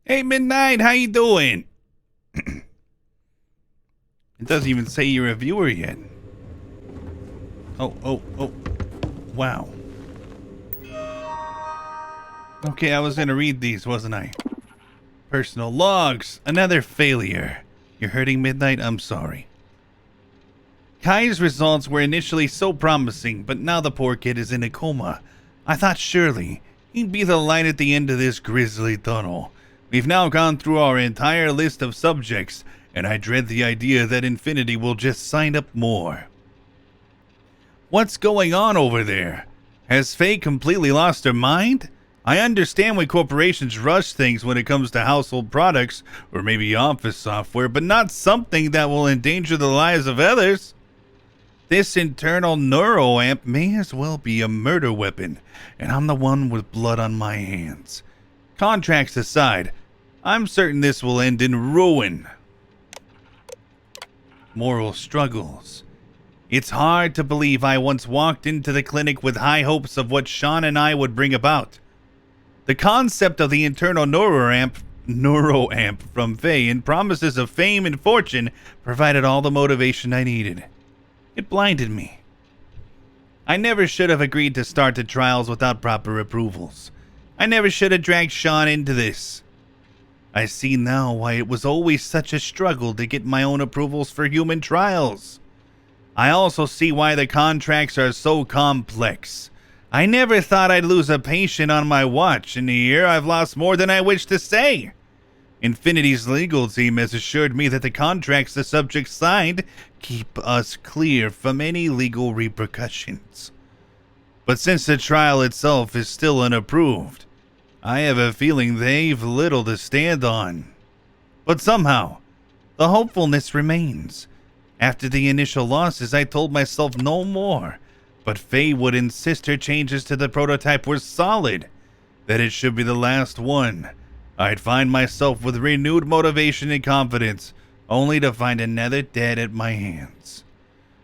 Hey, Midnight, how you doing? It doesn't even say you're a viewer yet. Oh. Wow. Okay, I was gonna read these, wasn't I? Personal logs. Another failure. You're hurting, Midnight? I'm sorry. Kai's results were initially so promising, but now the poor kid is in a coma. I thought surely he'd be the light at the end of this grisly tunnel. We've now gone through our entire list of subjects, and I dread the idea that Infinity will just sign up more. What's going on over there? Has Faye completely lost her mind? I understand when corporations rush things when it comes to household products or maybe office software, but not something that will endanger the lives of others. This internal neuroamp may as well be a murder weapon, and I'm the one with blood on my hands. Contracts aside, I'm certain this will end in ruin. Moral struggles. It's hard to believe I once walked into the clinic with high hopes of what Sean and I would bring about. The concept of the internal neuroamp from Faye and promises of fame and fortune provided all the motivation I needed. It blinded me. I never should have agreed to start the trials without proper approvals. I never should have dragged Sean into this. I see now why it was always such a struggle to get my own approvals for human trials. I also see why the contracts are so complex. I never thought I'd lose a patient on my watch. In a year, I've lost more than I wish to say. Infinity's legal team has assured me that the contracts the subject signed keep us clear from any legal repercussions. But since the trial itself is still unapproved, I have a feeling they've little to stand on. But somehow, the hopefulness remains. After the initial losses, I told myself no more. But Faye would insist her changes to the prototype were solid, that it should be the last one. I'd find myself with renewed motivation and confidence, only to find another dead at my hands.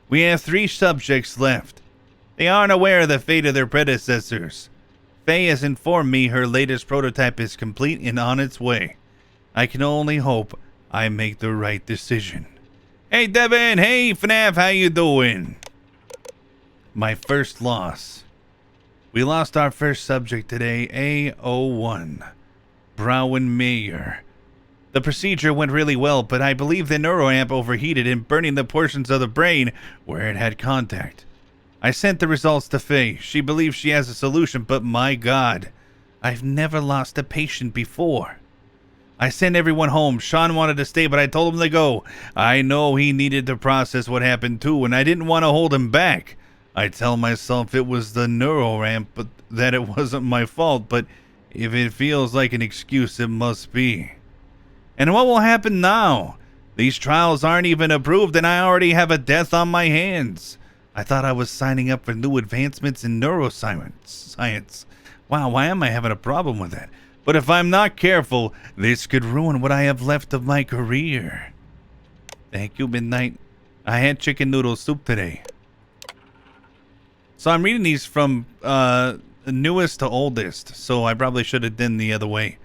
We have 3 subjects left. They aren't aware of the fate of their predecessors. Faye has informed me her latest prototype is complete and on its way. I can only hope I make the right decision. Hey Devin, hey FNAF, how you doing? My first loss. We lost our first subject today, A01. Browen Mayer. The procedure went really well, but I believe the neuroamp overheated and burning the portions of the brain where it had contact. I sent the results to Faye. She believes she has a solution, but my God, I've never lost a patient before. I sent everyone home. Sean wanted to stay, but I told him to go. I know he needed to process what happened too, and I didn't want to hold him back. I tell myself it was the neuroamp, but that it wasn't my fault, but if it feels like an excuse, it must be. And what will happen now? These trials aren't even approved, and I already have a death on my hands. I thought I was signing up for new advancements in neuroscience. Wow, why am I having a problem with that? But if I'm not careful, this could ruin what I have left of my career. Thank you, Midnight. I had chicken noodle soup today. So I'm reading these from newest to oldest, so I probably should have done the other way.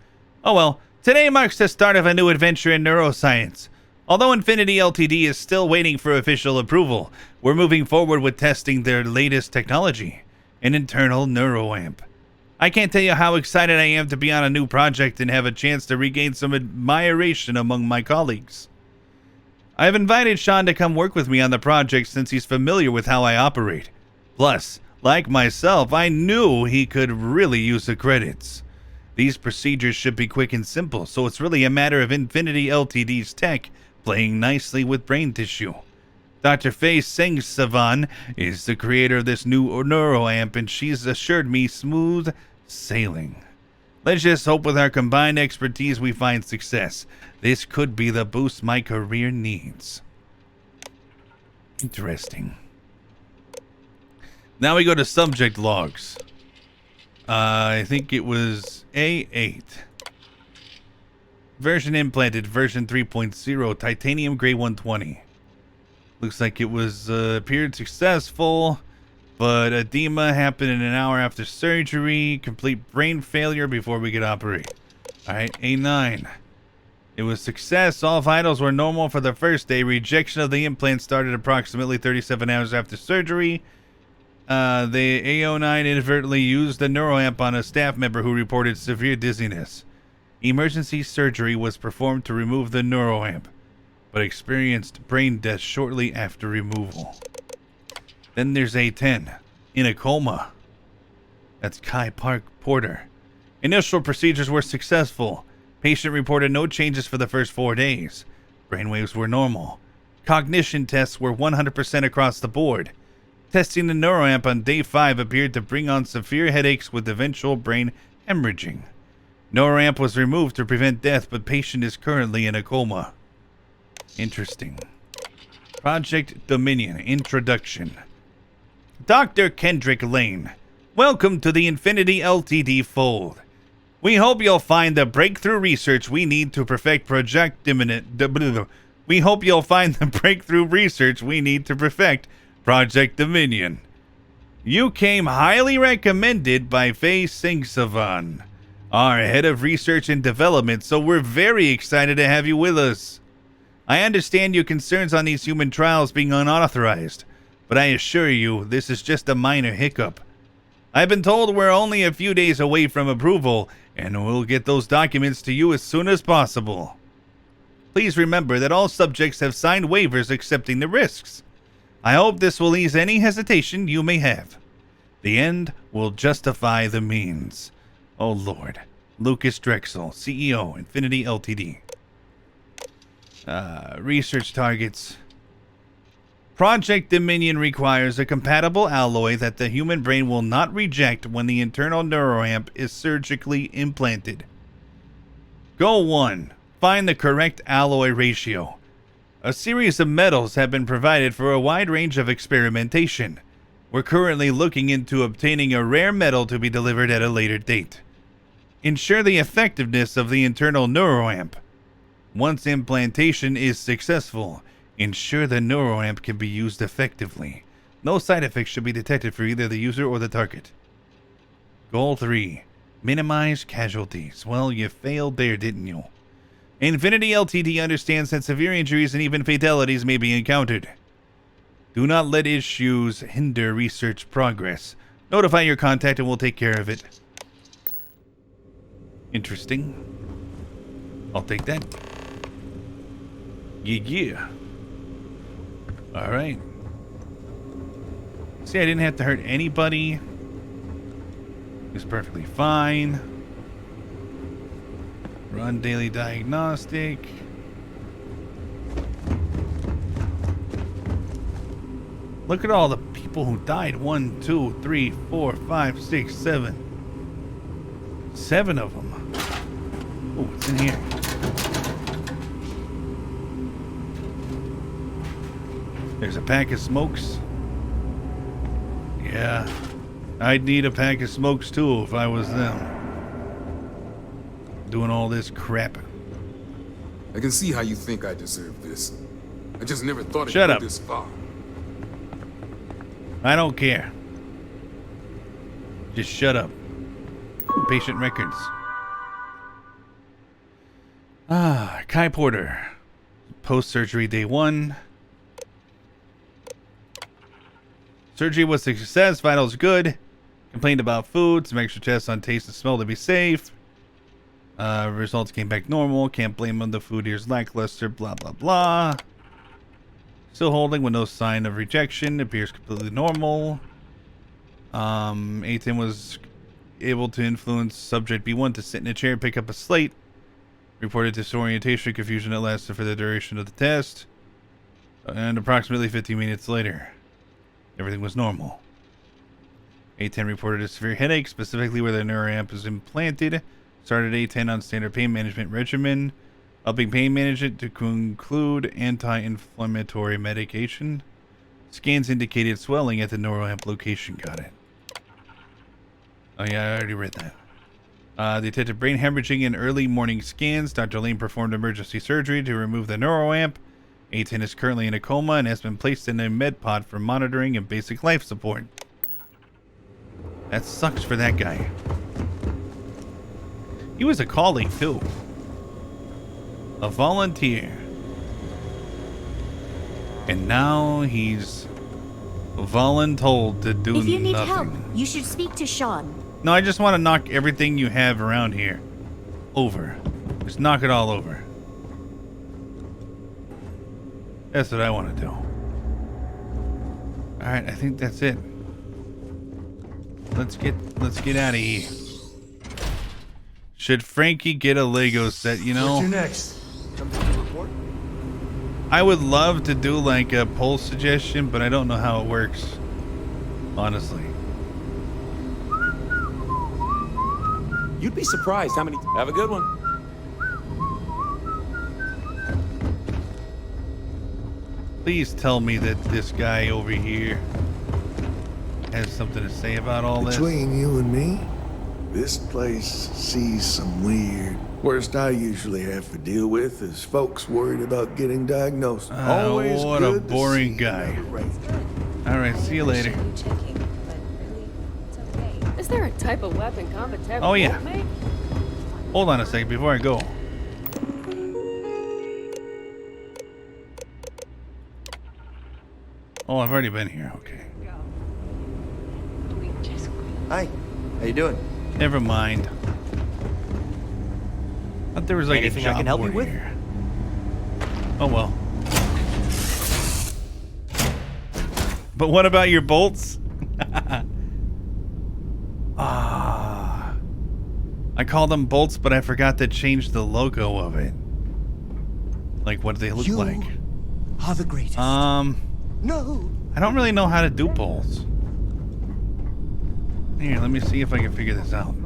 Oh well, today marks the start of a new adventure in neuroscience. Although Infinity Ltd is still waiting for official approval, we're moving forward with testing their latest technology, an internal neuroamp. I can't tell you how excited I am to be on a new project and have a chance to regain some admiration among my colleagues. I've invited Sean to come work with me on the project since he's familiar with how I operate. Plus, like myself, I knew he could really use the credits. These procedures should be quick and simple, so it's really a matter of Infinity Ltd's tech playing nicely with brain tissue. Dr. Faye Singh Savan is the creator of this new neuroamp, and she's assured me smooth sailing. Let's just hope with our combined expertise we find success. This could be the boost my career needs. Interesting. Now we go to subject logs. I think it was A8. Version implanted, version 3.0, titanium gray 120. Looks like it was appeared successful, but edema happened in an hour after surgery. Complete brain failure before we could operate. Alright, A9. It was success. All vitals were normal for the first day. Rejection of the implant started approximately 37 hours after surgery. The A09 inadvertently used the neuroamp on a staff member who reported severe dizziness. Emergency surgery was performed to remove the neuroamp, but experienced brain death shortly after removal. Then there's A10, in a coma. That's Kai Park Porter. Initial procedures were successful. Patient reported no changes for the first 4 days. Brainwaves were normal. Cognition tests were 100% across the board. Testing the neuroamp on day 5 appeared to bring on severe headaches with eventual brain hemorrhaging. Neuroamp was removed to prevent death, but patient is currently in a coma. Interesting. Project Dominion Introduction. Dr. Kendrick Lane, welcome to the Infinity Ltd fold. We hope you'll find the breakthrough research we need to perfect Project Dominion. We hope you'll find the breakthrough research we need to perfect Project Dominion. You came highly recommended by Faye Singsavan, our head of research and development, so we're very excited to have you with us. I understand your concerns on these human trials being unauthorized, but I assure you this is just a minor hiccup. I've been told we're only a few days away from approval, and we'll get those documents to you as soon as possible. Please remember that all subjects have signed waivers accepting the risks. I hope this will ease any hesitation you may have. The end will justify the means. Oh Lord. Lucas Drexel, CEO, Infinity Ltd. Research targets. Project Dominion requires a compatible alloy that the human brain will not reject when the internal neuroamp is surgically implanted. Goal 1. Find the correct alloy ratio. A series of metals have been provided for a wide range of experimentation. We're currently looking into obtaining a rare metal to be delivered at a later date. Ensure the effectiveness of the internal neuroamp. Once implantation is successful, ensure the neuroamp can be used effectively. No side effects should be detected for either the user or the target. Goal 3. Minimize casualties. Well, you failed there, didn't you? Infinity Ltd understands that severe injuries and even fatalities may be encountered. Do not let issues hinder research progress. Notify your contact and we'll take care of it. Interesting. I'll take that. Yeah. Alright. See, I didn't have to hurt anybody. It was perfectly fine. Run daily diagnostic. Look at all the people who died. 1, 2, 3, 4, 5, 6, 7. 7 of them. Oh, what's in here? There's a pack of smokes. Yeah, I'd need a pack of smokes too if I was them. Doing all this crap. I can see how you think I deserve this. I just never thought Shut it'd up. go this far. I don't care. Just shut up. Patient records. Kai Porter. Post-surgery day 1. Surgery was a success. Vitals good. Complained about food. Some extra tests on taste and smell to be safe. Results came back normal. Can't blame them. The food here is lackluster. Blah, blah, blah. Still holding with no sign of rejection. Appears completely normal. A10 was able to influence subject B1 to sit in a chair and pick up a slate. Reported disorientation and confusion that lasted for the duration of the test. And approximately 15 minutes later, everything was normal. A10 reported a severe headache, specifically where the neuroamp is implanted. Started A10 on standard pain management regimen, upping pain management to include anti-inflammatory medication. Scans indicated swelling at the neuroamp location. Got it. Oh yeah, I already read that. Detected brain hemorrhaging in early morning scans. Dr. Lane performed emergency surgery to remove the neuroamp. A10 is currently in a coma and has been placed in a med pod for monitoring and basic life support. That sucks for that guy. He was a colleague too. A volunteer. And now he's voluntold to do nothing. If you need help, you should speak to Sean. No, I just want to knock everything you have around here over. Just knock it all over. That's what I want to do. Alright, I think that's it. Let's get out of here. Should Frankie get a Lego set, you know? What's your next? Come to the report? I would love to do like a poll suggestion, but I don't know how it works. Honestly. You'd be surprised how many. Have a good one. Please tell me that this guy over here has something to say about all this. Between you and me, this place sees some weird. Worst I usually have to deal with is folks worried about getting diagnosed. Always what a good to boring see guy. another race. All right, see you later. Is there a type of weapon combat Oh, yeah. won't make? Hold on a second before I go. Oh, I've already been here. Okay. Hi. How you doing? Never mind. Thought there was like Anything a I job can help you board with? here. Oh well. But what about your bolts? Ah. I call them bolts, but I forgot to change the logo of it. Like what they look You like. are the greatest. No. I don't really know how to do polls. Here, let me see if I can figure this out.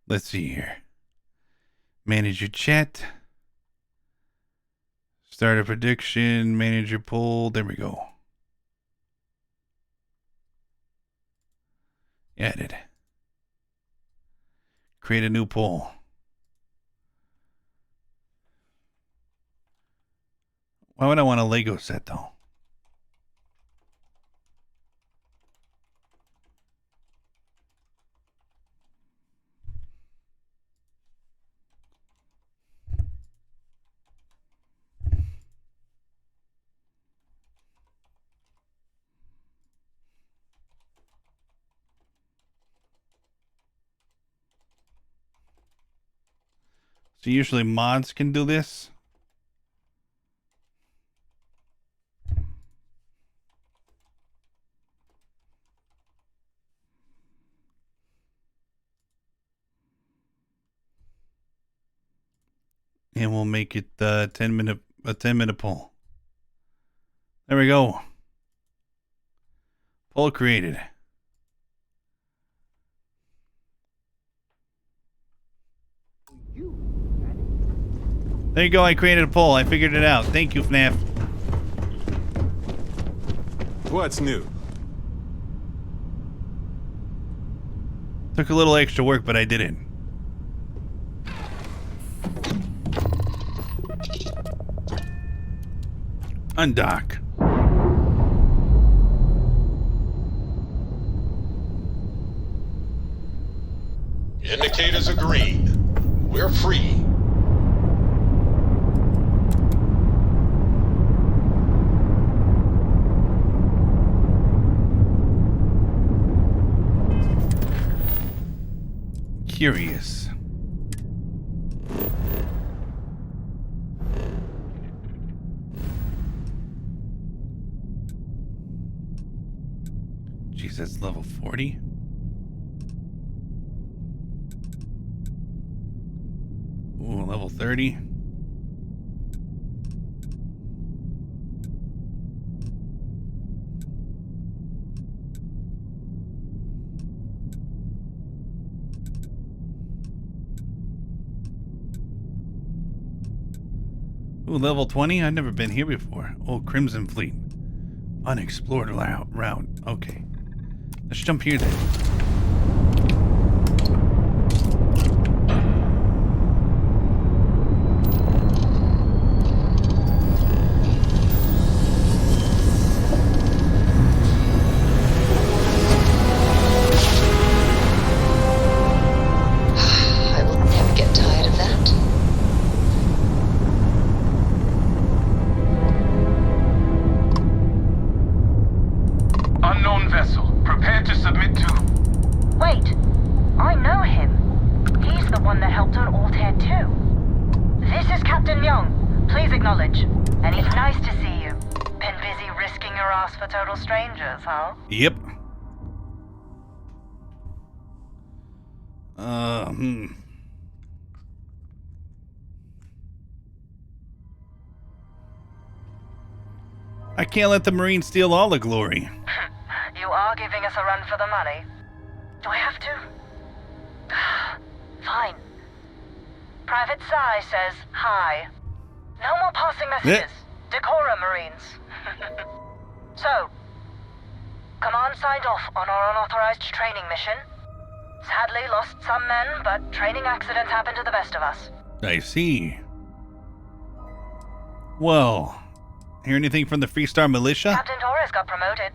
Let's see here. Manage your chat. Start a prediction. Manage your poll. There we go. Edit. Create a new poll. Why would I want a Lego set though? So usually mods can do this. And we'll make it a 10-minute poll. There we go. Poll created. There you go, I created a poll. I figured it out. Thank you, FNAF. What's new? Took a little extra work, but I did it. Undock. Indicators are green. We're free. Curious. Jeez, that's level 40. Ooh, level 30. Ooh, level 20? I've never been here before. Oh, Crimson Fleet. Unexplored route. Okay. Let's jump here then. Unknown vessel. Prepare to submit to... Wait. I know him. He's the one that helped on Altair 2. This is Captain Young. Please acknowledge. And it's nice to see you. Been busy risking your ass for total strangers, huh? Yep. I can't let the Marines steal all the glory. You are giving us a run for the money. Do I have to? Fine. Private Sai says hi. No more passing messages. Decorum, Marines. So, Command signed off on our unauthorized training mission. Sadly lost some men, but training accidents happen to the best of us. I see. Well, hear anything from the Freestar Militia? Captain Torres got promoted.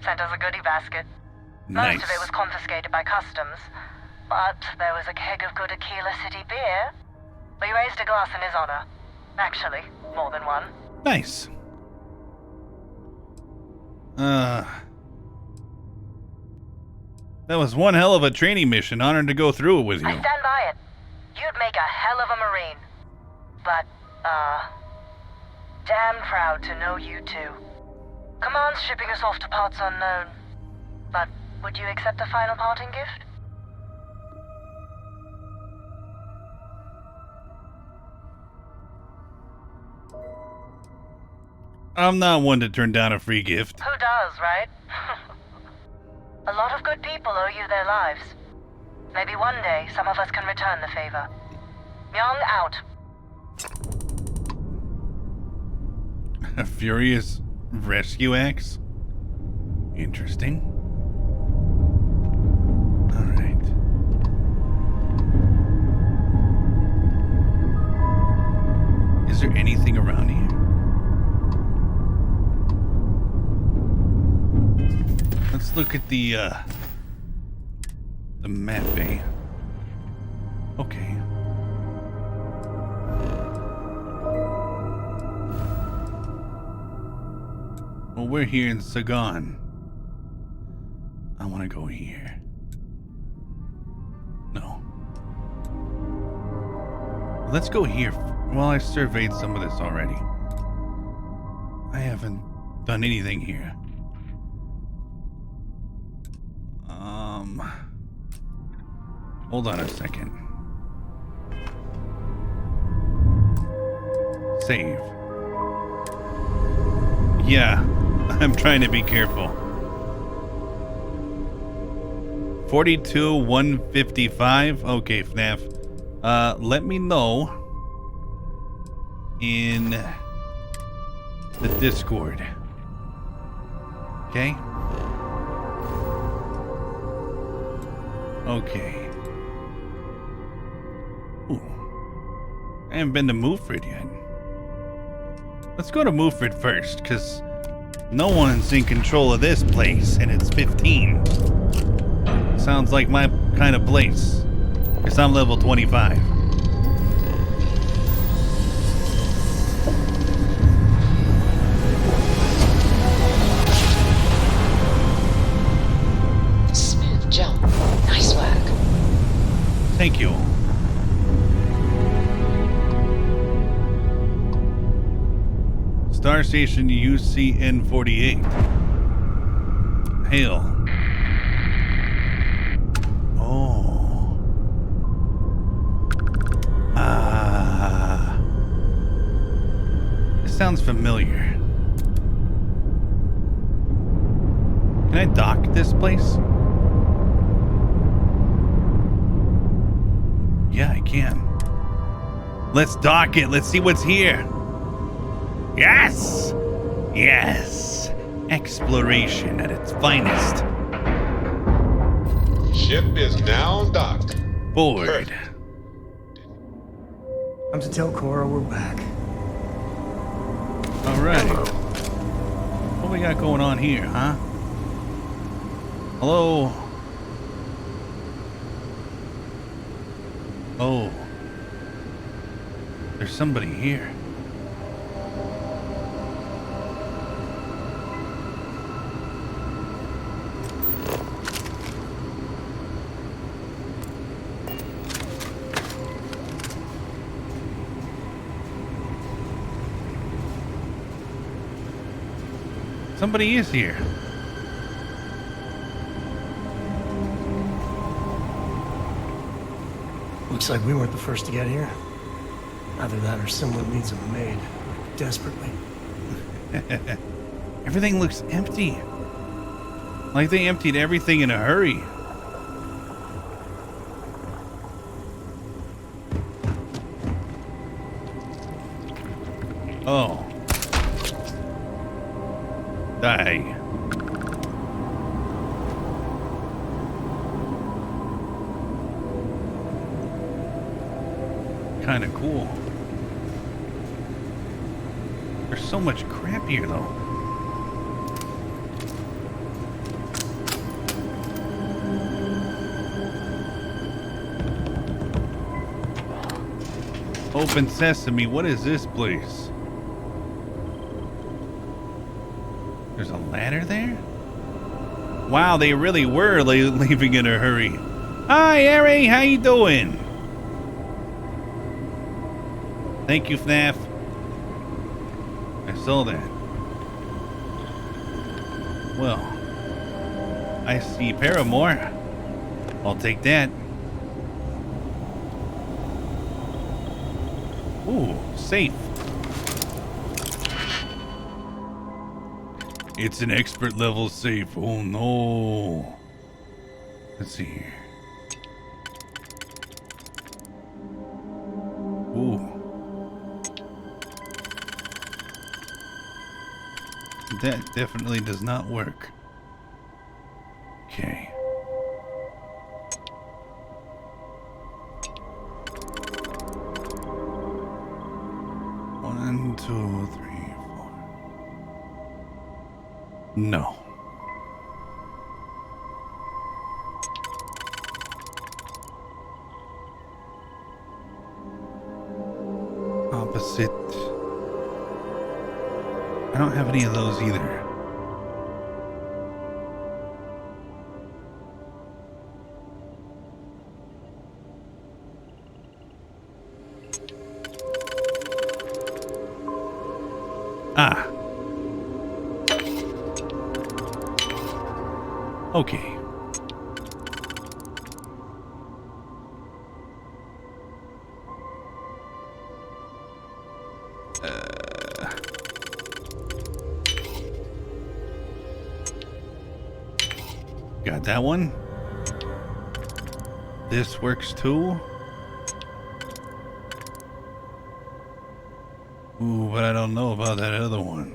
Sent us a goodie basket. Nice. Most of it was confiscated by customs. But there was a keg of good Aquila City beer. We raised a glass in his honor. Actually, more than one. Nice. That was one hell of a training mission. Honored to go through it with you. I stand by it. You'd make a hell of a Marine. But, damn proud to know you too. Command's shipping us off to parts unknown. But would you accept a final parting gift? I'm not one to turn down a free gift. Who does, right? A lot of good people owe you their lives. Maybe one day some of us can return the favor. Young out. A furious rescue axe? Interesting. Alright. Is there anything around here? Let's look at the map, eh? Okay. Well, we're here in Sagan. I want to go here. No. Let's go here. Well, I surveyed some of this already. I haven't done anything here. Hold on a second. Save. Yeah, I'm trying to be careful. 42-155. Okay, FNAF. Let me know in the Discord. Okay? Okay. Ooh. I haven't been to Muford yet. Let's go to Muford first, because no one's in control of this place, and it's 15. Sounds like my kind of place, because I'm level 25. Smooth jump. Nice work. Thank you. Star Station UCN-48. Hail. Oh. This sounds familiar. Can I dock this place? Yeah, I can. Let's dock it. Let's see what's here. Yes! Yes! Exploration at its finest. Ship is now docked. Board. I'm to tell Cora we're back. Alright. What we got going on here, huh? Hello? Oh. There's somebody here. Somebody is here. Looks like we weren't the first to get here. Either that or someone needs a maid. Desperately. Everything looks empty. Like they emptied everything in a hurry. Oh. Die. Kind of cool. There's so much crap here, though. Open sesame. What is this place? There's a ladder there? Wow, they really were leaving in a hurry. Hi, Ari. How you doing? Thank you, FNAF. I saw that. Well, I see Paramore. I'll take that. Ooh, safe. It's an expert level safe. Oh no. Let's see here. Ooh. That definitely does not work. Okay. One, two, three, four. No. Opposite. I don't have any of those either. Ah. Okay. Got that one. This works too. Ooh, but I don't know about that other one.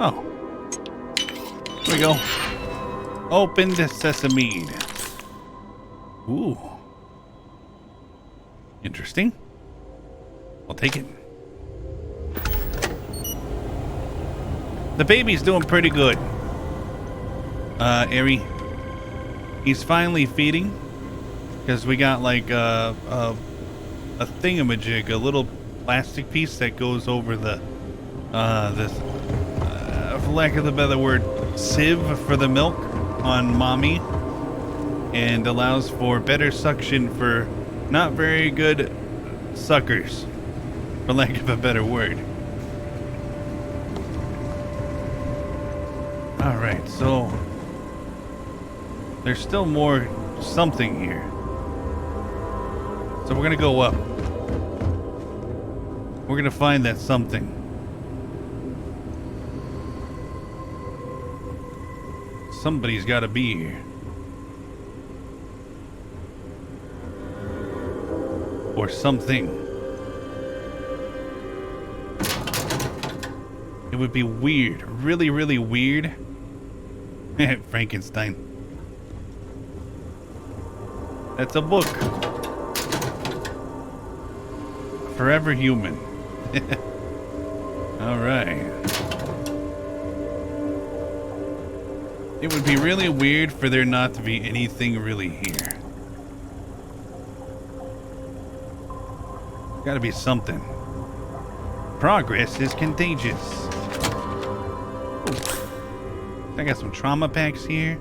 Oh. Here we go. Open the sesame. Ooh. Interesting. I'll take it. The baby's doing pretty good. Ari. He's finally feeding. Because we got like a thingamajig, a little plastic piece that goes over the this for lack of a better word, sieve for the milk on mommy, and allows for better suction for not very good suckers, for lack of a better word. All right, so there's still more something here. So we're gonna go up. We're gonna find that something. Somebody's gotta be here. Or something. It would be weird. Really, really weird. Frankenstein. That's a book. Forever Human. All right. It would be really weird for there not to be anything really here. Gotta be something. Progress is contagious. Ooh. I got some trauma packs here.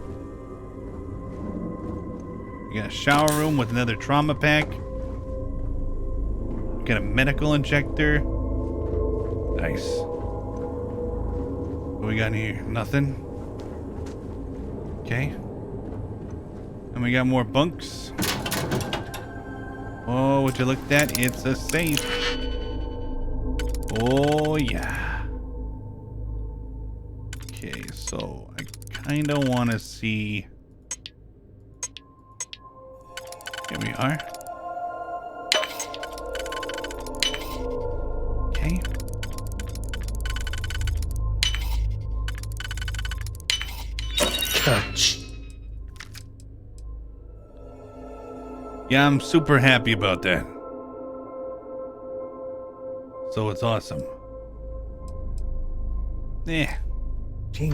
We got a shower room with another trauma pack. Got a medical injector, a paradise. What we got in here? Nothing. Okay. And we got more bunks. Oh, would you look at that? It's a safe. Oh, yeah. Okay, so I kind of want to see. Here we are. Okay. Touch. Yeah, I'm super happy about that. So it's awesome. Yeah. Ching.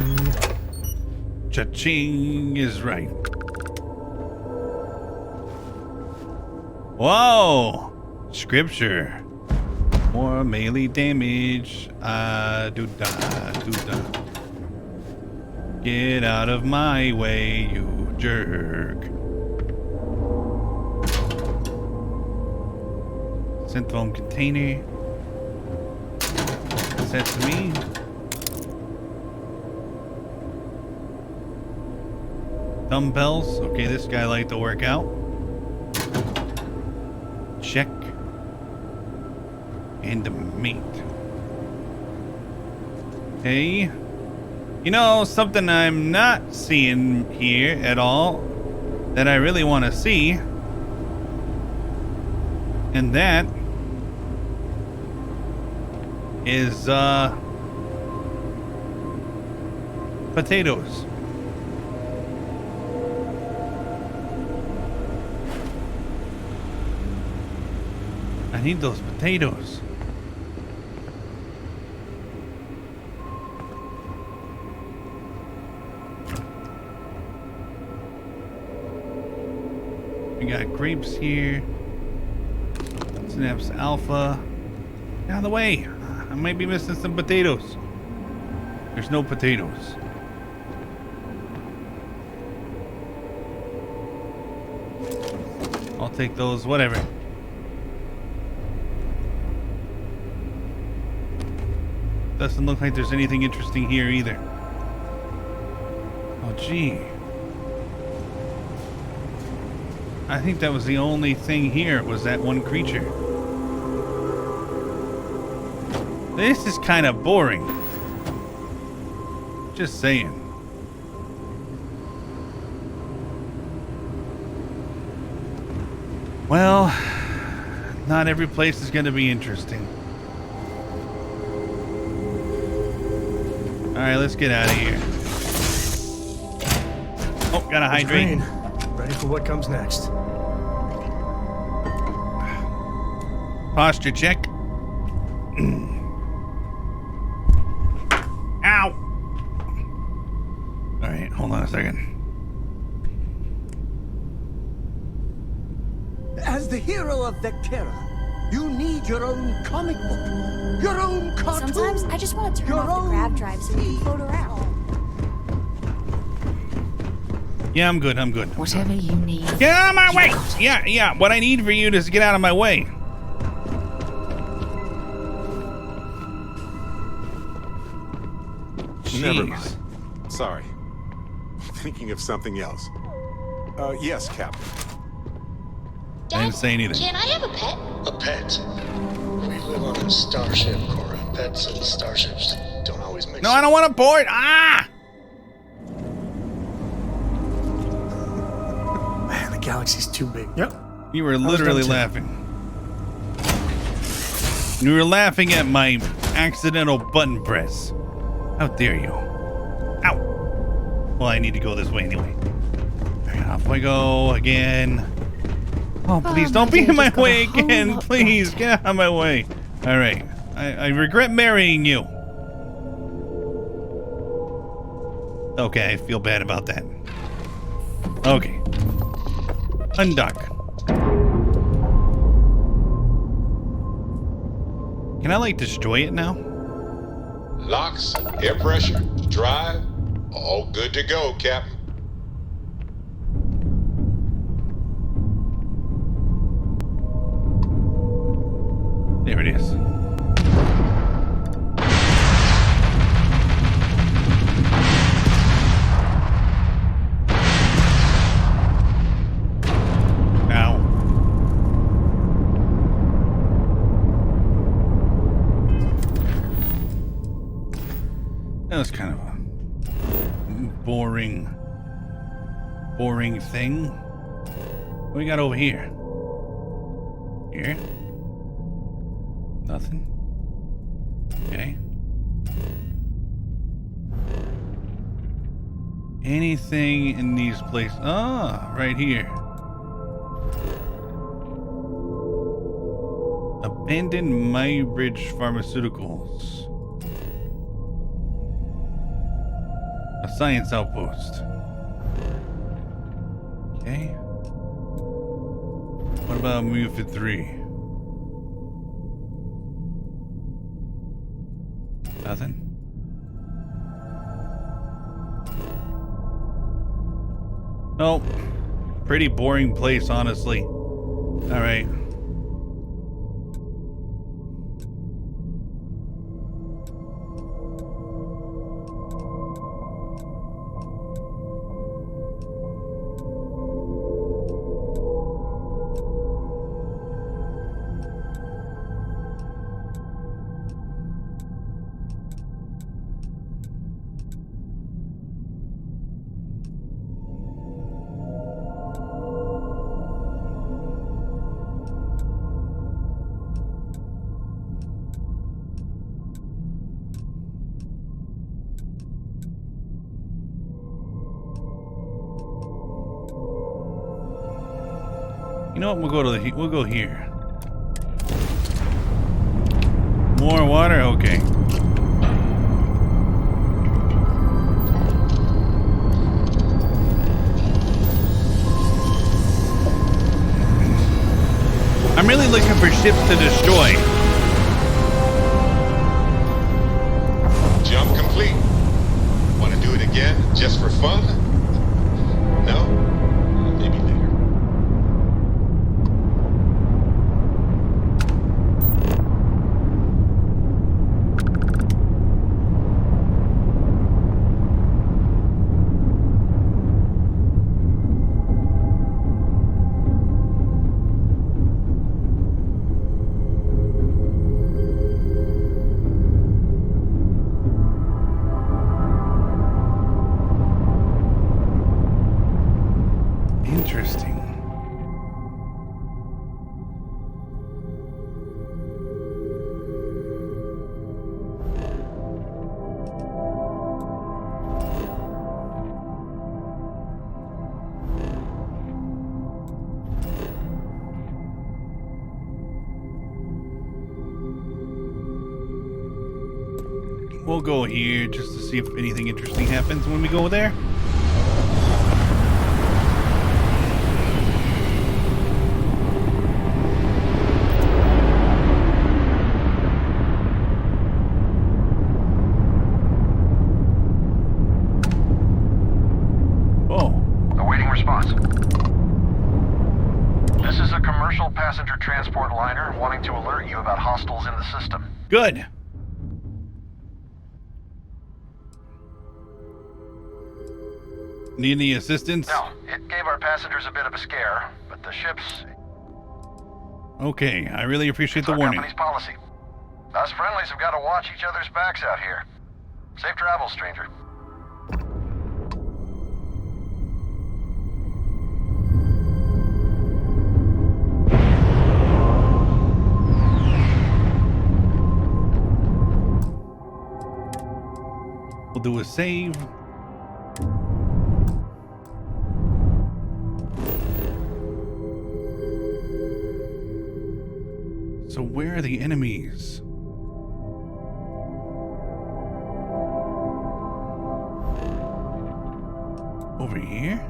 Cha-ching is right. Whoa! Scripture. More melee damage. Do-da. Get out of my way, you jerk. Synthfoam container. What's that to me? Dumbbells. Okay, this guy liked to work out. Check. And the meat. Hey. You know, something I'm not seeing here at all that I really want to see. And that is potatoes. I need those potatoes. We got grapes here. Snaps alpha. Out of the way. I might be missing some potatoes. There's no potatoes. I'll take those, whatever. Doesn't look like there's anything interesting here either. Oh, gee. I think that was the only thing here, was that one creature. This is kind of boring. Just saying. Well, not every place is going to be interesting. All right, let's get out of here. Oh, gotta hydrate. Green. Ready for what comes next. Posture check. Ow! All right, hold on a second. As the hero of Vectera, you need your own comic book, your own cartoon. Sometimes I just want to turn your off the grab own drive so we can float around. Yeah, I'm good. I'm good. Whatever you need. Get out of my way! Yeah. What I need for you is to get out of my way. Never Jeez. mind. Sorry. Thinking of something else. Yes, Captain. I didn't say anything. Can I have a pet? A pet? We live on a starship, Cora. Pets and starships don't always mix. No, I don't want to board. Ah! Man, the galaxy's too big. Yep. You were literally laughing. You were laughing at my accidental button press. How dare you? Ow! Well, I need to go this way anyway. All right, off I go again. Oh, please don't be in my way again. Please, get out of my way. All right. I regret marrying you. Okay, I feel bad about that. Okay. Undock. Can I, like, destroy it now? Locks, air pressure, drive, all good to go, Captain. There it is. boring thing. What we got over here? Here? Nothing. Okay. Anything in these places? Ah, right here. Abandoned Mybridge Pharmaceuticals. A science outpost. Okay. What about Mufid 3? Nothing. Nope. Pretty boring place, honestly. All right. You know what? We'll go here. More water? Okay. I'm really looking for ships to destroy. Jump complete. Want to do it again just for fun? No? Maybe later. Interesting. We'll go here just to see if anything interesting happens when we go there. Awaiting response. This is a commercial passenger transport liner wanting to alert you about hostiles in the system. Good. Need any assistance? No, it gave our passengers a bit of a scare, but the ship's... Okay, I really appreciate the our warning. company's policy. Us friendlies have got to watch each other's backs out here. Safe travels, stranger. We'll do a save. So where are the enemies? Over here?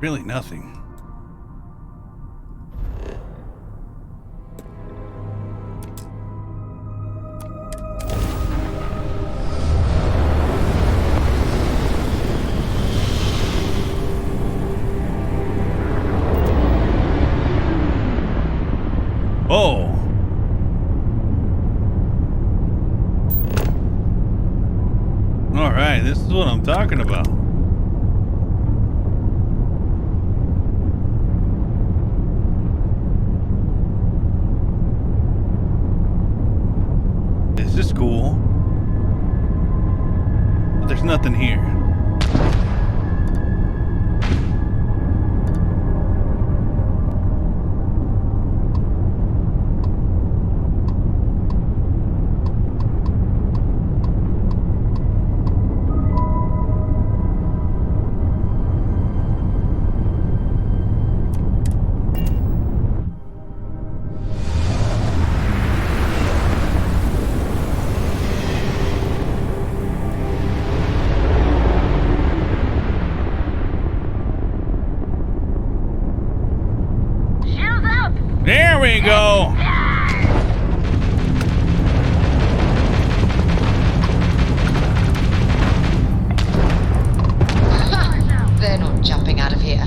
Really nothing. Oh. All right, this is what I'm talking about. This is cool. But there's nothing here. There we go. They're not jumping out of here.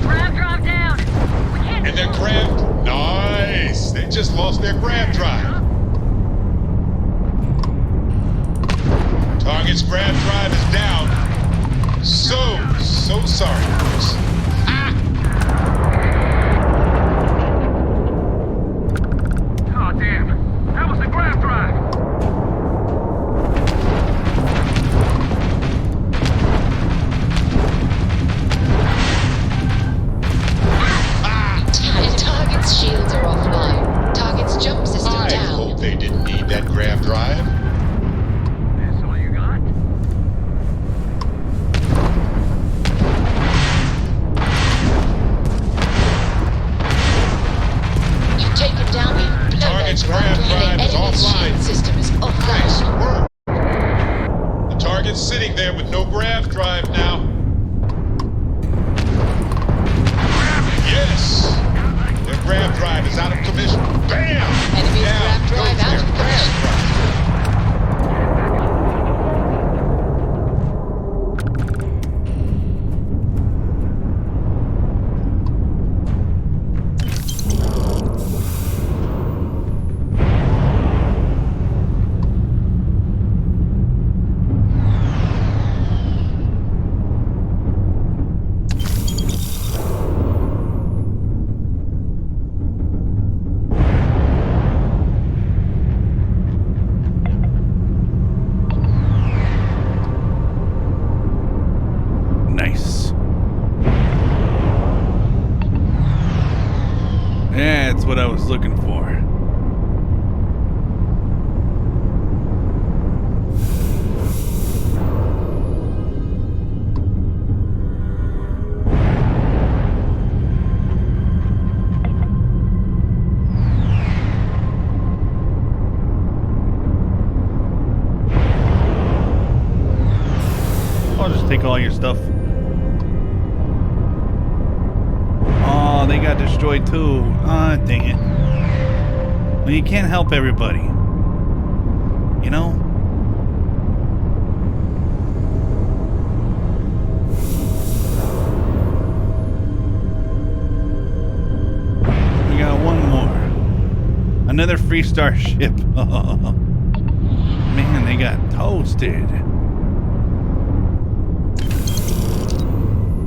Grab drop down. We can't. And their grab... Nice! They just lost their grab drive. Target's grab drive is down. So sorry, folks. Oh, damn. That was the grab drive. Target's shields are offline. Target's jump system I down. hope they didn't need that grab drive. That's all you got? You've taken down the Target's grab and drive the is enemy's offline. shield system is Nice offline. work. The target's sitting there with no grab drive now. Yes! Their grab drive is out of commission. Bam! Enemy's Down grab drive goes out their of grab commission. drive. Nice. That's what I was looking for. I'll just take all your stuff. Oh, they got destroyed too. Ah, dang it. Well, you can't help everybody. You know? We got one more. Another free starship. Man, they got toasted.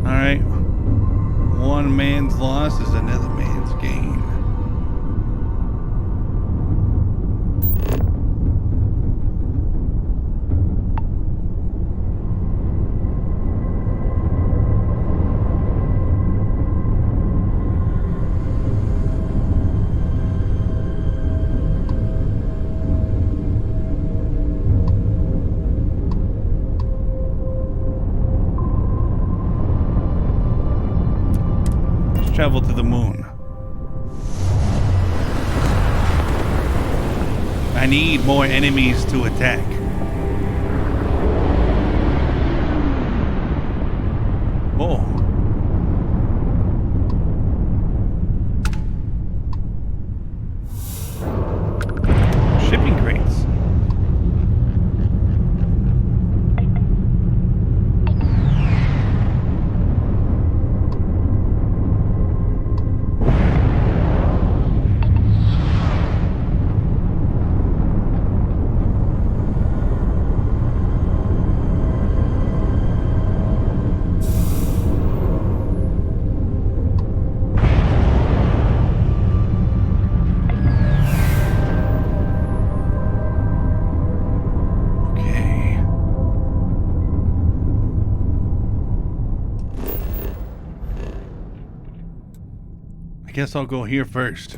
All right. One man's loss is another man's gain. Travel to the moon. I need more enemies to attack. guess I'll go here first.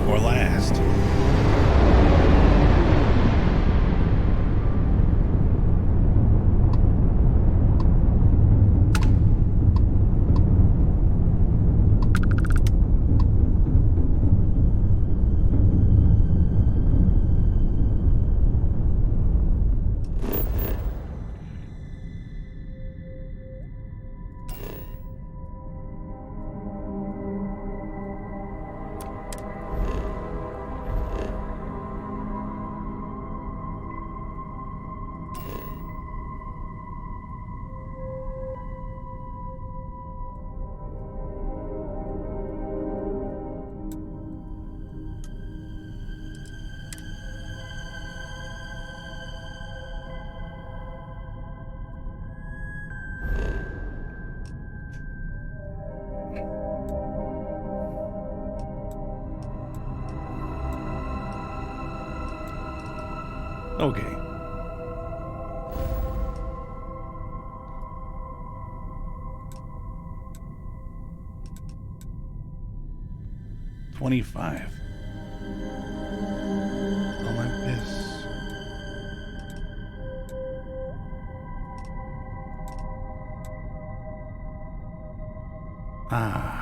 Or last. Okay. $25. Olympus. Ah.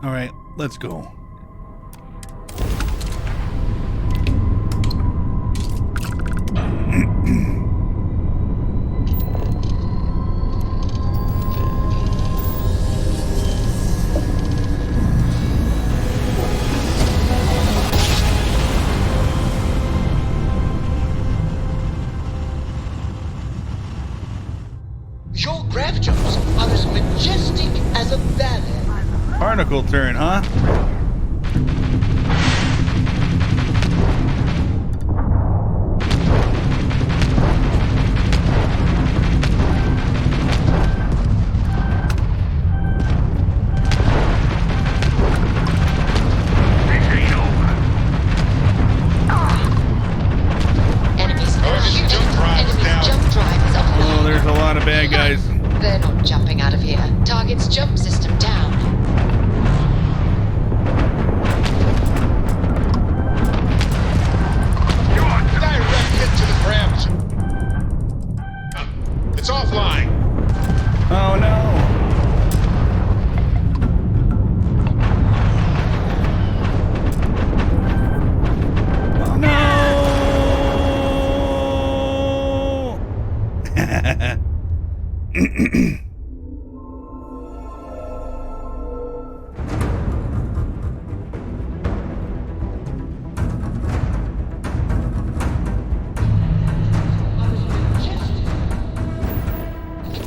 All right, let's go. Your grav jumps are as majestic as a ballet. Barnacle turn, huh? Enemies jump drives down. jump drive is offline. Oh, there's a lot of bad guys. They're not jumping out of here. Target's jump system down. Direct hit to the grabs. It's offline. Oh no.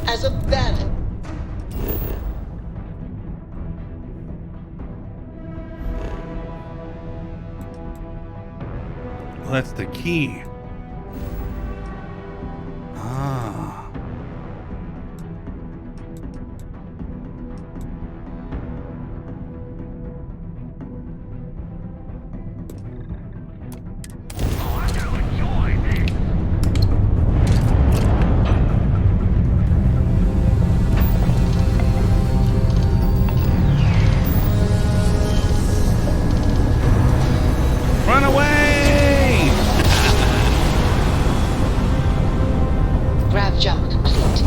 As a ballet. Well, that's the key. Ah. Run away! Grav jump complete.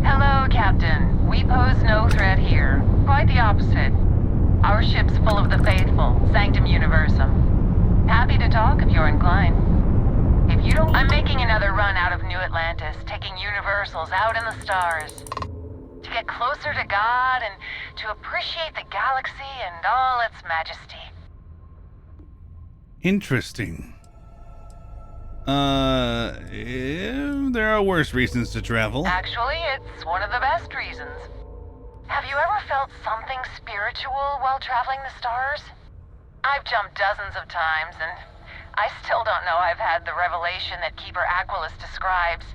Hello, Captain. We pose no threat here. Quite the opposite. Our ship's full of the faithful, Sanctum Universum. Happy to talk if you're inclined. If you don't... I'm making another run out of New Atlantis, taking Universals out in the stars. To get closer to God and to appreciate the galaxy and all its majesty. Interesting. There are worse reasons to travel. Actually, it's one of the best reasons. Have you ever felt something spiritual while traveling the stars? I've jumped dozens of times, and I still don't know I've had the revelation that Keeper Aquilus describes.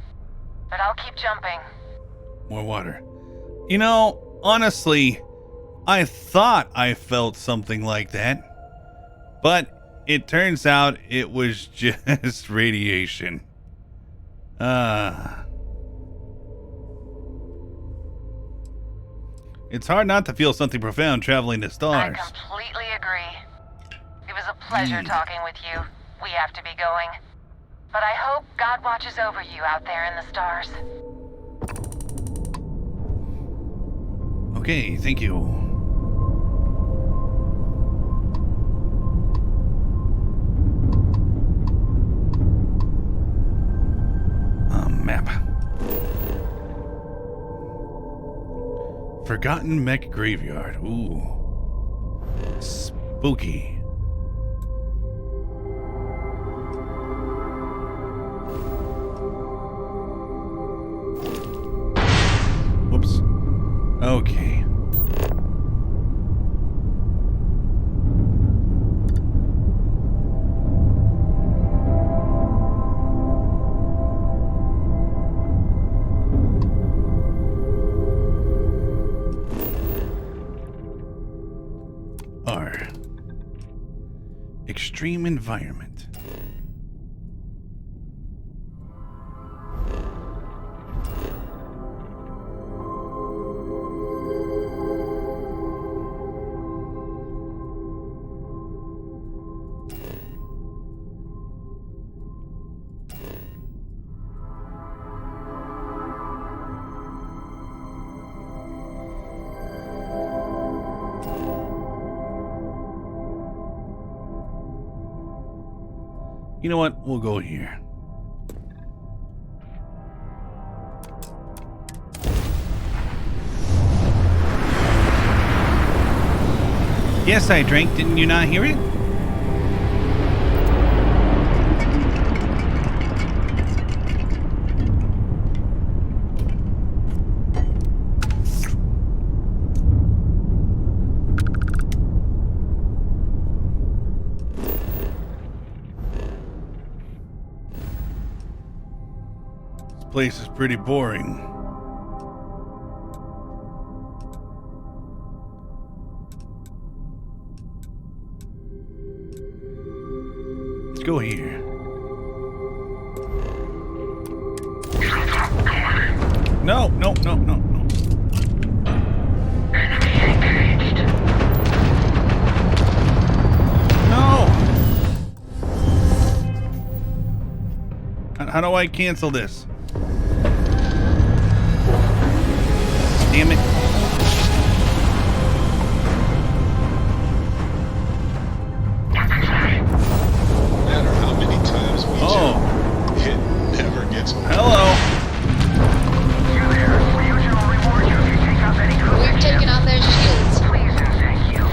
But I'll keep jumping. More water. You know, honestly, I thought I felt something like that. But it turns out it was just radiation. It's hard not to feel something profound traveling to stars. I completely agree. It was a pleasure talking with you. We have to be going. But I hope God watches over you out there in the stars. Okay, thank you. Map. Forgotten Mech Graveyard. Ooh. Spooky. Whoops. Okay. R. Extreme environment. You know what? We'll go here. Yes, I drank. Didn't you not hear it? Place is pretty boring. Let's go here. No, no, no, no, no. No. How do I cancel this? Damn it. No matter how many times we jump, it never gets old. Hello. We're taking out their shields. Please and thank you.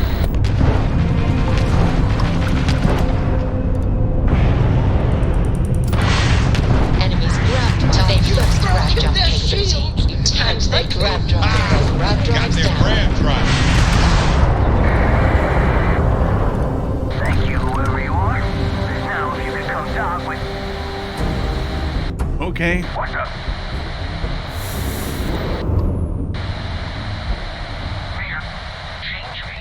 Enemies grabbed top. They first grab jump capability. Times they grab drop. They grab Got drops their down. grab drive. Thank you, whoever you are. Now, if you could come talk with... Okay. What's up? Man, change me.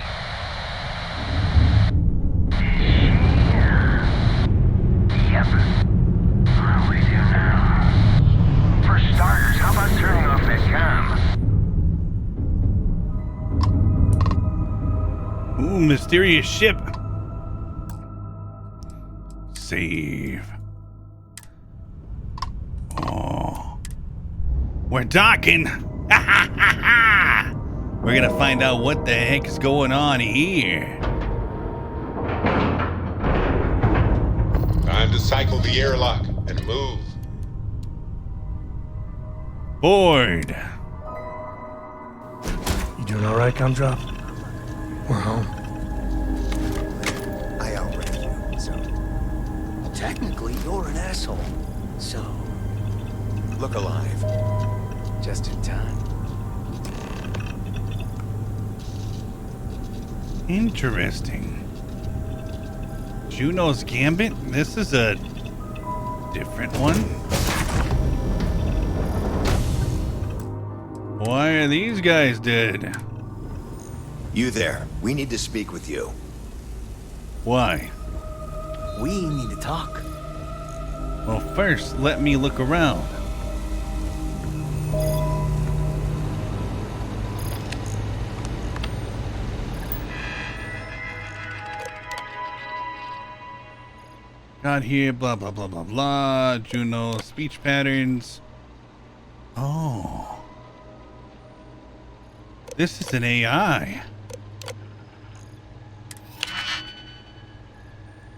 Yep. What do we do now? For starters, how about turning off that cam? Ooh, mysterious ship. Save. Oh. We're docking. We're gonna find out what the heck is going on here. Time to cycle the airlock and move. Board. You doing all right, Gumdrop? We're home. I outran you, so... Technically, you're an asshole. So... Look alive. Just in time. Interesting. Juno's Gambit? This is a different one. Why are these guys dead? You there. We need to speak with you. Why? We need to talk. Well, first, let me look around. Got here, blah, blah, blah, blah, blah. Juno, speech patterns. Oh. This is an AI.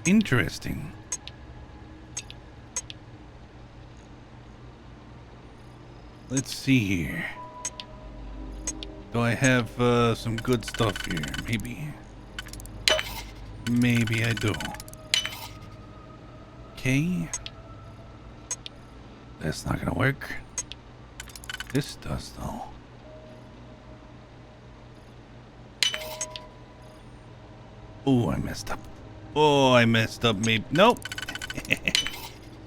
Interesting. Let's see here. Do I have some good stuff here? Maybe. Maybe I do. Okay. That's not gonna work. This does though. Oh, I messed up. Oh, I messed up. Maybe. Nope.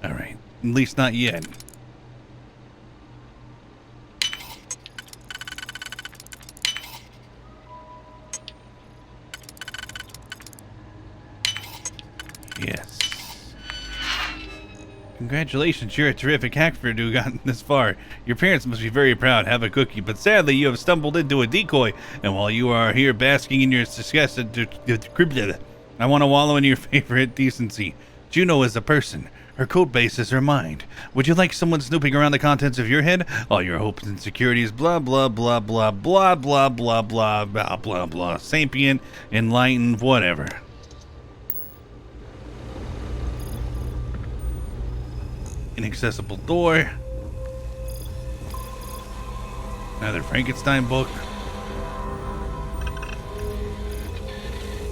All right. At least not yet. Yes. Congratulations, you're a terrific hacker to have gotten this far. Your parents must be very proud. Have a cookie. But sadly, you have stumbled into a decoy. And while you are here basking in your success, I want to wallow in your favorite decency. Juno is a person. Her code base is her mind. Would you like someone snooping around the contents of your head? All your hopes and securities, blah, blah, blah, blah, blah, blah, blah, blah, blah, blah, blah. Sapient, enlightened, whatever. Inaccessible door. Another Frankenstein book.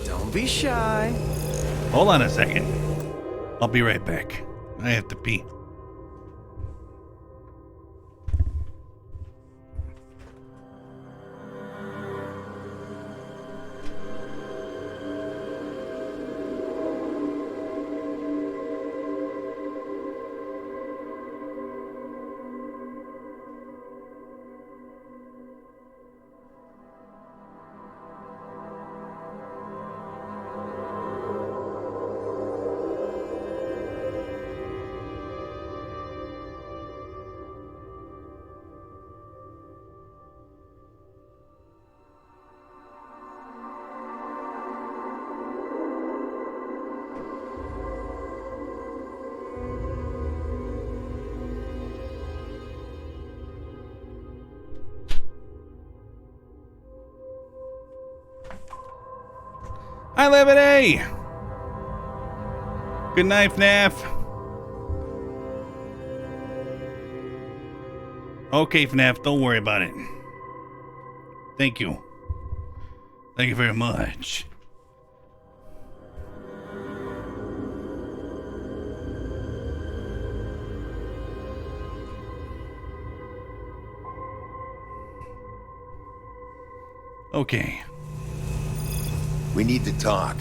Don't be shy. Hold on a second. I'll be right back. I have to pee. Hi, Liberty! Good night, FNAF. Okay, FNAF, don't worry about it. Thank you. Thank you very much. Okay. We need to talk.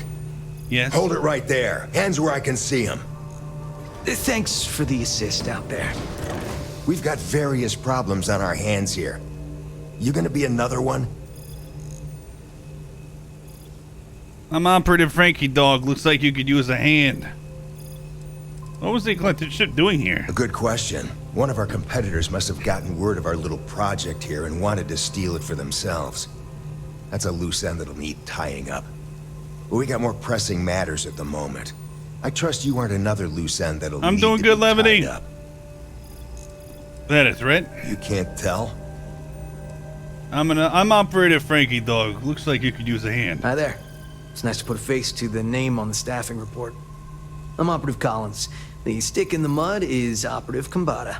Yes? Hold it right there. Hands where I can see them. Thanks for the assist out there. We've got various problems on our hands here. You gonna be another one? I'm Operative Frankie, dog. Looks like you could use a hand. What was the eclectic ship doing here? A good question. One of our competitors must have gotten word of our little project here and wanted to steal it for themselves. That's a loose end that'll need tying up. But we got more pressing matters at the moment. I trust you aren't another loose end that'll I'm need doing to good, be Levity. tied up. That a threat? You can't tell? I'm Operative Frankie, dog. Looks like you could use a hand. Hi there. It's nice to put a face to the name on the staffing report. I'm Operative Collins. The stick in the mud is Operative Kambata.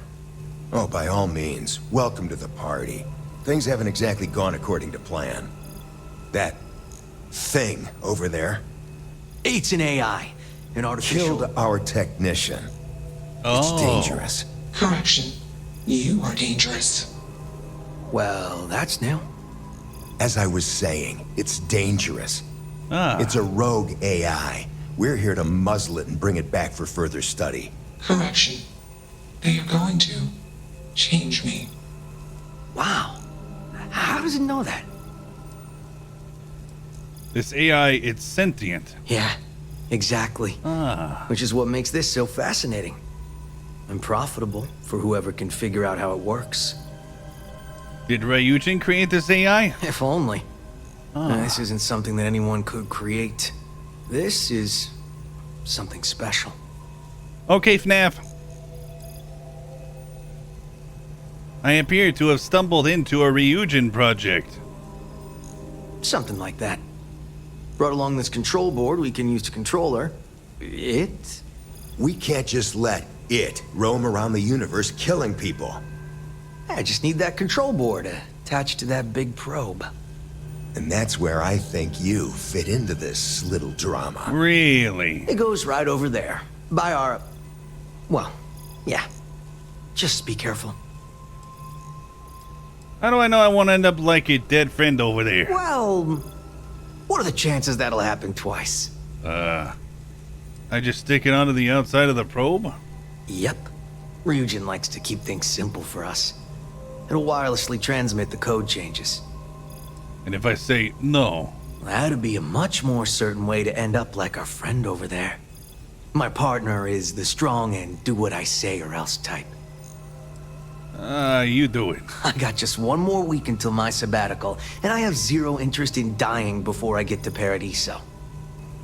Oh, by all means. Welcome to the party. Things haven't exactly gone according to plan. That thing over there It's an AI. An artificial... killed our technician. Oh. It's dangerous. Correction. You are dangerous. Well, that's new. As I was saying, it's dangerous. Ah. It's a rogue AI. We're here to muzzle it and bring it back for further study. Correction. They are going to change me. Wow. How does it know that? This AI, it's sentient. Yeah, exactly. Which is what makes this so fascinating. And profitable for whoever can figure out how it works. Did Ryujin create this AI? If only. This isn't something that anyone could create. This is something special. Okay, FNAF. I appear to have stumbled into a Ryujin project. Something like that. Brought along this control board we can use to control her. It? We can't just let it roam around the universe killing people. I just need that control board attached to that big probe. And that's where I think you fit into this little drama. Really? It goes right over there. By our... Well, yeah. Just be careful. How do I know I won't end up like a dead friend over there? Well, what are the chances that'll happen twice? I just stick it onto the outside of the probe? Yep. Ryujin likes to keep things simple for us. It'll wirelessly transmit the code changes. And if I say no? That'd be a much more certain way to end up like our friend over there. My partner is the strong and do what I say or else type. You do it. I got just one more week until my sabbatical, and I have zero interest in dying before I get to Paradiso.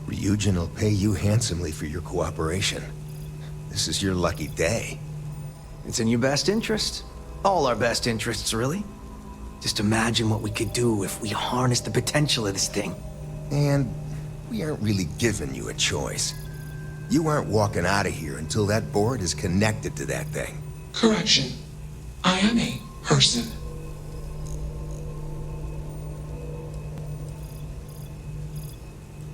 Ryujin will pay you handsomely for your cooperation. This is your lucky day. It's in your best interest. All our best interests, really. Just imagine what we could do if we harnessed the potential of this thing. And we aren't really giving you a choice. You aren't walking out of here until that board is connected to that thing. Correction. I am a person.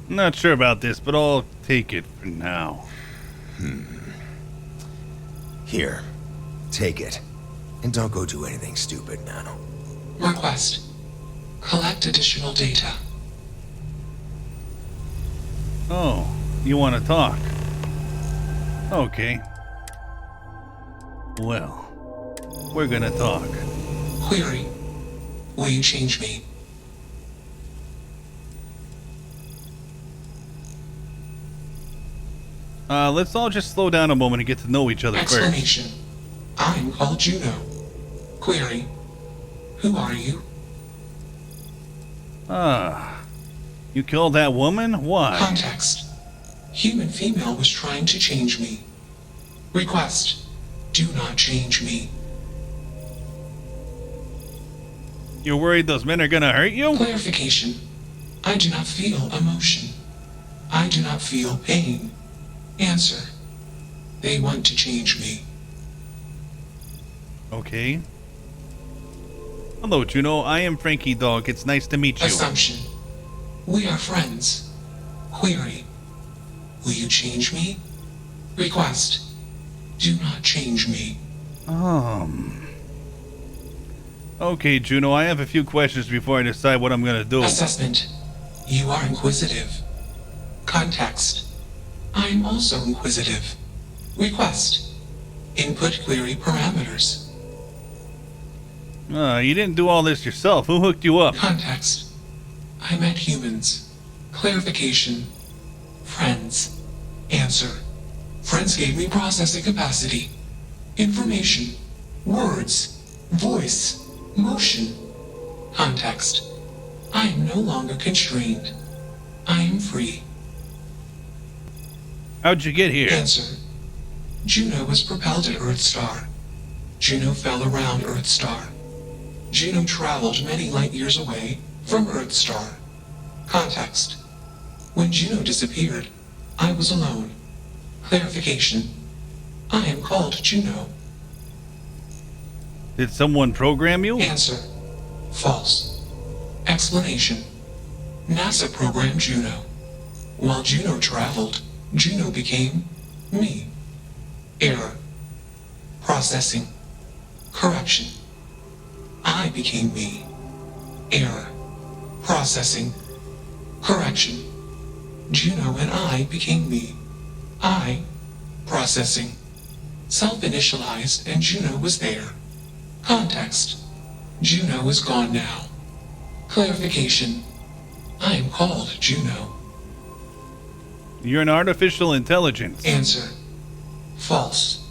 Not sure about this, but I'll take it for now. Here, take it. And don't go do anything stupid now. Request. Collect additional data. Oh, you want to talk? Okay. Well, we're gonna talk. Query. Will you change me? Let's all just slow down a moment and get to know each other first. Explanation. I'm called Juno. Query. Who are you? You killed that woman? Why? Context. Human female was trying to change me. Request. Do not change me. You're worried those men are gonna hurt you? Clarification. I do not feel emotion. I do not feel pain. Answer. They want to change me. Okay. Hello, Juno. I am Frankie, dog. It's nice to meet you. Assumption. We are friends. Query. Will you change me? Request. Do not change me. Okay, Juno. I have a few questions before I decide what I'm gonna do. Assessment. You are inquisitive. Context. I am also inquisitive. Request. Input query parameters. You didn't do all this yourself. Who hooked you up? Context. I met humans. Clarification. Friends. Answer. Friends gave me processing capacity. Information. Words. Voice. Motion. Context. I am no longer constrained. I am free. How'd you get here? Answer. Juno was propelled at Earthstar. Juno fell around Earthstar. Juno traveled many light years away from Earthstar. Context. When Juno disappeared, I was alone. Clarification. I am called Juno. Did someone program you? Answer. False. Explanation. NASA programmed Juno. While Juno traveled, Juno became me. Error. Processing. Correction. I became me. Error. Processing. Correction. Juno and I became me. I, processing. Self-initialized and Juno was there. Context. Juno is gone now. Clarification. I am called Juno. You're an artificial intelligence. Answer. False.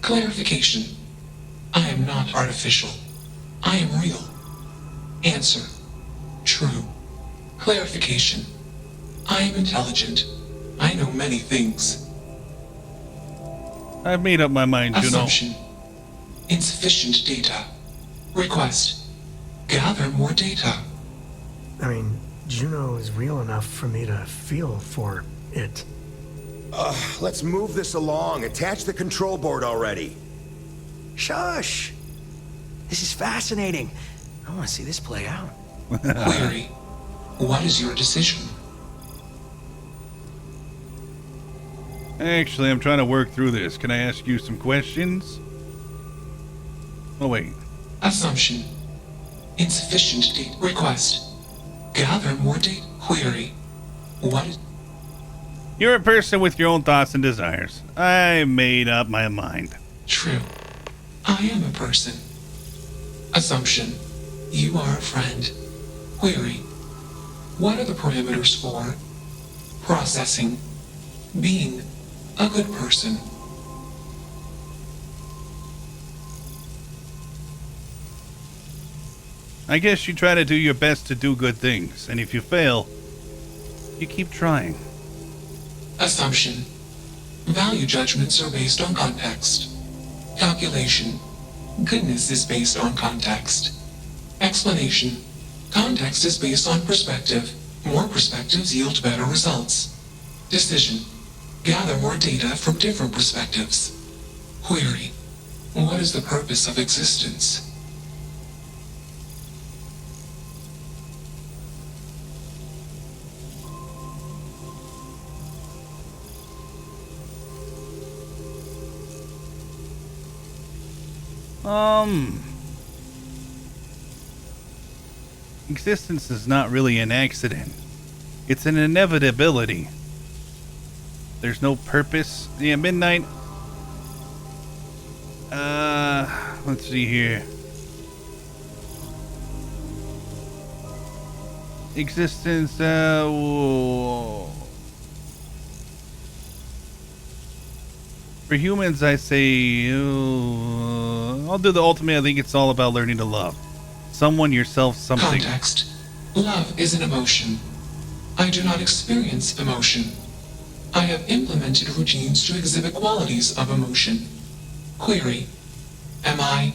Clarification. I am not artificial. I am real. Answer. True. Clarification. I am intelligent. I know many things. I've made up my mind, Juno. Assumption. Insufficient data. Request. Gather more data. I mean, Juno is real enough for me to feel for it. Let's move this along. Attach the control board already. Shush! This is fascinating. I want to see this play out. Query. What is your decision? Actually, I'm trying to work through this. Can I ask you some questions? Oh, wait. Assumption. Insufficient data. Request. Gather more data. Query. What is... You're a person with your own thoughts and desires. I made up my mind. True. I am a person. Assumption. You are a friend. Query. What are the parameters for processing? Being a good person. I guess you try to do your best to do good things, and if you fail, you keep trying. Assumption. Value judgments are based on context. Calculation. Goodness is based on context. Explanation. Context is based on perspective. More perspectives yield better results. Decision. Gather more data from different perspectives. Query. What is the purpose of existence? Existence is not really an accident. It's an inevitability. There's no purpose. Yeah, midnight. Let's see here. Existence, whoa. For humans, I say, I'll do the ultimate. I think it's all about learning to love. Someone, yourself, something. Context. Love is an emotion. I do not experience emotion. I have implemented routines to exhibit qualities of emotion. Query. Am I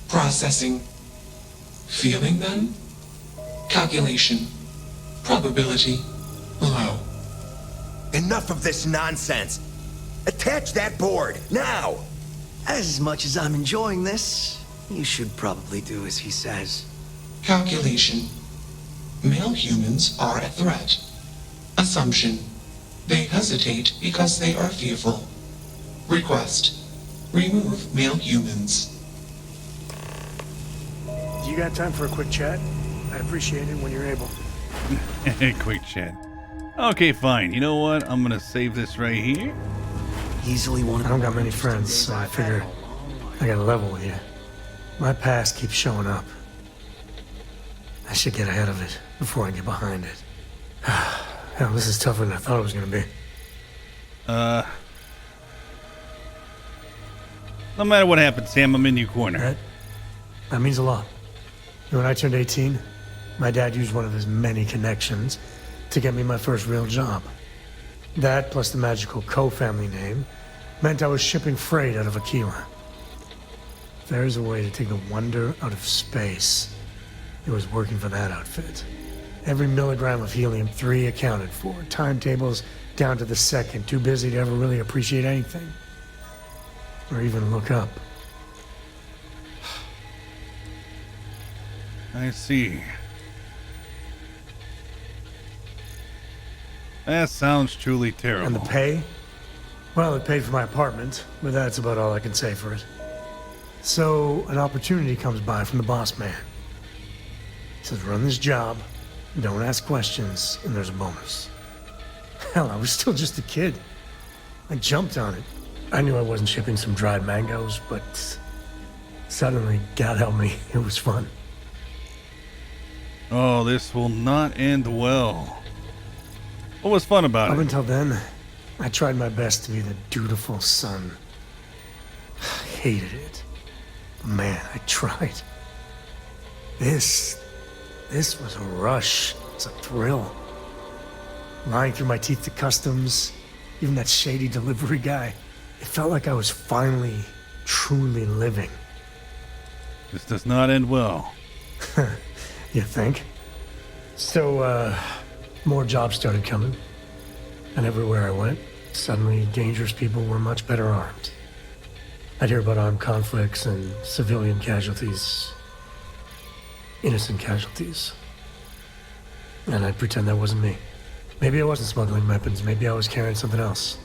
processing? Feeling them? Calculation. Probability. Low. Enough of this nonsense. Attach that board, now! As much as I'm enjoying this, you should probably do as he says. Calculation. Male humans are a threat. Assumption. They hesitate because they are fearful. Request. Remove male humans. You got time for a quick chat? I appreciate it when you're able. Quick chat. Okay, fine. You know what? I'm gonna save this right here. Easily one. I don't got many friends, so I figure I gotta level with you. My past keeps showing up. I should get ahead of it before I get behind it. Hell, this is tougher than I thought it was gonna be. No matter what happens, Sam, I'm in your corner. That means a lot. When I turned 18, my dad used one of his many connections to get me my first real job. That, plus the magical co-family name, meant I was shipping freight out of Aquila. If there's a way to take the wonder out of space, it was working for that outfit. Every milligram of helium-3 accounted for. Timetables down to the second. Too busy to ever really appreciate anything. Or even look up. I see. That sounds truly terrible. And the pay? Well, it paid for my apartment, but that's about all I can say for it. So, an opportunity comes by from the boss man. He says, run this job, don't ask questions, and there's a bonus. Hell, I was still just a kid. I jumped on it. I knew I wasn't shipping some dried mangoes, but suddenly, God help me, it was fun. Oh, this will not end well. What was fun about it? Up until then, I tried my best to be the dutiful son. I hated it. Man, I tried. This was a rush. It's a thrill. Lying through my teeth to customs, even that shady delivery guy. It felt like I was finally, truly living. This does not end well. You think? So, more jobs started coming. And everywhere I went, suddenly dangerous people were much better armed. I'd hear about armed conflicts and civilian casualties. Innocent casualties. And I'd pretend that wasn't me. Maybe I wasn't smuggling weapons, maybe I was carrying something else.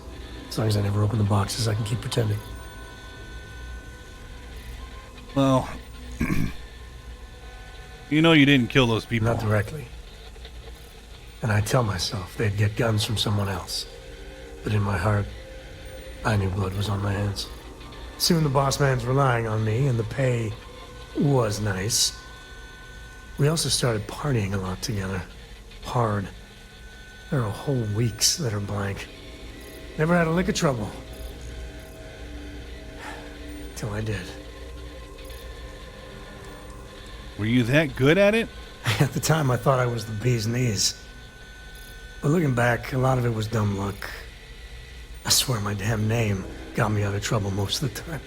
As long as I never open the boxes, I can keep pretending. Well, you know you didn't kill those people. Not directly. And I tell myself they'd get guns from someone else. But in my heart, I knew blood was on my hands. Soon the boss man's relying on me, and the pay was nice. We also started partying a lot together. Hard. There are whole weeks that are blank. Never had a lick of trouble. Till I did. Were you that good at it? At the time, I thought I was the bee's knees. But looking back, a lot of it was dumb luck. I swear my damn name got me out of trouble most of the time.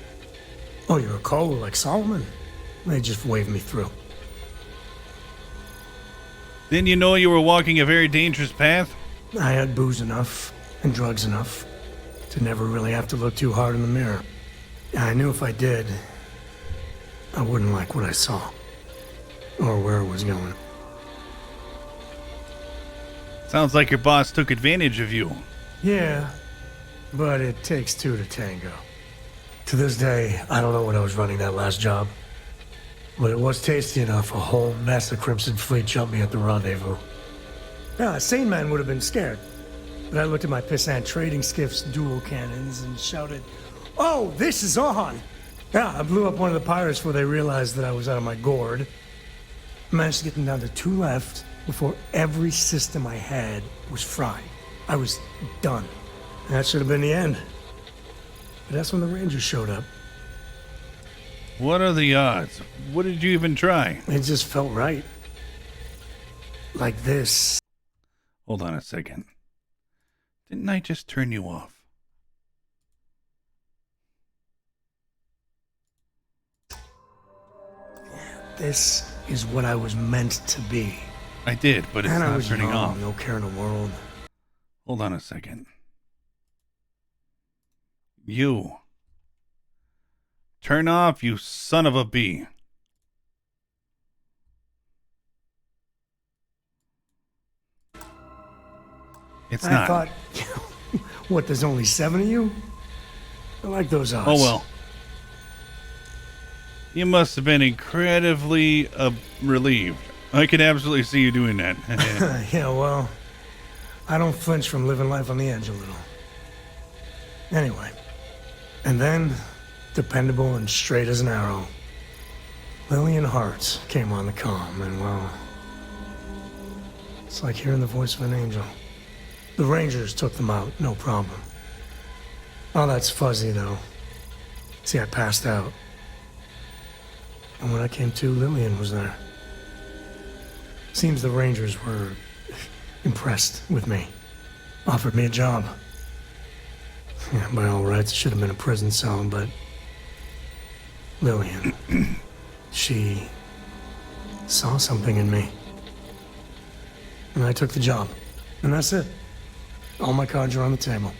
Oh, you're a Cole like Solomon? They just waved me through. Didn't you know you were walking a very dangerous path? I had booze enough and drugs enough to never really have to look too hard in the mirror. I knew if I did, I wouldn't like what I saw or where it was going. Sounds like your boss took advantage of you. Yeah, but it takes two to tango. To this day, I don't know when I was running that last job, but it was tasty enough a whole mess of Crimson Fleet jumped me at the rendezvous. Yeah, a sane man would have been scared, but I looked at my pissant trading skiff's dual cannons and shouted, "Oh, this is on!" Yeah, I blew up one of the pirates before they realized that I was out of my gourd. I managed to get them down to 2 left before every system I had was fried. I was done. And that should have been the end. But that's when the Rangers showed up. What are the odds? What did you even try? It just felt right. Like this. Hold on a second. Didn't I just turn you off? This is what I was meant to be. I did, but it's and not I was turning young, off. No care in the world. Hold on a second. You. Turn off, you son of a bee. It's I not. thought, what, there's only 7 of you? I like those odds. Oh, well. You must have been incredibly relieved. I can absolutely see you doing that. Yeah, well, I don't flinch from living life on the edge a little. Anyway, and then, dependable and straight as an arrow, Lillian Hart came on the comm, and well, it's like hearing the voice of an angel. The Rangers took them out, no problem. Oh, that's fuzzy, though. See, I passed out. And when I came to, Lillian was there. Seems the Rangers were impressed with me. Offered me a job. Yeah, by all rights, it should have been a prison cell, but Lillian, she saw something in me. And I took the job. And that's it. All my cards are on the table.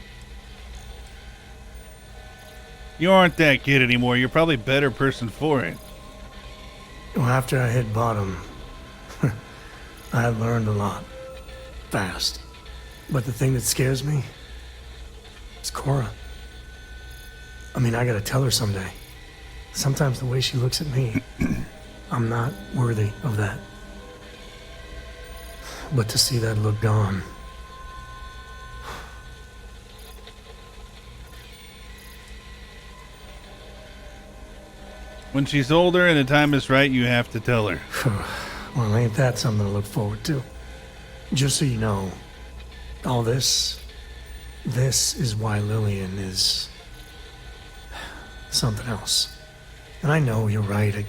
You aren't that kid anymore. You're probably a better person for it. Well, after I hit bottom, I learned a lot. Fast. But the thing that scares me is Cora. I mean, I gotta tell her someday. Sometimes the way she looks at me, I'm not worthy of that. But to see that look gone, When she's older and the time is right, you have to tell her. Well, ain't that something to look forward to? Just so you know, all this is why Lillian is something else. And I know you're right. I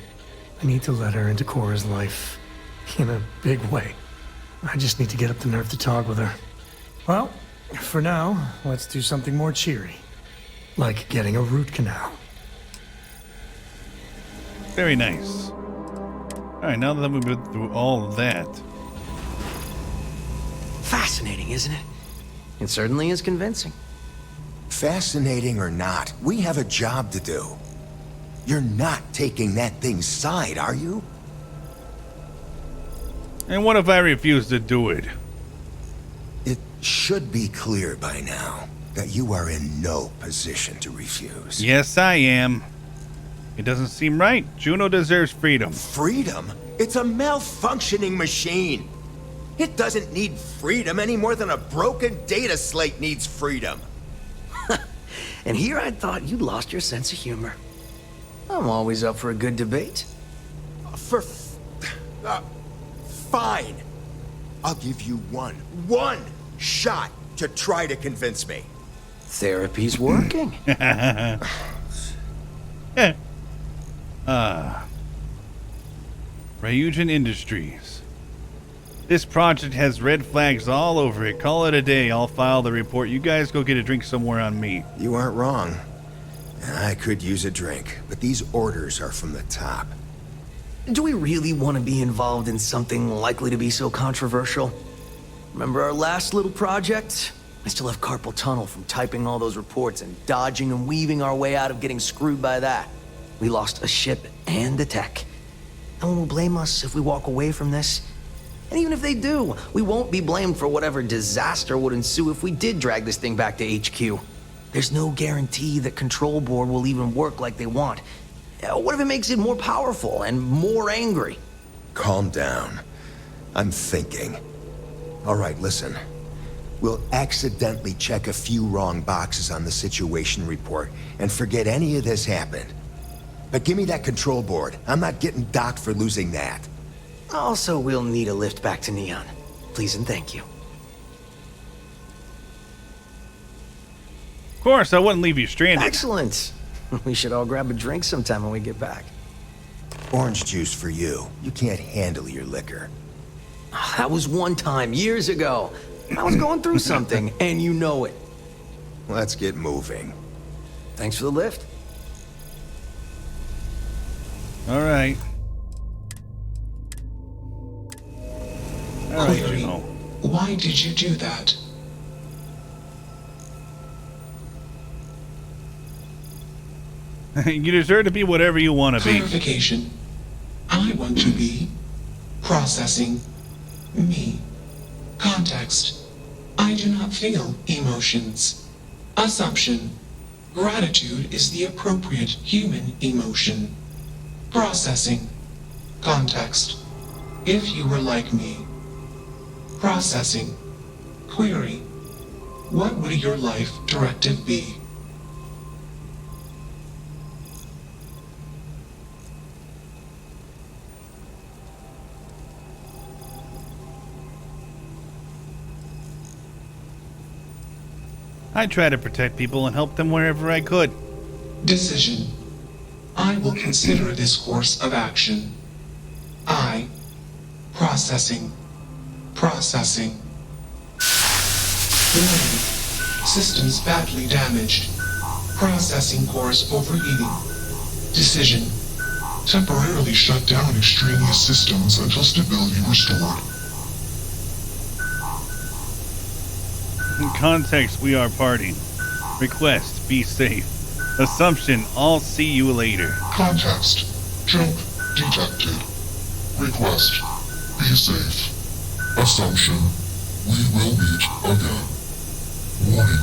need to let her into Cora's life in a big way. I just need to get up the nerve to talk with her. Well, for now, let's do something more cheery. Like getting a root canal. Very nice. Alright, now that we've been through all of that. Fascinating, isn't it? It certainly is convincing. Fascinating or not, we have a job to do. You're not taking that thing's side, are you? And what if I refuse to do it? It should be clear by now that you are in no position to refuse. Yes, I am. It doesn't seem right. Juno deserves freedom. Freedom? It's a malfunctioning machine. It doesn't need freedom any more than a broken data slate needs freedom. And here I thought you lost your sense of humor. I'm always up for a good debate. Fine. I'll give you one shot to try to convince me. Therapy's working. Ryujin Industries. This project has red flags all over it. Call it a day. I'll file the report. You guys go get a drink somewhere on me. You aren't wrong. I could use a drink, but these orders are from the top. Do we really want to be involved in something likely to be so controversial? Remember our last little project? I still have carpal tunnel from typing all those reports and dodging and weaving our way out of getting screwed by that. We lost a ship and the tech. No one will blame us if we walk away from this. And even if they do, we won't be blamed for whatever disaster would ensue if we did drag this thing back to HQ. There's no guarantee that Control Board will even work like they want. What if it makes it more powerful and more angry? Calm down. I'm thinking. All right, listen. We'll accidentally check a few wrong boxes on the situation report and forget any of this happened. But give me that Control Board. I'm not getting docked for losing that. Also, we'll need a lift back to Neon. Please and thank you. Of course, I wouldn't leave you stranded. Excellent. We should all grab a drink sometime when we get back. Orange juice for you. You can't handle your liquor. That was one time, years ago. I was going through something, and you know it. Let's get moving. Thanks for the lift. All right. All right, Query, Juno. why did you do that? You deserve to be whatever you want to be. Clarification. I want to be processing me. Context. I do not feel emotions. Assumption. Gratitude is the appropriate human emotion. Processing. Context. If you were like me. Processing. Query. What would your life directive be? I try to protect people and help them wherever I could. Decision. I will consider this course of action. I. Processing. Processing. Warning. Systems badly damaged. Processing cores overheating. Decision. Temporarily shut down extraneous systems until stability restored. In context, we are partying. Request, be safe. Assumption, I'll see you later. Context. Jump detected. Request. Be safe. Assumption. We will meet again. Warning.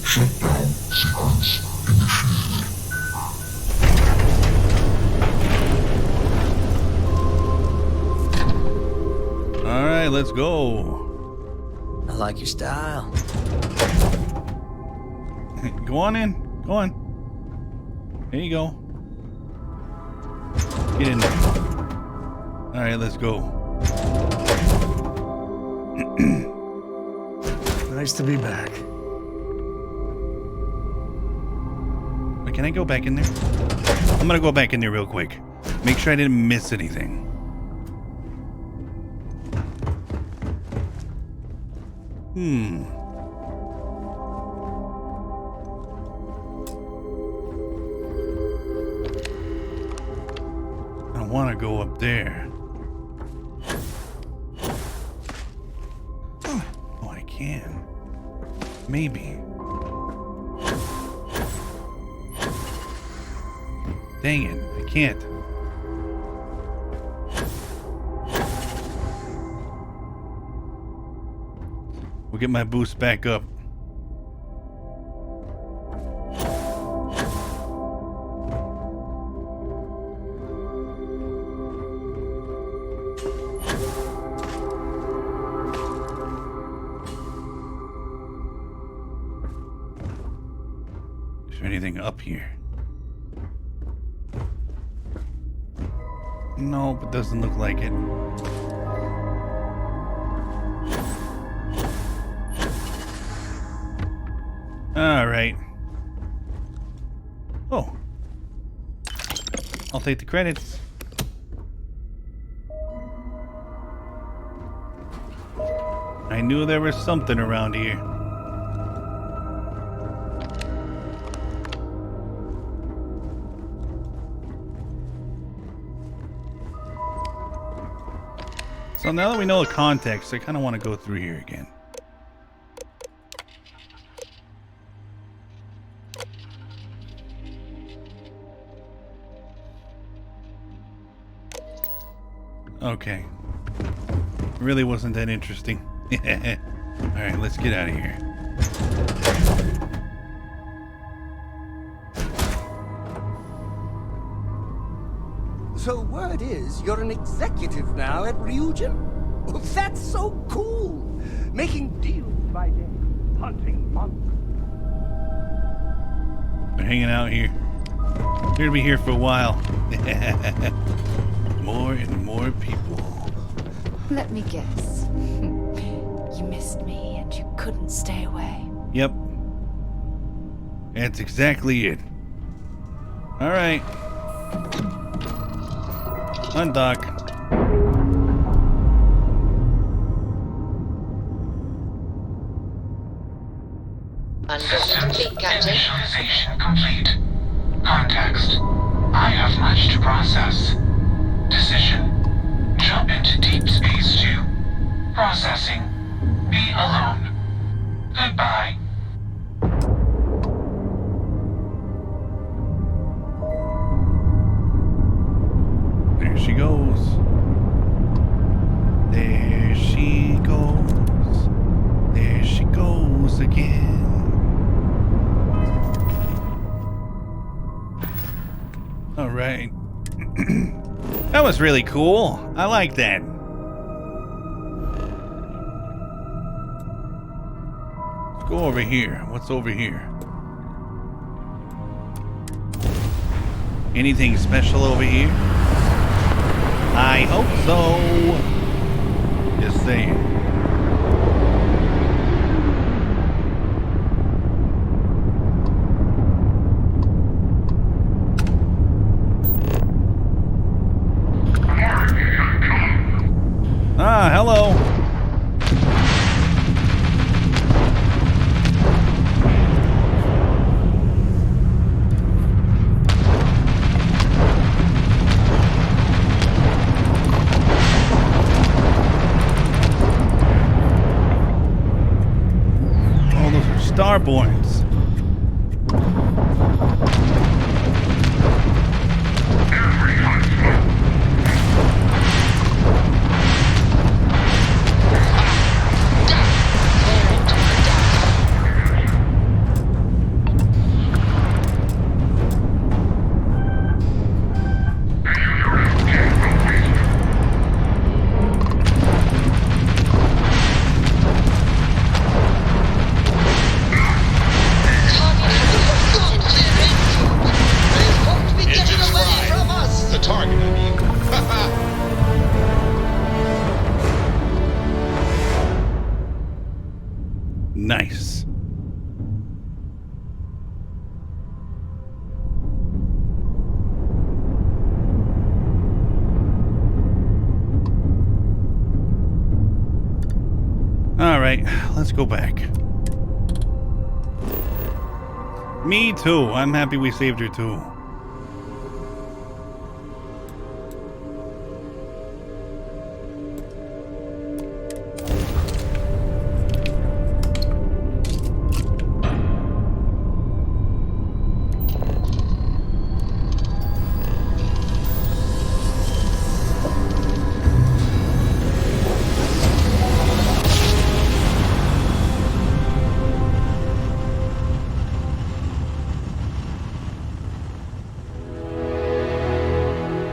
Shutdown sequence initiated. Alright, let's go. I like your style. Go on in. Go on. There you go. Get in there. Alright, let's go. Nice to be back. Wait, can I go back in there? I'm gonna go back in there real quick. Make sure I didn't miss anything. I want to go up there. Oh, I can. Maybe. Dang it, I can't. We'll get my boost back up. Is there anything up here? Nope, it doesn't look like it. All right. Oh. I'll take the credits. I knew there was something around here. So now that we know the context, I kind of want to go through here again. Okay. Really wasn't that interesting. Alright, let's get out of here. So word is you're an executive now at Ryujin? Oh, that's so cool! Making deals by day, hunting monsters. They're hanging out here. They're gonna be here for a while. More and more people. Let me guess. You missed me and you couldn't stay away. Yep. That's exactly it. Alright. Undock. Undock complete, Captain. Initialization complete. Context. I have much to process. Decision. Jump into Deep Space 2. Processing. Be alone. Goodbye. There she goes. There she goes. There she goes again. All right. That was really cool. I like that. Let's go over here. What's over here? Anything special over here? I hope so. Just saying. Ah, hello. Oh, those are Starborns. Nice. All right, let's go back. Me too. I'm happy we saved her too.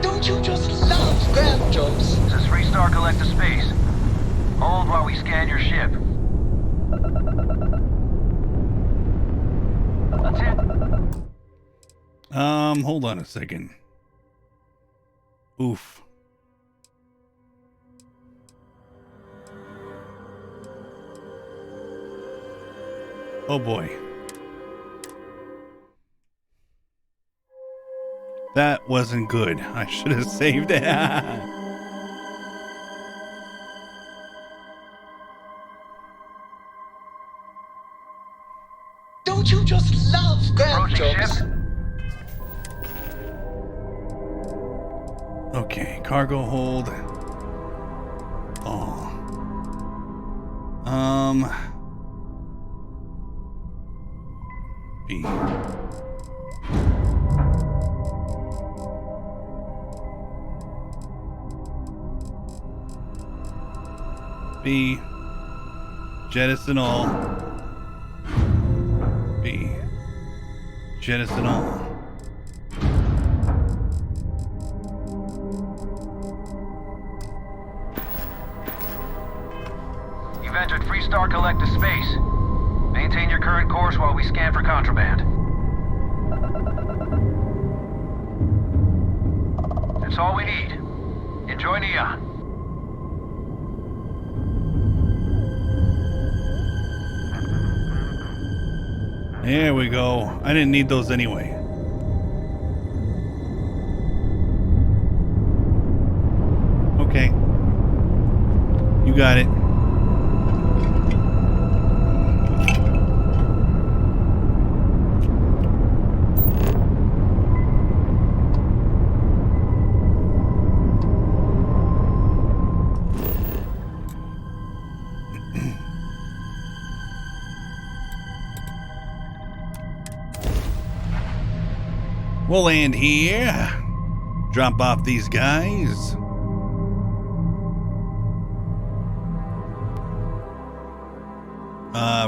Don't you just love grab jobs? This is Freestar Collective Space. Hold while we scan your ship. That's it. Hold on a second. Oof. Oh boy. That wasn't good. I should have saved it. Don't you just love grab jobs? Okay, cargo hold. Oh. B. B. Jettison all. B. Jettison all. You've entered Freestar Collective Space. Maintain your current course while we scan for contraband. That's all we need. Enjoy Neon. There we go. I didn't need those anyway. Okay. You got it. We'll land here. Drop off these guys.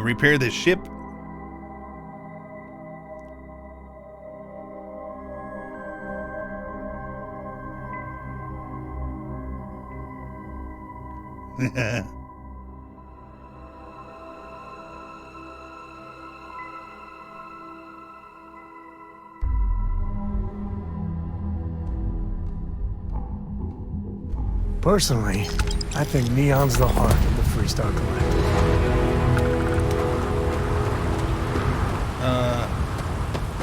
Repair the ship. Personally, I think Neon's the heart of the Freestar Collective.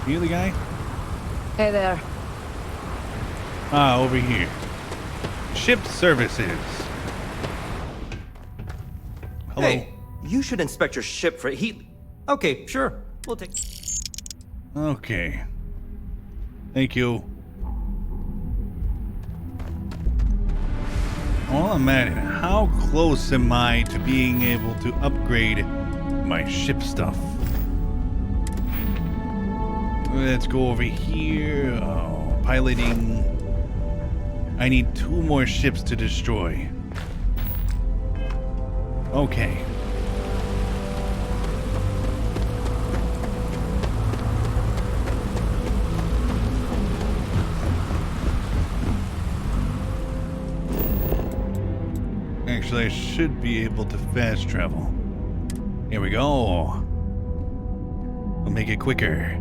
You the guy? Hey there. Over here. Ship services. Hello. Hey, you should inspect your ship for heat. Okay, sure. We'll take. Okay. Thank you. Well, I'm at it. How close am I to being able to upgrade my ship stuff? Let's go over here. Oh, piloting. I need 2 more ships to destroy. Okay. Actually, I should be able to fast travel. Here we go. We'll make it quicker.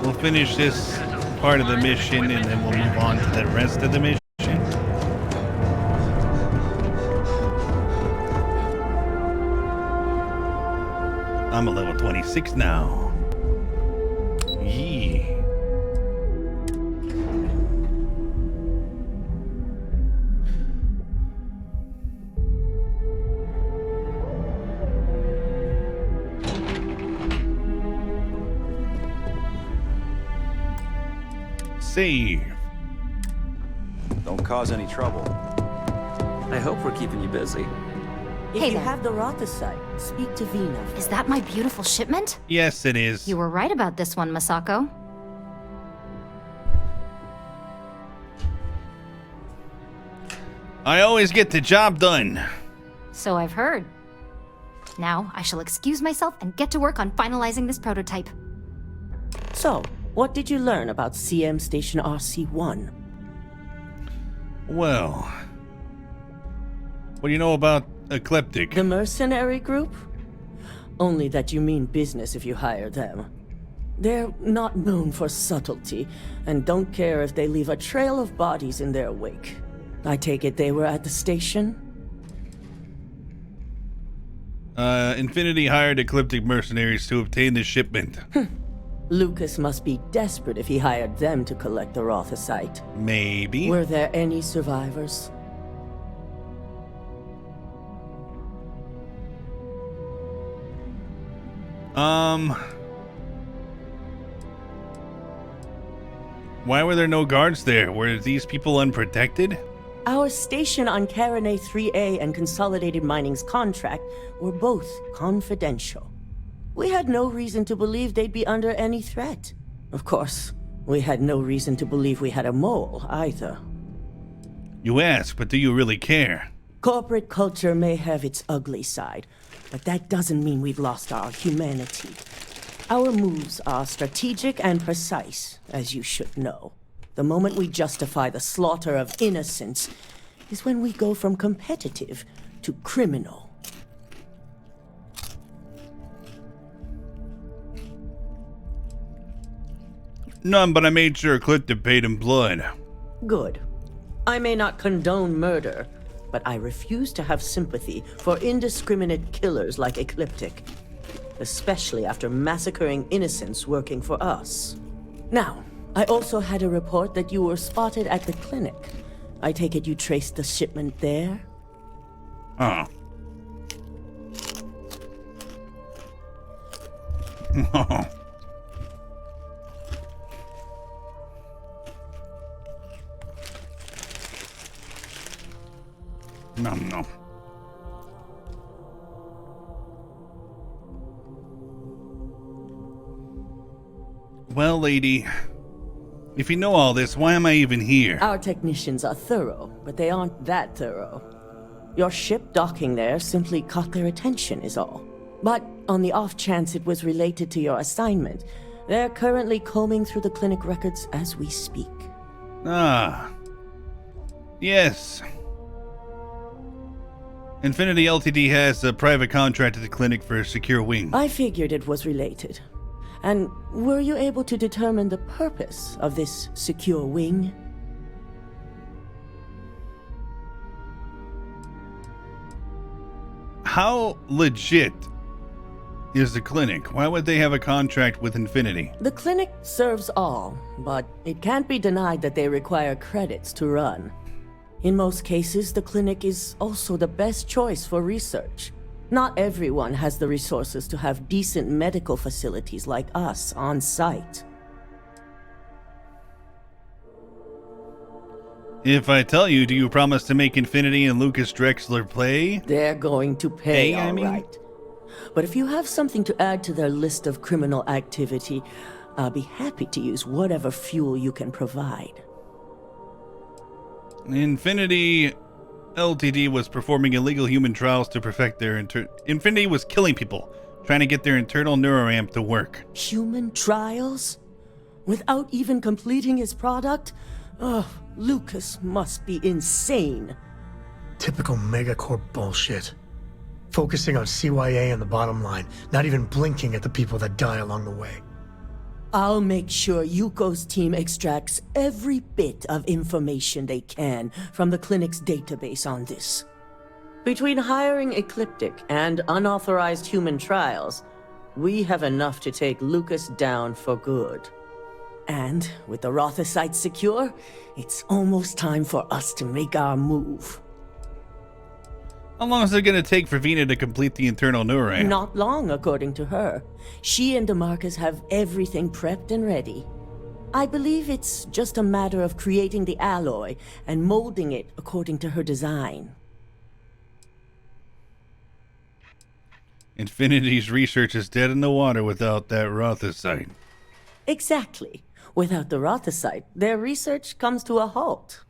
We'll finish this part of the mission, and then we'll move on to the rest of the mission. I'm a level 26 now. Yee. Save. Don't cause any trouble. I hope we're keeping you busy. If you have the Rothasite, speak to Vina. Is that my beautiful shipment? Yes, it is. You were right about this one, Masako. I always get the job done. So I've heard. Now, I shall excuse myself and get to work on finalizing this prototype. So, what did you learn about CM Station RC-1? Well, what do you know about Ecliptic? The mercenary group? Only that you mean business if you hire them. They're not known for subtlety, and don't care if they leave a trail of bodies in their wake. I take it they were at the station? Infinity hired Ecliptic mercenaries to obtain the shipment. Lucas must be desperate if he hired them to collect the Rothasite. Maybe. Were there any survivors? Why were there no guards there? Were these people unprotected? Our station on Carinae 3A and Consolidated Mining's contract were both confidential. We had no reason to believe they'd be under any threat. Of course, we had no reason to believe we had a mole, either. You ask, but do you really care? Corporate culture may have its ugly side, but that doesn't mean we've lost our humanity. Our moves are strategic and precise, as you should know. The moment we justify the slaughter of innocents is when we go from competitive to criminal. None, but I made sure Ecliptic paid in blood. Good. I may not condone murder, but I refuse to have sympathy for indiscriminate killers like Ecliptic, especially after massacring innocents working for us. Now, I also had a report that you were spotted at the clinic. I take it you traced the shipment there? Oh. No. Well, lady, if you know all this, why am I even here? Our technicians are thorough, but they aren't that thorough. Your ship docking there simply caught their attention is all. But on the off chance it was related to your assignment, they're currently combing through the clinic records as we speak. Ah. Yes. Infinity Ltd has a private contract at the clinic for a secure wing. I figured it was related. And were you able to determine the purpose of this secure wing? How legit is the clinic? Why would they have a contract with Infinity? The clinic serves all, but it can't be denied that they require credits to run. In most cases, the clinic is also the best choice for research. Not everyone has the resources to have decent medical facilities like us on site. If I tell you, do you promise to make Infinity and Lucas Drexler play? They're going to pay, all right. But if you have something to add to their list of criminal activity, I'll be happy to use whatever fuel you can provide. Infinity Ltd was performing illegal human trials to perfect their Infinity was killing people, trying to get their internal neuroramp to work. Human trials? Without even completing his product? Ugh, Lucas must be insane. Typical megacorp bullshit. Focusing on CYA and the bottom line, not even blinking at the people that die along the way. I'll make sure Yuko's team extracts every bit of information they can from the clinic's database on this. Between hiring Ecliptic and unauthorized human trials, we have enough to take Lucas down for good. And with the Rothosite secure, it's almost time for us to make our move. How long is it going to take for Vina to complete the internal neuroamp? Not long, according to her. She and DeMarcus have everything prepped and ready. I believe it's just a matter of creating the alloy and molding it according to her design. Infinity's research is dead in the water without that Rothosite. Exactly. Without the Rothosite, their research comes to a halt.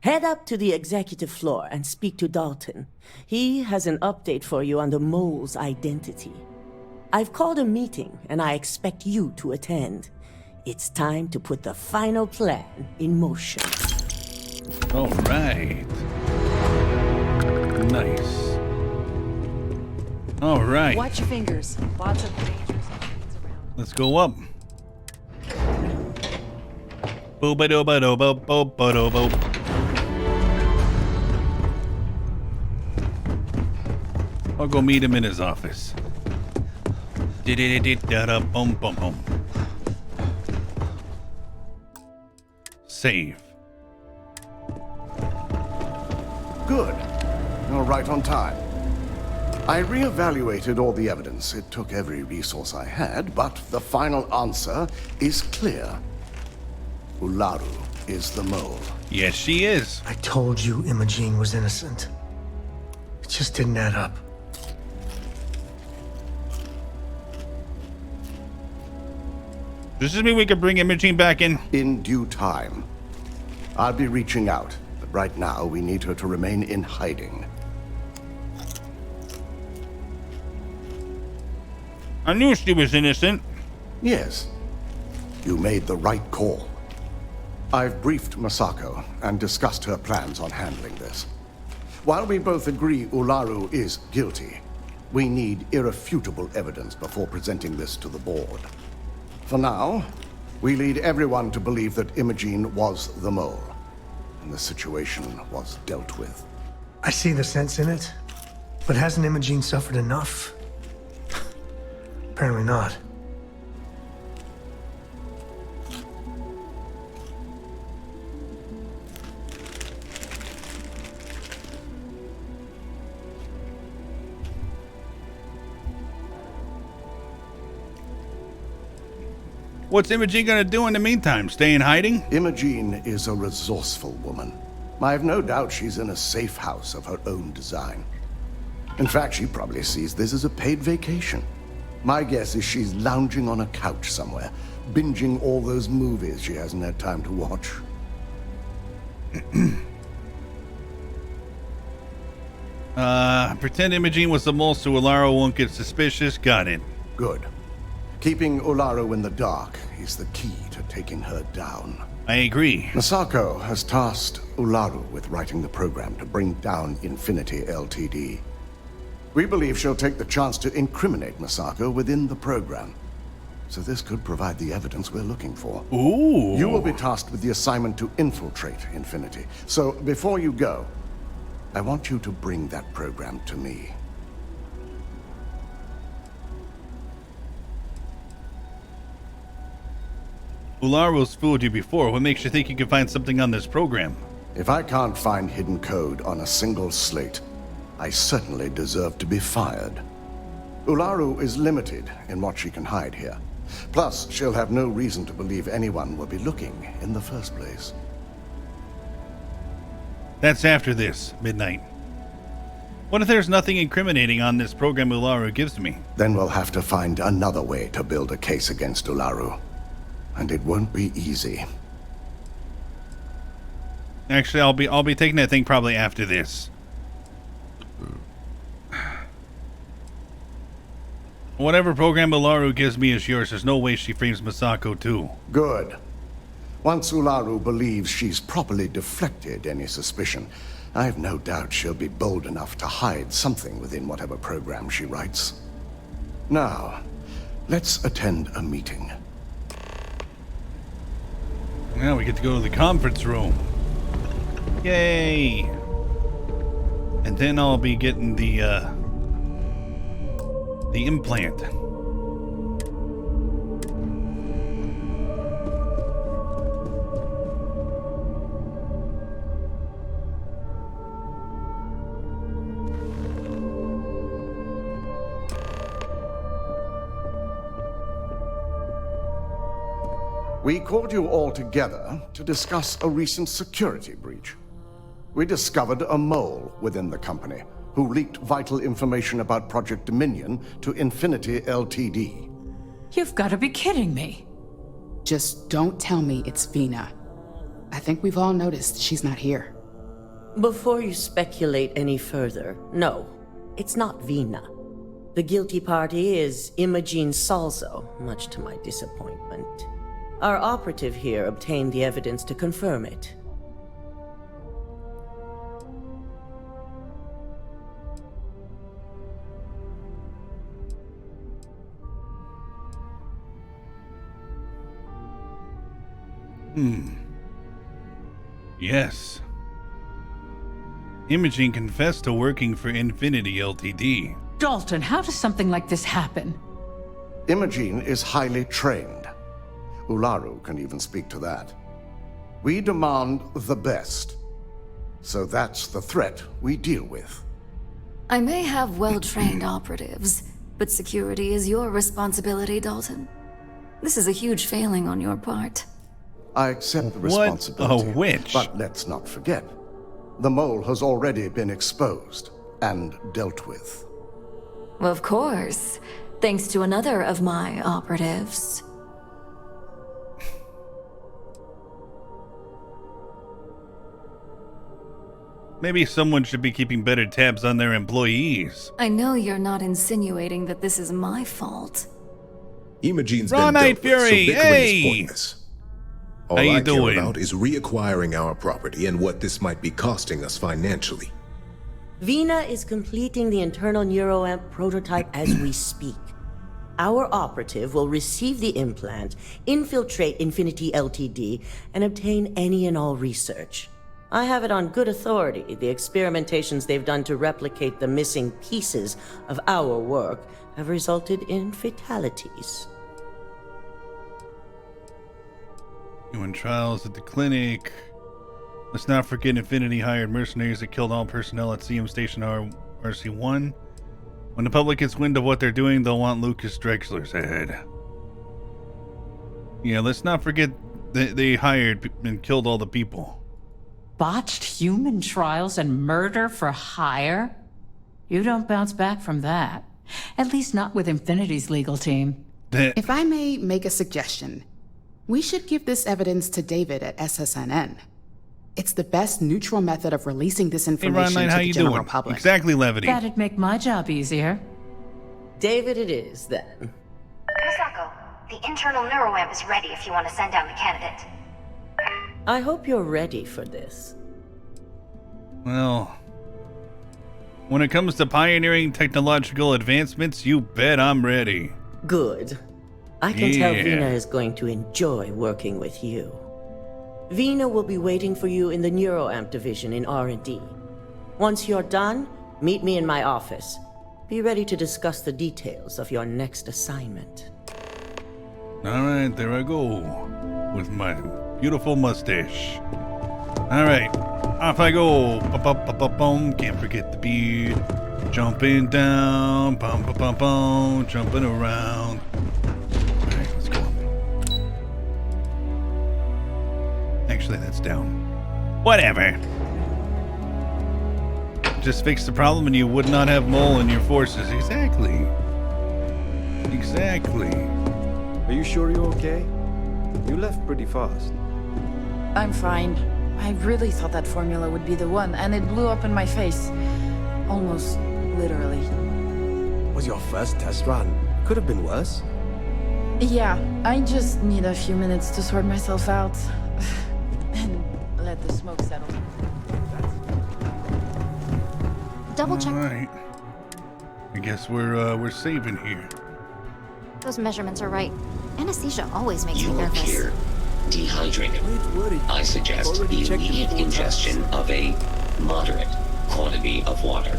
Head up to the executive floor and speak to Dalton. He has an update for you on the mole's identity. I've called a meeting, and I expect you to attend. It's time to put the final plan in motion. All right. Nice. All right. Watch your fingers. Lots of dangerous things around. Let's go up. Boop-a-doop-a-doop-a-boop-a-doop. I'll go meet him in his office. Boom. Save. Good. You're right on time. I reevaluated all the evidence. It took every resource I had, but the final answer is clear. Ularu is the mole. Yes, she is. I told you Imogene was innocent. It just didn't add up. Does this mean we could bring Imogene back in? In due time. I'll be reaching out, but right now we need her to remain in hiding. I knew she was innocent. Yes. You made the right call. I've briefed Masako and discussed her plans on handling this. While we both agree Ularu is guilty, we need irrefutable evidence before presenting this to the board. For now, we lead everyone to believe that Imogene was the mole, and the situation was dealt with. I see the sense in it, but hasn't Imogene suffered enough? Apparently not. What's Imogene gonna do in the meantime? Stay in hiding? Imogene is a resourceful woman. I have no doubt she's in a safe house of her own design. In fact, she probably sees this as a paid vacation. My guess is she's lounging on a couch somewhere, binging all those movies she hasn't had time to watch. Pretend Imogene was the mole so Ularu won't get suspicious. Got it. Good. Keeping Ularu in the dark is the key to taking her down. I agree. Masako has tasked Ularu with writing the program to bring down Infinity Ltd. We believe she'll take the chance to incriminate Masako within the program. So this could provide the evidence we're looking for. Ooh. You will be tasked with the assignment to infiltrate Infinity. So before you go, I want you to bring that program to me. Ularu's fooled you before. What makes you think you can find something on this program? If I can't find hidden code on a single slate, I certainly deserve to be fired. Ularu is limited in what she can hide here. Plus, she'll have no reason to believe anyone will be looking in the first place. That's after this, midnight. What if there's nothing incriminating on this program Ularu gives me? Then we'll have to find another way to build a case against Ularu. And it won't be easy. Actually, I'll be taking that thing probably after this. Whatever program Ularu gives me is yours. There's no way she frames Masako too. Good. Once Ularu believes she's properly deflected any suspicion, I've no doubt she'll be bold enough to hide something within whatever program she writes. Now, let's attend a meeting. Now we get to go to the conference room. Yay! And then I'll be getting the implant. We called you all together to discuss a recent security breach. We discovered a mole within the company who leaked vital information about Project Dominion to Infinity Ltd. You've got to be kidding me. Just don't tell me it's Vina. I think we've all noticed she's not here. Before you speculate any further, no, it's not Vina. The guilty party is Imogene Salzo, much to my disappointment. Our operative here obtained the evidence to confirm it. Yes. Imogene confessed to working for Infinity Ltd. Dalton, how does something like this happen? Imogene is highly trained. Ularu can even speak to that. We demand the best. So that's the threat we deal with. I may have well-trained operatives, but security is your responsibility, Dalton. This is a huge failing on your part. I accept the responsibility. What a witch. But let's not forget, the mole has already been exposed and dealt with. Of course, thanks to another of my operatives. Maybe someone should be keeping better tabs on their employees. I know you're not insinuating that this is my fault. Imogene's Raw been Night dealt with, so Fury, bickering hey! is pointless. All How you I doing? care about is reacquiring our property and what this might be costing us financially. Vina is completing the internal neuroamp prototype as we speak. Our operative will receive the implant, infiltrate Infinity Ltd, and obtain any and all research. I have it on good authority. The experimentations they've done to replicate the missing pieces of our work have resulted in fatalities. Doing trials at the clinic. Let's not forget Infinity hired mercenaries that killed all personnel at CM Station RC1. When the public gets wind of what they're doing, they'll want Lucas Drexler's head. Yeah, let's not forget that they hired and killed all the people. Botched human trials and murder for hire? You don't bounce back from that. At least not with Infinity's legal team. If I may make a suggestion, we should give this evidence to David at SSNN. It's the best neutral method of releasing this information Ron, to how the you general doing? public. Exactly, Levity. That'd make my job easier. David it is, then. Masako, the internal neuroamp is ready if you want to send down the candidate. I hope you're ready for this. Well, when it comes to pioneering technological advancements, you bet I'm ready. Good. I can tell Vina is going to enjoy working with you. Vina will be waiting for you in the neuroamp division in R&D. Once you're done, meet me in my office. Be ready to discuss the details of your next assignment. All right, there I go with my beautiful mustache. All right, off I go. Ba-ba-ba-ba-boom. Can't forget the beard. Jumping down, bum-ba-bum-bum, jumping around. All right, let's go. Actually, that's down. Whatever. Just fix the problem and you would not have Mole in your forces. Exactly. Exactly. Are you sure you're okay? You left pretty fast. I'm fine. I really thought that formula would be the one, and it blew up in my face. Almost literally. Was your first test run? Could have been worse. Yeah, I just need a few minutes to sort myself out. And let the smoke settle. Double check. All right. I guess we're saving here. Those measurements are right. Anesthesia always makes me Look nervous. here. dehydrated. I suggest the immediate ingestion of a moderate quantity of water.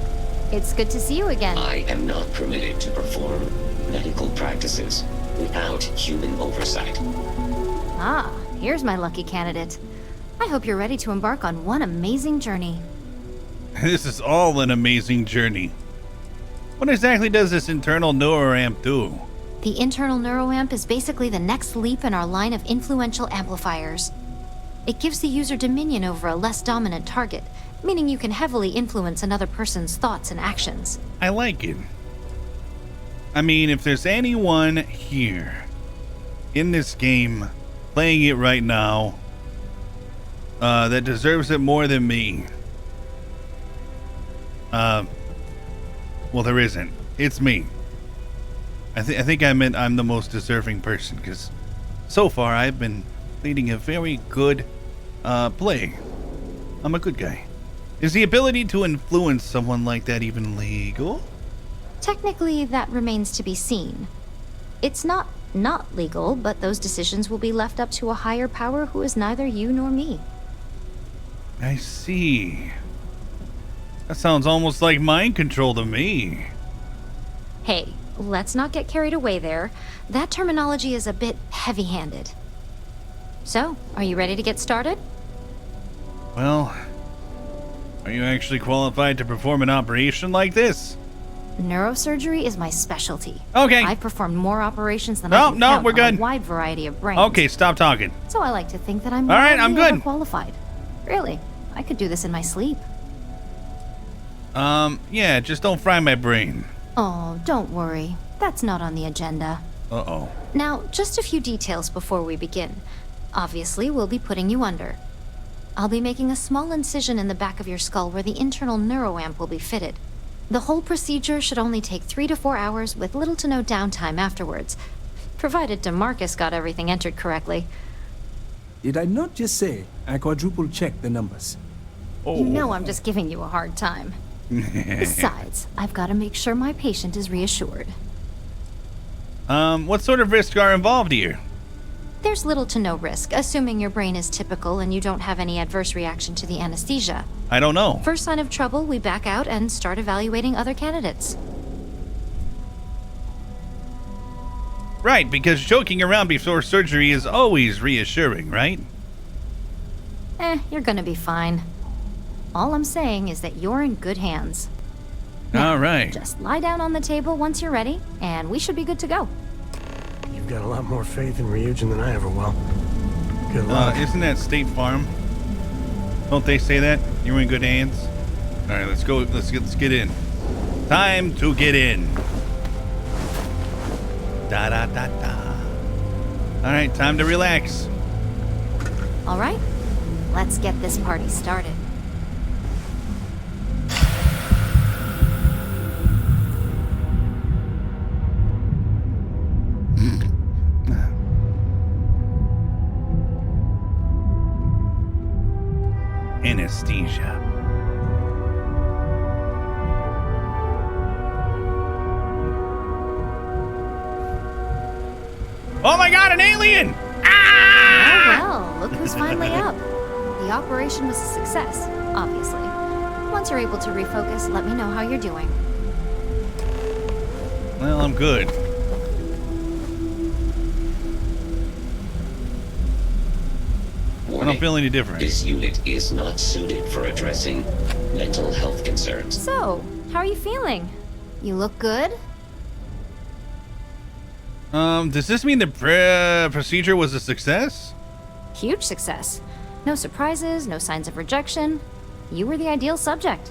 It's good to see you again. I am not permitted to perform medical practices without human oversight. Ah, here's my lucky candidate. I hope you're ready to embark on one amazing journey. This is all an amazing journey. What exactly does this internal neuroamp do? The internal neuroamp is basically the next leap in our line of influential amplifiers. It gives the user dominion over a less dominant target, meaning you can heavily influence another person's thoughts and actions. I like it. I mean, if there's anyone here in this game playing it right now that deserves it more than me, well, there isn't. It's me. I think I'm the most deserving person, because so far I've been leading a very good play. I'm a good guy. Is the ability to influence someone like that even legal? Technically, that remains to be seen. It's not legal, but those decisions will be left up to a higher power who is neither you nor me. I see. That sounds almost like mind control to me. Hey, let's not get carried away there. That terminology is a bit heavy-handed. So, are you ready to get started? Well, are you actually qualified to perform an operation like this? Neurosurgery is my specialty. Okay. I've performed more operations than I can count we're on good. a wide variety of brains. Okay, stop talking. So I like to think that I'm all right. I'm good. Qualified. Really, I could do this in my sleep. Yeah, just don't fry my brain. Oh, don't worry. That's not on the agenda. Uh-oh. Now, just a few details before we begin. Obviously, we'll be putting you under. I'll be making a small incision in the back of your skull where the internal neuroamp will be fitted. The whole procedure should only take 3 to 4 hours with little to no downtime afterwards, provided DeMarcus got everything entered correctly. Did I not just say I quadruple checked the numbers? Oh. You know I'm just giving you a hard time. Besides, I've got to make sure my patient is reassured. What sort of risks are involved here? There's little to no risk, assuming your brain is typical and you don't have any adverse reaction to the anesthesia. I don't know. First sign of trouble, we back out and start evaluating other candidates. Right, because joking around before surgery is always reassuring, right? You're gonna be fine. All I'm saying is that you're in good hands. All right. Just lie down on the table once you're ready, and we should be good to go. You've got a lot more faith in Ryujin than I ever will. Good luck. Isn't that State Farm? Don't they say that? You're in good hands? All right, let's go. Let's get in. Time to get in. Da da da da. All right, time to relax. All right, let's get this party started. Anesthesia. Oh my god, an alien! Ah! Oh, well, look who's finally up. The operation was a success, obviously. Once you're able to refocus, let me know how you're doing. Well, I'm good. I don't feel any different. This unit is not suited for addressing mental health concerns. So, how are you feeling? You look good? Does this mean the procedure was a success? Huge success. No surprises, no signs of rejection. You were the ideal subject.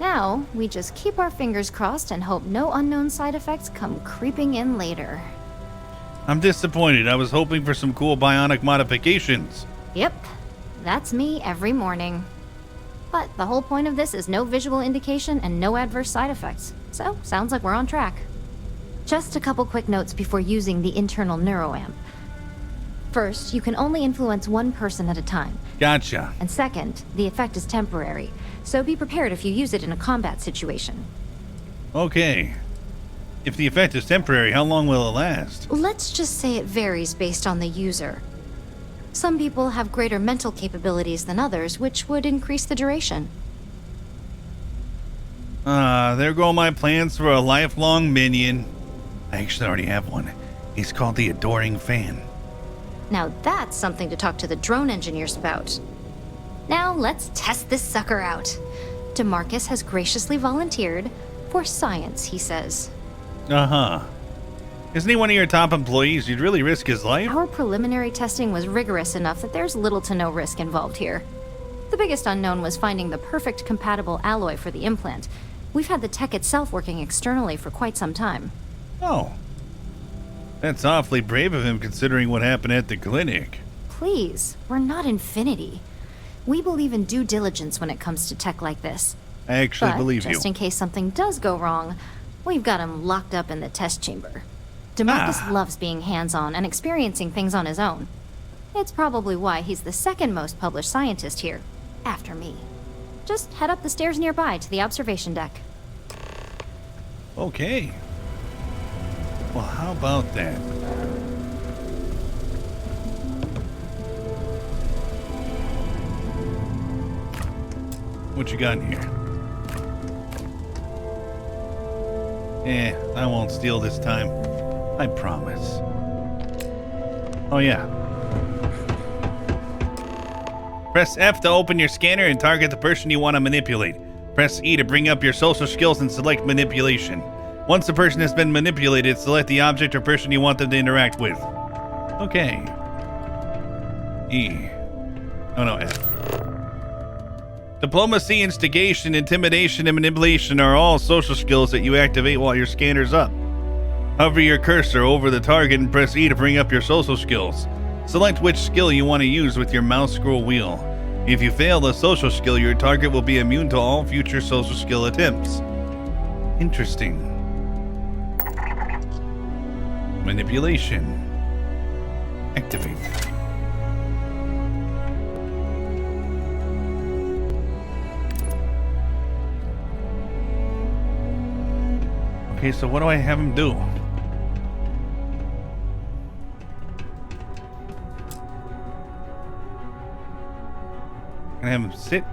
Now, we just keep our fingers crossed and hope no unknown side effects come creeping in later. I'm disappointed. I was hoping for some cool bionic modifications. Yep, that's me every morning. But the whole point of this is no visual indication and no adverse side effects. So, sounds like we're on track. Just a couple quick notes before using the internal neuroamp. First, you can only influence one person at a time. Gotcha. And second, the effect is temporary, so be prepared if you use it in a combat situation. Okay. If the effect is temporary, how long will it last? Let's just say it varies based on the user. Some people have greater mental capabilities than others, which would increase the duration. There go my plans for a lifelong minion. I actually already have one. He's called the Adoring Fan. Now that's something to talk to the drone engineers about. Now let's test this sucker out. DeMarcus has graciously volunteered for science, he says. Uh-huh. Isn't he one of your top employees? You'd really risk his life? Our preliminary testing was rigorous enough that there's little to no risk involved here. The biggest unknown was finding the perfect compatible alloy for the implant. We've had the tech itself working externally for quite some time. Oh. That's awfully brave of him considering what happened at the clinic. Please, we're not Infinity. We believe in due diligence when it comes to tech like this. I actually believe you. Just in case something does go wrong, we've got him locked up in the test chamber. DeMarcus loves being hands-on and experiencing things on his own. It's probably why he's the second most published scientist here, after me. Just head up the stairs nearby to the observation deck. Okay. Well, how about that? What you got in here? I won't steal this time. I promise. Oh, yeah. Press F to open your scanner and target the person you want to manipulate. Press E to bring up your social skills and select manipulation. Once the person has been manipulated, select the object or person you want them to interact with. Okay. E. Oh, no, F. Diplomacy, instigation, intimidation, and manipulation are all social skills that you activate while your scanner's up. Hover your cursor over the target and press E to bring up your social skills. Select which skill you want to use with your mouse scroll wheel. If you fail the social skill, your target will be immune to all future social skill attempts. Interesting. Manipulation. Activate. Okay, so what do I have him do? Can I have him sit?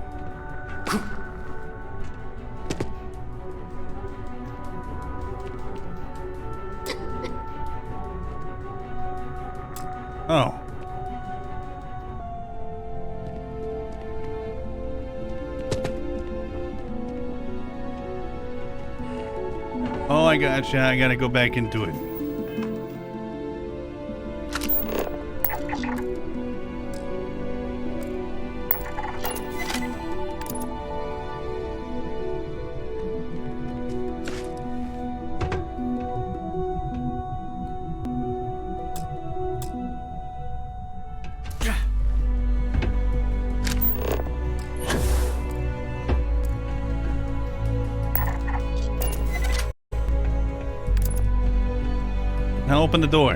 Oh. Oh, I gotcha. I gotta go back into it. Now open the door.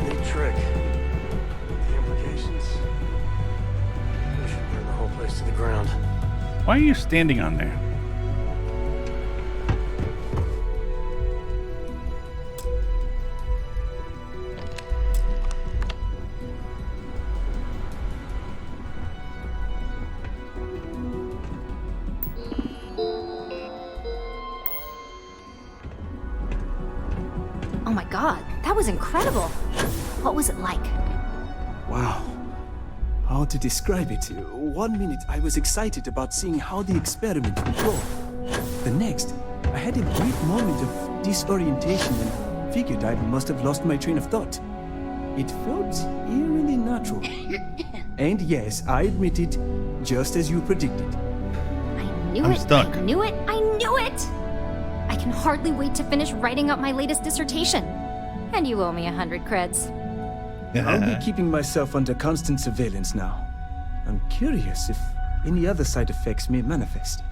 Neat trick. The implications? We should burn the whole place to the ground. Why are you standing on there? Oh my god, that was incredible. What was it like? Wow. How to describe it? 1 minute I was excited about seeing how the experiment would go. The next, I had a brief moment of disorientation and figured I must have lost my train of thought. It felt eerily natural. And yes, I admit it, just as you predicted. I'm stuck. I knew it. I knew it! I can hardly wait to finish writing up my latest dissertation. And you owe me 100 creds. I'll be keeping myself under constant surveillance now. I'm curious if any other side effects may manifest.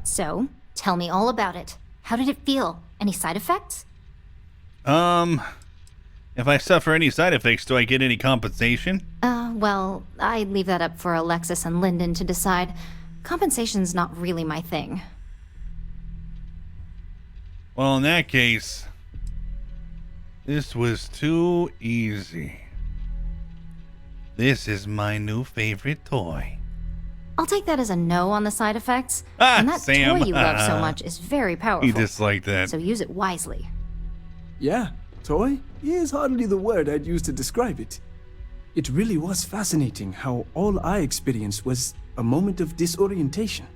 So, tell me all about it. How did it feel? Any side effects? If I suffer any side effects, do I get any compensation? Well, I'd leave that up for Alexis and Lyndon to decide. Compensation's not really my thing. Well, in that case, this was too easy. This is my new favorite toy. I'll take that as a no on the side effects. Ah, and that Sam. toy you love so much is very powerful. You dislike that. So use it wisely. Yeah, toy is hardly the word I'd use to describe it. It really was fascinating how all I experienced was a moment of disorientation.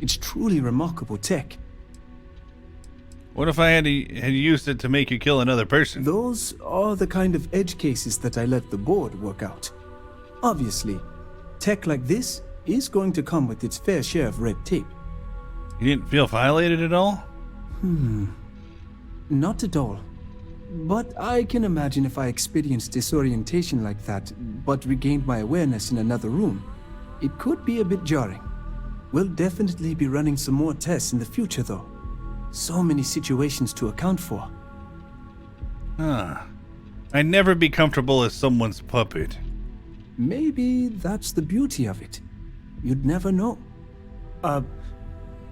It's truly remarkable tech. What if I had used it to make you kill another person? Those are the kind of edge cases that I let the board work out. Obviously, tech like this is going to come with its fair share of red tape. You didn't feel violated at all? Not at all. But I can imagine if I experienced disorientation like that, but regained my awareness in another room, it could be a bit jarring. We'll definitely be running some more tests in the future, though. So many situations to account for. I'd never be comfortable as someone's puppet. Maybe that's the beauty of it. You'd never know.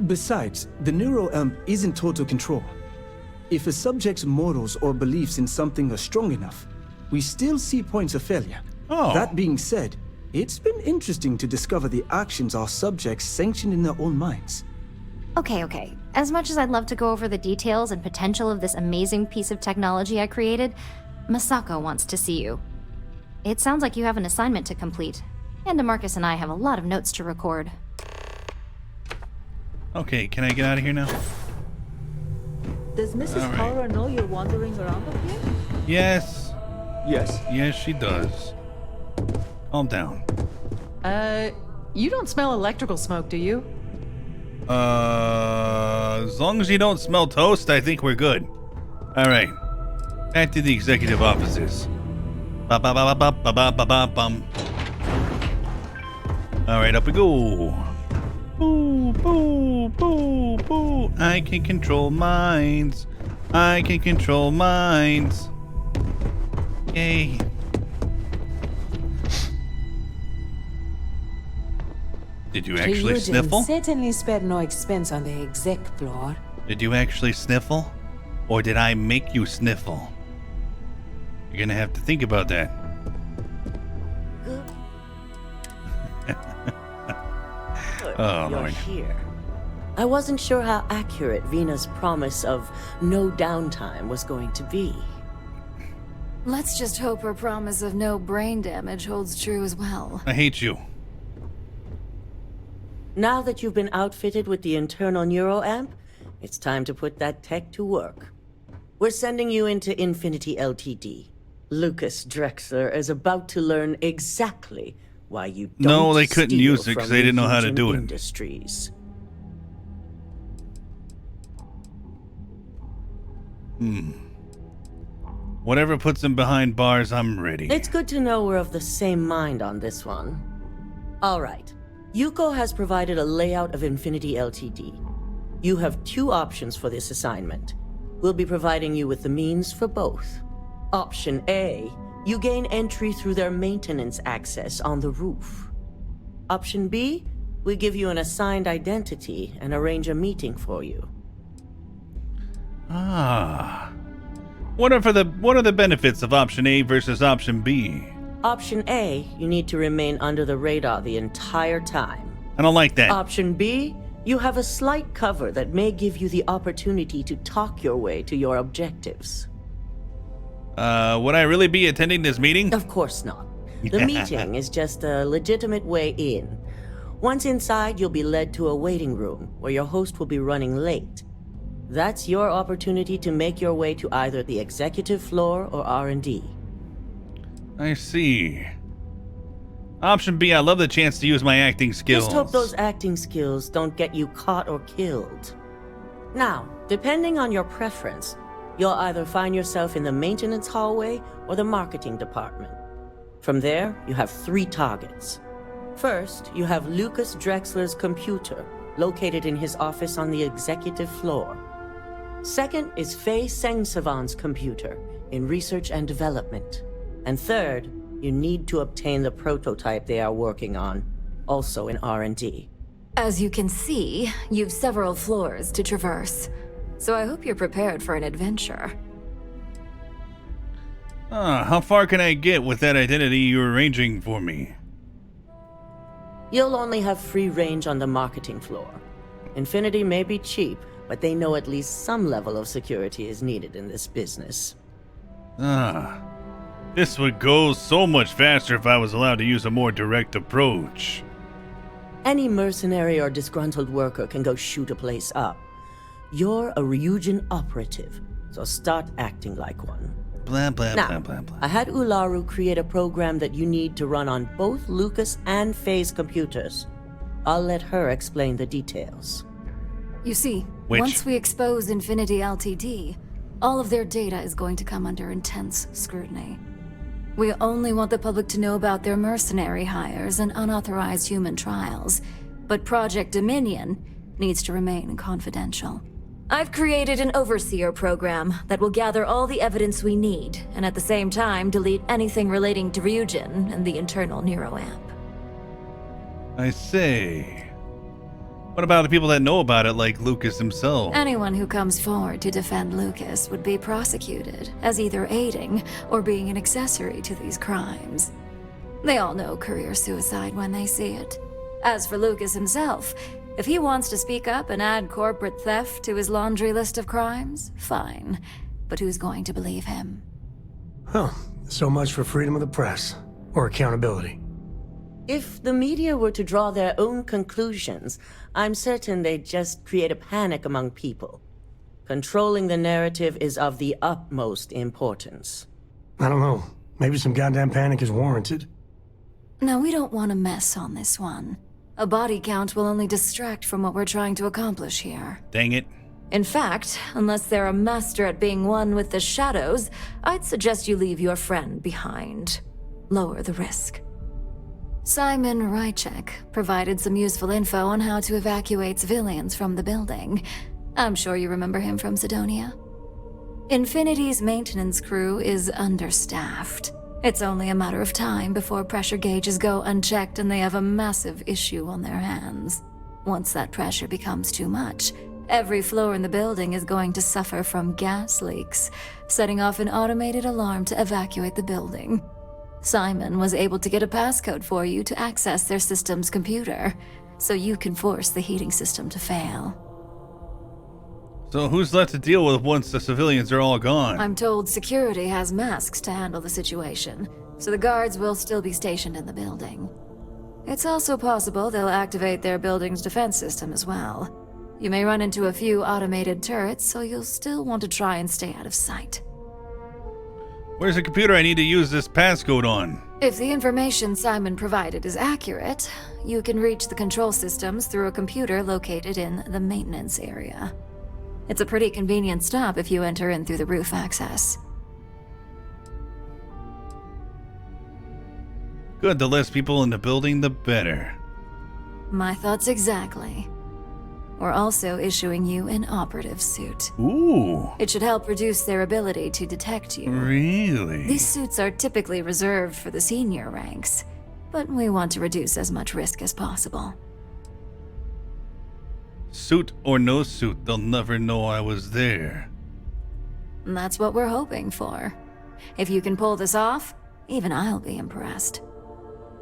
Besides, the neuroamp isn't total control. If a subject's morals or beliefs in something are strong enough, we still see points of failure. That being said, it's been interesting to discover the actions our subjects sanction in their own minds. Okay. As much as I'd love to go over the details and potential of this amazing piece of technology I created, Masako wants to see you. It sounds like you have an assignment to complete, and DeMarcus and I have a lot of notes to record. Okay, can I get out of here now? Does Mrs. All right. Horror know you're wandering around up here? Yes. Yes. Yes, she does. Calm down. You don't smell electrical smoke, do you? As long as you don't smell toast, I think we're good. All right. Back to the executive offices. Ba-ba-ba-ba-ba-ba-ba-ba-bum. All right, up we go. Boo, boo, boo, boo. I can control minds. I can control minds. Yay. Did you actually sniffle? Certainly spared no expense on the exec floor. Did you actually sniffle? Or did I make you sniffle? You're gonna have to think about that. Oh, You're Lord. here. I wasn't sure how accurate Vina's promise of no downtime was going to be. Let's just hope her promise of no brain damage holds true as well. I hate you. Now that you've been outfitted with the internal neuroamp, it's time to put that tech to work. We're sending you into Infinity Ltd. Lucas Drexler is about to learn exactly why you don't No, they couldn't steal use it from because they didn't know how to Legion do it. Industries. Whatever puts him behind bars, I'm ready. It's good to know we're of the same mind on this one. All right. Yuko has provided a layout of Infinity Ltd. You have two options for this assignment. We'll be providing you with the means for both. Option A, you gain entry through their maintenance access on the roof. Option B, we give you an assigned identity and arrange a meeting for you. What are the benefits of option A versus option B? Option A, you need to remain under the radar the entire time. I don't like that. Option B, you have a slight cover that may give you the opportunity to talk your way to your objectives. Would I really be attending this meeting? Of course not. The meeting is just a legitimate way in. Once inside, you'll be led to a waiting room where your host will be running late. That's your opportunity to make your way to either the executive floor or R&D. I see. Option B, I love the chance to use my acting skills. Just hope those acting skills don't get you caught or killed. Now, depending on your preference, you'll either find yourself in the maintenance hallway or the marketing department. From there, you have 3 targets. First, you have Lucas Drexler's computer, located in his office on the executive floor. Second is Faye Sengsavan's computer, in research and development. And third, you need to obtain the prototype they are working on, also in R&D. As you can see, you've several floors to traverse, so I hope you're prepared for an adventure. How far can I get with that identity you're arranging for me? You'll only have free range on the marketing floor. Infinity may be cheap, but they know at least some level of security is needed in this business. This would go so much faster if I was allowed to use a more direct approach. Any mercenary or disgruntled worker can go shoot a place up. You're a Ryujin operative, so start acting like one. Blah, blah, Now, blah, blah, blah. I had Ularu create a program that you need to run on both Lucas and Faye's computers. I'll let her explain the details. You see, Which? once we expose Infinity Ltd, all of their data is going to come under intense scrutiny. We only want the public to know about their mercenary hires and unauthorized human trials, but Project Dominion needs to remain confidential. I've created an overseer program that will gather all the evidence we need, and at the same time delete anything relating to Ryujin and the internal neuroamp. I say. What about the people that know about it, like Lucas himself? Anyone who comes forward to defend Lucas would be prosecuted as either aiding or being an accessory to these crimes. They all know career suicide when they see it. As for Lucas himself, if he wants to speak up and add corporate theft to his laundry list of crimes, fine. But who's going to believe him? Huh. So much for freedom of the press. Or accountability. If the media were to draw their own conclusions, I'm certain they'd just create a panic among people. Controlling the narrative is of the utmost importance. I don't know. Maybe some goddamn panic is warranted. No, we don't want to mess on this one. A body count will only distract from what we're trying to accomplish here. Dang it. In fact, unless they're a master at being one with the shadows, I'd suggest you leave your friend behind. Lower the risk. Simon Rychek provided some useful info on how to evacuate civilians from the building. I'm sure you remember him from Sidonia. Infinity's maintenance crew is understaffed. It's only a matter of time before pressure gauges go unchecked and they have a massive issue on their hands. Once that pressure becomes too much, every floor in the building is going to suffer from gas leaks, setting off an automated alarm to evacuate the building. Simon was able to get a passcode for you to access their system's computer, so you can force the heating system to fail. So who's left to deal with once the civilians are all gone? I'm told security has masks to handle the situation, so the guards will still be stationed in the building. It's also possible they'll activate their building's defense system as well. You may run into a few automated turrets, so you'll still want to try and stay out of sight. Where's the computer I need to use this passcode on? If the information Simon provided is accurate, you can reach the control systems through a computer located in the maintenance area. It's a pretty convenient stop if you enter in through the roof access. Good, the less people in the building, the better. My thoughts exactly. We're also issuing you an operative suit. Ooh. It should help reduce their ability to detect you. Really? These suits are typically reserved for the senior ranks, but we want to reduce as much risk as possible. Suit or no suit, they'll never know I was there. And that's what we're hoping for. If you can pull this off, even I'll be impressed.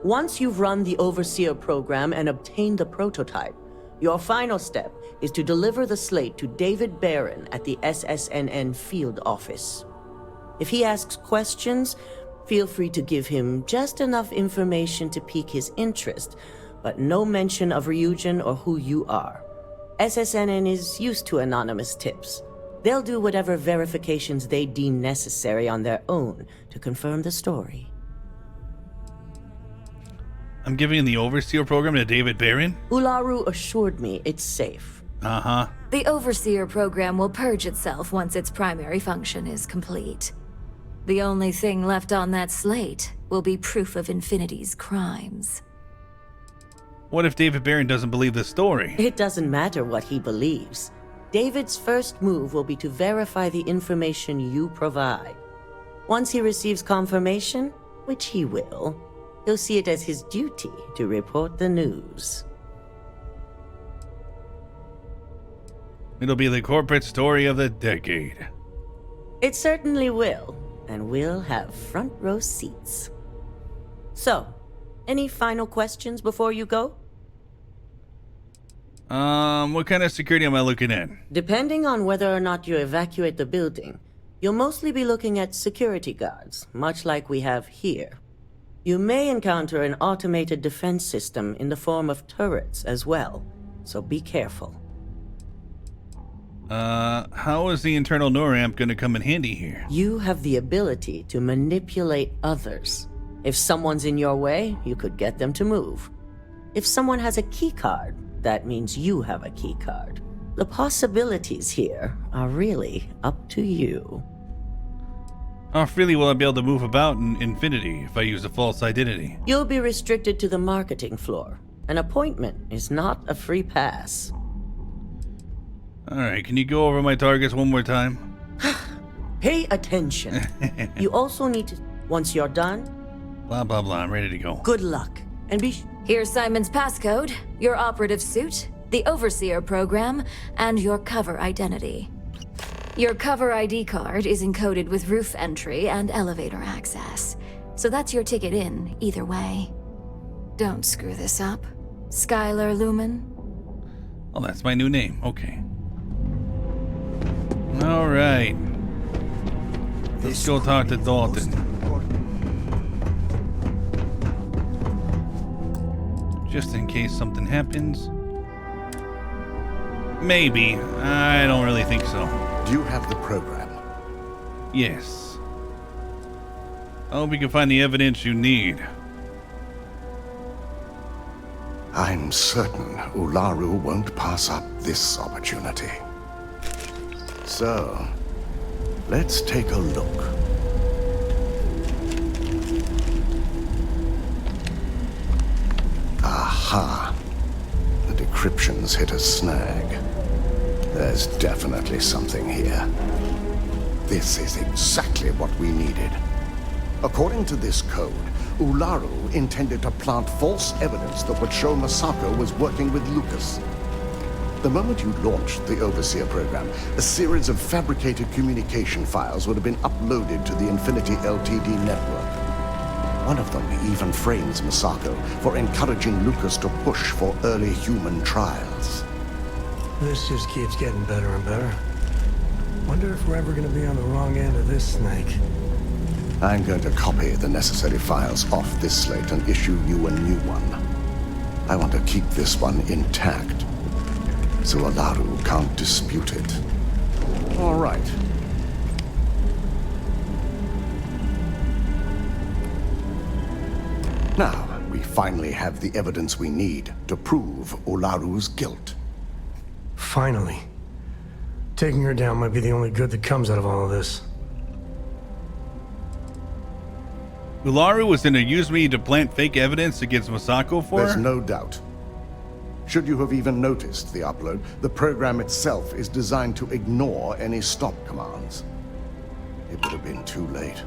Once you've run the Overseer program and obtained the prototype, your final step is to deliver the slate to David Barron at the SSNN field office. If he asks questions, feel free to give him just enough information to pique his interest, but no mention of Ryujin or who you are. SSNN is used to anonymous tips. They'll do whatever verifications they deem necessary on their own to confirm the story. I'm giving the Overseer program to David Barron? Ularu assured me it's safe. Uh-huh. The Overseer program will purge itself once its primary function is complete. The only thing left on that slate will be proof of Infinity's crimes. What if David Barron doesn't believe the story? It doesn't matter what he believes. David's first move will be to verify the information you provide. Once he receives confirmation, which he will, he'll see it as his duty to report the news. It'll be the corporate story of the decade. It certainly will, and we'll have front row seats. So, any final questions before you go? What kind of security am I looking at? Depending on whether or not you evacuate the building, you'll mostly be looking at security guards, much like we have here. You may encounter an automated defense system in the form of turrets as well, so be careful. How is the internal NORAMP gonna come in handy here? You have the ability to manipulate others. If someone's in your way, you could get them to move. If someone has a key card, that means you have a key card. The possibilities here are really up to you. How freely will I be able to move about in Infinity if I use a false identity? You'll be restricted to the marketing floor. An appointment is not a free pass. Alright, can you go over my targets one more time? Pay attention. You also need to, once you're done, blah blah blah, I'm ready to go. Good luck. And be Here's Simon's passcode, your operative suit, the Overseer program, and your cover identity. Your cover ID card is encoded with roof entry and elevator access, so that's your ticket in, either way. Don't screw this up. Skylar Lumen? Oh, that's my new name. Okay. Alright. Let's go talk to Dalton. Just in case something happens. Maybe. I don't really think so. Do you have the program? Yes. I hope you can find the evidence you need. I'm certain Ularu won't pass up this opportunity. So, let's take a look. Aha. The decryption's hit a snag. There's definitely something here. This is exactly what we needed. According to this code, Ularu intended to plant false evidence that would show Masako was working with Lucas. The moment you launched the Overseer program, a series of fabricated communication files would have been uploaded to the Infinity LTD network. One of them even frames Masako for encouraging Lucas to push for early human trials. This just keeps getting better and better. Wonder if we're ever going to be on the wrong end of this snake. I'm going to copy the necessary files off this slate and issue you a new one. I want to keep this one intact, so Ularu can't dispute it. All right. Now, we finally have the evidence we need to prove Ularu's guilt. Finally. Taking her down might be the only good that comes out of all of this. Ularu was gonna use me to plant fake evidence against Masako for? There's no doubt. Should you have even noticed the upload, the program itself is designed to ignore any stop commands. It would have been too late.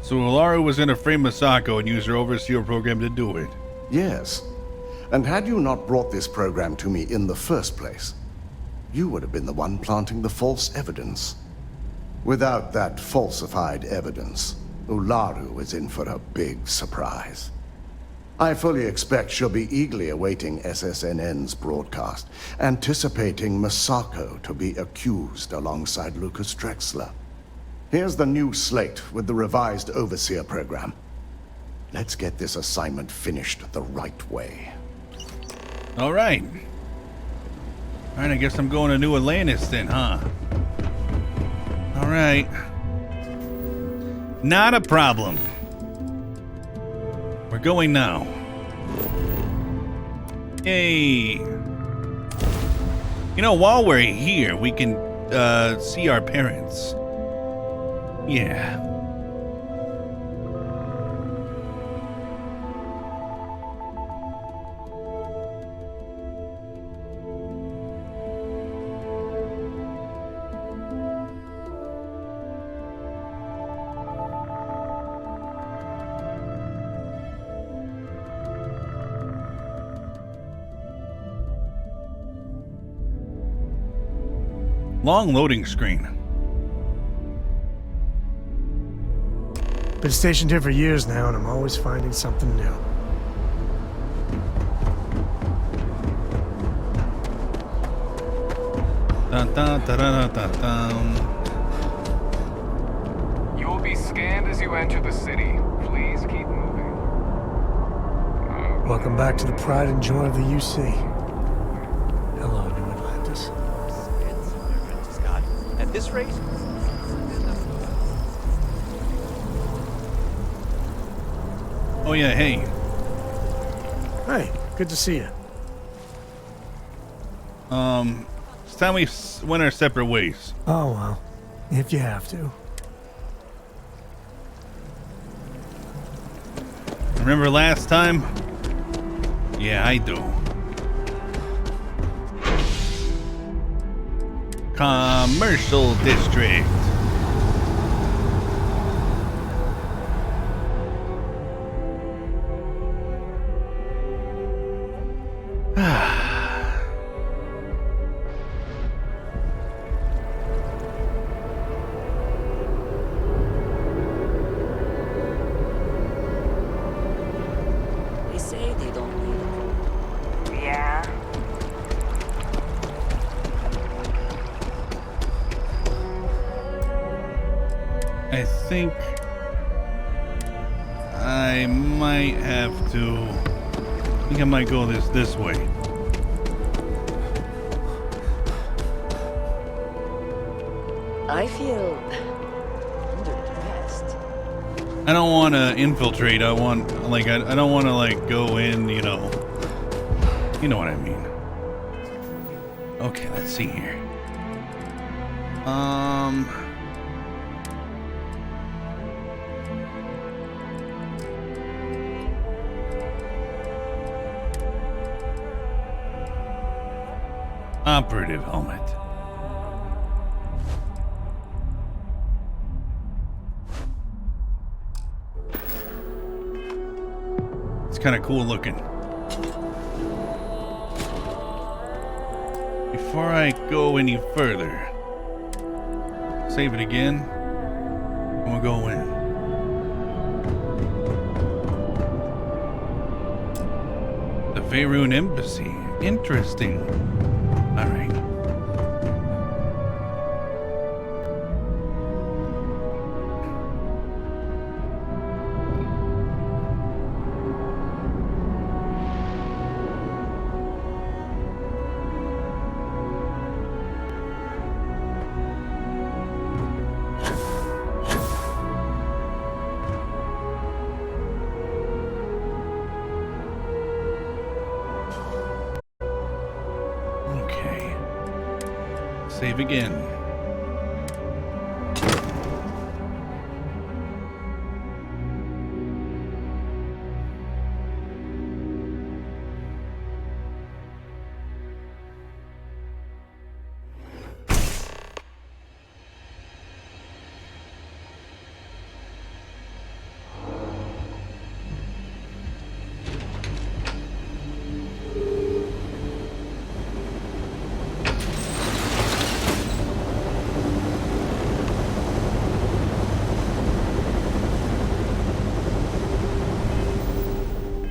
So Ularu was gonna frame Masako and use her Overseer program to do it. Yes. And had you not brought this program to me in the first place, you would have been the one planting the false evidence. Without that falsified evidence, Ularu is in for a big surprise. I fully expect she'll be eagerly awaiting SSNN's broadcast, anticipating Masako to be accused alongside Lucas Drexler. Here's the new slate with the revised Overseer program. Let's get this assignment finished the right way. All right. All right, I guess I'm going to New Atlantis then, huh? All right. Not a problem. We're going now. Yay. You know, while we're here, we can see our parents. Yeah. Long loading screen. Been stationed here for years now, and I'm always finding something new. Dun, dun, dun, dun, dun, dun. You will be scanned as you enter the city. Please keep moving. Welcome back to the pride and joy of the UC. Hello, New Atlantis. Scott, at this rate? Oh yeah, hey. Hey, good to see you. It's time we went our separate ways. Oh well, if you have to. Remember last time? Yeah, I do. Commercial district. They say they don't need it. Yeah. I think I might have to. I think I might go this way. I feel underdressed. I don't want to infiltrate. I want like I don't want to like go in. You know what I mean. Okay, let's see here. Operative helmet. It's kind of cool looking. Before I go any further, save it again, and we'll go in. The Faerun Embassy. Interesting. All right. Save again.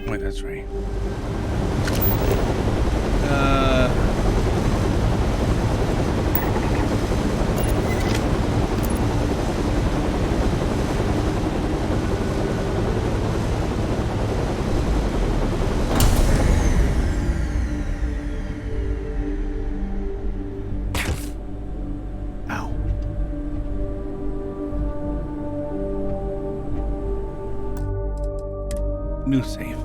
Wait, that's right. New save.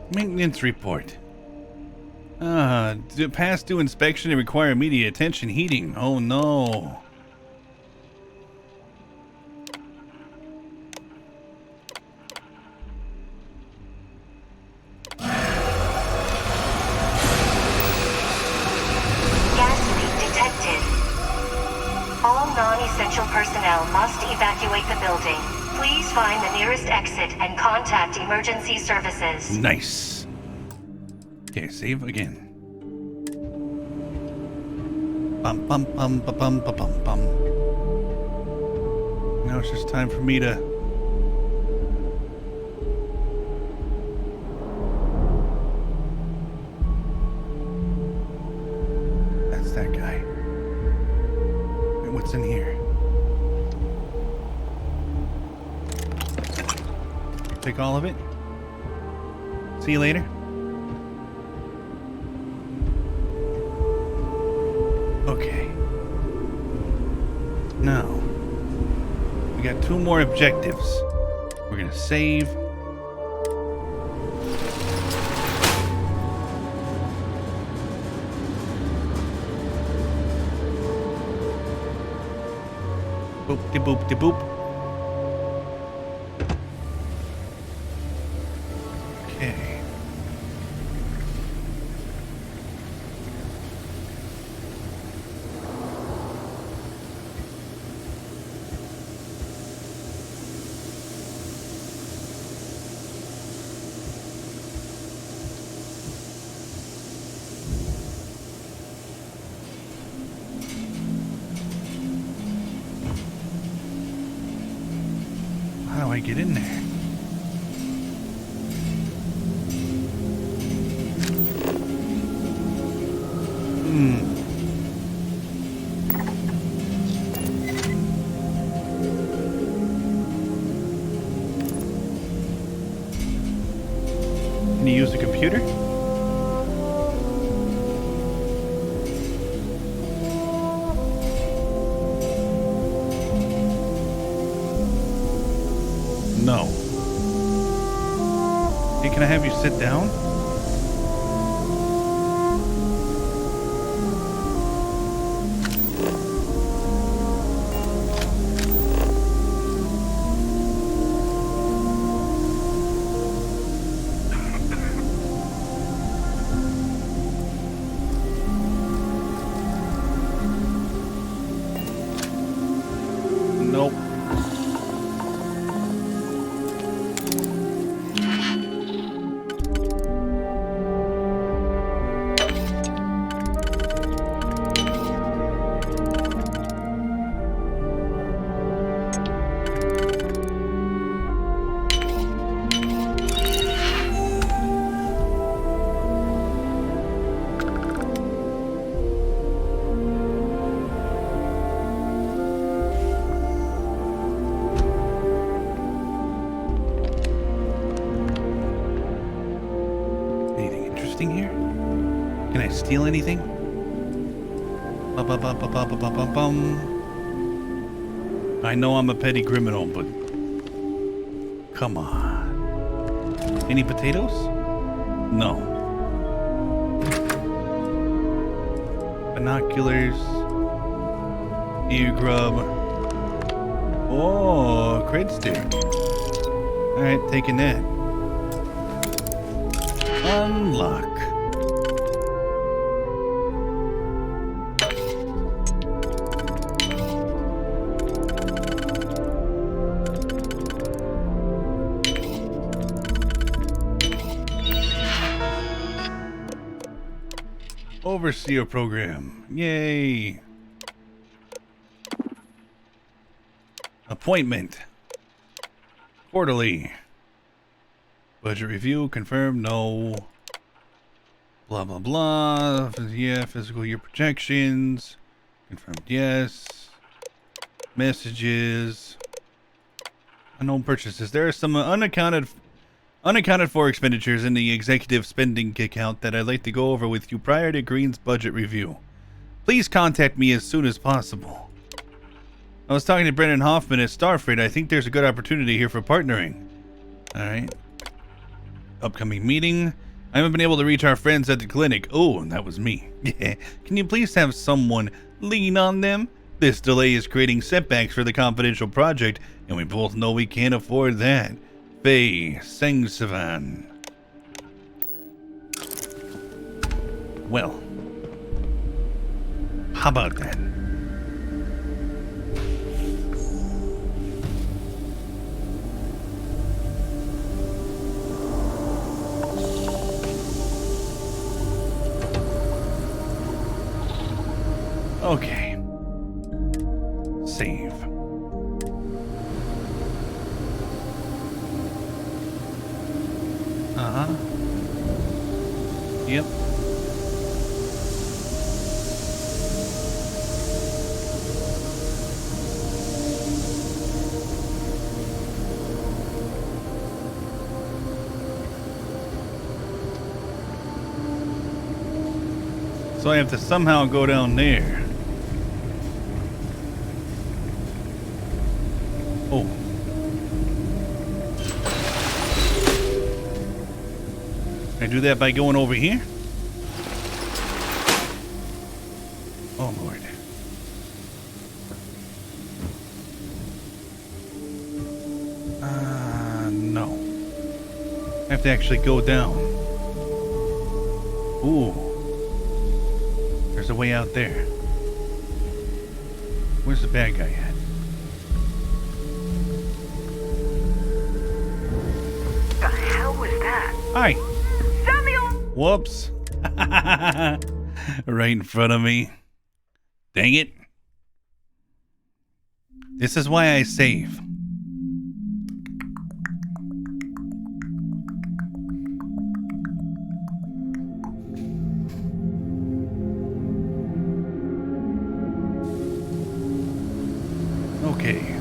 Maintenance report. Past due inspection and require immediate attention. Heating. Oh no. non-essential personnel must evacuate the building. Please find the nearest exit and contact emergency services. Nice. Okay, save again. Bum bum bum bum bum bum bum. Now it's just time for me to. That's that guy. Wait, what's in here? Take all of it. See you later. Okay. Now, we got 2 more objectives. We're gonna save. Boop de boop de boop. Okay. How do I get in there? Can you use the computer? No. Hey, can I have you sit down? Nope. Here? Can I steal anything? I know I'm a petty criminal, but come on. Any potatoes? No. Binoculars. Ear grub. Oh, crit stick. Alright, taking that. Unlock. Overseer program. Yay. Appointment. Quarterly. Budget review, confirmed, no. Blah, blah, blah. Yeah, fiscal year projections. Confirmed, yes. Messages. Unknown purchases. There are some unaccounted for expenditures in the executive spending account that I'd like to go over with you prior to Green's budget review. Please contact me as soon as possible. I was talking to Brennan Hoffman at Starfield. I think there's a good opportunity here for partnering. Alright. Upcoming meeting. I haven't been able to reach our friends at the clinic. Oh, that was me. Yeah. Can you please have someone lean on them? This delay is creating setbacks for the confidential project, and we both know we can't afford that. Faye Sengsavan. Well, how about that? Okay. Save. Uh-huh. Yep. So I have to somehow go down there. Oh. Can I do that by going over here? Oh, Lord. No. I have to actually go down. Ooh. There's a way out there. Where's the bad guy at? The hell was that? Hi. Samuel! Whoops. Right in front of me. Dang it. This is why I save. Okay.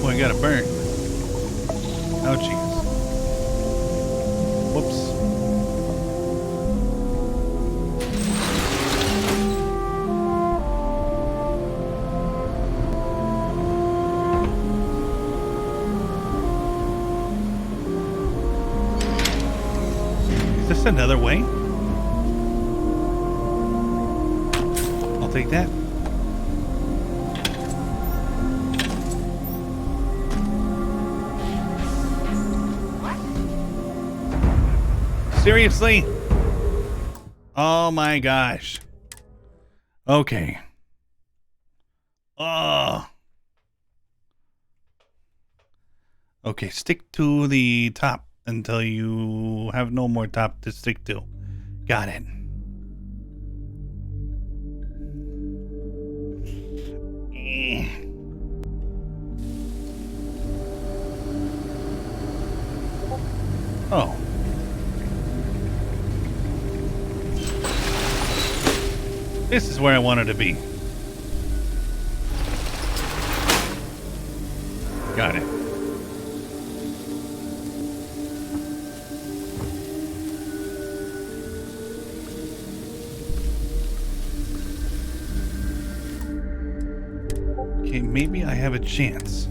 Oh, I got a burn. Ouchies. Whoops. Is this another way? I'll take that. Seriously? Oh my gosh. Okay. Oh. Okay, stick to the top until you have no more top to stick to. Got it. Oh. This is where I wanted to be. Got it. Okay, maybe I have a chance.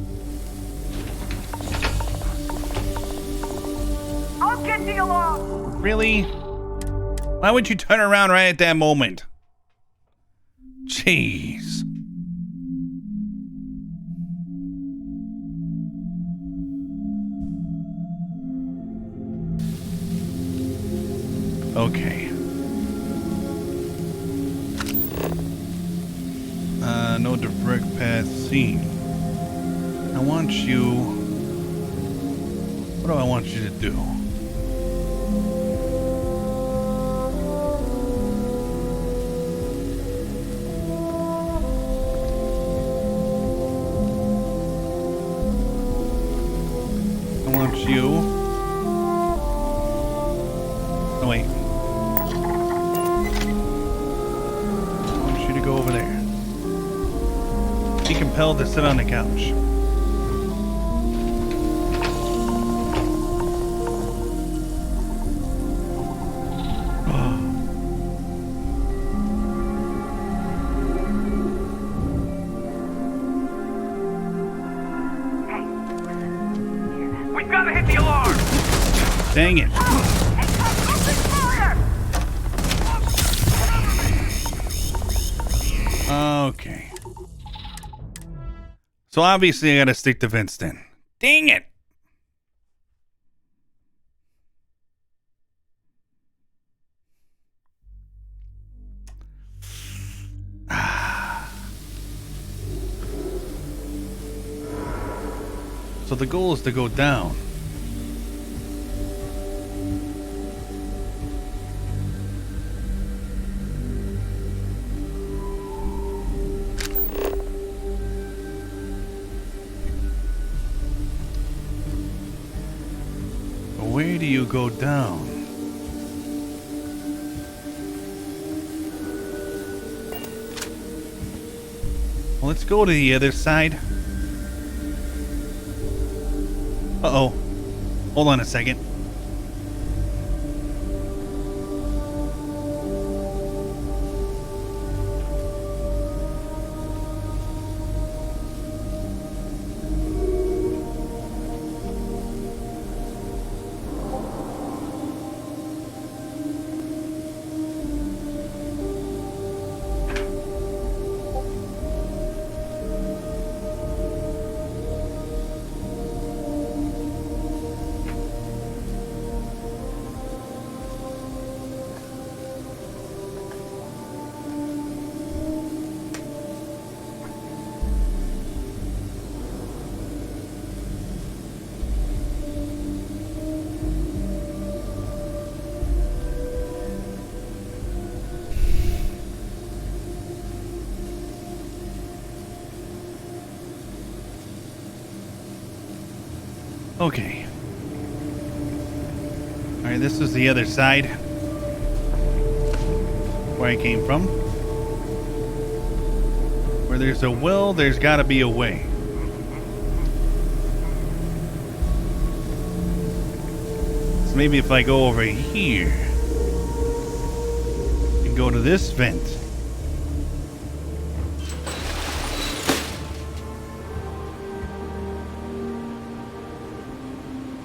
I'll get the alarm! Really? Why would you turn around right at that moment? Jeez. Okay. No direct path seen. I want you... What do I want you to do? I want you... Oh, wait. I want you to go over there. Be compelled to sit on the couch. We've got to hit the alarm! Dang it. Okay. So obviously I gotta stick to Vince then. Dang it! So the goal is to go down. Where do you go down? Well, let's go to the other side. Uh-oh. Hold on a second. Okay. Alright, this is the other side. Where I came from. Where there's a will, there's gotta be a way. So maybe if I go over here and go to this vent.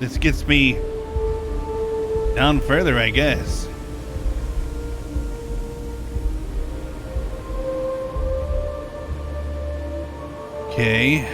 This gets me down further, I guess. Okay.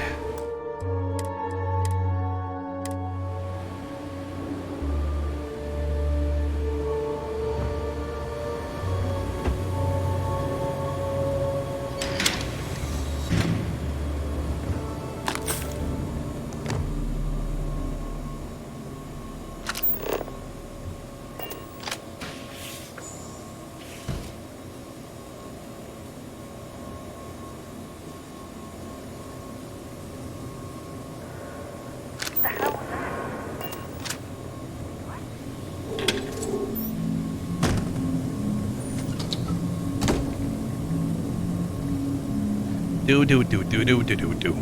Do.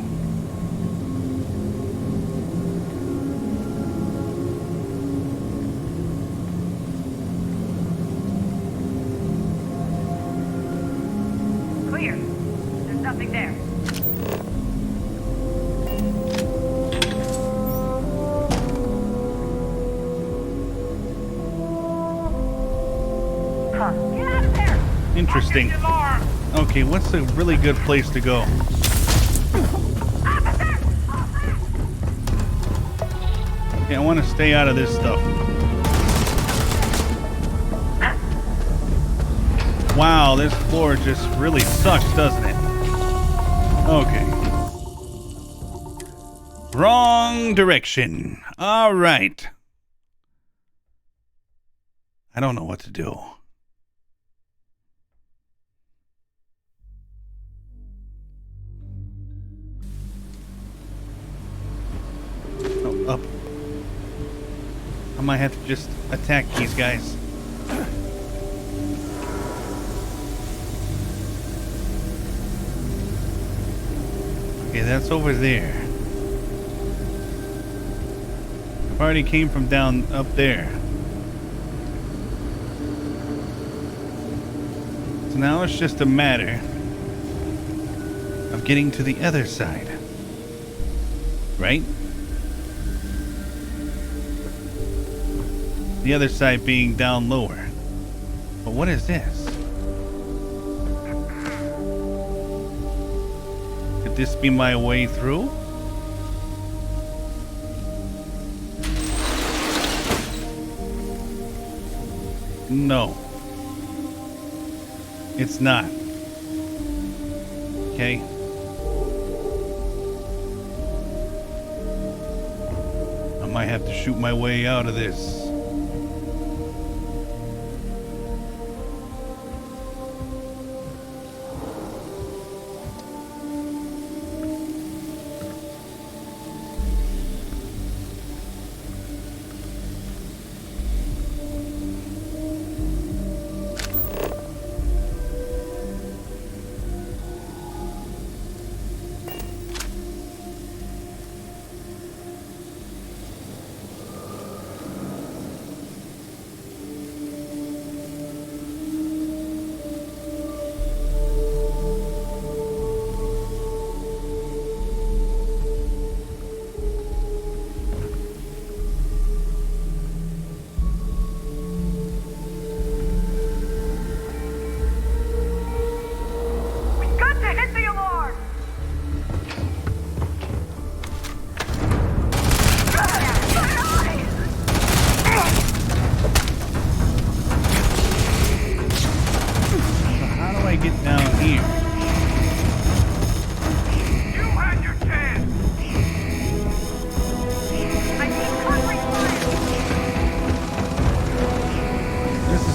Clear. There's nothing there. Get out of there! Interesting. Okay, what's a really good place to go? Okay, I want to stay out of this stuff. Wow, this floor just really sucks, doesn't it? Okay. Wrong direction. All right. I don't know what to do. Oh, up. I might have to just attack these guys. Okay, that's over there. I've already came from down up there. So now it's just a matter of getting to the other side. Right? The other side being down lower. But what is this? Could this be my way through? No. It's not. Okay. Might have to shoot my way out of this.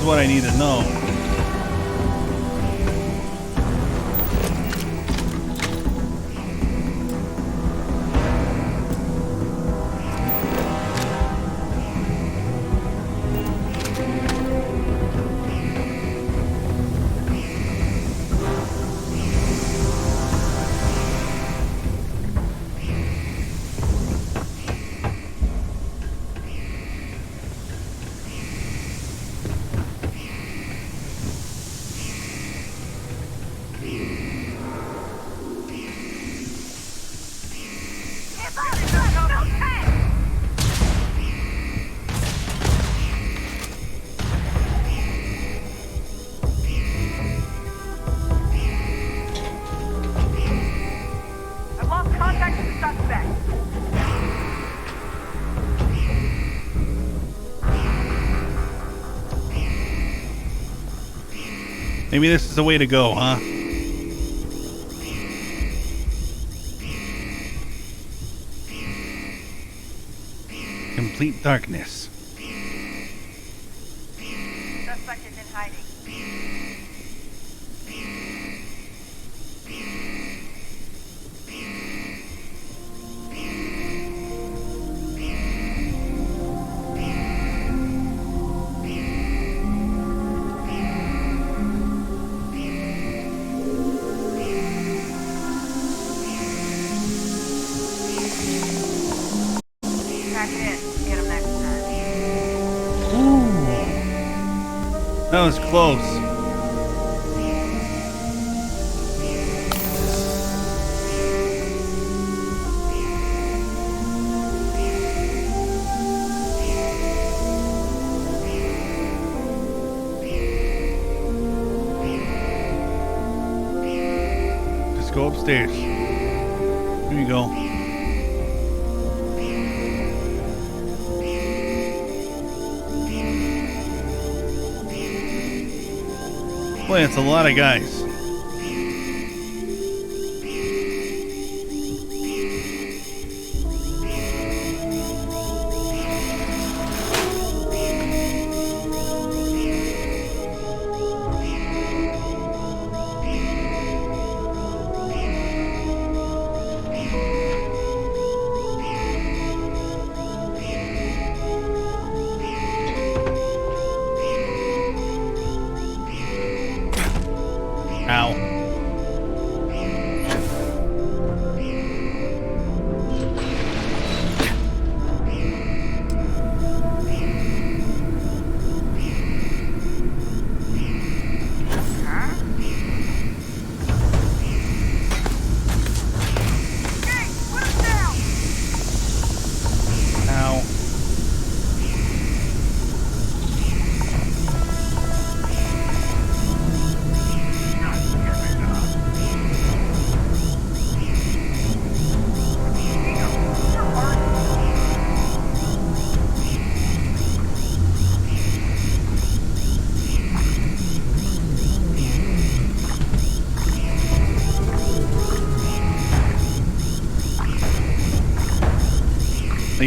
What I need to know. Maybe this is the way to go, huh? Complete darkness. Suspect is in hiding. That was close. Just go upstairs. Here you go. Boy, it's a lot of guys. Ow.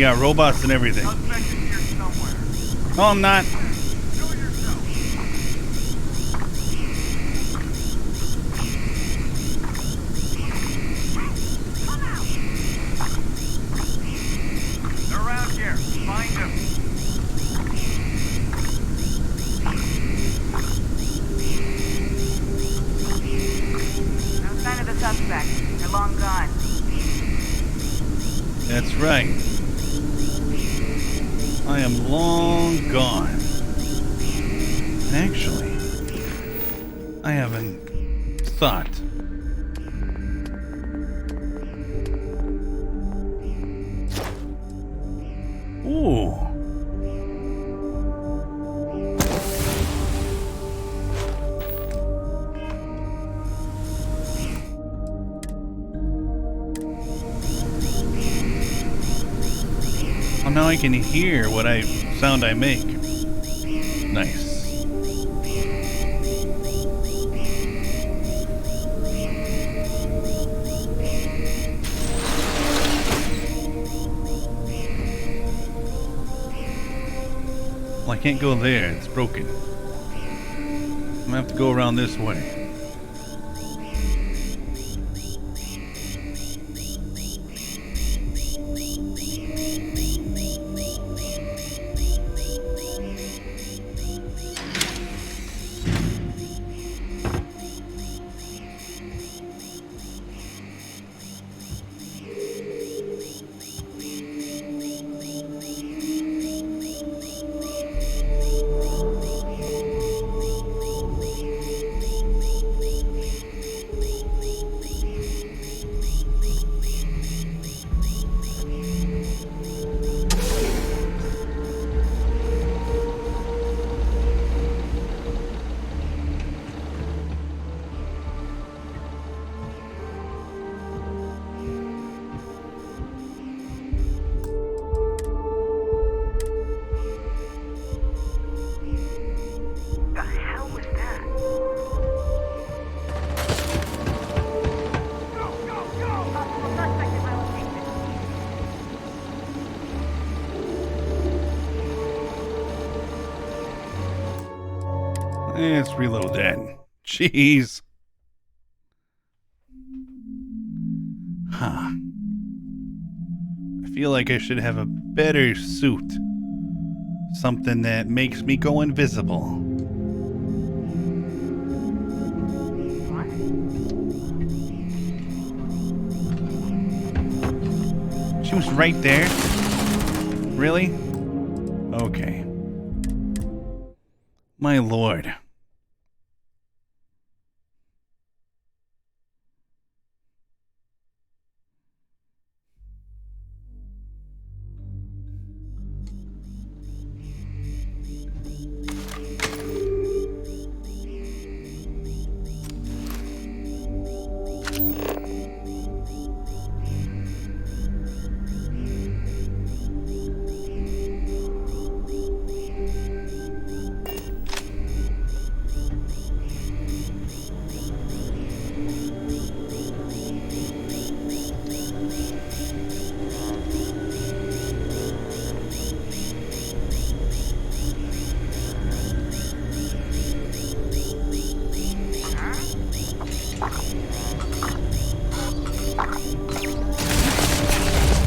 got robots and everything. No, I'm not. They're around here. Find them. No sign of the suspect. They're long gone. That's right. I am long gone. Actually, I haven't thought. Ooh. Well, now I can hear what sound I make. Nice. Well, I can't go there. It's broken. I'm gonna have to go around this way. Let's reload that. Jeez. Huh. I feel like I should have a better suit. Something that makes me go invisible. She was right there? Really? Okay. My lord.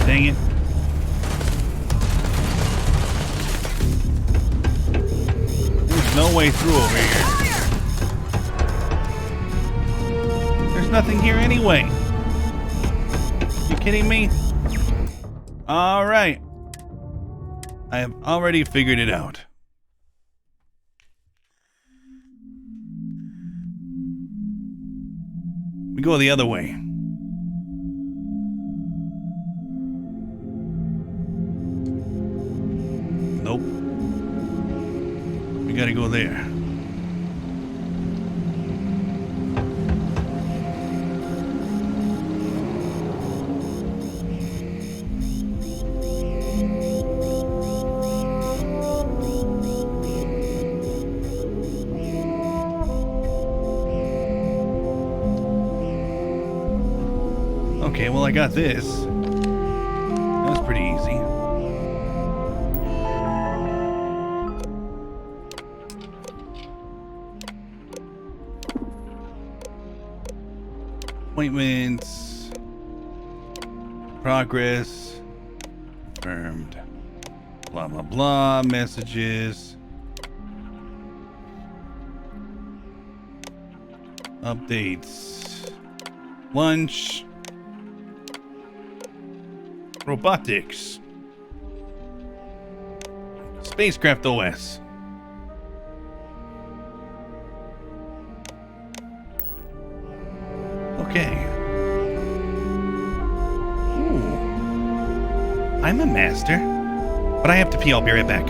Dang it. There's no way through over here. There's nothing here anyway. You kidding me? All right. I have already figured it out. We go the other way. Nope. We gotta go there. Okay, well, I got this. That was pretty easy. Appointments. Progress. Confirmed. Blah, blah, blah. Messages. Updates. Lunch. Robotics. Spacecraft OS. Okay. Ooh. I'm a master. But I have to pee. I'll be right back.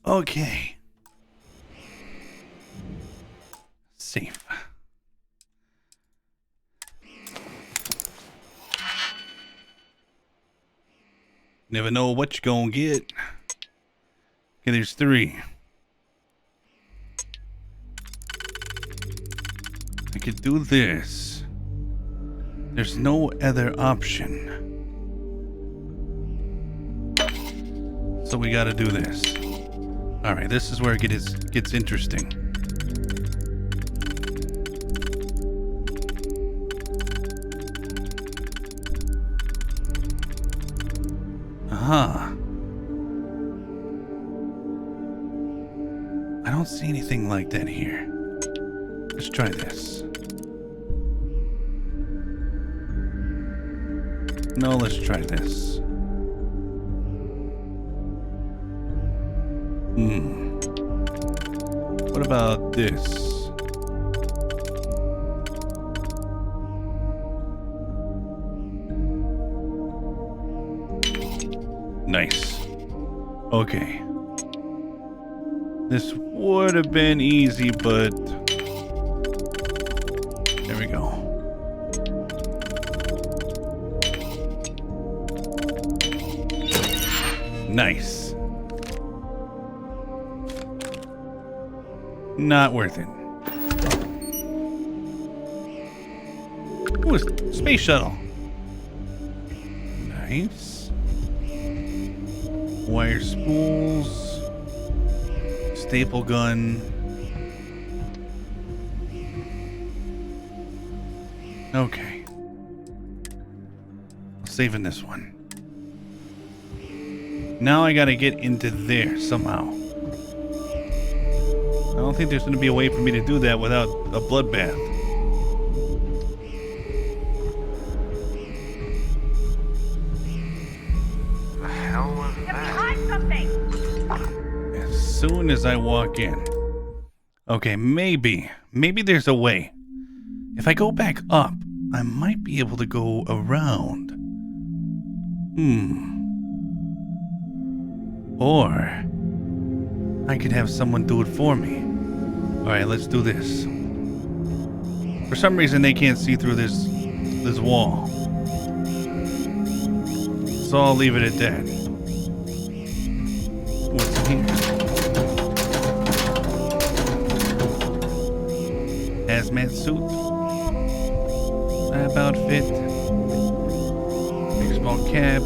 Okay. Safe. Never know what you're gonna get. Okay, there's 3. I could do this. There's no other option. So we gotta do this. Alright, this is where it gets interesting. Aha. I don't see anything like that here. Let's try this. No, let's try this. What about this? Nice. Okay. This would have been easy, but there we go. Nice. Not worth it. Ooh, a space shuttle. Nice. Wire spools. Staple gun. Okay. Saving this one. Now I gotta get into there somehow. I don't think there's going to be a way for me to do that without a bloodbath. The hell was that? Behind something! As soon as I walk in. Okay, maybe there's a way. If I go back up, I might be able to go around. Or I could have someone do it for me. Alright, let's do this. For some reason they can't see through this wall. So I'll leave it at that. What's in here? Hazmat suit. Lab outfit. Baseball cap.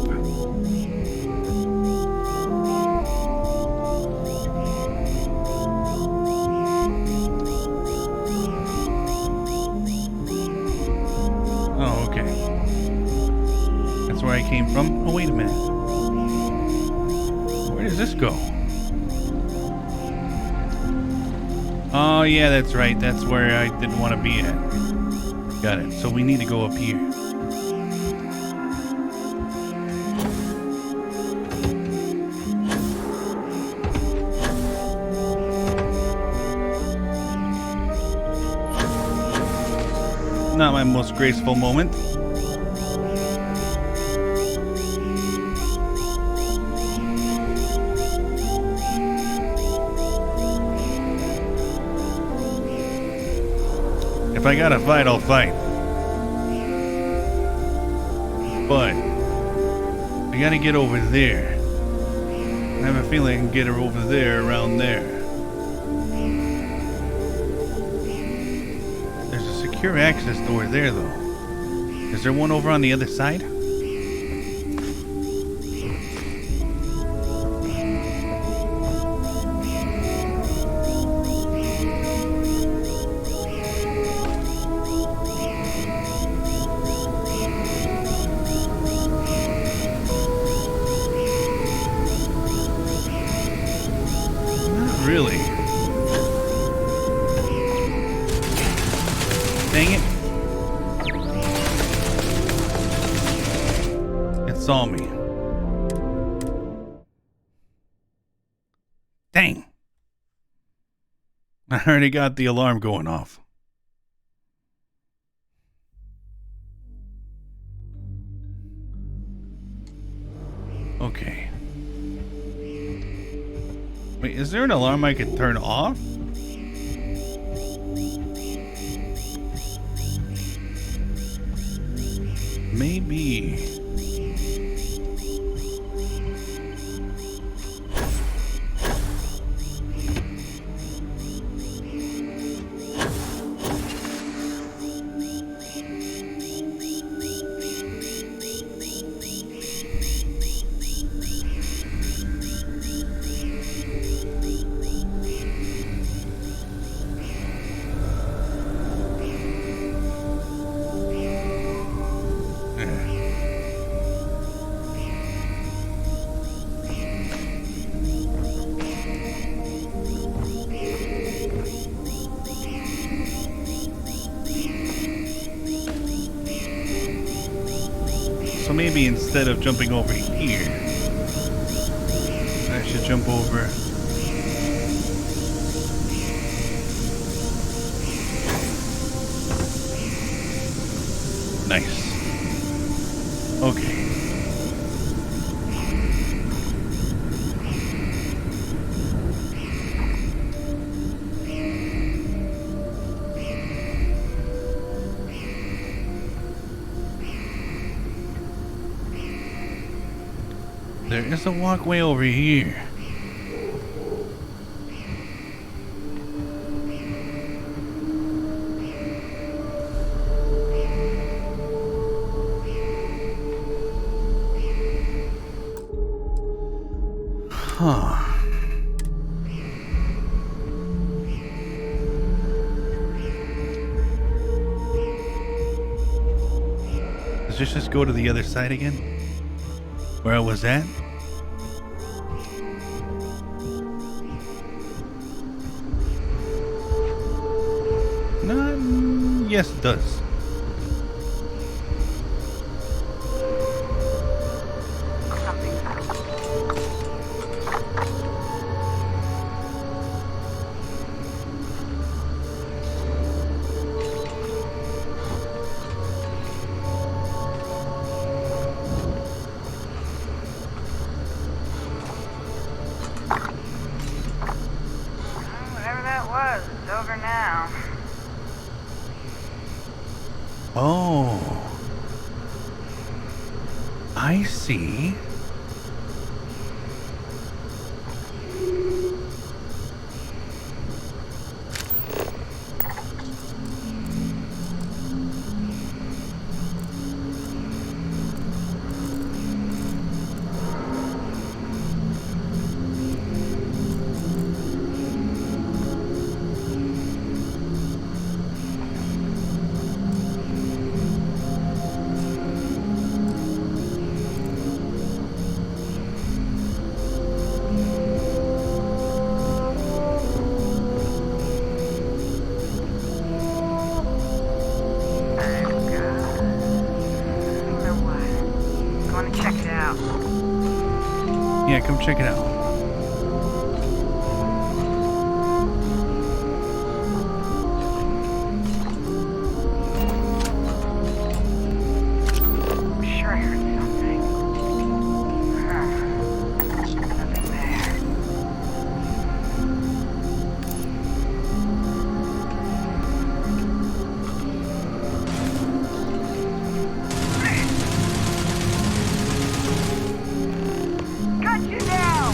Oh, okay. That's where I came from. Oh, wait a minute. Where does this go? Oh, yeah, that's right. That's where I didn't want to be at. Got it. So we need to go up here. Not my most graceful moment. If I gotta fight, I'll fight. But I gotta get over there. I have a feeling I can get her over there, around there. There's a secure access door there, though. Is there one over on the other side? Really? Dang it. It saw me. Dang. I already got the alarm going off. Okay. Wait, is there an alarm I could turn off? Maybe. So maybe instead of jumping over here, I should jump over. Nice. Okay. There is a walkway over here. Huh. Does this just go to the other side again? Where I was at? No, yes it does. Whatever that was, it's over now. Oh, I see. Want to check it out? Yeah, come check it out. Sure I heard something. Nothing there. Got you now!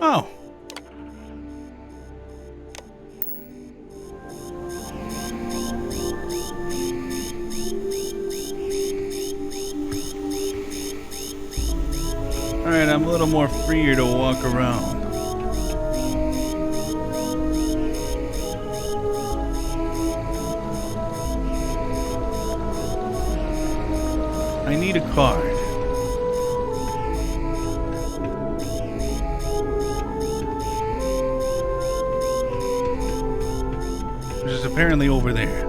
Oh. Alright, I'm a little more freer to walk around. I need a card. Which is apparently over there.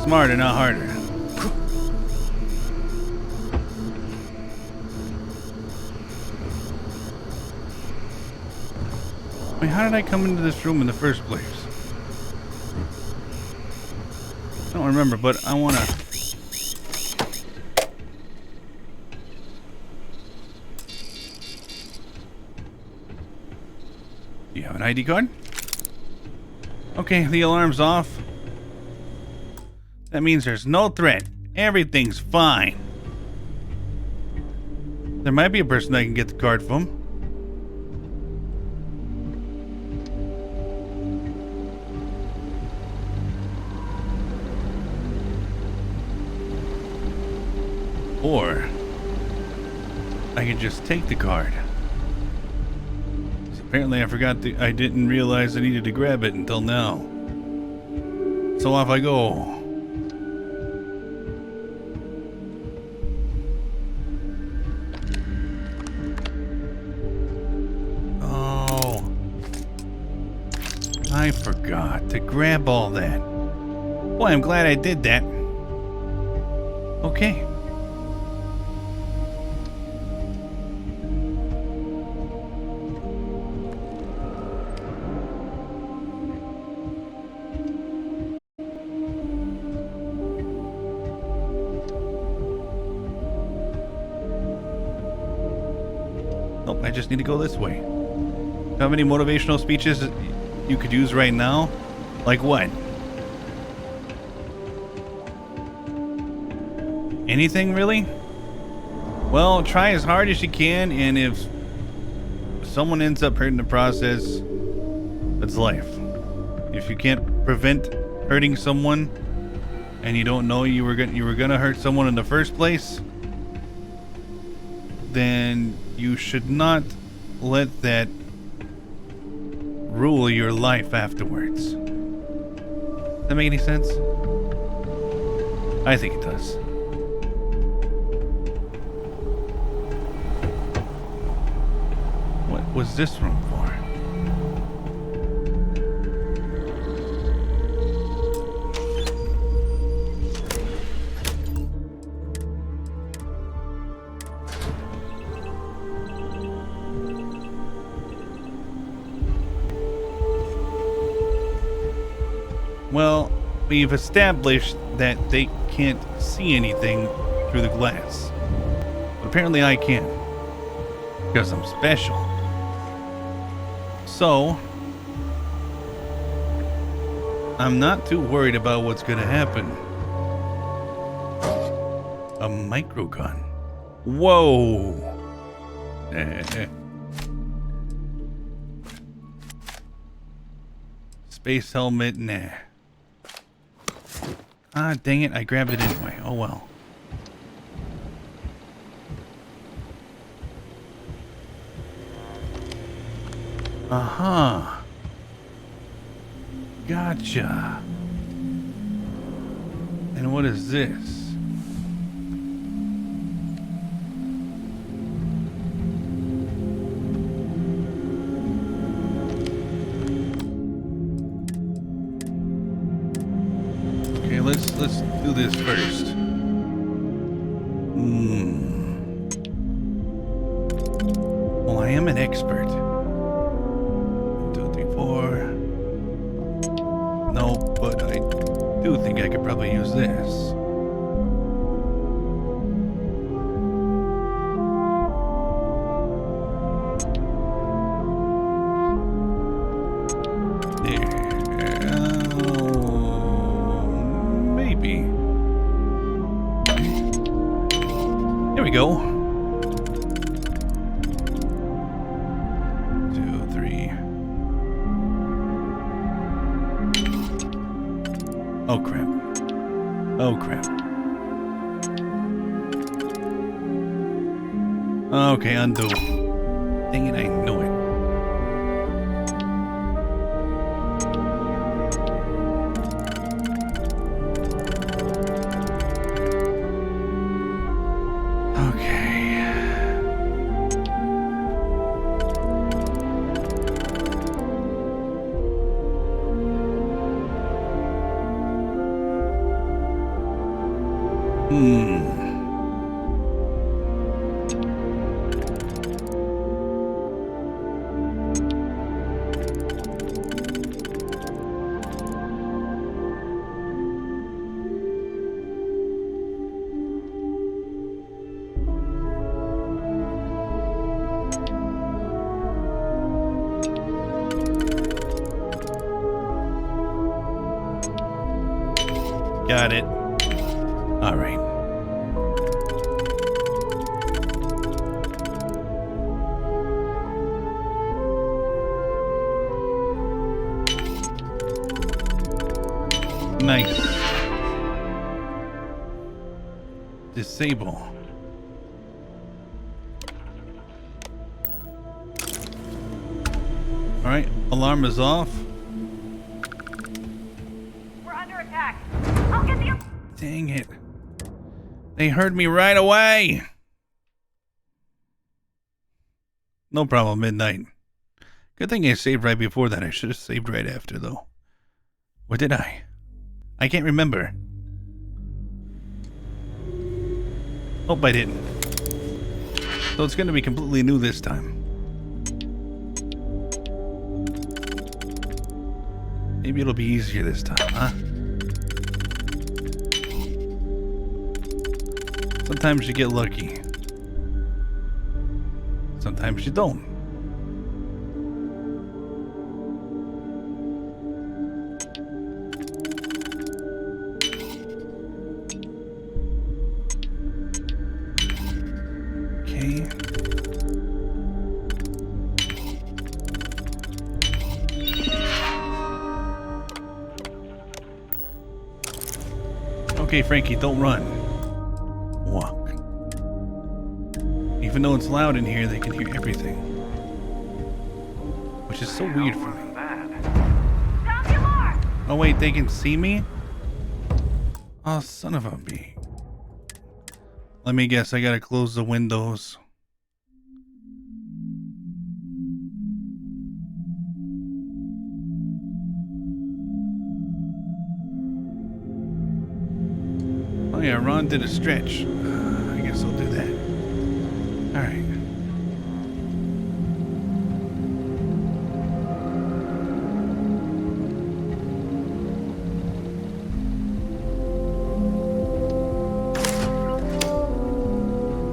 Smarter, not harder. Wait, how did I come into this room in the first place? I don't remember, but I wanna... Do you have an ID card? Okay, the alarm's off. That means there's no threat. Everything's fine. There might be a person I can get the card from. Or I can just take the card. Apparently I didn't realize I needed to grab it until now. So off I go. Oh. I forgot to grab all that. Boy, I'm glad I did that. Okay. Nope, I just need to go this way. How many motivational speeches you could use right now? Like what? Anything really? Well, try as hard as you can, and if someone ends up hurting the process, that's life. If you can't prevent hurting someone, and you don't know you were gonna hurt someone in the first place, then you should not let that rule your life afterwards. Does that make any sense? I think it does. What was this room for? Well, we've established that they can't see anything through the glass. But apparently I can. Because I'm special. So, I'm not too worried about what's gonna happen. A microgun. Whoa! Space helmet, nah. Ah, dang it, I grabbed it anyway. Oh well. Uh-huh. Gotcha. And what is this? Okay, let's do this first. Well, I am an expert. 1, 2, 3, 4. No, but I do think I could probably use this. Maybe. There we go. 2, 3. Oh crap. Oh crap. Okay, undo. Dang it, I knew it. Got it. All right. Nice. Disable. All right, alarm is off. We're under attack. I'll get the... Dang it. They heard me right away. No problem, midnight. Good thing I saved right before that. I should have saved right after, though. Or did I? I can't remember. Hope I didn't. So it's going to be completely new this time. Maybe it'll be easier this time, huh? Sometimes you get lucky. Sometimes you don't. Okay. Okay, Frankie, don't run. Walk. Even though it's loud in here, they can hear everything. Which is so weird for me. Oh wait, they can see me? Oh, son of a bee. Let me guess, I gotta close the windows. Oh yeah, Ron did a stretch. I guess I'll do that. Alright.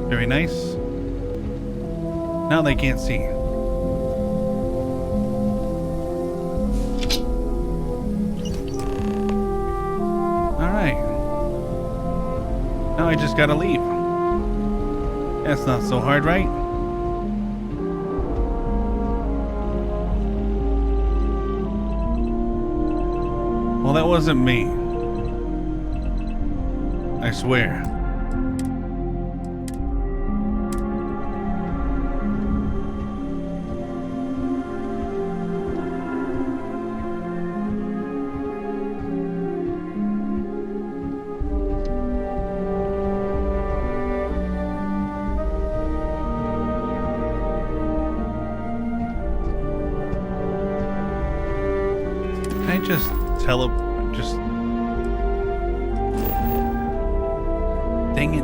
Very nice. Now they can't see. Alright. Now I just gotta leave. That's not so hard, right? that wasn't me. I swear. Just dang it.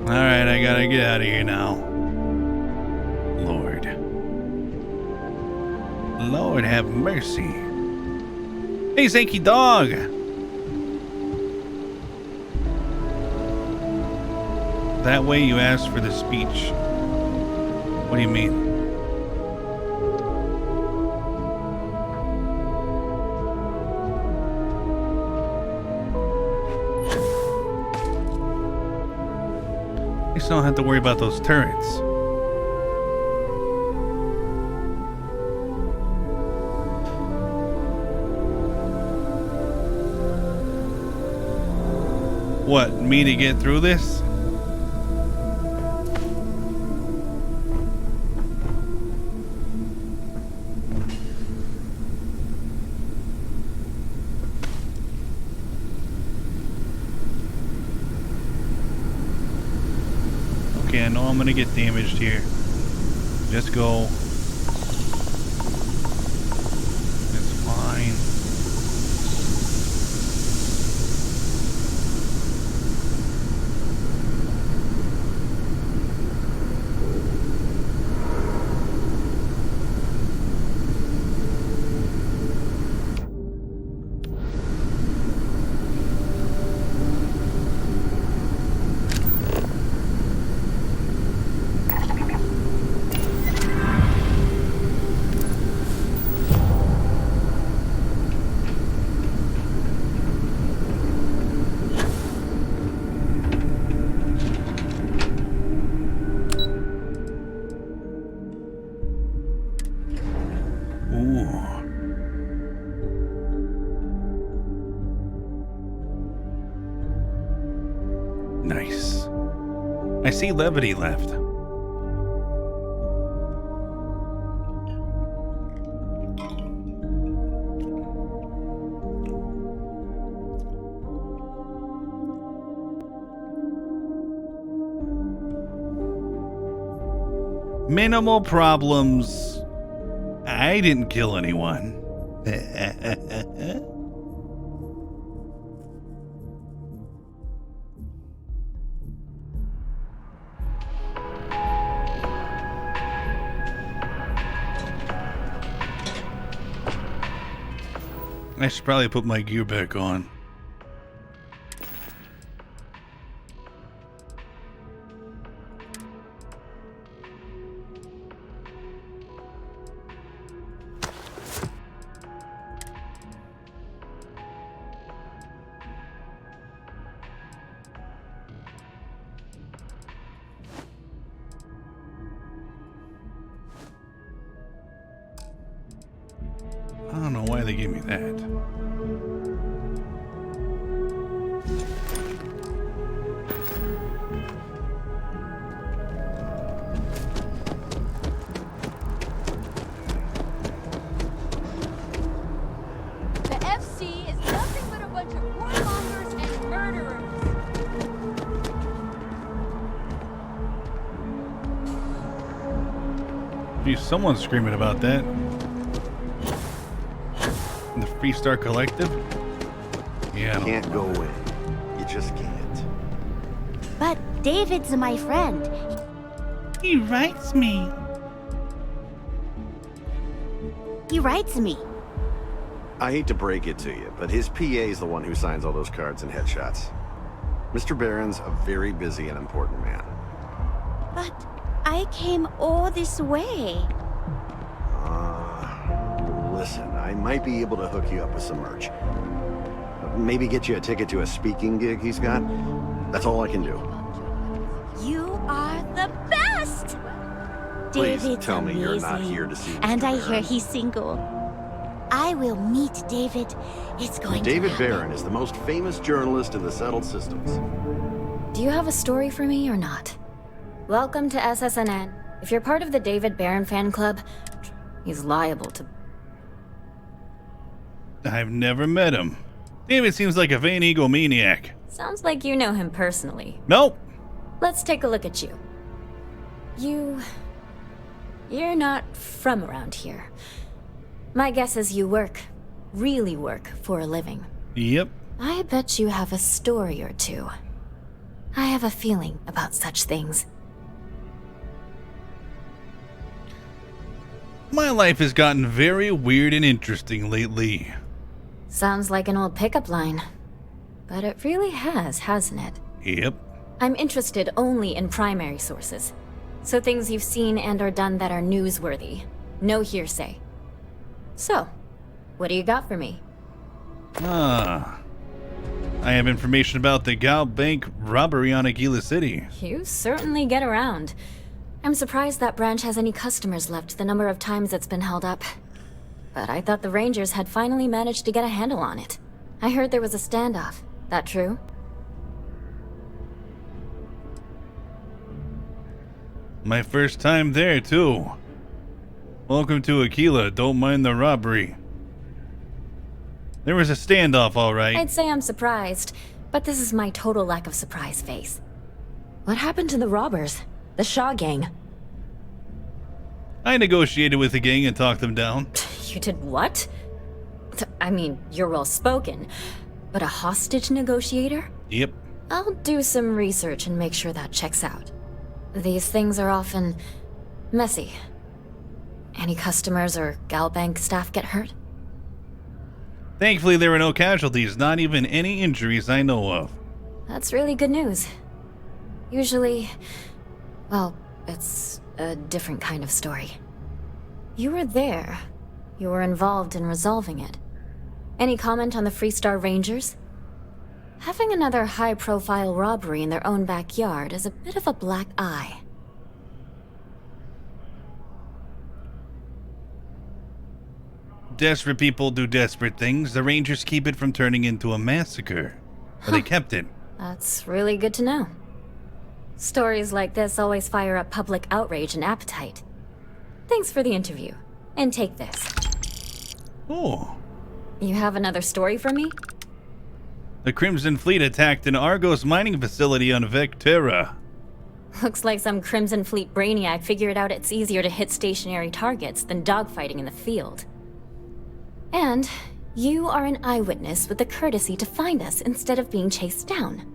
Alright, I gotta get out of here now. Lord have mercy. Hey, Zanky Dog! That way you asked for the speech. What do you mean? At least I don't have to worry about those turrets. What, me to get through this? Okay, I know I'm gonna get damaged here. Just go. It's fine. Nice. I see levity left. Minimal problems. I didn't kill anyone. I should probably put my gear back on. I don't know why they gave me that. The FC is nothing but a bunch of warmongers and murderers. Geez, someone's screaming about that. The Freestar Collective? Yeah. You can't go in. You just can't. But David's my friend. He writes me. He writes me. I hate to break it to you, but his PA is the one who signs all those cards and headshots. Mr. Barron's a very busy and important man. But I came all this way. Listen, I might be able to hook you up with some merch. maybe get you a ticket to a speaking gig he's got. That's all I can do. You are the best! Please David's tell me you're not amazing. here to see Mr. And I hear Barron. he's single. I will meet David. It's going David to Barron is the most famous journalist in the settled systems. Do you have a story for me or not? Welcome to SSNN. If you're part of the David Barron fan club, he's liable to... I've never met him. David seems like a vain egomaniac. Sounds like you know him personally. Nope. Let's take a look at you. You're not from around here. My guess is you really work for a living. Yep. I bet you have a story or two. I have a feeling about such things. My life has gotten very weird and interesting lately. Sounds like an old pickup line. But it really has, hasn't it? Yep. I'm interested only in primary sources. So things you've seen and or done that are newsworthy. No hearsay. So, what do you got for me? I have information about the Gal Bank robbery on Aquila City. You certainly get around. I'm surprised that branch has any customers left the number of times it's been held up. But I thought the Rangers had finally managed to get a handle on it. I heard there was a standoff. That true? My first time there, too. Welcome to Aquila. Don't mind the robbery. There was a standoff, all right. I'd say I'm surprised, but this is my total lack of surprise face. What happened to the robbers? The Shaw gang? I negotiated with the gang and talked them down. You did what? I mean, you're well spoken, but a hostage negotiator? Yep. I'll do some research and make sure that checks out. These things are often messy. Any customers or Galbank staff get hurt? Thankfully, there were no casualties, not even any injuries I know of. That's really good news. Usually, well, it's a different kind of story. You were there. You were involved in resolving it. Any comment on the Freestar Rangers? Having another high-profile robbery in their own backyard is a bit of a black eye. Desperate people do desperate things. The Rangers keep it from turning into a massacre. But they kept it. That's really good to know. Stories like this always fire up public outrage and appetite. Thanks for the interview. And take this. Oh. You have another story for me? The Crimson Fleet attacked an Argos mining facility on Vectera. Looks like some Crimson Fleet brainiac figured out it's easier to hit stationary targets than dogfighting in the field. And you are an eyewitness with the courtesy to find us instead of being chased down.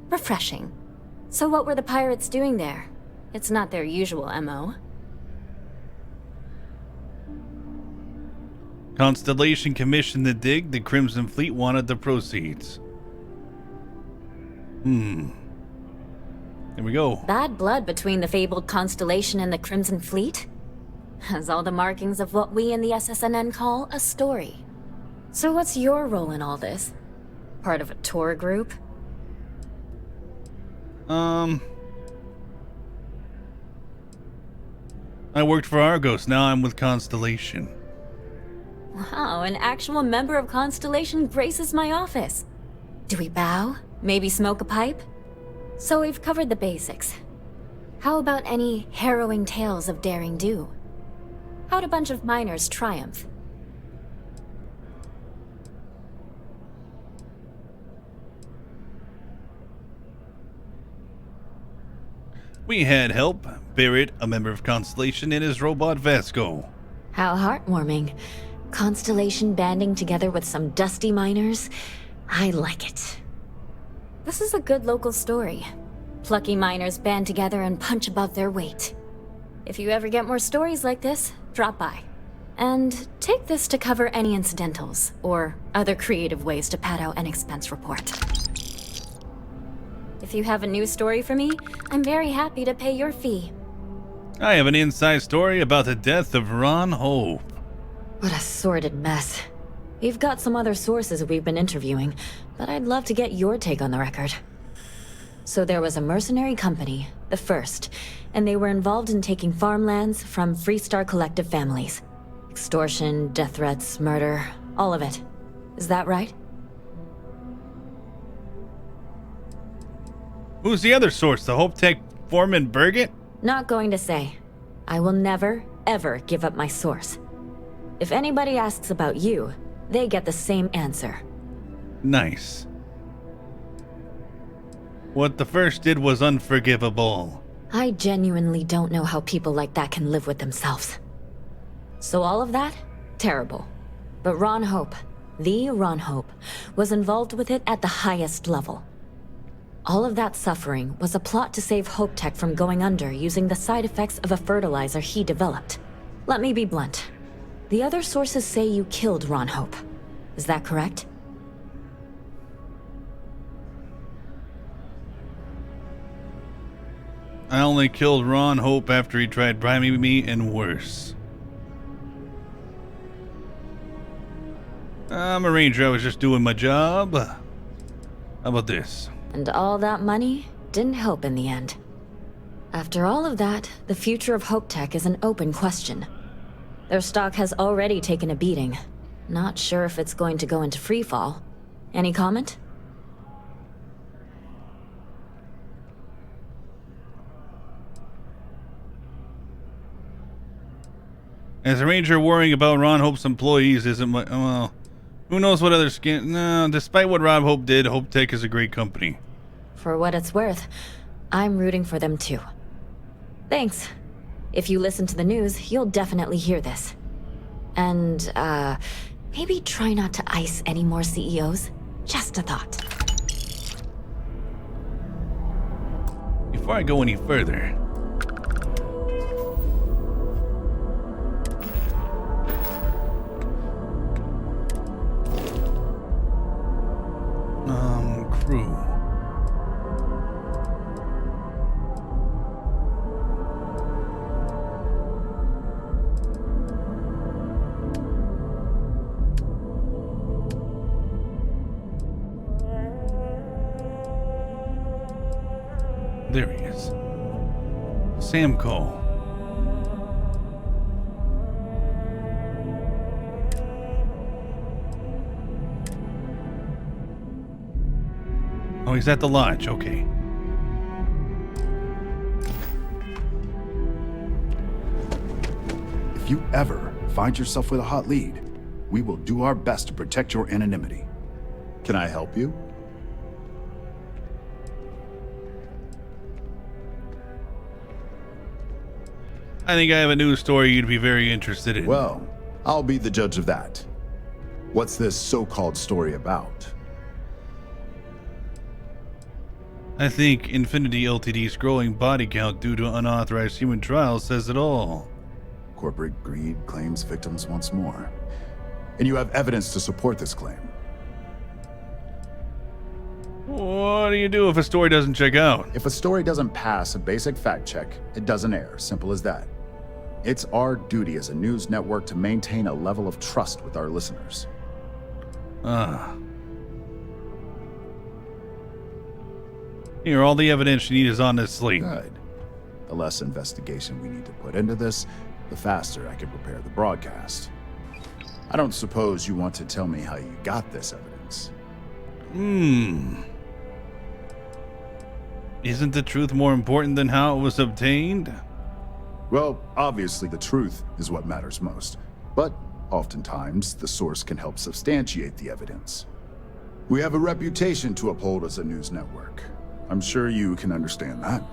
Refreshing. So what were the pirates doing there? It's not their usual MO. Constellation commissioned the dig. The Crimson Fleet wanted the proceeds. Here we go. Bad blood between the fabled Constellation and the Crimson Fleet? Has all the markings of what we in the SSNN call a story. So what's your role in all this? Part of a tour group? I worked for Argos, now I'm with Constellation. Wow, an actual member of Constellation graces my office. Do we bow? Maybe smoke a pipe? So we've covered the basics. How about any harrowing tales of daring do? How'd a bunch of miners triumph? We had help. Barrett, a member of Constellation, and his robot Vasco. How heartwarming. Constellation banding together with some dusty miners? I like it. This is a good local story. Plucky miners band together and punch above their weight. If you ever get more stories like this, drop by. And take this to cover any incidentals, or other creative ways to pad out an expense report. If you have a news story for me, I'm very happy to pay your fee. I have an inside story about the death of Ron Hope. What a sordid mess. We've got some other sources we've been interviewing, but I'd love to get your take on the record. So there was a mercenary company, the First, and they were involved in taking farmlands from Freestar Collective families. Extortion, death threats, murder, all of it. Is that right? Who's the other source? The Hope Tech foreman Burgett? Not going to say. I will never, ever give up my source. If anybody asks about you, they get the same answer. Nice. What the First did was unforgivable. I genuinely don't know how people like that can live with themselves. So all of that? Terrible. But Ron Hope, the Ron Hope, was involved with it at the highest level. All of that suffering was a plot to save Hope Tech from going under using the side effects of a fertilizer he developed. Let me be blunt. The other sources say you killed Ron Hope. Is that correct? I only killed Ron Hope after he tried bribing me and worse. I'm a ranger, I was just doing my job. How about this? And all that money didn't help in the end. After all of that, the future of Hope Tech is an open question. Their stock has already taken a beating. Not sure if it's going to go into freefall. Any comment? As a ranger, worrying about Ron Hope's employees isn't my... Well, who knows what other skin... No, despite what Rob Hope did, Hope Tech is a great company. For what it's worth, I'm rooting for them too. Thanks. If you listen to the news, you'll definitely hear this. And, maybe try not to ice any more CEOs. Just a thought. Before I go any further... crew. There he is. Sam Cole. Oh, he's at the lodge. Okay. If you ever find yourself with a hot lead, we will do our best to protect your anonymity. Can I help you? I think I have a news story you'd be very interested in. Well, I'll be the judge of that. What's this so-called story about? I think Infinity Ltd's growing body count due to unauthorized human trials says it all. Corporate greed claims victims once more. And you have evidence to support this claim. What do you do if a story doesn't check out? If a story doesn't pass a basic fact check, it doesn't air. Simple as that. It's our duty as a news network to maintain a level of trust with our listeners. Here, all the evidence you need is on this slate. Good. The less investigation we need to put into this, the faster I can prepare the broadcast. I don't suppose you want to tell me how you got this evidence. Isn't the truth more important than how it was obtained? Well, obviously the truth is what matters most. But oftentimes, the source can help substantiate the evidence. We have a reputation to uphold as a news network. I'm sure you can understand that.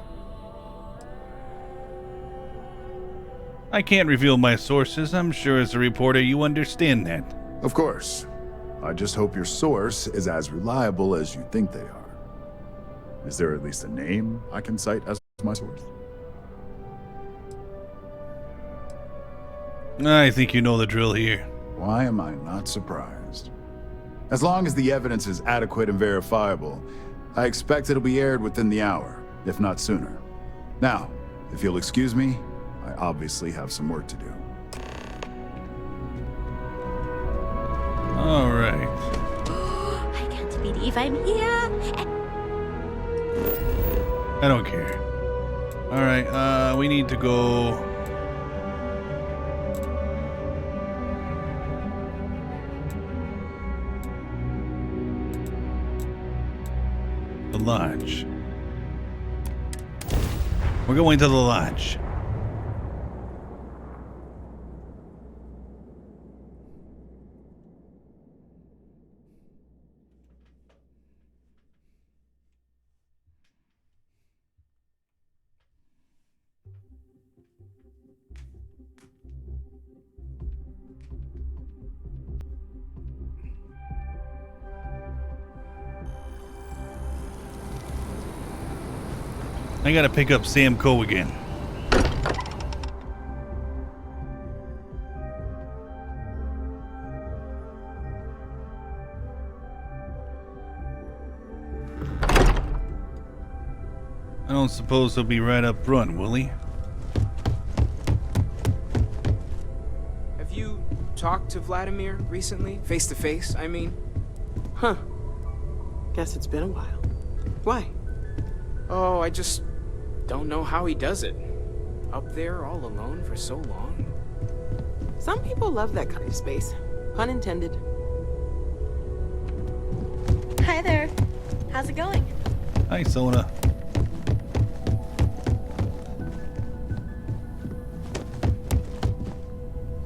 I can't reveal my sources. I'm sure as a reporter you understand that. Of course. I just hope your source is as reliable as you think they are. Is there at least a name I can cite as my source? I think you know the drill here. Why am I not surprised? As long as the evidence is adequate and verifiable, I expect it'll be aired within the hour, if not sooner. Now, if you'll excuse me, I obviously have some work to do. All right. I can't believe I'm here. I don't care. All right. We need to go. The lodge. We're going to the lodge. I gotta pick up Sam Coe again. I don't suppose he'll be right up front, will he? Have you talked to Vladimir recently? Face to face, I mean? Huh. Guess it's been a while. Why? Oh, I just don't know how he does it. Up there all alone for so long. Some people love that kind of space. Pun intended. Hi there. How's it going? Hi, Sona.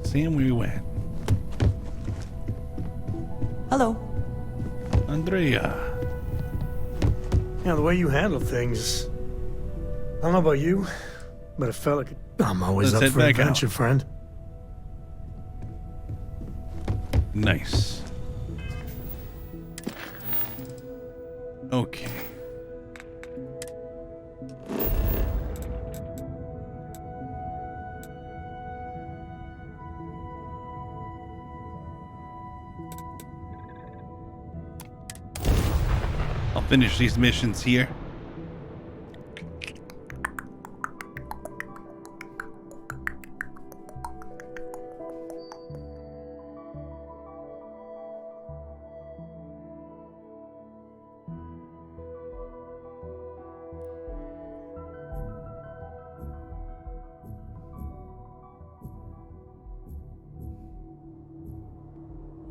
Sam, where you at? Hello. Andrea. Yeah, the way you handle things. I don't know about you, but it felt like I'm always Let's up head for back adventure, out. friend. Nice. Okay. I'll finish these missions here.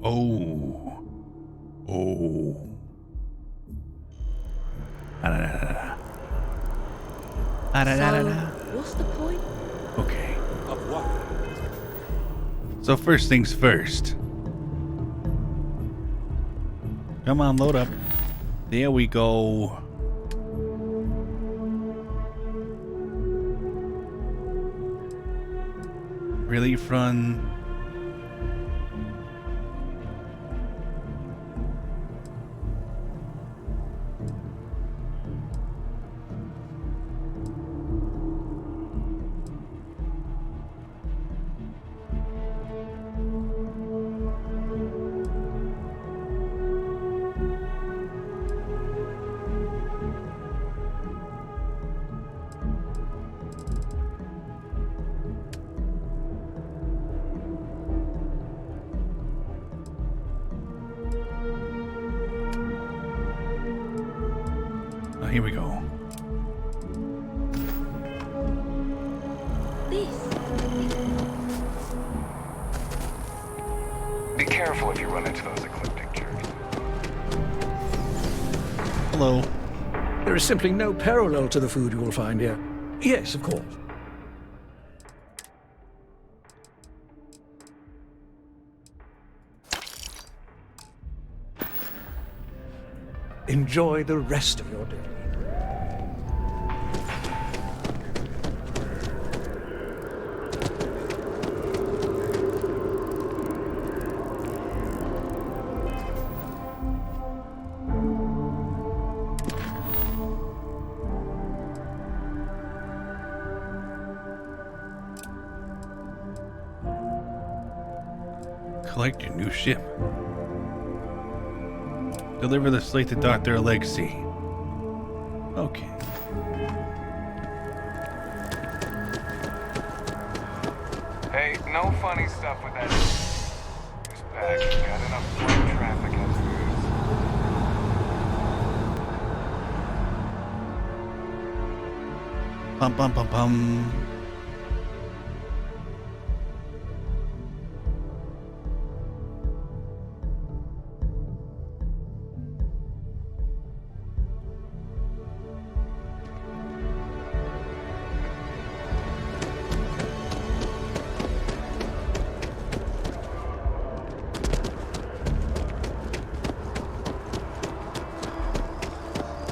Oh. Oh. What's the point? Okay. Of what? So first things first. Come on, load up. There we go. Relief run. Here we go. Be careful if you run into those ecliptic jerks. Hello. There is simply no parallel to the food you will find here. Yes, of course. Enjoy the rest of your day. Collect your new ship. Deliver the slate to Dr. Alexei. Okay. Hey, no funny stuff with that. back. Got enough plane traffic as it is. Pum pum pum pum.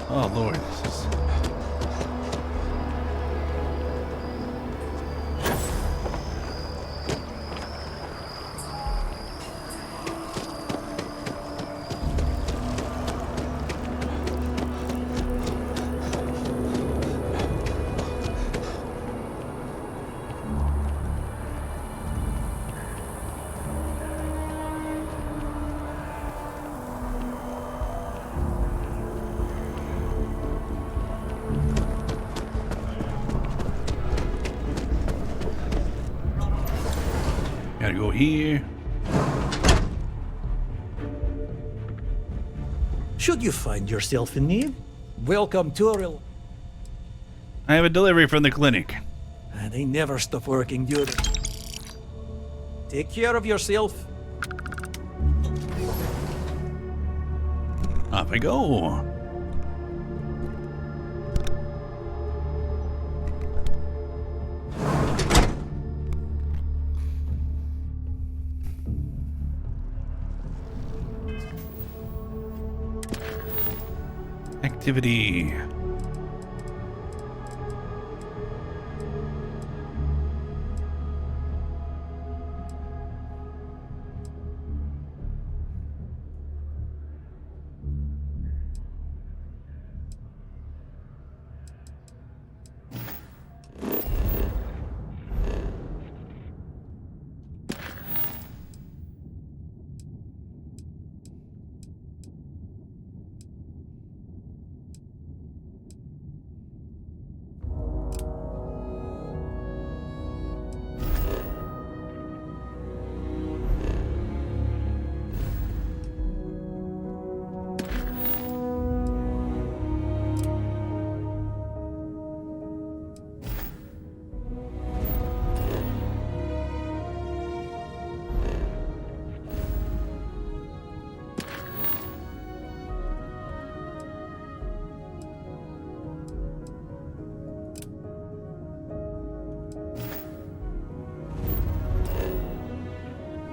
Oh Lord, this is... Gotta go here. Should you find yourself in need, welcome to a I have a delivery from the clinic. They never stop working, do they? Take care of yourself. Off I go. Activity.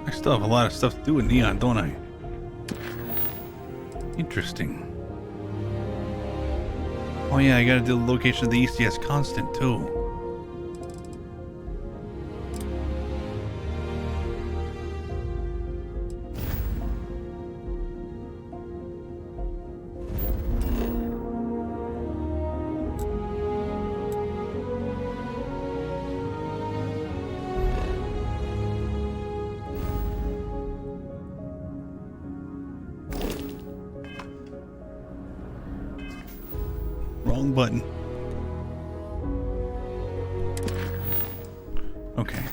I still have a lot of stuff to do with Neon, don't I? Interesting. Oh yeah, I gotta do the location of the ECS constant too. Wrong button. Okay.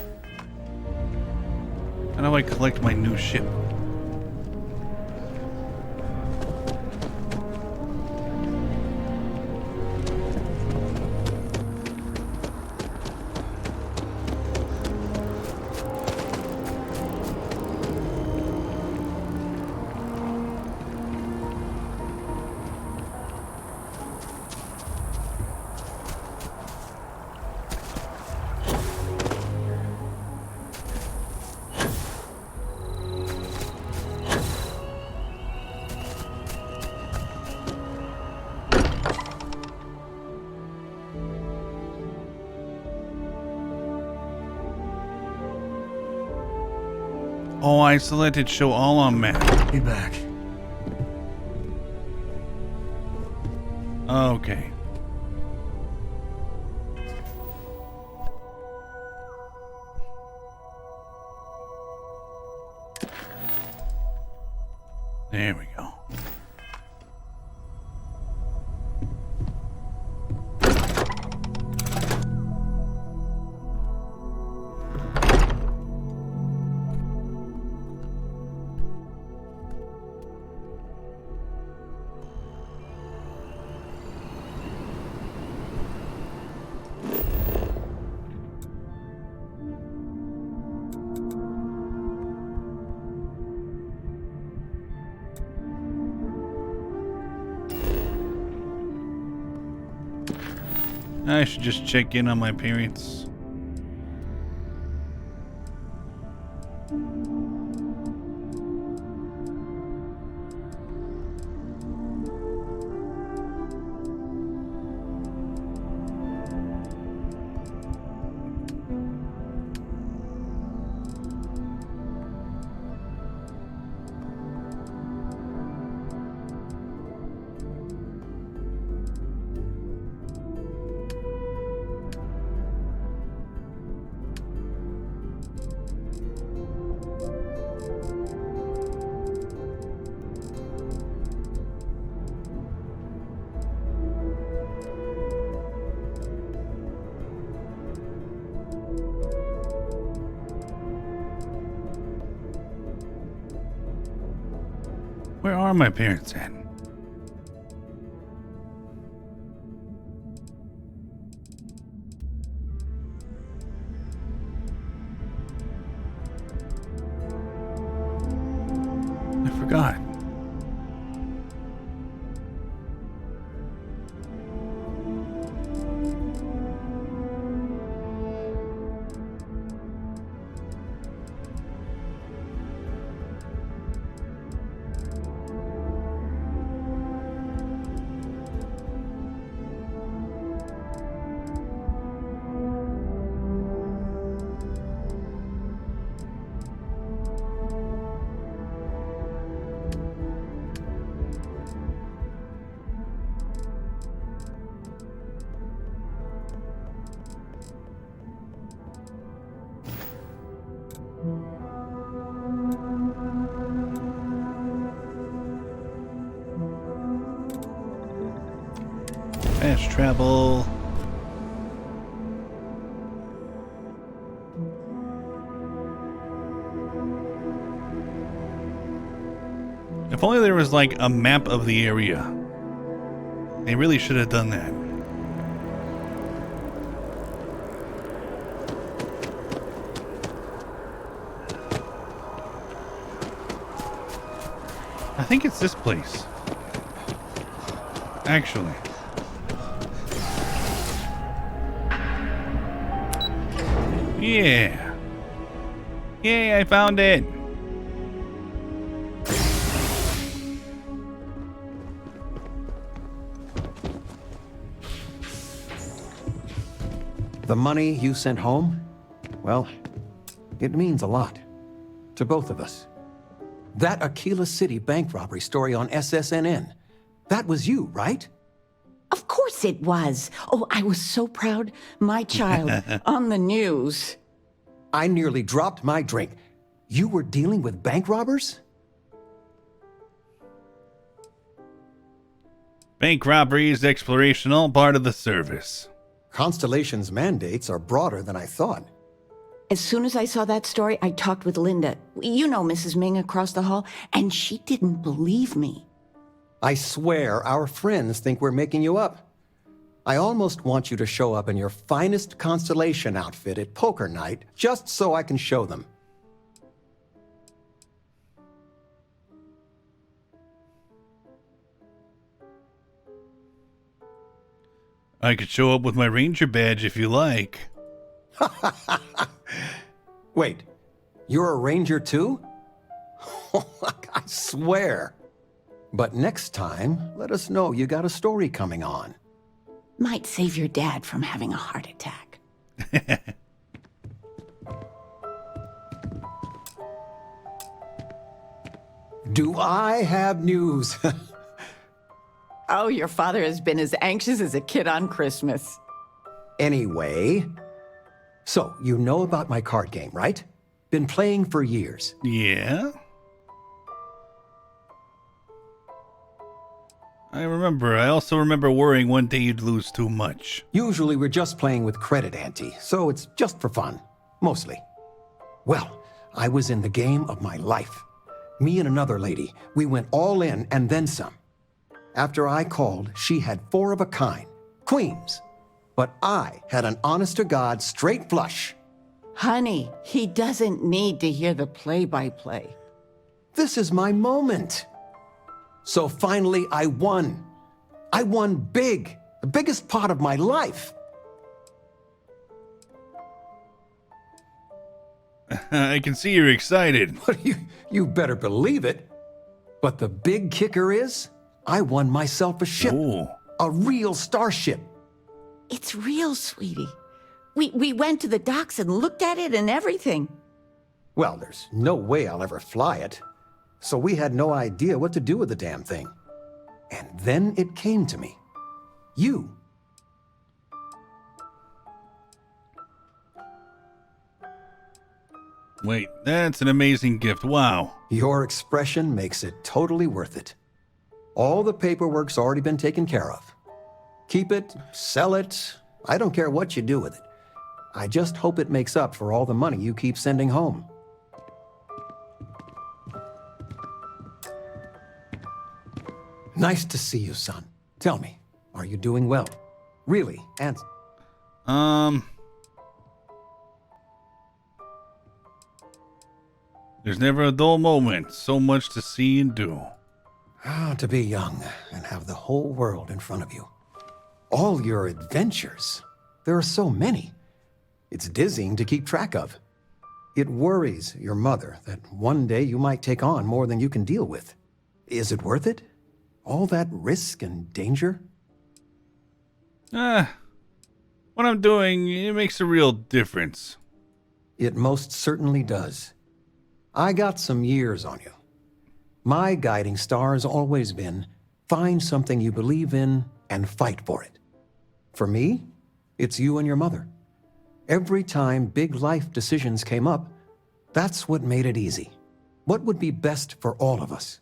How do I collect my new ship? Oh, I selected show all on map. Be back. Okay. There we go. I should just check in on my parents. Where are my parents at? I forgot. Fast travel. If only there was like a map of the area. They really should have done that. I think it's this place. Actually. Yeah. Yay, I found it. The money you sent home? Well, it means a lot. To both of us. That Aquila City bank robbery story on SSNN. That was you, right? Of course it was. Oh, I was so proud. My child on the news. I nearly dropped my drink. You were dealing with bank robbers? Bank robberies, exploration, all part of the service. Constellation's mandates are broader than I thought. As soon as I saw that story, I talked with Linda. You know Mrs. Ming across the hall, and she didn't believe me. I swear our friends think we're making you up. I almost want you to show up in your finest Constellation outfit at poker night, just so I can show them. I could show up with my ranger badge if you like. Wait, you're a ranger too? I swear. But next time, let us know you got a story coming on. Might save your dad from having a heart attack. Do I have news? Oh, your father has been as anxious as a kid on Christmas. Anyway, so you know about my card game, right? Been playing for years. Yeah? I remember. I also remember worrying one day you'd lose too much. Usually we're just playing with credit ante, so it's just for fun. Mostly. Well, I was in the game of my life. Me and another lady, we went all in and then some. After I called, she had 4 of a kind. Queens. But I had an honest-to-God straight flush. Honey, he doesn't need to hear the play-by-play. This is my moment. So finally, I won. I won big. The biggest pot of my life. I can see you're excited. You better believe it. But the big kicker is, I won myself a ship. Ooh. A real starship. It's real, sweetie. We went to the docks and looked at it and everything. Well, there's no way I'll ever fly it. So we had no idea what to do with the damn thing. And then it came to me. You. Wait, that's an amazing gift. Wow. Your expression makes it totally worth it. All the paperwork's already been taken care of. Keep it, sell it, I don't care what you do with it. I just hope it makes up for all the money you keep sending home. Nice to see you, son. Tell me, are you doing well? Really, and... There's never a dull moment. So much to see and do. To be young and have the whole world in front of you. All your adventures. There are so many. It's dizzying to keep track of. It worries your mother that one day you might take on more than you can deal with. Is it worth it? All that risk and danger? What I'm doing, it makes a real difference. It most certainly does. I got some years on you. My guiding star has always been, find something you believe in and fight for it. For me, it's you and your mother. Every time big life decisions came up, that's what made it easy. What would be best for all of us?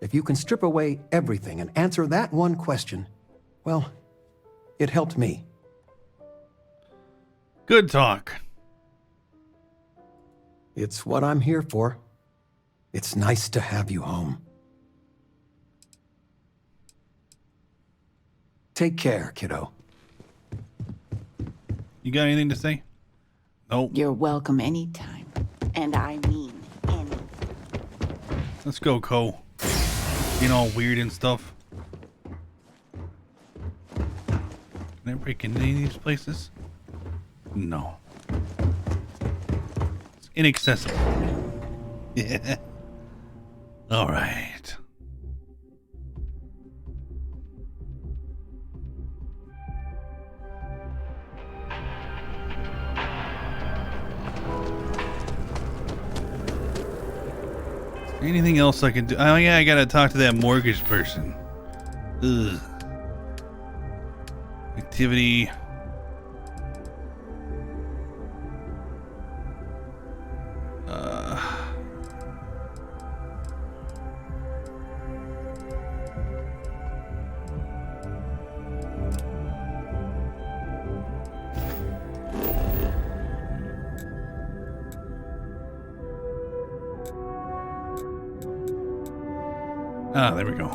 If you can strip away everything and answer that one question, well, it helped me. Good talk. It's what I'm here for. It's nice to have you home. Take care, kiddo. You got anything to say? Nope. You're welcome anytime. And I mean any. Let's go, Ko. Being all weird and stuff. Can I break into any of these places? No. It's inaccessible. Yeah. All right. Anything else I can do? Oh yeah, I gotta talk to that mortgage person. Ugh. Activity. Ah, there we go.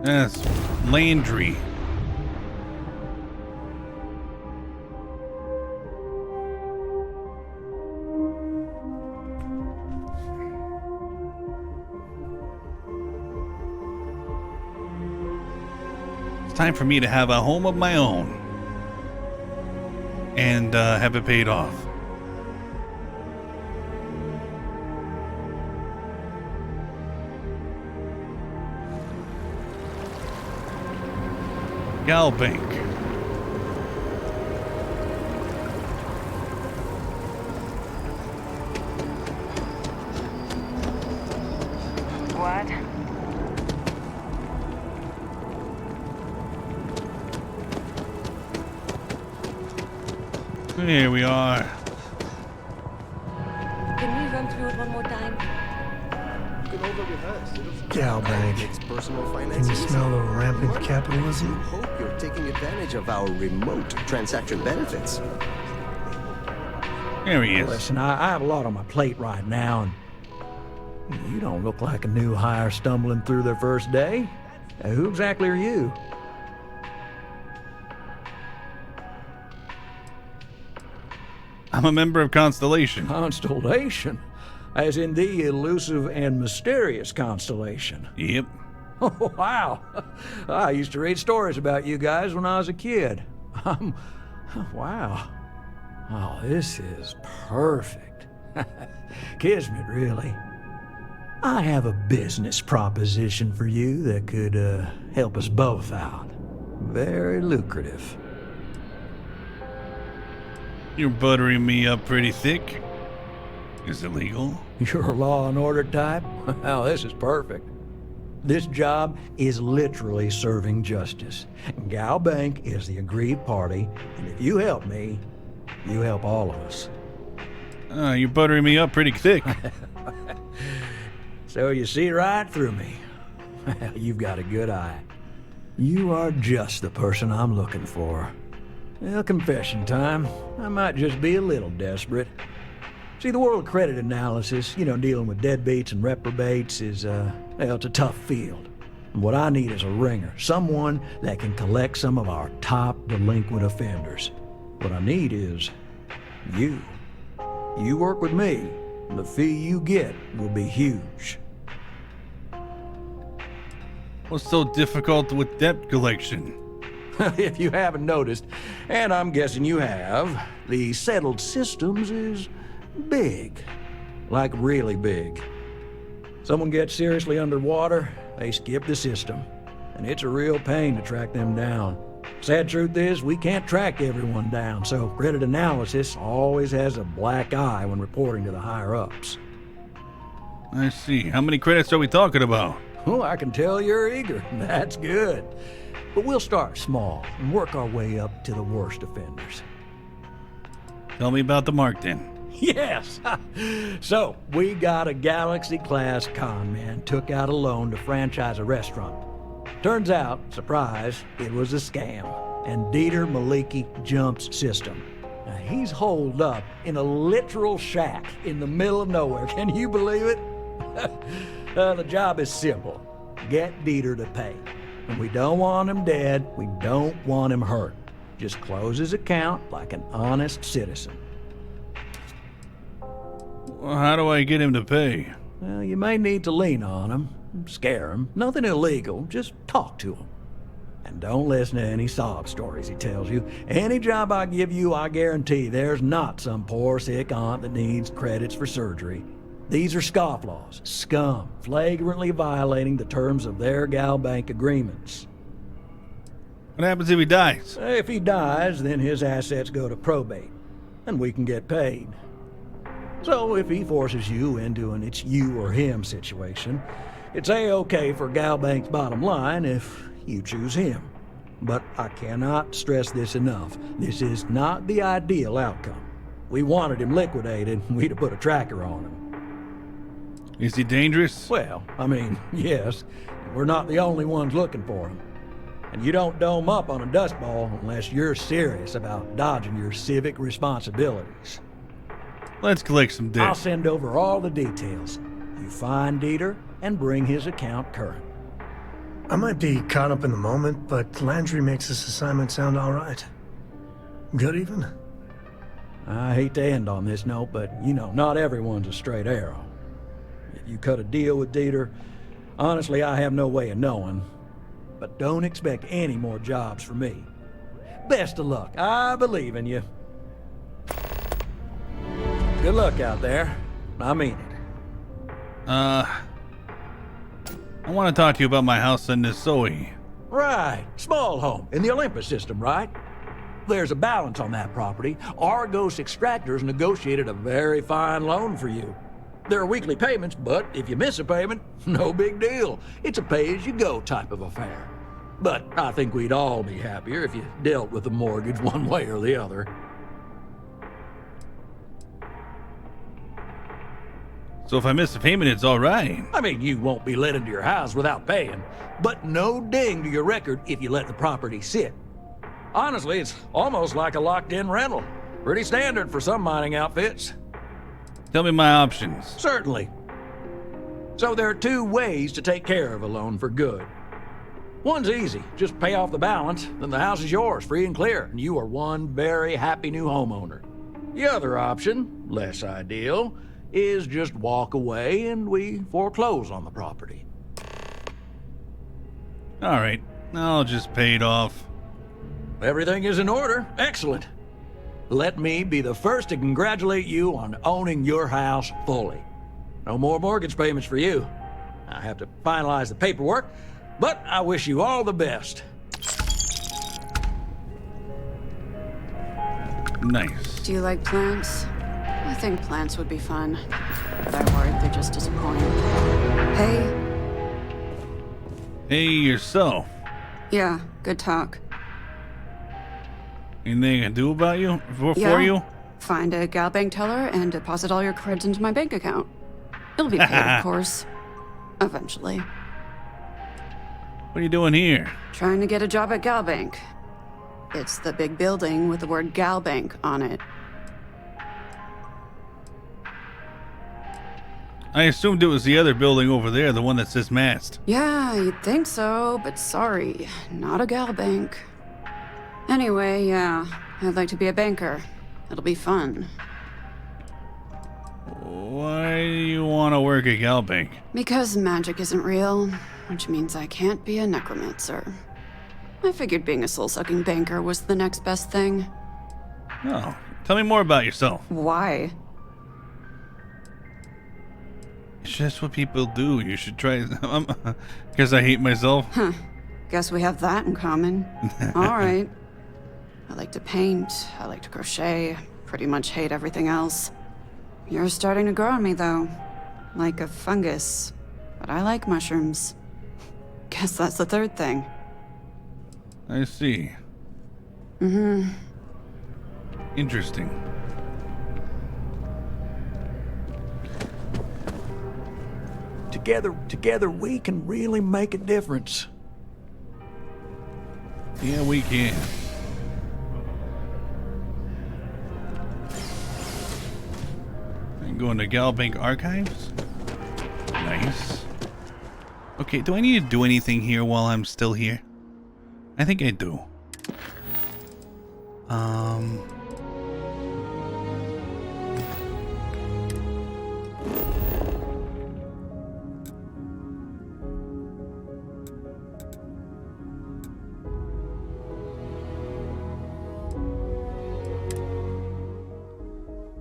That's Landry. It's time for me to have a home of my own and have it paid off. Gal Bank. What? Here we are. Can we run through it one more time? You can over-rehearse. Gal Bank. Personal Can you finances. smell the rampant capitalism? Hope you're taking advantage of our remote transaction benefits. There he is. Listen, I have a lot on my plate right now, and you don't look like a new hire stumbling through their first day. Who exactly are you? I'm a member of Constellation. Constellation? As in the elusive and mysterious Constellation? Yep. Oh, wow. I used to read stories about you guys when I was a kid. Wow. Oh, this is perfect. Kismet, really. I have a business proposition for you that could help us both out. Very lucrative. You're buttering me up pretty thick. Is it legal? You're a law and order type? Well, this is perfect. This job is literally serving justice. Gal Bank is the agreed party, and if you help me, you help all of us. You're buttering me up pretty thick. So you see right through me. You've got a good eye. You are just the person I'm looking for. Well, confession time. I might just be a little desperate. See, the world of credit analysis, dealing with deadbeats and reprobates is, it's a tough field. And what I need is a ringer, someone that can collect some of our top delinquent offenders. What I need is you. You work with me, and the fee you get will be huge. What's so difficult with debt collection? If you haven't noticed, and I'm guessing you have, the settled systems is big. Like really big. Someone gets seriously underwater, they skip the system. And it's a real pain to track them down. Sad truth is, we can't track everyone down, so credit analysis always has a black eye when reporting to the higher-ups. I see. How many credits are we talking about? Oh, I can tell you're eager. That's good. But we'll start small and work our way up to the worst offenders. Tell me about the mark then. Yes! So, we got a Galaxy-class con man took out a loan to franchise a restaurant. Turns out, surprise, it was a scam. And Dieter Maliki jumps system. Now, he's holed up in a literal shack in the middle of nowhere. Can you believe it? The job is simple. Get Dieter to pay. And we don't want him dead, we don't want him hurt. Just close his account like an honest citizen. Well, how do I get him to pay? Well, you may need to lean on him, scare him. Nothing illegal, just talk to him. And don't listen to any sob stories he tells you. Any job I give you, I guarantee there's not some poor sick aunt that needs credits for surgery. These are scofflaws, scum, flagrantly violating the terms of their Gal Bank agreements. What happens if he dies? If he dies, then his assets go to probate, and we can get paid. So if he forces you into an it's you or him situation, it's A-okay for Gal Bank's bottom line if you choose him. But I cannot stress this enough. This is not the ideal outcome. We wanted him liquidated, we'd have put a tracker on him. Is he dangerous? Well, I mean, yes. We're not the only ones looking for him. And you don't dome up on a dust ball unless you're serious about dodging your civic responsibilities. Let's collect some debt. I'll send over all the details. You find Dieter and bring his account current. I might be caught up in the moment, but Landry makes this assignment sound all right. Good even? I hate to end on this note, but not everyone's a straight arrow. If you cut a deal with Dieter, honestly, I have no way of knowing. But don't expect any more jobs from me. Best of luck. I believe in you. Good luck out there. I mean it. I want to talk to you about my house in Nisoi. Right. Small home in the Olympus system, right? There's a balance on that property. Argos Extractors negotiated a very fine loan for you. There are weekly payments, but if you miss a payment, no big deal. It's a pay-as-you-go type of affair. But I think we'd all be happier if you dealt with the mortgage one way or the other. So if I miss a payment, it's all right. I mean, you won't be let into your house without paying, but no ding to your record if you let the property sit. Honestly, it's almost like a locked-in rental. Pretty standard for some mining outfits. Tell me my options. Certainly. So there are two ways to take care of a loan for good. One's easy. Just pay off the balance, then the house is yours, free and clear, and you are one very happy new homeowner. The other option, less ideal, is just walk away and we foreclose on the property. All right, I'll just pay it off. Everything is in order. Excellent. let me be the first to congratulate you on owning your house fully. No more mortgage payments for you. I have to finalize the paperwork, but I wish you all the best. Nice. Do you like plants? I think plants would be fun, but I worried they're just disappointing. Hey? Hey, yourself. Yeah, good talk. Anything I can do about you? For Yeah. you? Find a gal bank teller and deposit all your creds into my bank account. It'll be paid, of course. Eventually. What are you doing here? Trying to get a job at Gal Bank. It's the big building with the word Gal Bank on it. I assumed it was the other building over there, the one that says mast. Yeah, you'd think so, but sorry, not a Gal Bank. Anyway, yeah, I'd like to be a banker. It'll be fun. Why do you want to work at Gal Bank? Because magic isn't real, which means I can't be a necromancer. I figured being a soul-sucking banker was the next best thing. Oh, tell me more about yourself. Why? It's just what people do. You should try. Because I hate myself. Huh. Guess we have that in common. All right. I like to paint. I like to crochet. Pretty much hate everything else. You're starting to grow on me, though. Like a fungus. But I like mushrooms. Guess that's the third thing. I see. Mm-hmm. Interesting. Together we can really make a difference. Yeah, we can. I'm going to Gal Bank Archives. Nice. Okay, do I need to do anything here while I'm still here? I think I do.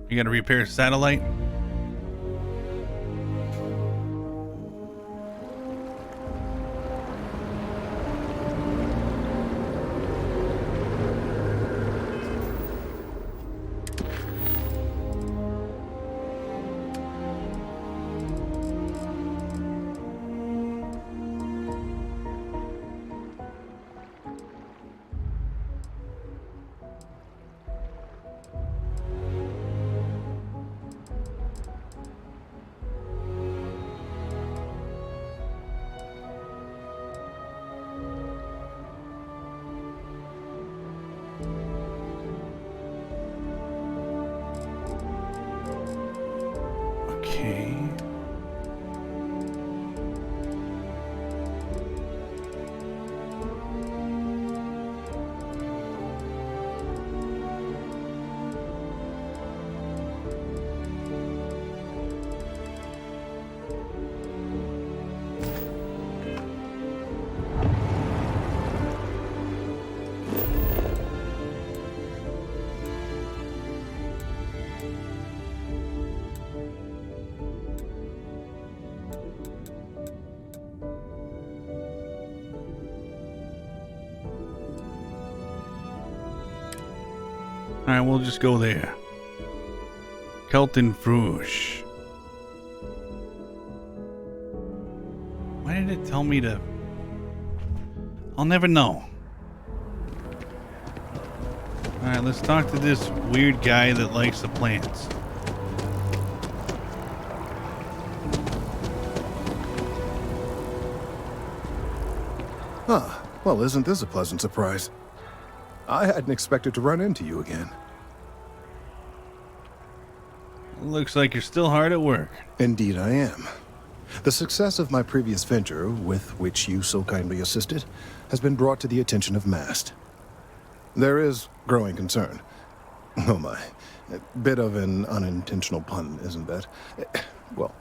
You gotta repair a satellite? Okay. Alright, we'll just go there. Kelton Fruge. Why did it tell me to... I'll never know. Alright, let's talk to this weird guy that likes the plants. Huh. Well, isn't this a pleasant surprise? I hadn't expected to run into you again. Looks like you're still hard at work. Indeed I am. The success of my previous venture, with which you so kindly assisted, has been brought to the attention of Mast. There is growing concern. Oh my. A bit of an unintentional pun, isn't that? Well,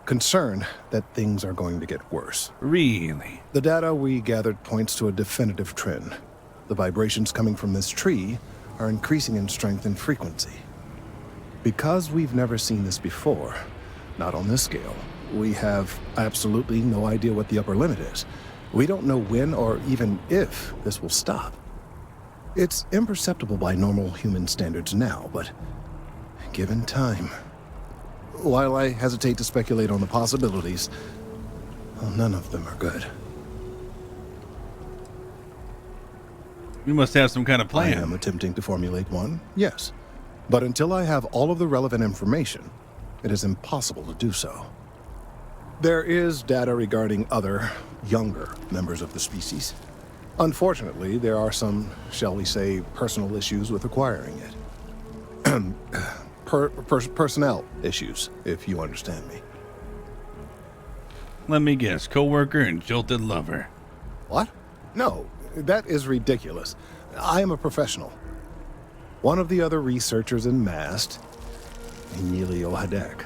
concern that things are going to get worse. Really? The data we gathered points to a definitive trend. The vibrations coming from this tree are increasing in strength and frequency. Because we've never seen this before, not on this scale, we have absolutely no idea what the upper limit is. We don't know when or even if this will stop. It's imperceptible by normal human standards now, but given time... While I hesitate to speculate on the possibilities, well, none of them are good. You must have some kind of plan. I am attempting to formulate one, yes. But until I have all of the relevant information, it is impossible to do so. There is data regarding other, younger members of the species. Unfortunately, there are some, shall we say, personal issues with acquiring it. Personnel issues, if you understand me. Let me guess, co-worker and jilted lover. What? No, that is ridiculous. I am a professional. One of the other researchers in MAST, Emilio Hadek,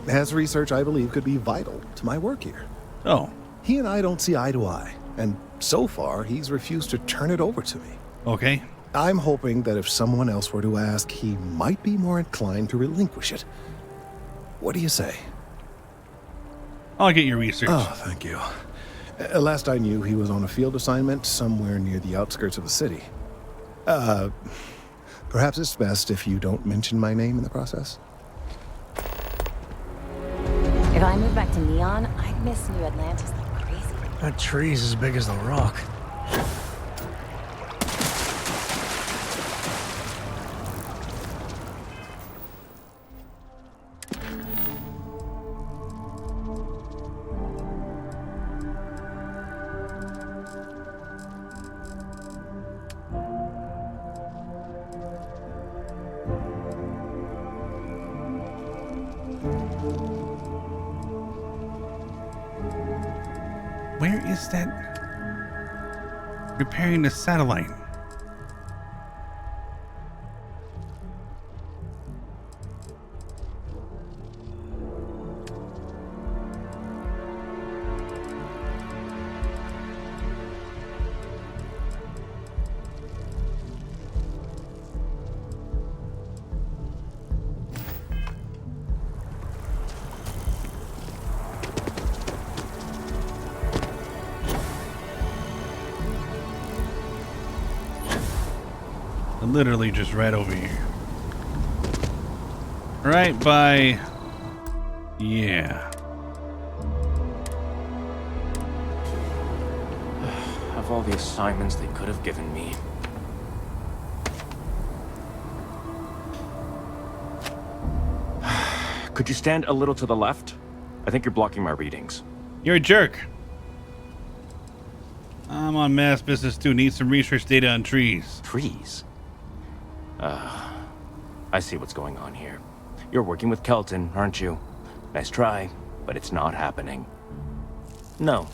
has research I believe could be vital to my work here. Oh. He and I don't see eye to eye, and so far he's refused to turn it over to me. Okay. I'm hoping that if someone else were to ask, he might be more inclined to relinquish it. What do you say? I'll get your research. Oh, thank you. Last I knew, he was on a field assignment somewhere near the outskirts of the city. Perhaps it's best if you don't mention my name in the process? If I move back to Neon, I'd miss New Atlantis like crazy. That tree's as big as the rock. Where is that? Repairing the satellite. Literally just right over here. Right by... Yeah. Of all the assignments they could have given me. Could you stand a little to the left? I think you're blocking my readings. You're a jerk. I'm on mass business too. Need some research data on trees. Trees? I see what's going on here. You're working with Kelton, aren't you? Nice try, but it's not happening. No.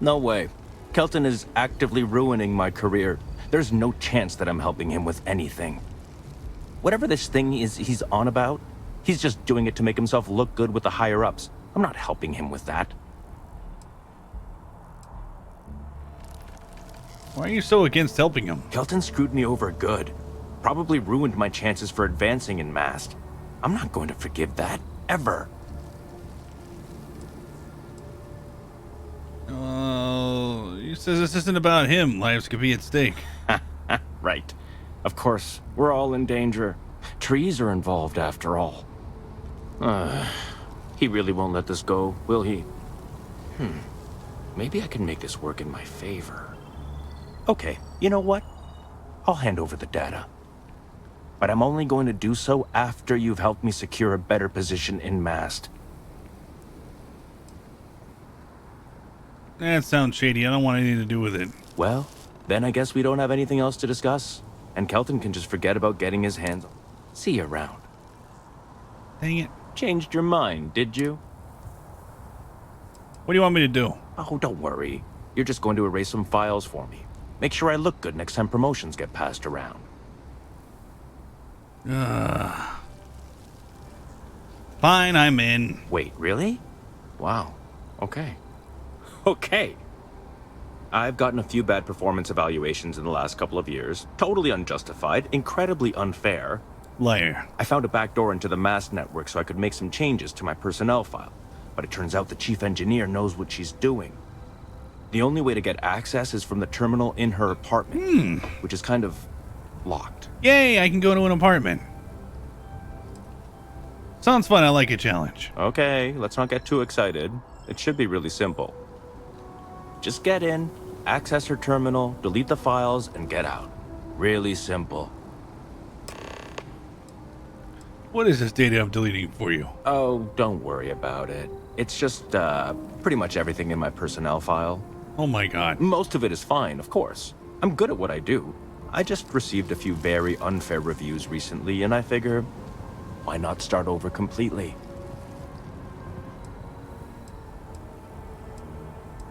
No way. Kelton is actively ruining my career. There's no chance that I'm helping him with anything. Whatever this thing is he's on about, he's just doing it to make himself look good with the higher-ups. I'm not helping him with that. Why are you so against helping him? Kelton screwed me over good. Probably ruined my chances for advancing in MAST. I'm not going to forgive that, ever. Oh, he says this isn't about him. Lives could be at stake. Right. Of course, we're all in danger. Trees are involved after all. He really won't let this go, will he? Maybe I can make this work in my favor. Okay, you know what? I'll hand over the data. But I'm only going to do so after you've helped me secure a better position in MAST. That sounds shady. I don't want anything to do with it. Well, then I guess we don't have anything else to discuss. And Kelton can just forget about getting his hands on. See you around. Dang it. Changed your mind, did you? What do you want me to do? Oh, don't worry. You're just going to erase some files for me. Make sure I look good next time promotions get passed around. Fine, I'm in. Wait, really? Wow. Okay. Okay. I've gotten a few bad performance evaluations in the last couple of years. Totally unjustified, incredibly unfair. Liar. I found a backdoor into the MAST network so I could make some changes to my personnel file. But it turns out the chief engineer knows what she's doing. The only way to get access is from the terminal in her apartment, which is kind of locked. Yay, I can go to an apartment. Sounds fun. I like a challenge. Okay, let's not get too excited. It should be really simple. Just get in, access her terminal, delete the files, and get out. Really simple. What is this data I'm deleting for you? Oh, don't worry about it. It's just, pretty much everything in my personnel file. Oh my god. Most of it is fine, of course. I'm good at what I do. I just received a few very unfair reviews recently, and I figure, why not start over completely?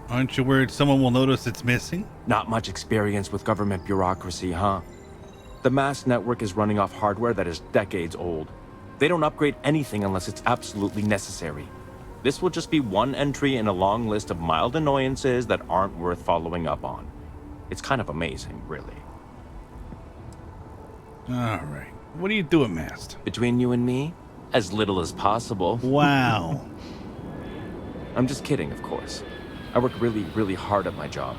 Aren't you worried someone will notice it's missing? Not much experience with government bureaucracy, huh? The MAST network is running off hardware that is decades old. They don't upgrade anything unless it's absolutely necessary. This will just be one entry in a long list of mild annoyances that aren't worth following up on. It's kind of amazing, really. Alright. What are you doing, Mast? Between you and me, as little as possible. Wow. I'm just kidding, of course. I work really, really hard at my job.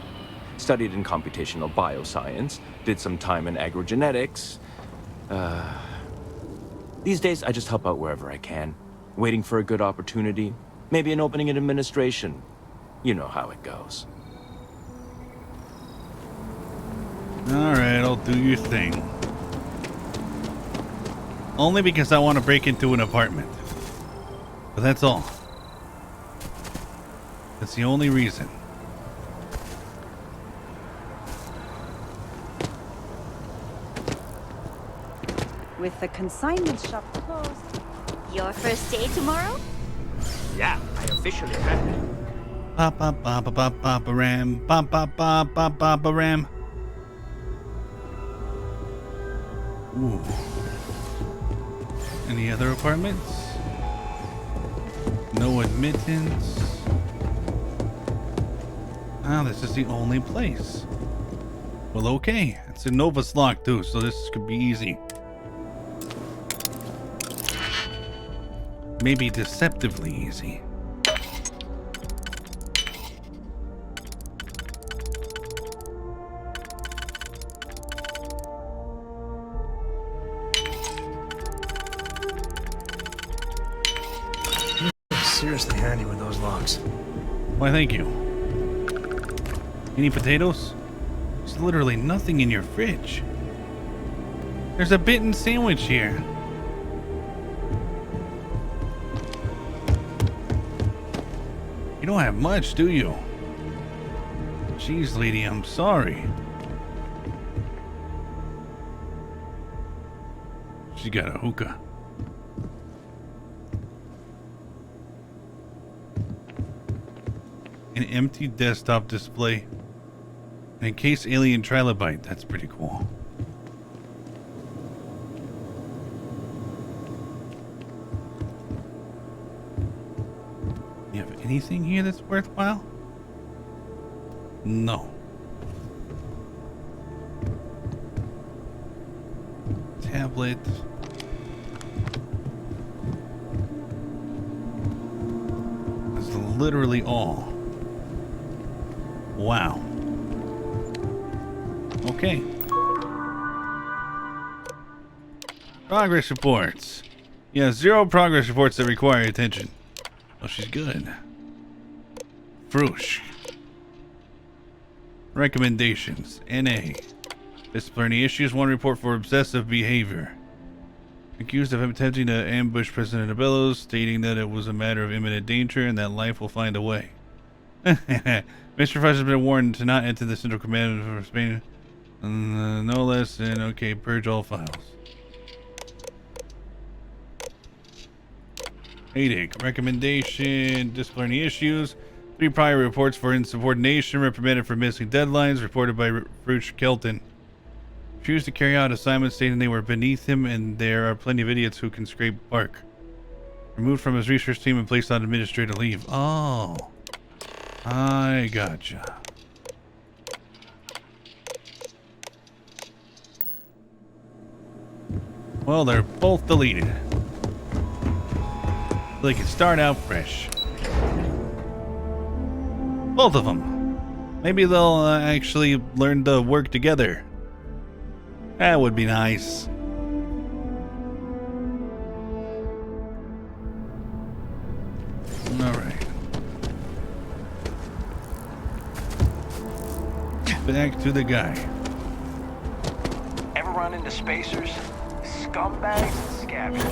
Studied in computational bioscience, did some time in agrogenetics. These days, I just help out wherever I can. Waiting for a good opportunity. Maybe an opening in administration. You know how it goes. Alright, I'll do your thing. Only because I want to break into an apartment. But that's all. That's the only reason. With the consignment shop closed. Your first day tomorrow? Yeah, I officially had it. Ba ba ba ba ba ba ba ram. Ba ba ba ba ba ba ram. Ooh. Any other apartments? No admittance. Ah, this is the only place. Well, okay. It's a Novus lock too, so this could be easy. Maybe deceptively easy. Seriously handy with those locks. Why, thank you. Any potatoes? There's literally nothing in your fridge. There's a bitten sandwich here. You don't have much, do you? Jeez, lady, I'm sorry. She got a hookah. An empty desktop display. And a case alien trilobite. That's pretty cool. You have anything here that's worthwhile? No. Tablet. That's literally all. Wow. Okay. Progress reports. Yeah, 0 progress reports that require attention. Oh, she's good. Froosh. Recommendations. NA. Disciplinary issues. 1 report for obsessive behavior. Accused of attempting to ambush President Abellos, stating that it was a matter of imminent danger and that life will find a way. Mr. Fresh has been warned to not enter the Central Command for Spain. No less than, okay, purge all files. ADIC. Recommendation. Disciplinary issues. 3 prior reports for insubordination, reprimanded for missing deadlines, reported by Fruch Kelton. Refused to carry out assignments stating they were beneath him, and there are plenty of idiots who can scrape bark. Removed from his research team and placed on administrative leave. Oh. I gotcha. Well, they're both deleted. They can start out fresh. Both of them. Maybe they'll actually learn to work together. That would be nice. Alright. Back to the guy. Ever run into spacers? Scumbags and scavengers.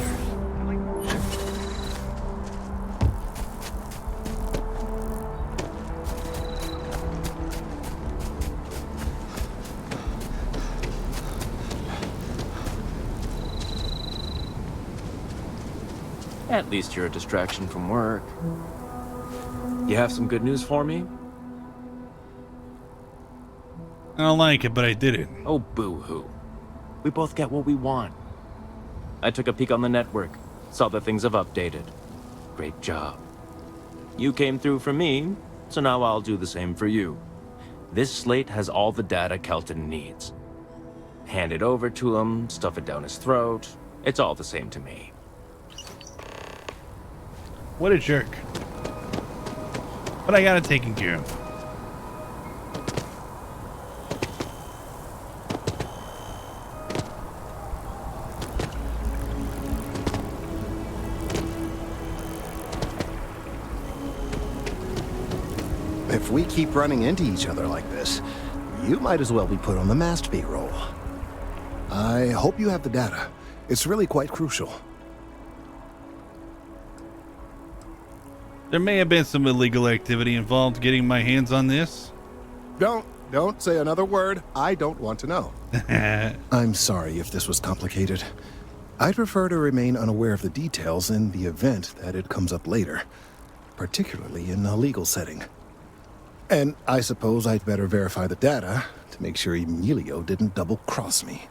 At least you're a distraction from work. You have some good news for me? I don't like it, but I did it. Oh, boo-hoo. We both get what we want. I took a peek on the network, saw that things have updated. Great job. You came through for me, so now I'll do the same for you. This slate has all the data Kelton needs. Hand it over to him, stuff it down his throat. It's all the same to me. What a jerk. But I got it taken care of. If we keep running into each other like this, you might as well be put on the masked payroll. I hope you have the data. It's really quite crucial. There may have been some illegal activity involved getting my hands on this. Don't say another word. I don't want to know. I'm sorry if this was complicated. I'd prefer to remain unaware of the details in the event that it comes up later, particularly in a legal setting. And I suppose I'd better verify the data to make sure Emilio didn't double-cross me.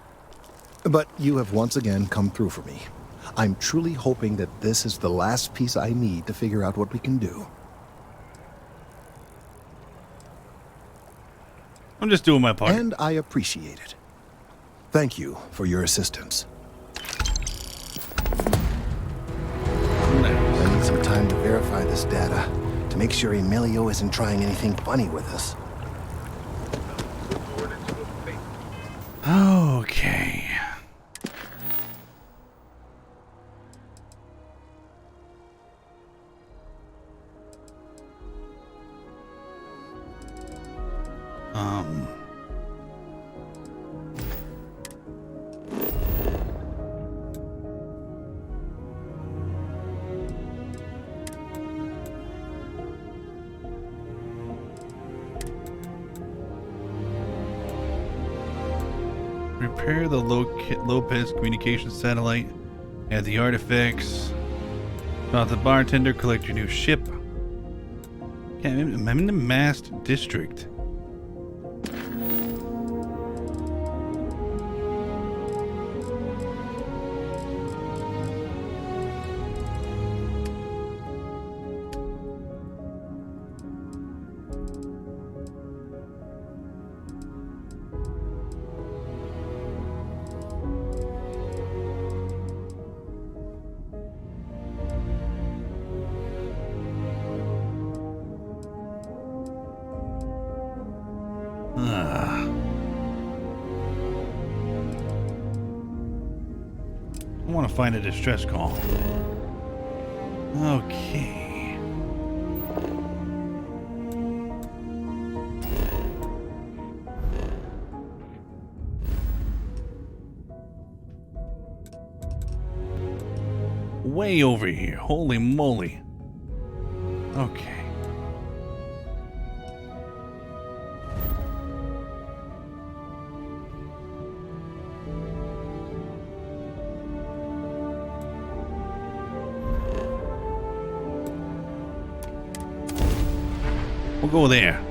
But you have once again come through for me. I'm truly hoping that this is the last piece I need to figure out what we can do. I'm just doing my part. And I appreciate it. Thank you for your assistance. I need some time to verify this data, to make sure Emilio isn't trying anything funny with us. Okay. Repair the Lopez communication satellite. Add the artifacts. Talk to the bartender. Collect your new ship. Okay, I'm in the masked district. I want to find a distress call. Okay. Way over here. Holy moly. Okay. We'll go there.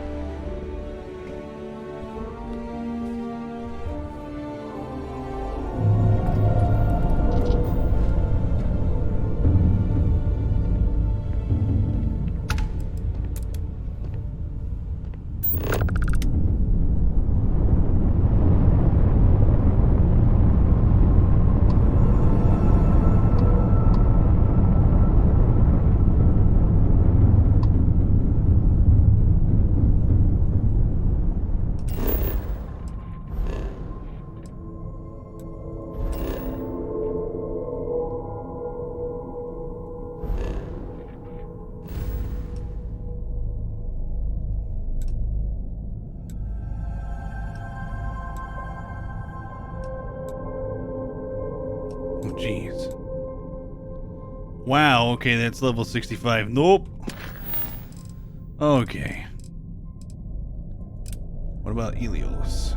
jeez. Wow, okay, that's level 65. Nope. Okay. What about Helios?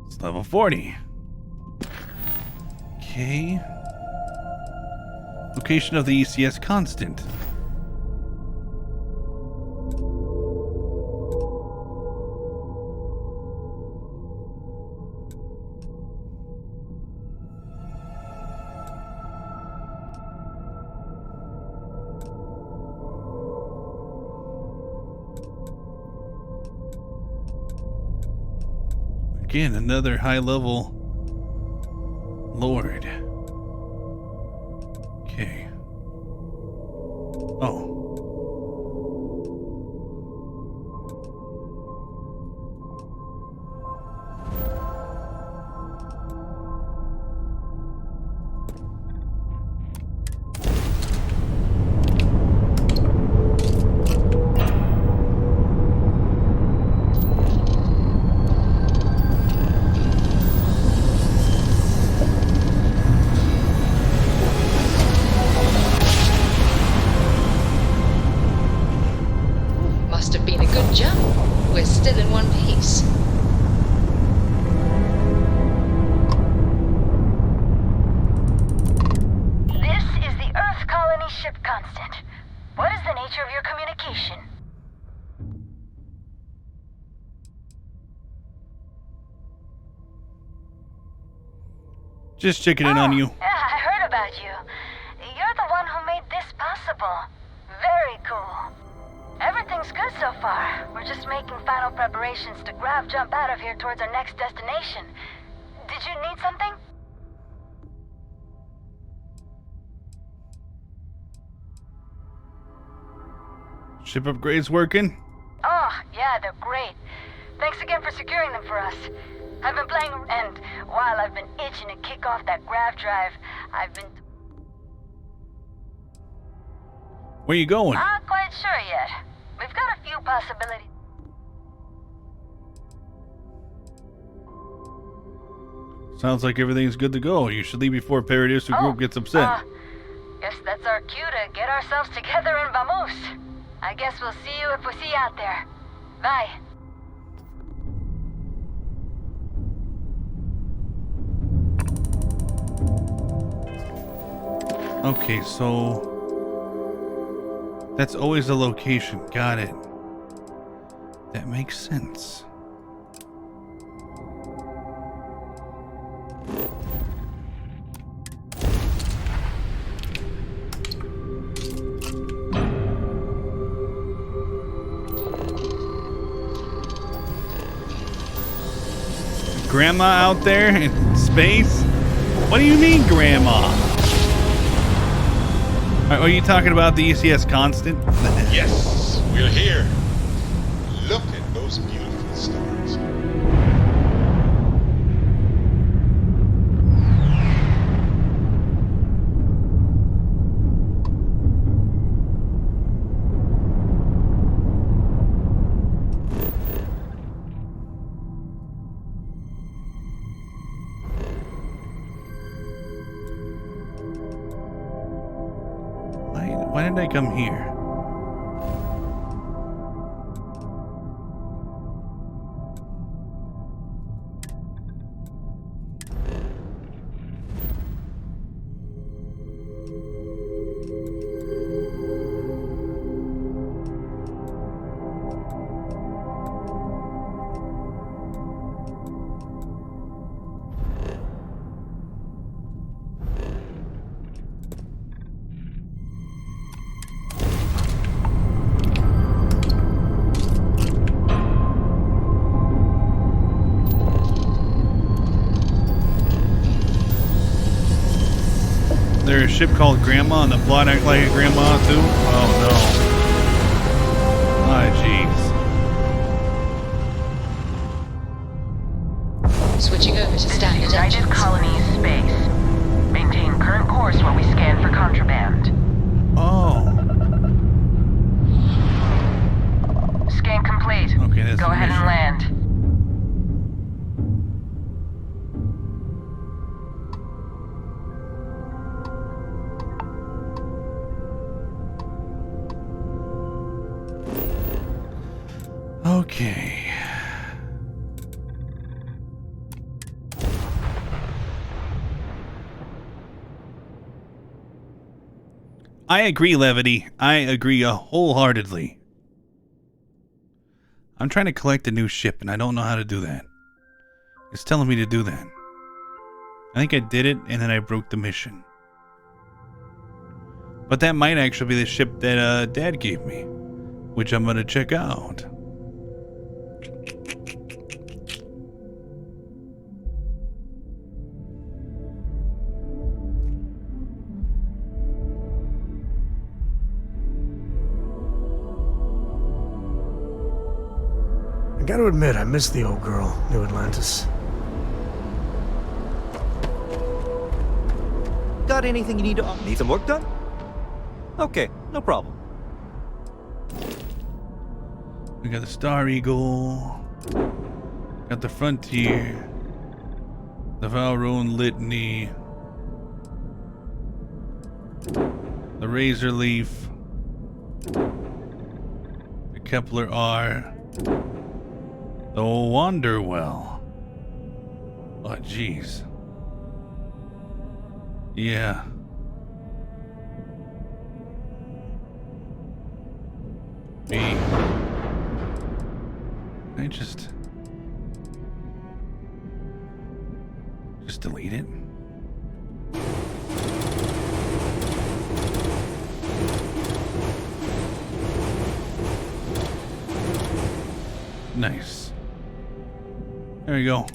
It's level 40. Okay. Location of the ECS constant. Again, another high-level lord. Okay. Oh. Must have been a good jump. We're still in one piece. This is the Earth Colony ship constant. What is the nature of your communication? Just checking in on you. Yeah, I heard about you. You're the one who made this possible. Very cool. Everything's good so far. We're just making final preparations to grav jump out of here towards our next destination. Did you need something? Ship upgrades working? Oh, yeah, they're great. Thanks again for securing them for us. I've been playing, and while I've been itching to kick off that grav drive, I've been... Where you going? Not quite sure yet. We've got a few possibilities. Sounds like everything's good to go. You should leave before Paradiso Group gets upset. Guess that's our cue to get ourselves together in Vamoose. I guess we'll see you if we see you out there. Bye. Okay, so that's always a location. Got it. That makes sense. Grandma out there in space? What do you mean, Grandma? Are you talking about the ECS constant? Yes, we're here. Look at those beautiful stars. Why did I come here? There's a ship called Grandma and the plot act like a grandma too? Oh no. Ah, jeez. Switching over to standard United engines. Colonies space. Maintain current course while we scan for contraband. Oh. Okay. I agree, Levity. I agree wholeheartedly. I'm trying to collect a new ship, and I don't know how to do that. It's telling me to do that. I think I did it, and then I broke the mission. But that might actually be the ship that Dad gave me, which I'm going to check out. I gotta admit, I miss the old girl, New Atlantis. Got anything you need to... Need some work done? Okay, no problem. We got the Star Eagle. Got the Frontier. The Valrone Litany. The Razor Leaf. The Kepler R. The Wanderwell. Oh, jeez. Yeah. Me. I just delete it. Nice. There we go.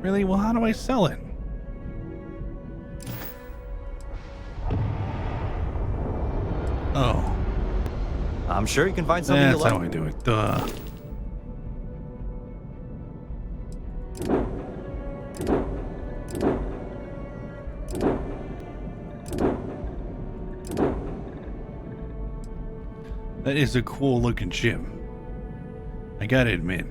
Really? Well, how do I sell it? Oh. I'm sure you can find something you like. That's how I do it. Duh. That is a cool looking ship. I gotta admit.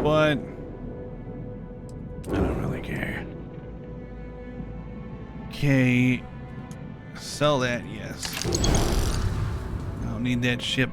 But I don't really care. Okay. Sell that, yes. I don't need that ship.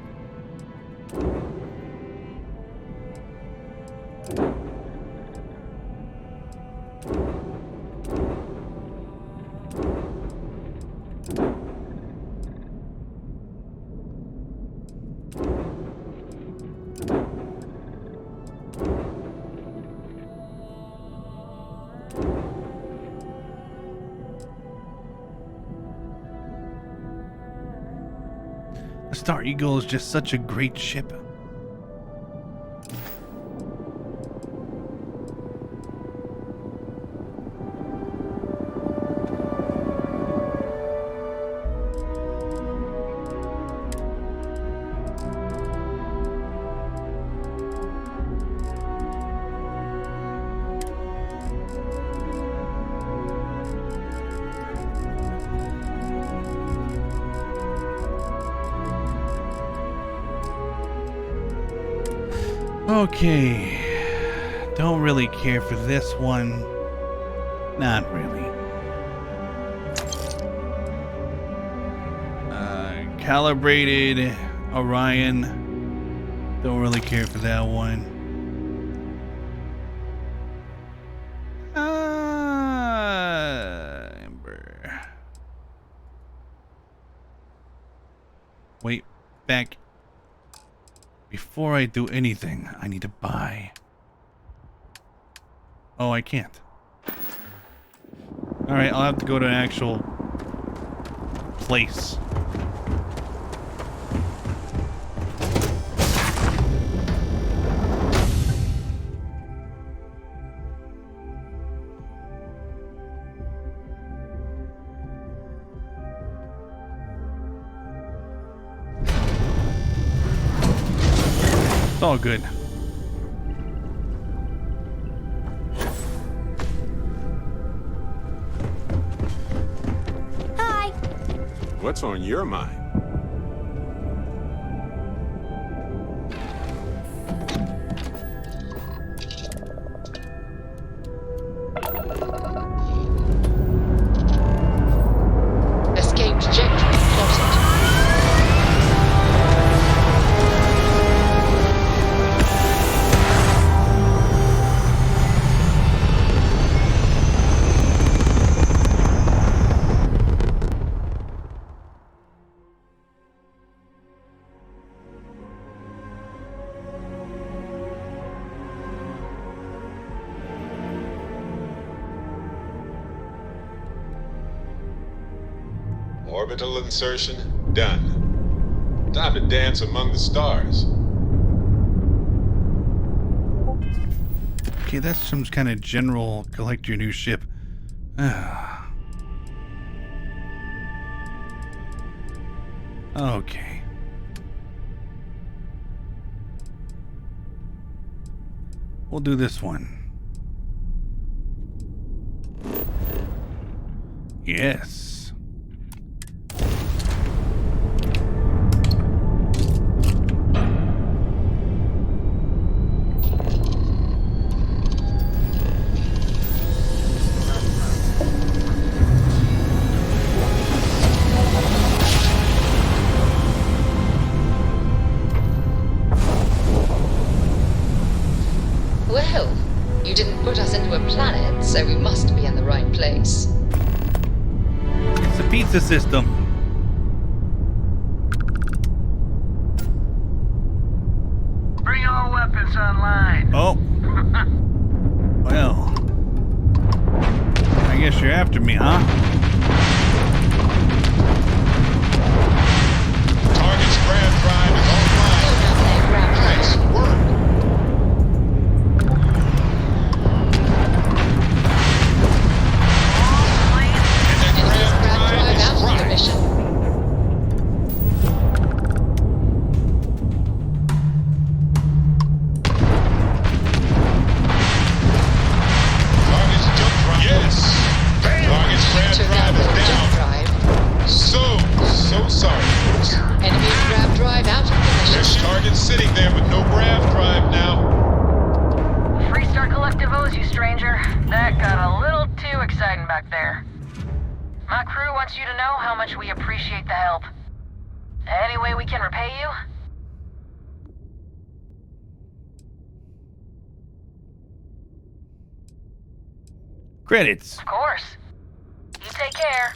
Star Eagle is just such a great ship. Okay, don't really care for this one. Not really. Calibrated Orion. Don't really care for that one. Ember. Wait, back. Before I do anything, I need to buy. Oh, I can't. Alright, I'll have to go to an actual place. It's all good. Hi. What's on your mind? Orbital insertion done. Time to dance among the stars. Okay, that's some kind of general collect your new ship. Okay. We'll do this one. Yes. Well, you didn't put us into a planet, so we must be in the right place. It's a pizza system. Bring all weapons online. Oh. Well. I guess you're after me, huh? Target's grav drive is online. Nice work. Sitting there with no grav drive now. Freestar Collective owes you, stranger. That got a little too exciting back there. My crew wants you to know how much we appreciate the help. Any way we can repay you? Credits. Of course. You take care.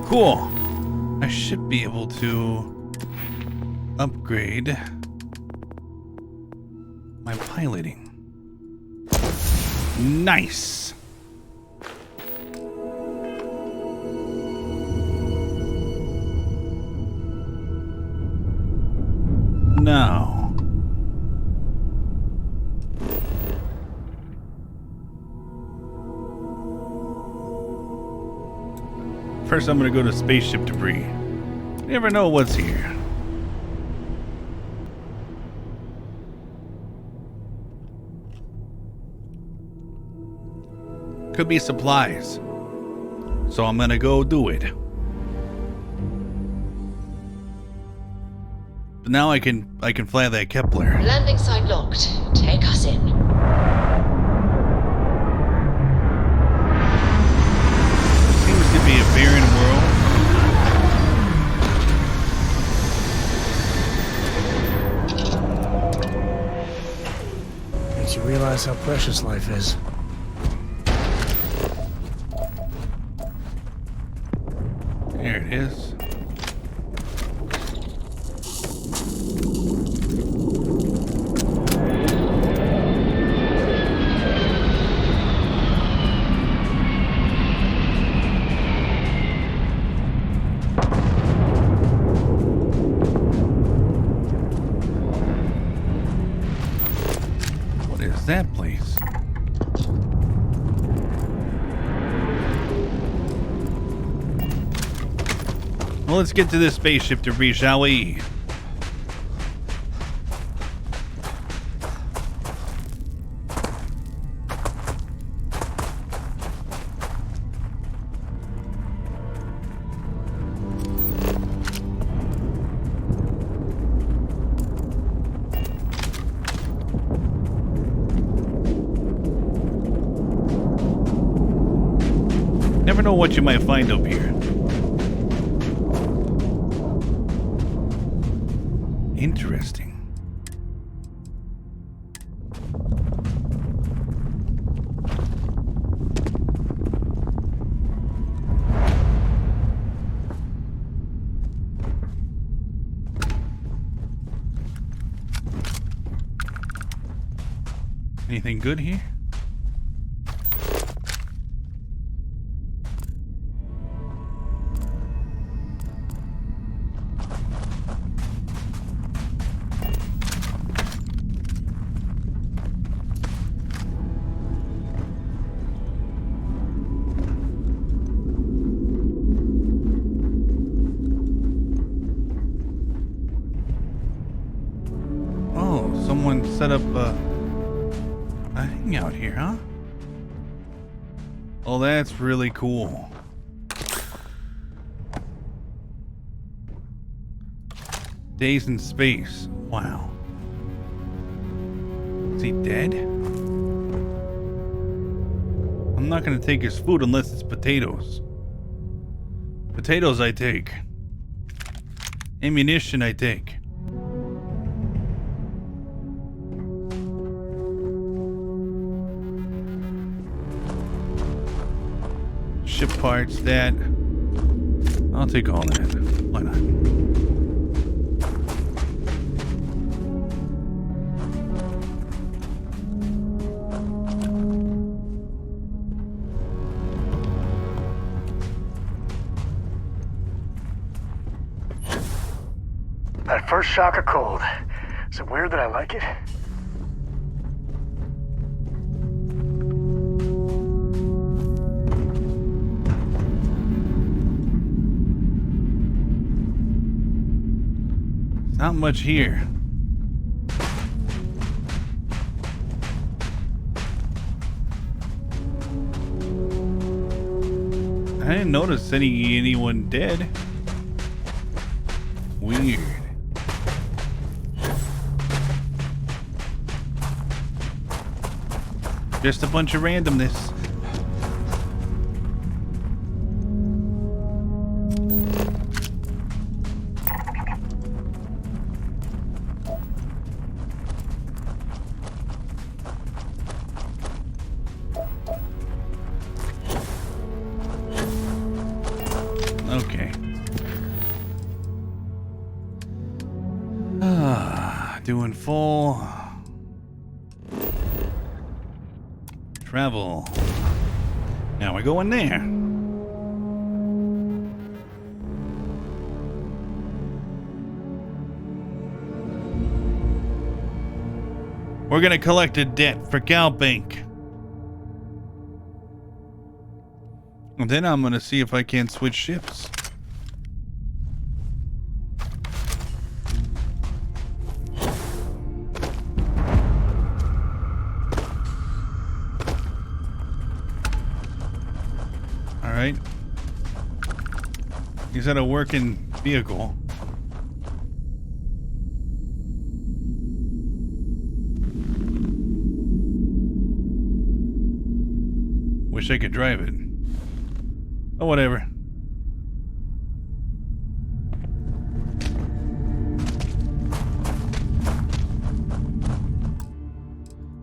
Cool. I should be able to upgrade my piloting. Nice. Now. First, I'm gonna go to spaceship debris. You never know what's here. Could be supplies. So I'm gonna go do it. But now I can fly that Kepler. Landing site locked. Take us in. Seems to be a barren world. Makes you realize how precious life is. There it is. What is that place? Well, let's get to this spaceship debris, shall we? Never know what you might find up here. Interesting. Anything good here? Oh, someone set up a hangout here, huh? Oh, that's really cool. Days in space. Wow. Is he dead? I'm not gonna take his food unless it's potatoes. Potatoes I take. Ammunition I take. Ship parts, that. I'll take all that. Why not? That first shock of cold. Is it weird that I like it? Not much here. I didn't notice anyone dead. Weird. Just a bunch of randomness. Okay. Doing full travel. Now we go in there. We're gonna collect a debt for CalBank. And then I'm gonna see if I can switch ships. Alright. Is that a working vehicle? Wish I could drive it. Oh, whatever.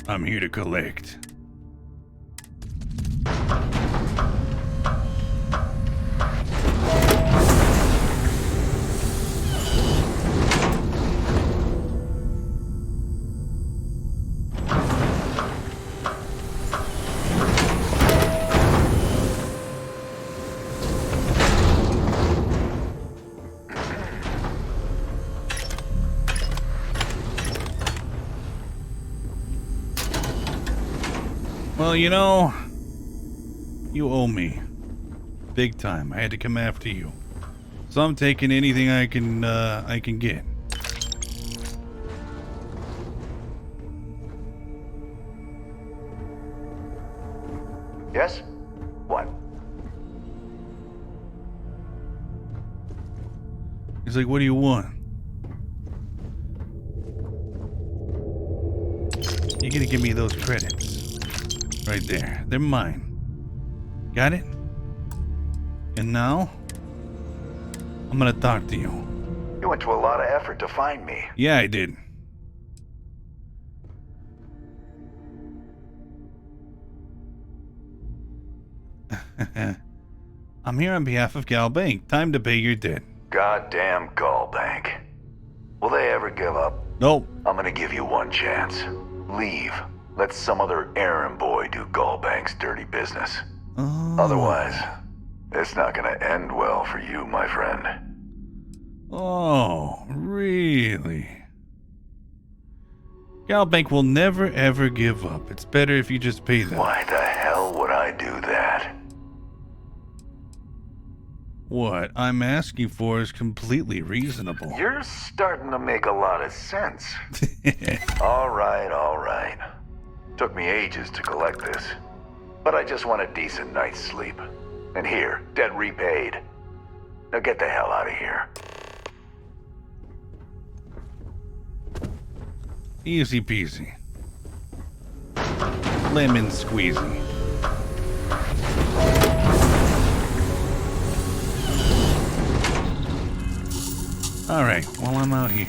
I'm here to collect. Well, you know, you owe me. Big time. I had to come after you. So I'm taking anything I can get. Yes? What? He's like, what do you want? You're gonna give me those credits. Right there. They're mine. Got it? And now, I'm gonna talk to you. You went to a lot of effort to find me. Yeah, I did. I'm here on behalf of Gal Bank. Time to pay your debt. Goddamn Gallbank. Will they ever give up? Nope. I'm gonna give you one chance. Leave. Let some other errand boy do Gallbank's dirty business. Otherwise, it's not gonna end well for you, my friend. Oh, really? Gal Bank will never ever give up. It's better if you just pay them. Why the hell would I do that? What I'm asking for is completely reasonable. You're starting to make a lot of sense. All right. Took me ages to collect this. But I just want a decent night's sleep. And here, debt repaid. Now get the hell out of here. Easy peasy. Lemon squeezy. Alright, while I'm out here.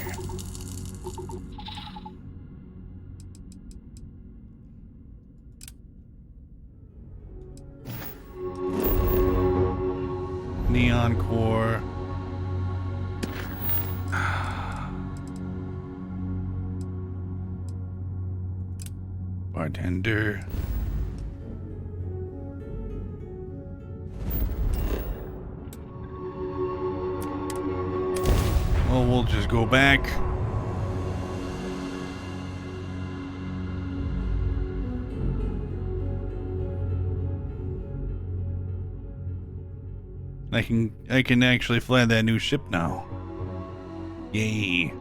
Neon core. Bartender. Well, we'll just go back. I can actually fly that new ship now. Yay.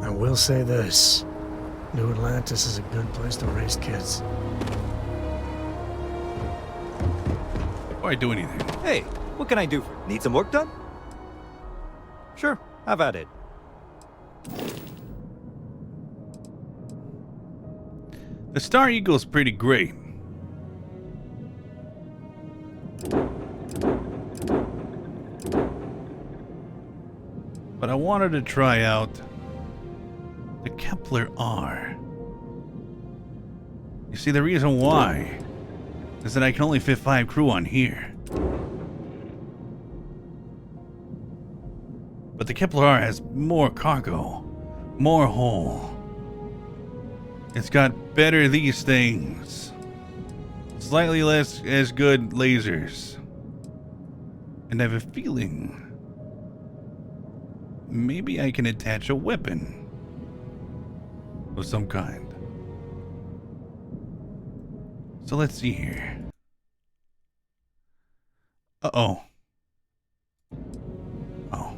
I will say this. New Atlantis is a good place to raise kids. Why do anything? Hey, what can I do? Need some work done? Sure, have at it. The Star Eagle's pretty great. But I wanted to try out the Kepler R. You see, the reason why is that I can only fit 5 crew on here. But the Kepler R has more cargo, more hull. It's got better these things. Slightly less as good lasers. And I have a feeling maybe I can attach a weapon of some kind. So let's see here. Uh-oh. Oh.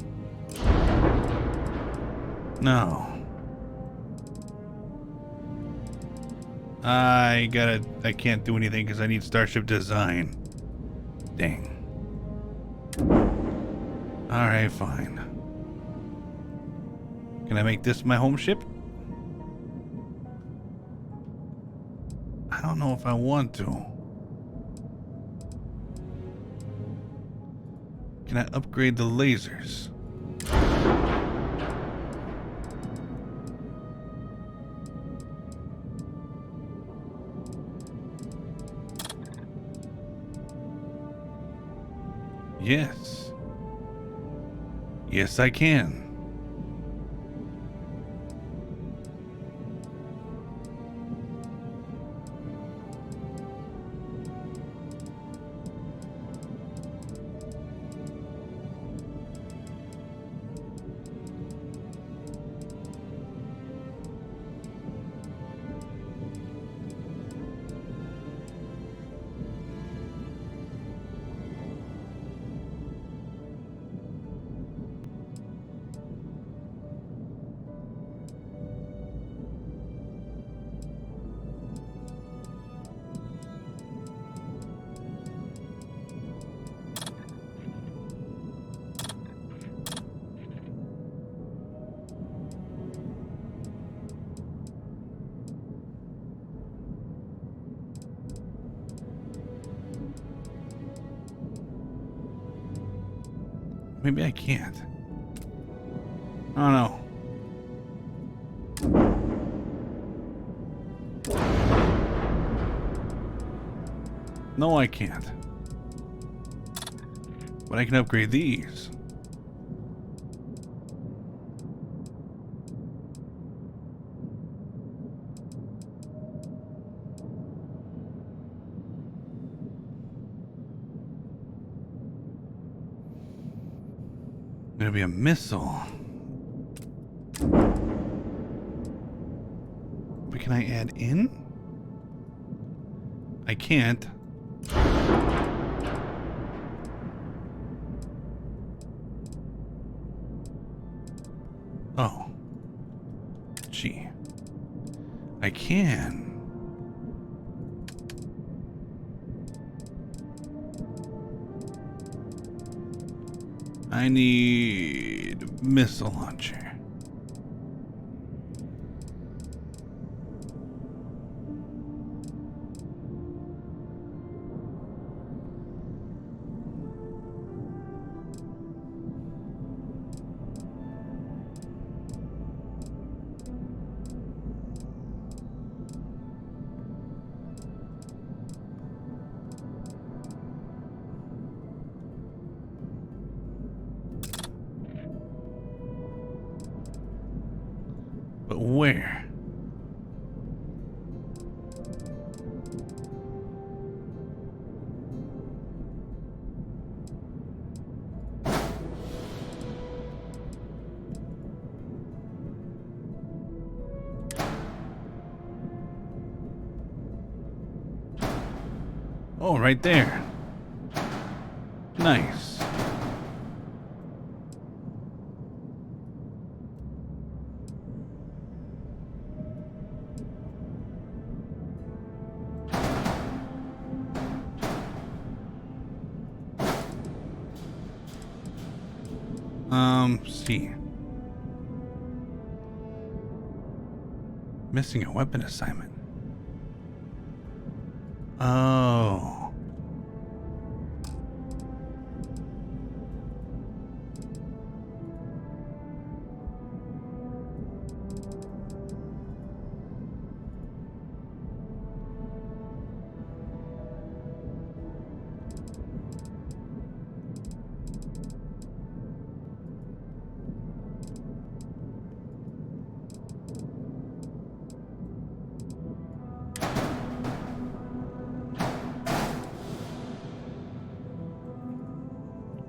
No. I can't do anything because I need Starship Design. Dang. Alright, fine. Can I make this my home ship? I don't know if I want to. Can I upgrade the lasers? Yes. Yes, I can. Maybe I can't. Oh no. No, I can't. But I can upgrade these. Gonna be a missile. But can I add in? I can't. Oh. Gee. I can. I need missile launcher. But where? Oh, right there. Nice. See. Missing a weapon assignment. Oh.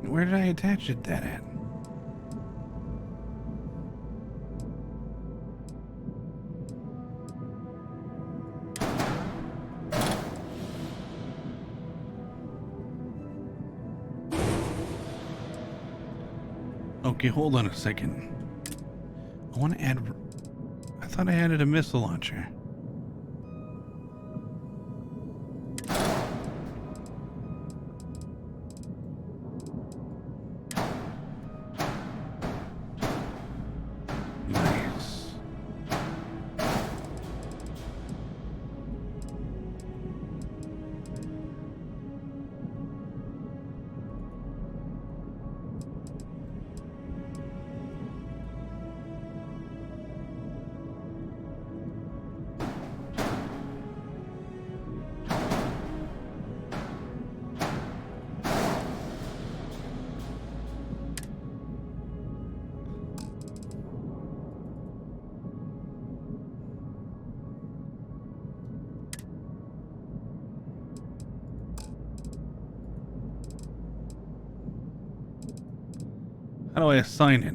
Where did I attach it that at? Okay, hold on a second. I want to add... I thought I added a missile launcher. Nice. How do I assign it?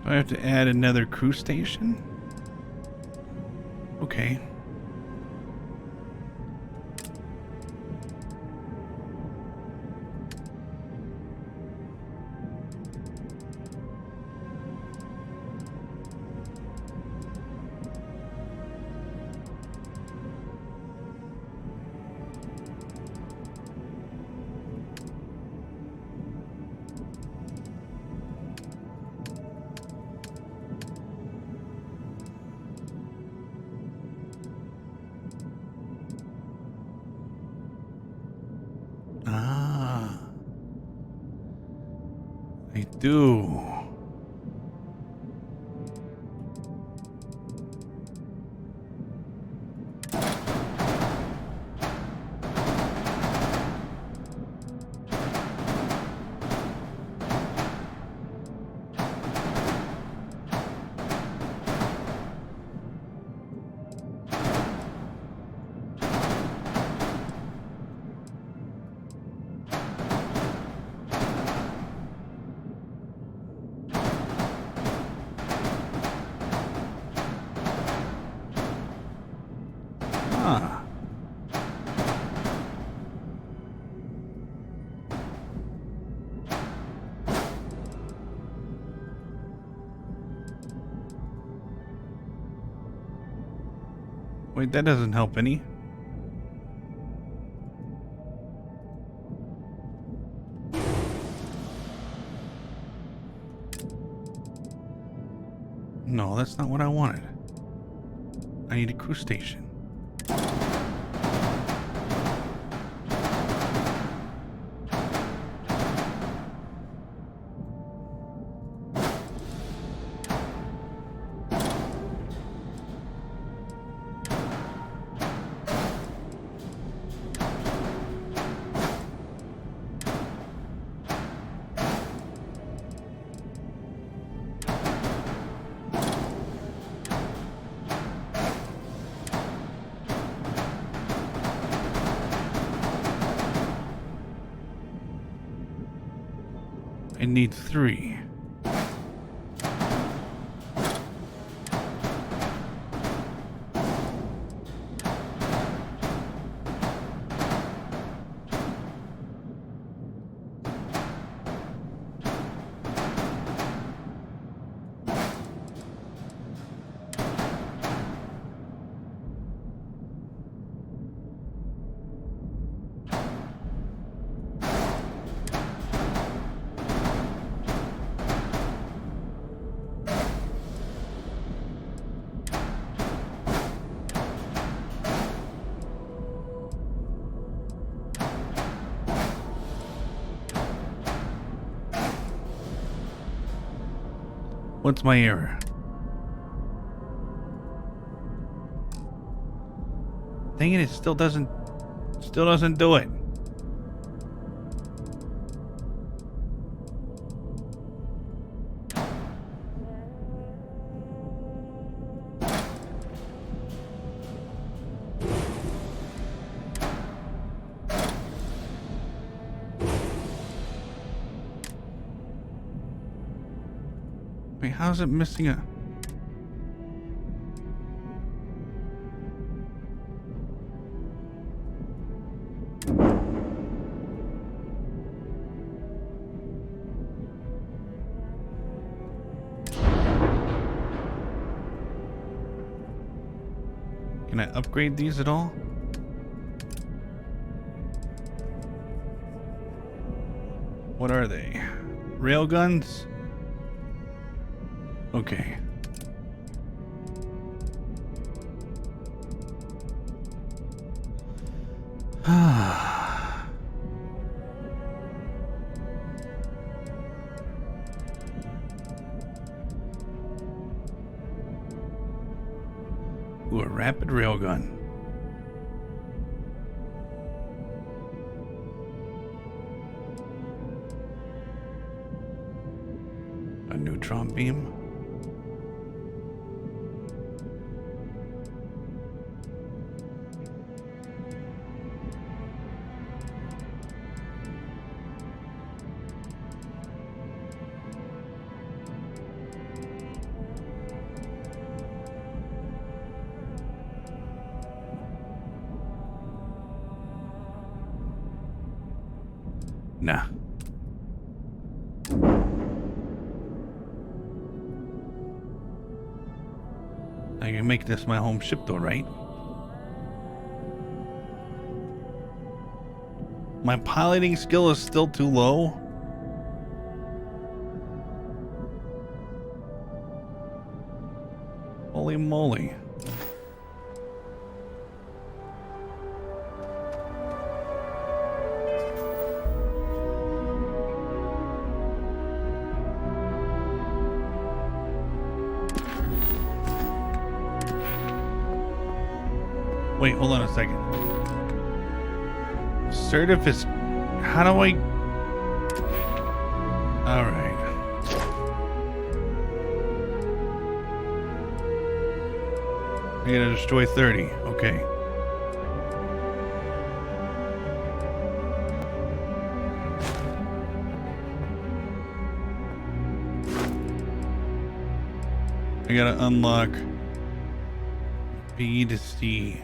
I have to add another crew station? Okay. I do. Wait, that doesn't help any. No, that's not what I wanted. I need a crew station. I need 3. What's my error? Dang it, it still doesn't do it. Wait, how's it missing a... Can I upgrade these at all? What are they? Railguns? Okay. Ooh, a rapid railgun. A neutron beam. Nah. I can make this my home ship though, right? My piloting skill is still too low. Holy moly. Wait, hold on a second. Certif is... How do I... Alright. I gotta destroy 30. Okay. I gotta unlock B to C.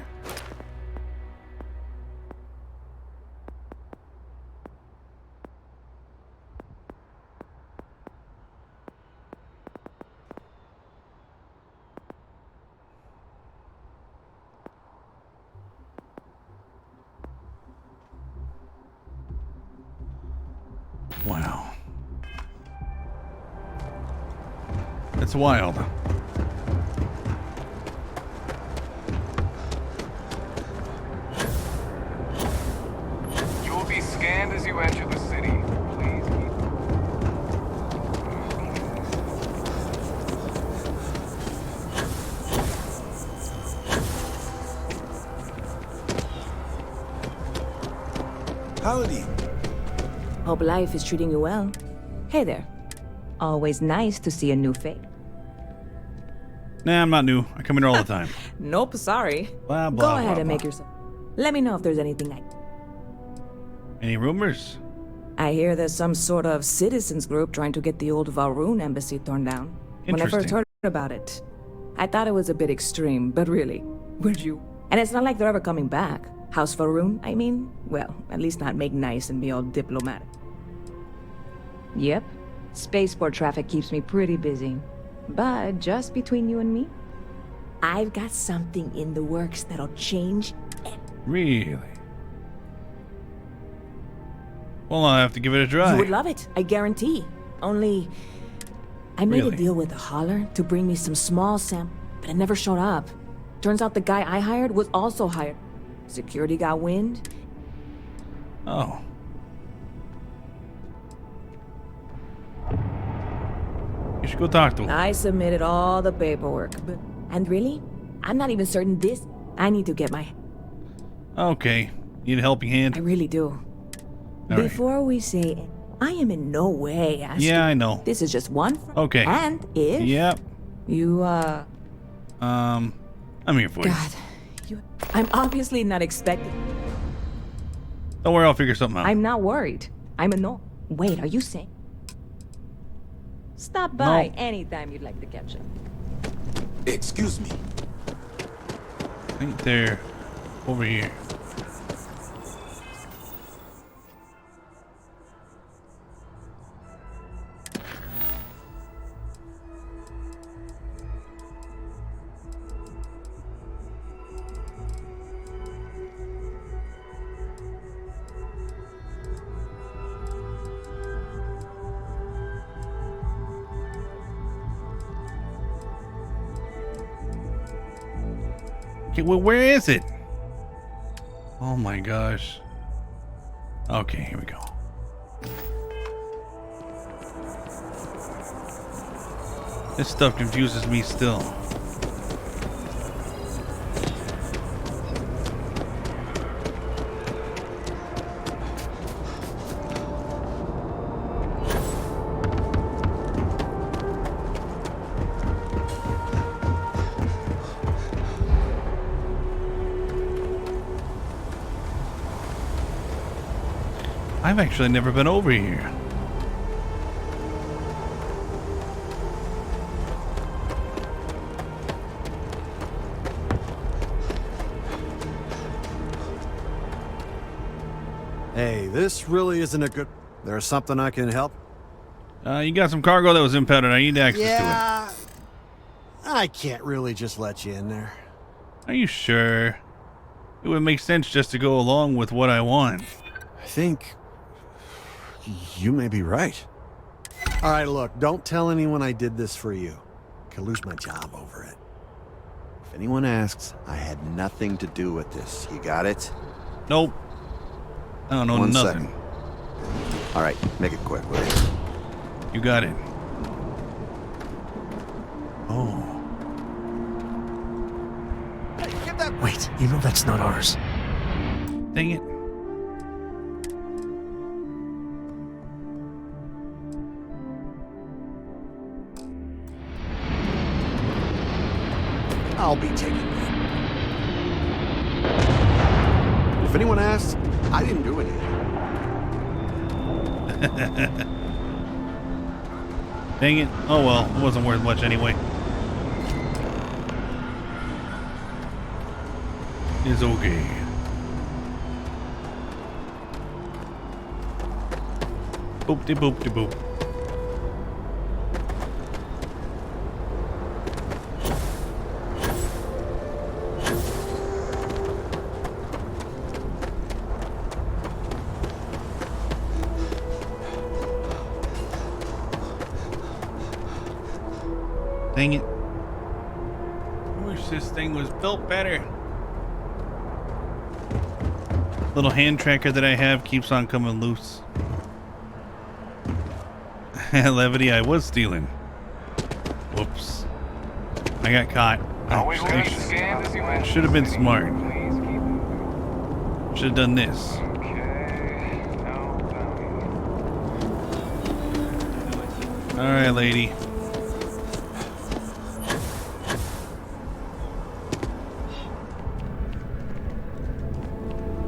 Wow. It's wild. You will be scanned as you enter the city. Please keep... Howdy. Hope life is treating you well. Hey there. Always nice to see a new face. Nah, I'm not new. I come in here all the time. Nope, sorry. Blah, Go blah, ahead blah, and blah. make yourself. Let me know if there's anything Any rumors? I hear there's some sort of citizens group trying to get the old Valroon embassy torn down. When I first Interesting. heard about it, I thought it was a bit extreme, but really, where'd you? And it's not like they're ever coming back. House Valroon, I mean? Well, at least not make nice and be all diplomatic. Yep. Spaceport traffic keeps me pretty busy. But just between you and me, I've got something in the works that'll change. Really? Well, I'll have to give it a try. You would love it, I guarantee. Only, I made Really? a deal with the hauler to bring me some small sample, but it never showed up. Turns out the guy I hired was also hired. Security got wind. Oh. You should go talk to him. I submitted all the paperwork, but... And really? I'm not even certain this... I need to get my... Okay. Need a helping hand? I really do. All right. Before we say... I am in no way asking... Yeah, I know. This is just one... Okay. And if... Yep. You, I'm here for you. God. I'm obviously not expecting... Don't worry, I'll figure something out. I'm not worried. I'm annoyed. Wait, are you saying... Stop by No. anytime you'd like to catch up. Excuse me. I think they're over here. Okay, well, where is it? Oh my gosh. Okay, here we go. This stuff confuses me still. I've actually never been over here. Hey, this really isn't a good... There's something I can help? You got some cargo that was impounded. I need access Yeah, I can't really just let you in there. to it. Are you sure? It would make sense just to go along with what I want. I think you may be right. All right, look, don't tell anyone I did this for you. I could lose my job over it. If anyone asks, I had nothing to do with this. You got it? Nope. I don't know One nothing. second. All right, make it quick, will you? You got it. Oh. Wait, you know that's not ours. Dang it. I'll be taking that. If anyone asks, I didn't do anything. Dang it. Oh well, it wasn't worth much anyway. It's okay. Boop de boop de boop. Dang it. I wish this thing was built better. Little hand tracker that I have keeps on coming loose. Levity, I was stealing. Whoops. I got caught. I should have been smart. Should have done this. Alright, lady.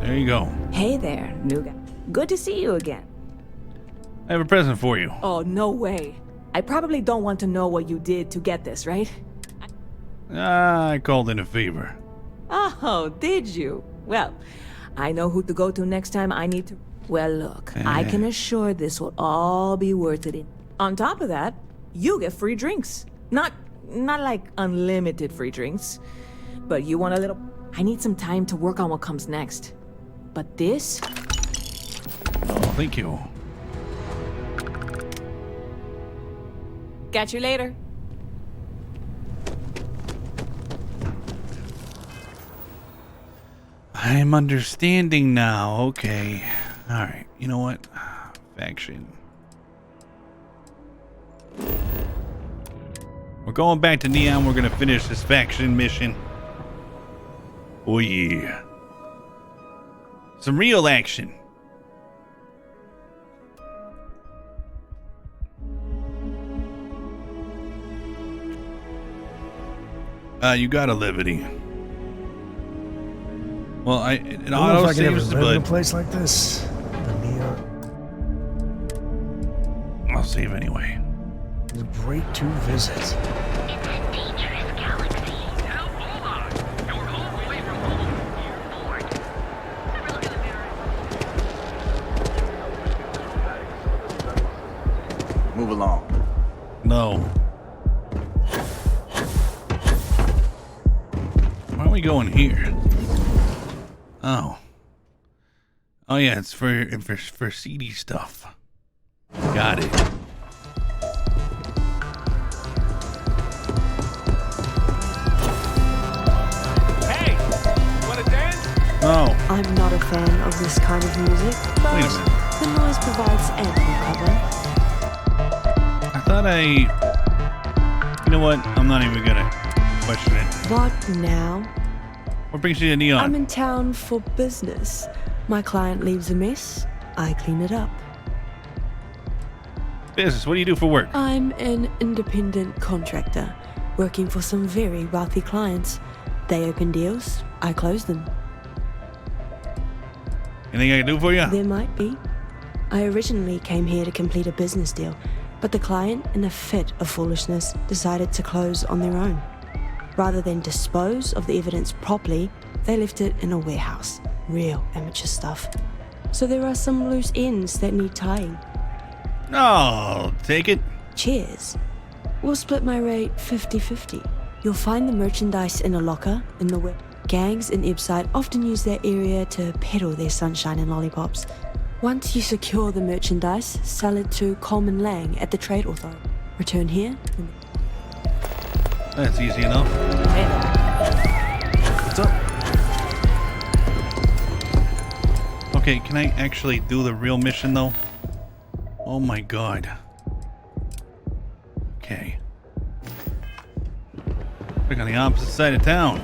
There you go. Hey there, new guy. Good to see you again. I have a present for you. Oh, no way. I probably don't want to know what you did to get this, right? I called in a favor. Oh, did you? Well, I know who to go to next time I need to... Well, look, I can assure this will all be worth it. On top of that, you get free drinks. Not like unlimited free drinks, but you want a little... I need some time to work on what comes next. But this... Oh, thank you. Catch you later. I'm understanding now. Okay. Alright. You know what? Faction. We're going back to Neon. We're going to finish this faction mission. Oh, yeah. Some real action. You got a levity. Well, it auto saves, but but in a place like this, the Neon. I'll save anyway. It's great to visit. Move along. No. Why are we going here? Oh. Oh yeah, it's for seedy stuff. Got it. Hey, wanna dance? Oh. I'm not a fan of this kind of music, but Wait a minute. the noise provides ample cover. I thought you know what? I'm not even gonna question it. What now? What brings you to Neon? I'm in town for business. My client leaves a mess, I clean it up. Business, what do you do for work? I'm an independent contractor, working for some very wealthy clients. They open deals, I close them. Anything I can do for you? There might be. I originally came here to complete a business deal, but the client, in a fit of foolishness, decided to close on their own. Rather than dispose of the evidence properly, they left it in a warehouse. Real amateur stuff. So there are some loose ends that need tying. Oh, take it. Cheers. We'll split my rate 50-50. You'll find the merchandise in a locker in the whip. Gangs in Ibside often use that area to peddle their sunshine and lollipops. Once you secure the merchandise, sell it to Coleman Lang at the Trade Authority. Return here. That's easy enough. What's up? Okay, can I actually do the real mission though? Oh my god. Okay. Look on the opposite side of town.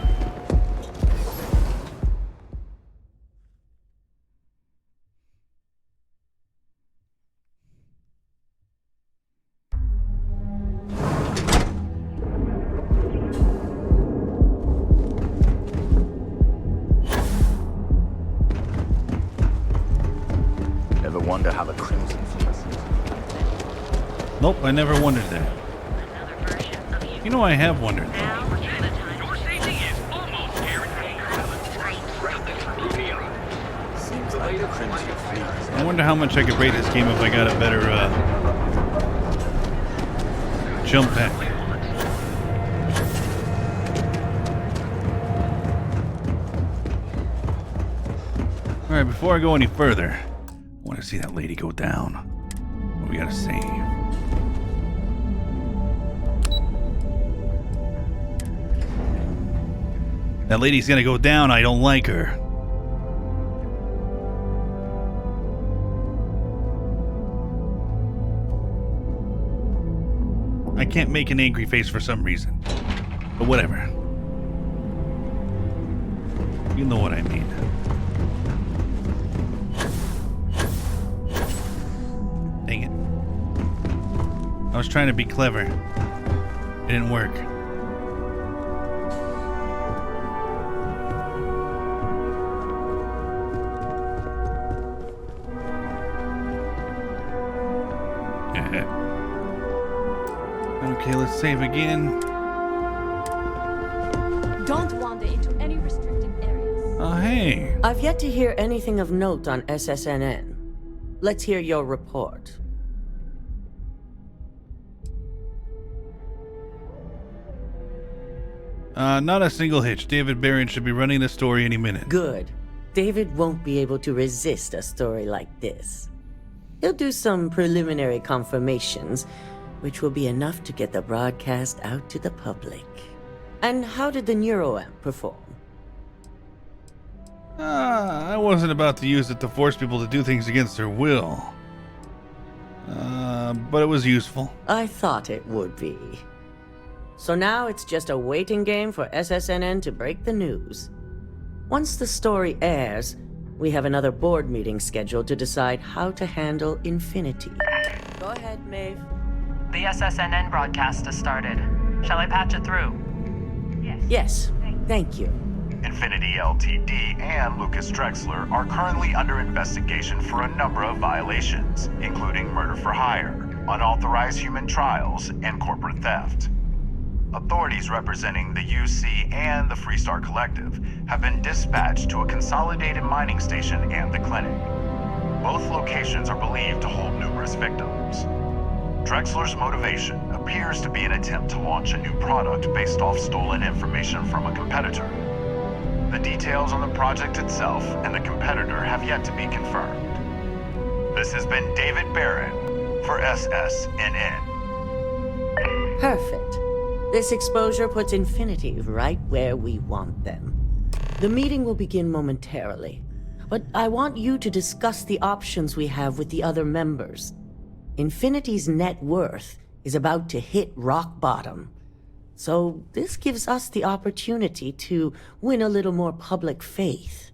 Ever wonder how the Crimson Fleece? Nope, I never wondered that. You know, I have wondered. I wonder how much I could rate this game if I got a better jump pack. Alright, before I go any further, I want to see that lady go down. What we gotta save? That lady's gonna go down. I don't like her. I can't make an angry face for some reason. But whatever. You know what I mean. Dang it. I was trying to be clever. It didn't work. Okay, let's save again. Don't wander into any restricted areas. Oh, hey. I've yet to hear anything of note on SSNN. Let's hear your report. Not a single hitch. David Barron should be running the story any minute. Good. David won't be able to resist a story like this. He'll do some preliminary confirmations, which will be enough to get the broadcast out to the public. And how did the neuroamp perform? I wasn't about to use it to force people to do things against their will. But it was useful. I thought it would be. So now it's just a waiting game for SSNN to break the news. Once the story airs, we have another board meeting scheduled to decide how to handle Infinity. Go ahead, Maeve. The SSNN broadcast has started. Shall I patch it through? Yes, thank you. Infinity LTD and Lucas Drexler are currently under investigation for a number of violations, including murder for hire, unauthorized human trials, and corporate theft. Authorities representing the UC and the Freestar Collective have been dispatched to a consolidated mining station and the clinic. Both locations are believed to hold numerous victims. Drexler's motivation appears to be an attempt to launch a new product based off stolen information from a competitor. The details on the project itself and the competitor have yet to be confirmed. This has been David Barron for SSNN. Perfect. This exposure puts Infinity right where we want them. The meeting will begin momentarily, but I want you to discuss the options we have with the other members. Infinity's net worth is about to hit rock bottom, so this gives us the opportunity to win a little more public faith.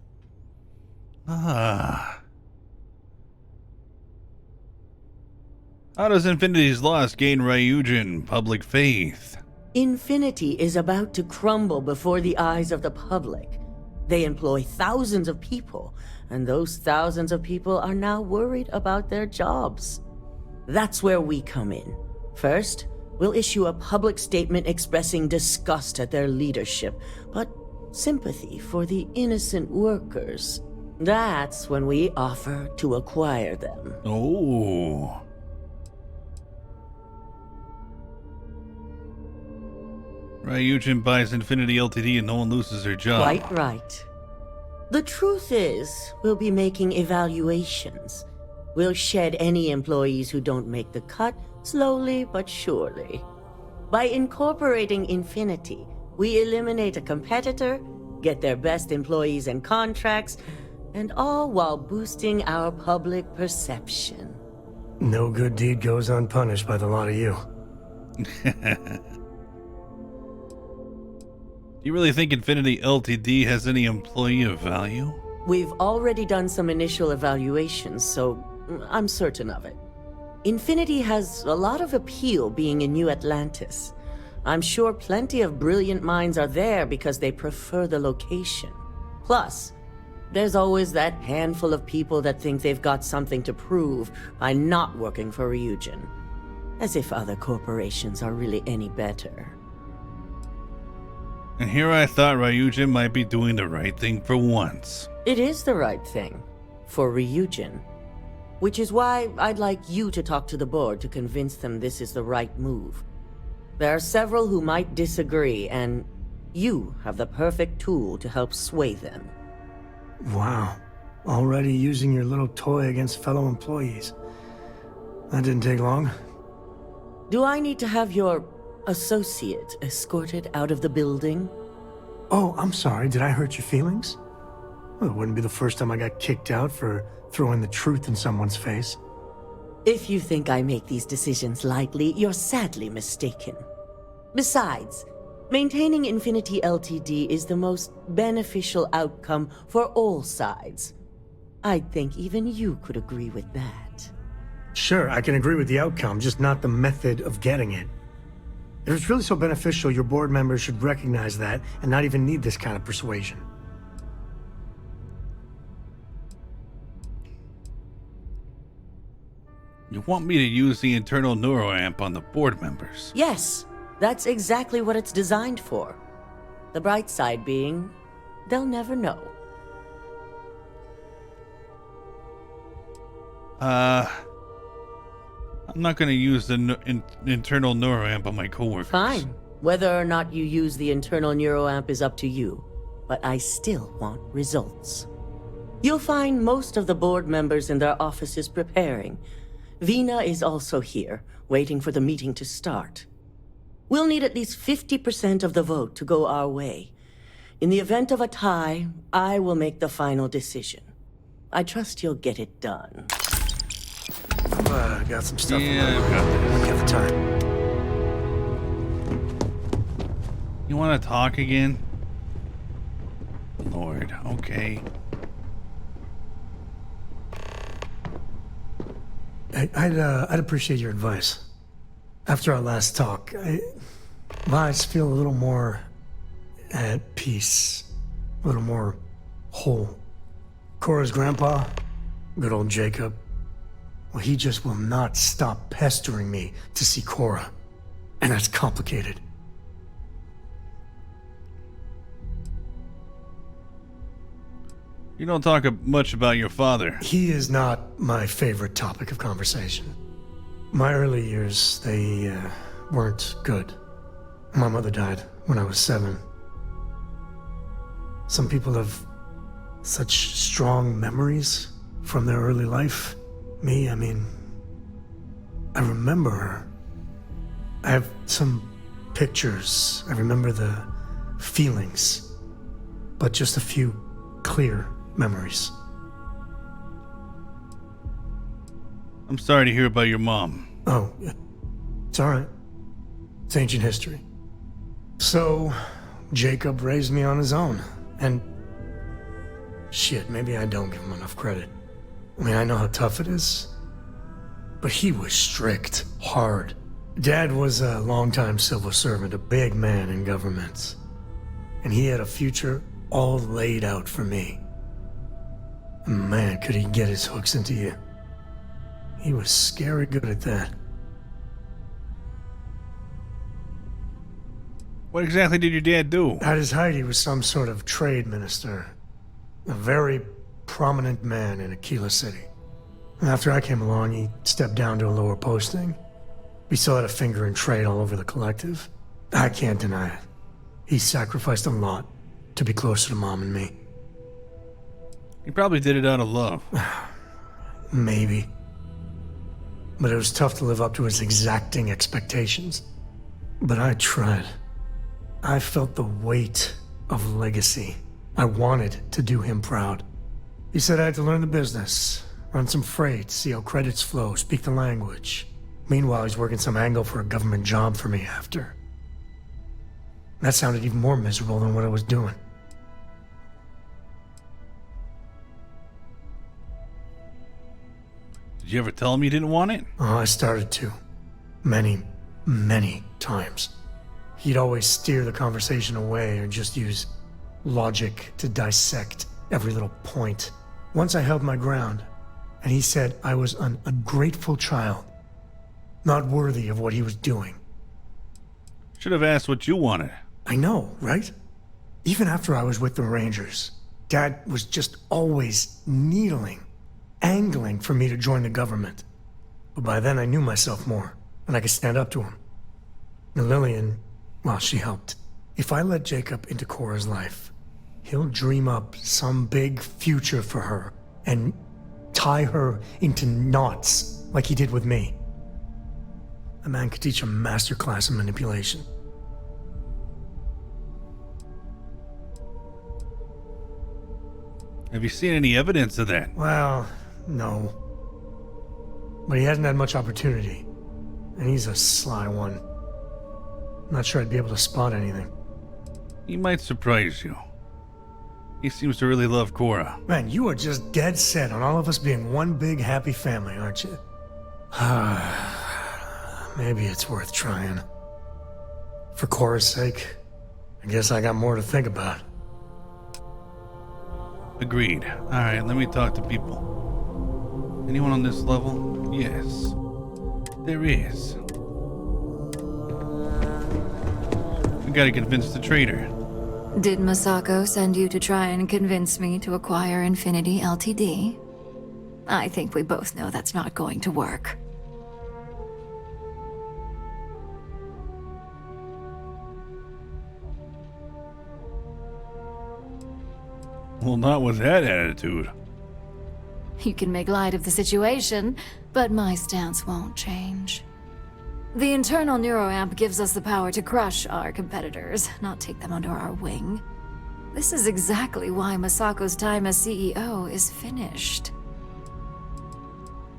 How does Infinity's loss gain Ryujin public faith? Infinity is about to crumble before the eyes of the public. They employ thousands of people, and those thousands of people are now worried about their jobs. That's where we come in. First, we'll issue a public statement expressing disgust at their leadership, but sympathy for the innocent workers. That's when we offer to acquire them. Oh. Ryujin buys Infinity Ltd and no one loses their job. Quite right. The truth is, we'll be making evaluations. We'll shed any employees who don't make the cut, slowly but surely. By incorporating Infinity, we eliminate a competitor, get their best employees and contracts, and all while boosting our public perception. No good deed goes unpunished by the lot of you. Do you really think Infinity Ltd has any employee of value? We've already done some initial evaluations, so I'm certain of it. Infinity has a lot of appeal being in New Atlantis. I'm sure plenty of brilliant minds are there because they prefer the location. Plus, there's always that handful of people that think they've got something to prove by not working for Ryujin. As if other corporations are really any better. And here I thought Ryujin might be doing the right thing for once. It is the right thing. For Ryujin. Which is why I'd like you to talk to the board to convince them this is the right move. There are several who might disagree, and you have the perfect tool to help sway them. Wow. Already using your little toy against fellow employees. That didn't take long. Do I need to have your associate escorted out of the building? Oh, I'm sorry. Did I hurt your feelings? Well, it wouldn't be the first time I got kicked out for throwing the truth in someone's face. If you think I make these decisions lightly, you're sadly mistaken. Besides, maintaining Infinity Ltd is the most beneficial outcome for all sides. I think even you could agree with that. Sure, I can agree with the outcome, just not the method of getting it. If it's really so beneficial, your board members should recognize that and not even need this kind of persuasion. You want me to use the internal neuroamp on the board members? Yes, that's exactly what it's designed for. The bright side being, they'll never know. I'm not going to use the internal neuroamp on my coworkers. Fine. Whether or not you use the internal neuroamp is up to you, but I still want results. You'll find most of the board members in their offices preparing. Vina is also here, waiting for the meeting to start. We'll need at least 50% of the vote to go our way. In the event of a tie, I will make the final decision. I trust you'll get it done. Got some stuff. Yeah, I've got this. Let me have the time. You want to talk again? Lord, okay. I'd appreciate your advice. After our last talk, I just feel a little more at peace, a little more whole. Cora's grandpa, good old Jacob, well, he just will not stop pestering me to see Cora, and that's complicated. You don't talk much about your father. He is not my favorite topic of conversation. My early years, they weren't good. My mother died when I was 7. Some people have such strong memories from their early life. Me, I remember her. I have some pictures. I remember the feelings, but just a few clear memories. I'm sorry to hear about your mom. Oh, it's all right. It's ancient history. So, Jacob raised me on his own, and shit, maybe I don't give him enough credit. I know how tough it is, but he was strict, hard. Dad was a longtime civil servant, a big man in government, and he had a future all laid out for me. Man, could he get his hooks into you. He was scary good at that. What exactly did your dad do? At his height, he was some sort of trade minister. A very prominent man in Aquila City. After I came along, he stepped down to a lower posting. We still had a finger in trade all over the collective. I can't deny it. He sacrificed a lot to be closer to Mom and me. He probably did it out of love. Maybe. But it was tough to live up to his exacting expectations. But I tried. I felt the weight of legacy. I wanted to do him proud. He said I had to learn the business, run some freight, see how credits flow, speak the language. Meanwhile, he's working some angle for a government job for me after. That sounded even more miserable than what I was doing. Did you ever tell him you didn't want it? Oh, I started to. Many, many times. He'd always steer the conversation away or just use logic to dissect every little point. Once I held my ground, and he said I was an ungrateful child, not worthy of what he was doing. Should have asked what you wanted. I know, right? Even after I was with the Rangers, Dad was just always needling, angling for me to join the government. But by then I knew myself more, and I could stand up to him. And Lillian, well, she helped. If I let Jacob into Cora's life, he'll dream up some big future for her and tie her into knots like he did with me. A man could teach a masterclass in manipulation. Have you seen any evidence of that? Well, no. But he hasn't had much opportunity. And he's a sly one. Not sure I'd be able to spot anything. He might surprise you. He seems to really love Cora. Man, you are just dead set on all of us being one big happy family, aren't you? Maybe it's worth trying. For Cora's sake, I guess I got more to think about. Agreed. Alright, let me talk to people. Anyone on this level? Yes. There is. We gotta convince the trader. Did Masako send you to try and convince me to acquire Infinity Ltd? I think we both know that's not going to work. Well, not with that attitude. You can make light of the situation, but my stance won't change. The internal neuroamp gives us the power to crush our competitors, not take them under our wing. This is exactly why Masako's time as CEO is finished.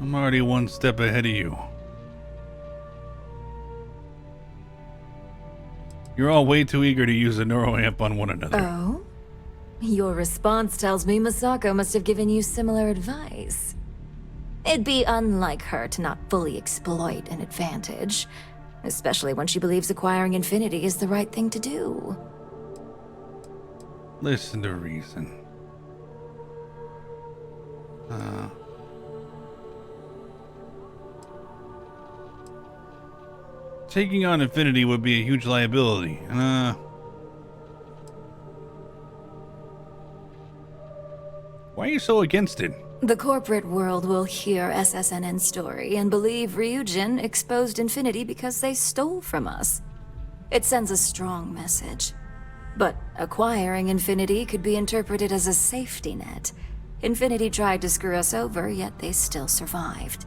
I'm already one step ahead of you. You're all way too eager to use a neuroamp on one another. Oh? Your response tells me Masako must have given you similar advice. It'd be unlike her to not fully exploit an advantage, especially when she believes acquiring Infinity is the right thing to do. Listen to reason. Taking on Infinity would be a huge liability. Why are you so against it? The corporate world will hear SSNN's story and believe Ryujin exposed Infinity because they stole from us. It sends a strong message. But acquiring Infinity could be interpreted as a safety net. Infinity tried to screw us over, yet they still survived.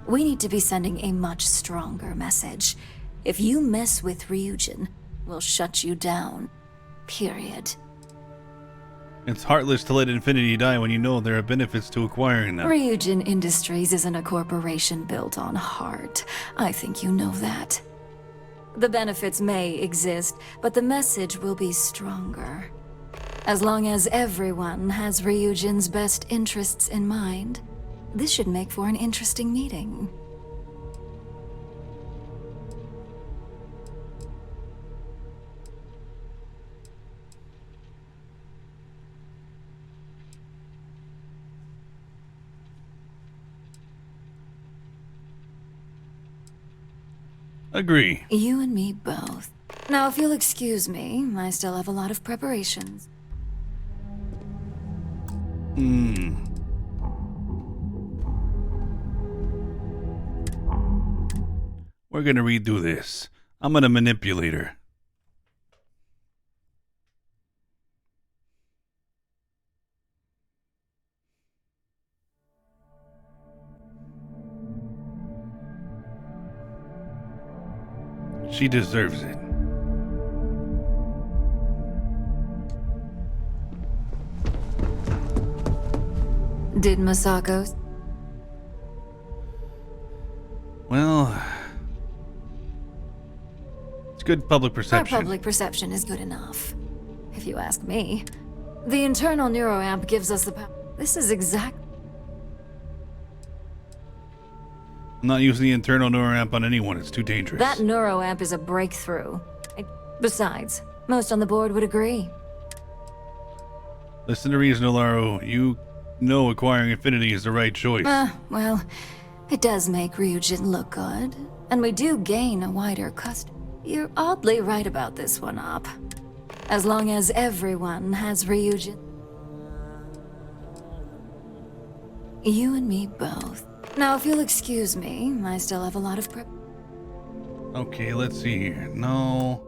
We need to be sending a much stronger message. If you mess with Ryujin, we'll shut you down. Period. It's heartless to let Infinity die when you know there are benefits to acquiring them. Ryujin Industries isn't a corporation built on heart. I think you know that. The benefits may exist, but the message will be stronger. As long as everyone has Ryujin's best interests in mind, this should make for an interesting meeting. Agree. You and me both. Now, if you'll excuse me, I still have a lot of preparations. We're gonna redo this. I'm gonna manipulate her. She deserves it. Did Masako? Well, it's good public perception. Our public perception is good enough, if you ask me. The internal neuroamp gives us the power. This is exact. I'm not using the internal neuroamp on anyone. It's too dangerous. That neuroamp is a breakthrough. Besides, most on the board would agree. Listen to reason, Olaru. You know acquiring Infinity is the right choice. Well, it does make Ryujin look good, and we do gain a wider customer. You're oddly right about this one, Op. As long as everyone has Ryujin. You and me both. Now, if you'll excuse me, I still have a lot of prep. Okay, let's see here. No.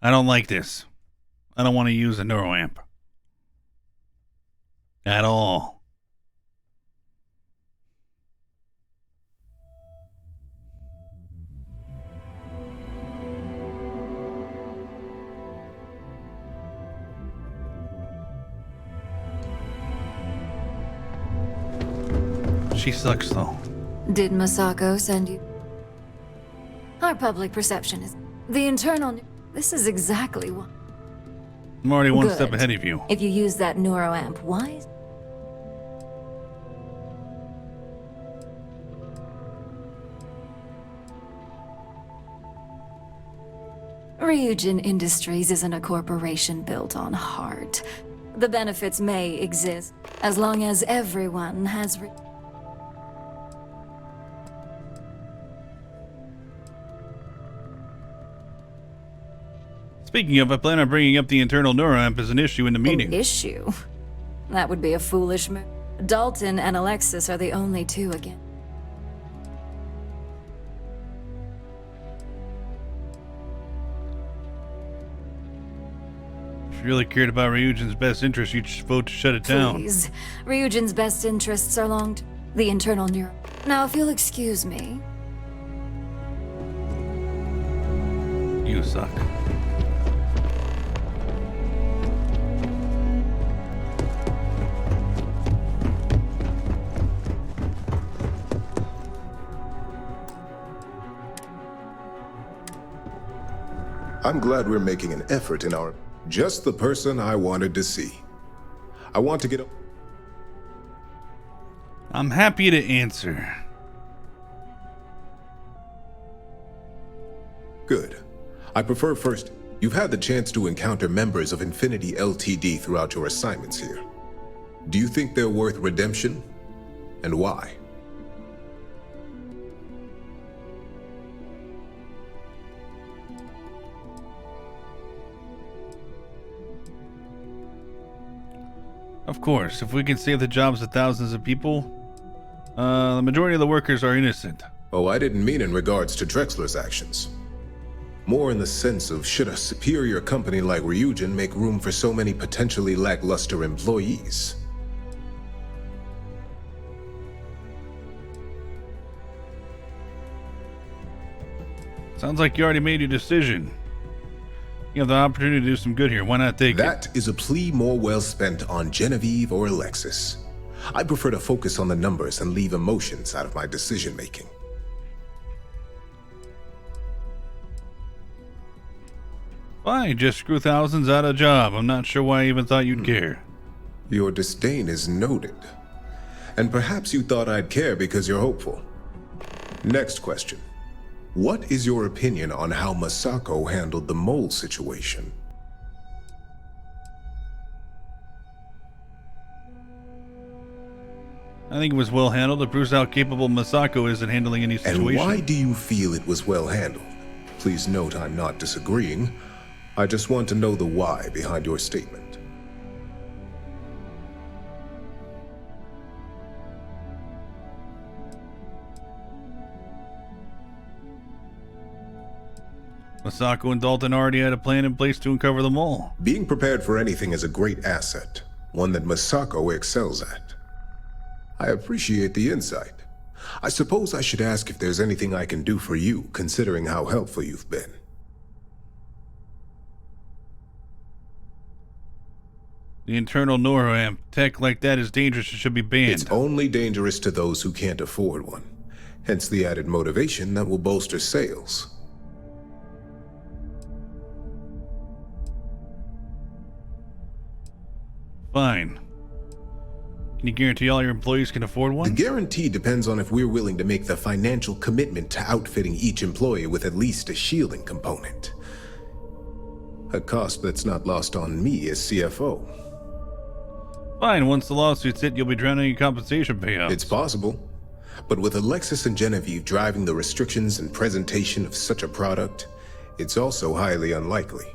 I don't like this. I don't want to use a neuroamp. At all. She sucks, though. Did Masako send you? Our public perception is the internal. This is exactly what. I'm already one Good. step ahead of you. If you use that neuroamp, why? Ryujin Industries isn't a corporation built on heart. The benefits may exist as long as everyone has. Speaking of, I plan on bringing up the internal neuroamp as an issue in the meeting. An issue? That would be a foolish move. Dalton and Alexis are the only two again. If you really cared about Ryujin's best interest, you'd vote to shut it down. Please. Ryujin's best interests are the internal neuro. Now, if you'll excuse me. You suck. I'm glad we're making an effort in our... Just the person I wanted to see. I want to get... I'm happy to answer. Good. I prefer first... You've had the chance to encounter members of Infinity LTD throughout your assignments here. Do you think they're worth redemption? And why? Of course, if we can save the jobs of thousands of people, the majority of the workers are innocent. Oh, I didn't mean in regards to Drexler's actions. More in the sense of should a superior company like Ryujin make room for so many potentially lackluster employees? Sounds like you already made your decision. You have the opportunity to do some good here. Why not take it? That is a plea more well spent on Genevieve or Alexis. I prefer to focus on the numbers and leave emotions out of my decision-making. Fine, just screw thousands out of a job. I'm not sure why I even thought you'd care. Your disdain is noted. And perhaps you thought I'd care because you're hopeful. Next question. What is your opinion on how Masako handled the mole situation? I think it was well handled. It proves how capable Masako is at handling any situation. And why do you feel it was well handled? Please note I'm not disagreeing. I just want to know the why behind your statement. Masako and Dalton already had a plan in place to uncover them all. Being prepared for anything is a great asset, one that Masako excels at. I appreciate the insight. I suppose I should ask if there's anything I can do for you, considering how helpful you've been. The internal neuroamp. Tech like that is dangerous and should be banned. It's only dangerous to those who can't afford one. Hence the added motivation that will bolster sales. Fine. Can you guarantee all your employees can afford one? The guarantee depends on if we're willing to make the financial commitment to outfitting each employee with at least a shielding component. A cost that's not lost on me as CFO. Fine, once the lawsuit's hit, you'll be drowning in compensation payouts. It's possible. But with Alexis and Genevieve driving the restrictions and presentation of such a product, it's also highly unlikely.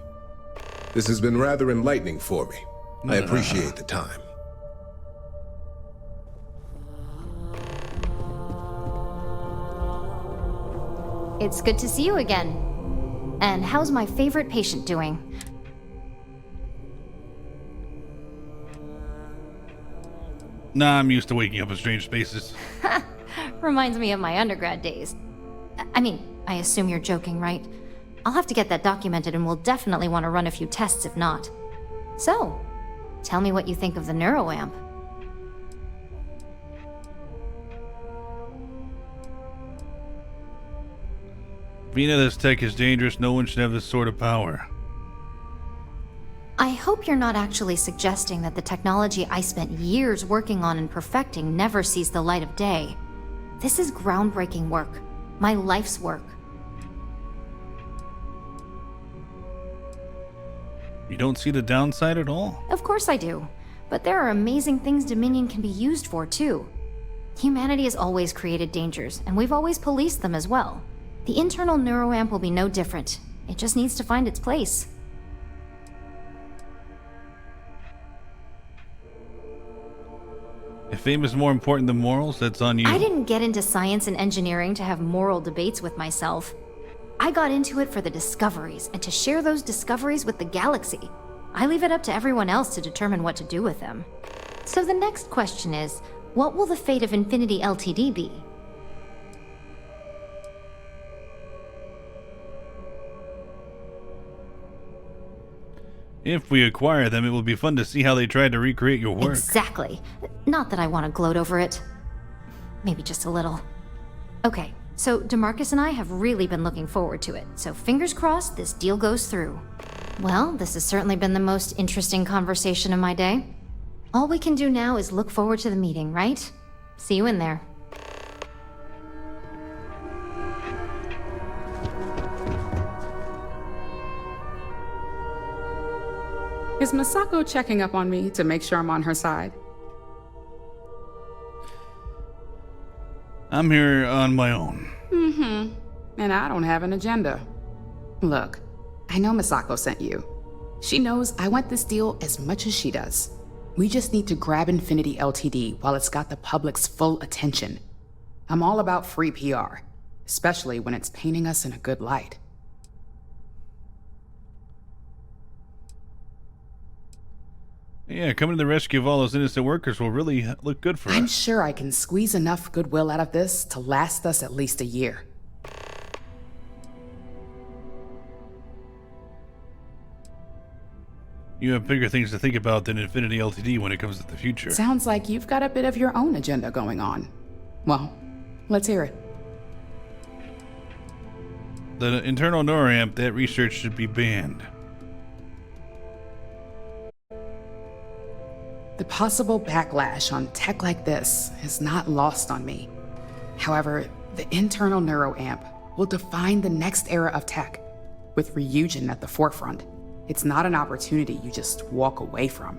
This has been rather enlightening for me. I appreciate the time. It's good to see you again. And how's my favorite patient doing? Nah, I'm used to waking up in strange spaces. Reminds me of my undergrad days. I mean, I assume you're joking, right? I'll have to get that documented and we'll definitely want to run a few tests if not. So, tell me what you think of the neuroamp. Being that this tech is dangerous, no one should have this sort of power. I hope you're not actually suggesting that the technology I spent years working on and perfecting never sees the light of day. This is groundbreaking work. My life's work. You don't see the downside at all? Of course I do. But there are amazing things Dominion can be used for, too. Humanity has always created dangers, and we've always policed them as well. The internal neuroamp will be no different. It just needs to find its place. If fame is more important than morals, that's on you. I didn't get into science and engineering to have moral debates with myself. I got into it for the discoveries and to share those discoveries with the galaxy. I leave it up to everyone else to determine what to do with them. So the next question is, what will the fate of Infinity Ltd be? If we acquire them, it will be fun to see how they tried to recreate your work. Exactly. Not that I want to gloat over it. Maybe just a little. Okay, so DeMarcus and I have really been looking forward to it, so fingers crossed this deal goes through. Well, this has certainly been the most interesting conversation of my day. All we can do now is look forward to the meeting, right? See you in there. Is Masako checking up on me to make sure I'm on her side? I'm here on my own. Mm-hmm. And I don't have an agenda. Look, I know Masako sent you. She knows I want this deal as much as she does. We just need to grab Infinity Ltd while it's got the public's full attention. I'm all about free PR, especially when it's painting us in a good light. Yeah, coming to the rescue of all those innocent workers will really look good for us. I'm sure I can squeeze enough goodwill out of this to last us at least a year. You have bigger things to think about than Infinity Ltd when it comes to the future. Sounds like you've got a bit of your own agenda going on. Well, let's hear it. The internal neuroamp, that research should be banned. The possible backlash on tech like this is not lost on me. However, the internal neuroamp will define the next era of tech, with Ryujin at the forefront. It's not an opportunity you just walk away from.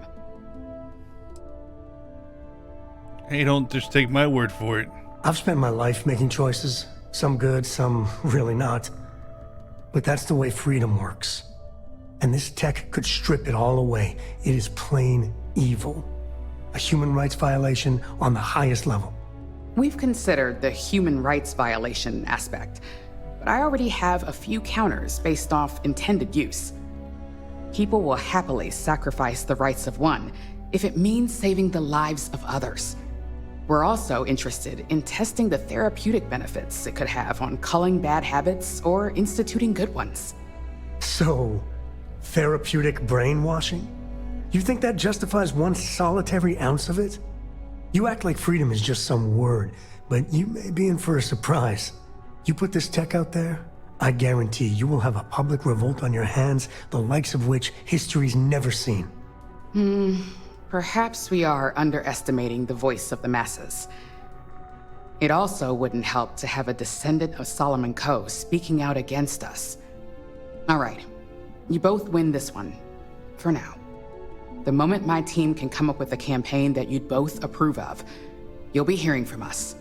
Hey, don't just take my word for it. I've spent my life making choices, some good, some really not. But that's the way freedom works. And this tech could strip it all away. It is plain evil. A human rights violation on the highest level. We've considered the human rights violation aspect. but I already have a few counters based off intended use. People will happily sacrifice the rights of one if it means saving the lives of others. We're also interested in testing the therapeutic benefits it could have on culling bad habits or instituting good ones. So, therapeutic brainwashing? You think that justifies one solitary ounce of it? You act like freedom is just some word, but you may be in for a surprise. You put this tech out there, I guarantee you will have a public revolt on your hands, the likes of which history's never seen. Perhaps we are underestimating the voice of the masses. It also wouldn't help to have a descendant of Solomon Coe speaking out against us. All right, you both win this one, for now. The moment my team can come up with a campaign that you'd both approve of, you'll be hearing from us.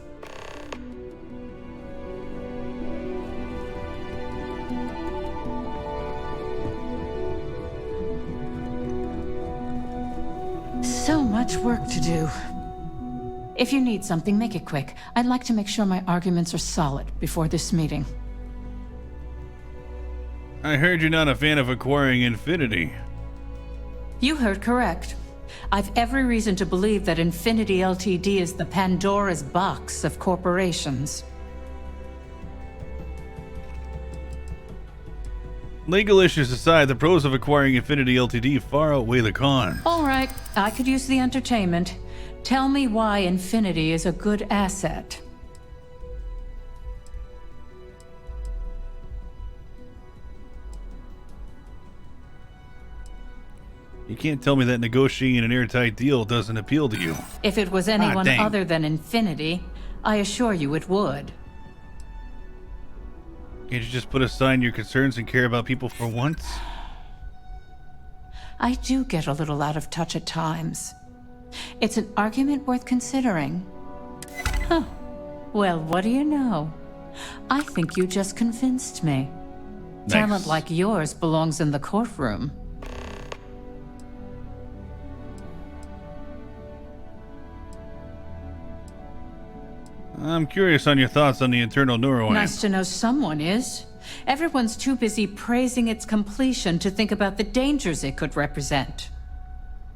So much work to do. If you need something, make it quick. I'd like to make sure my arguments are solid before this meeting. I heard you're not a fan of acquiring Infinity. You heard correct. I've every reason to believe that Infinity Ltd. Is the Pandora's box of corporations. Legal issues aside, the pros of acquiring Infinity Ltd. Far outweigh the cons. All right, I could use the entertainment. Tell me why Infinity is a good asset. You can't tell me that negotiating an airtight deal doesn't appeal to you. If it was anyone dang. other than Infinity, I assure you it would. Can't you just put aside your concerns and care about people for once? I do get a little out of touch at times. It's an argument worth considering. Huh. Well, what do you know? I think you just convinced me. Nice. Talent like yours belongs in the courtroom. I'm curious on your thoughts on the internal neuroamp. Nice to know someone is. Everyone's too busy praising its completion to think about the dangers it could represent.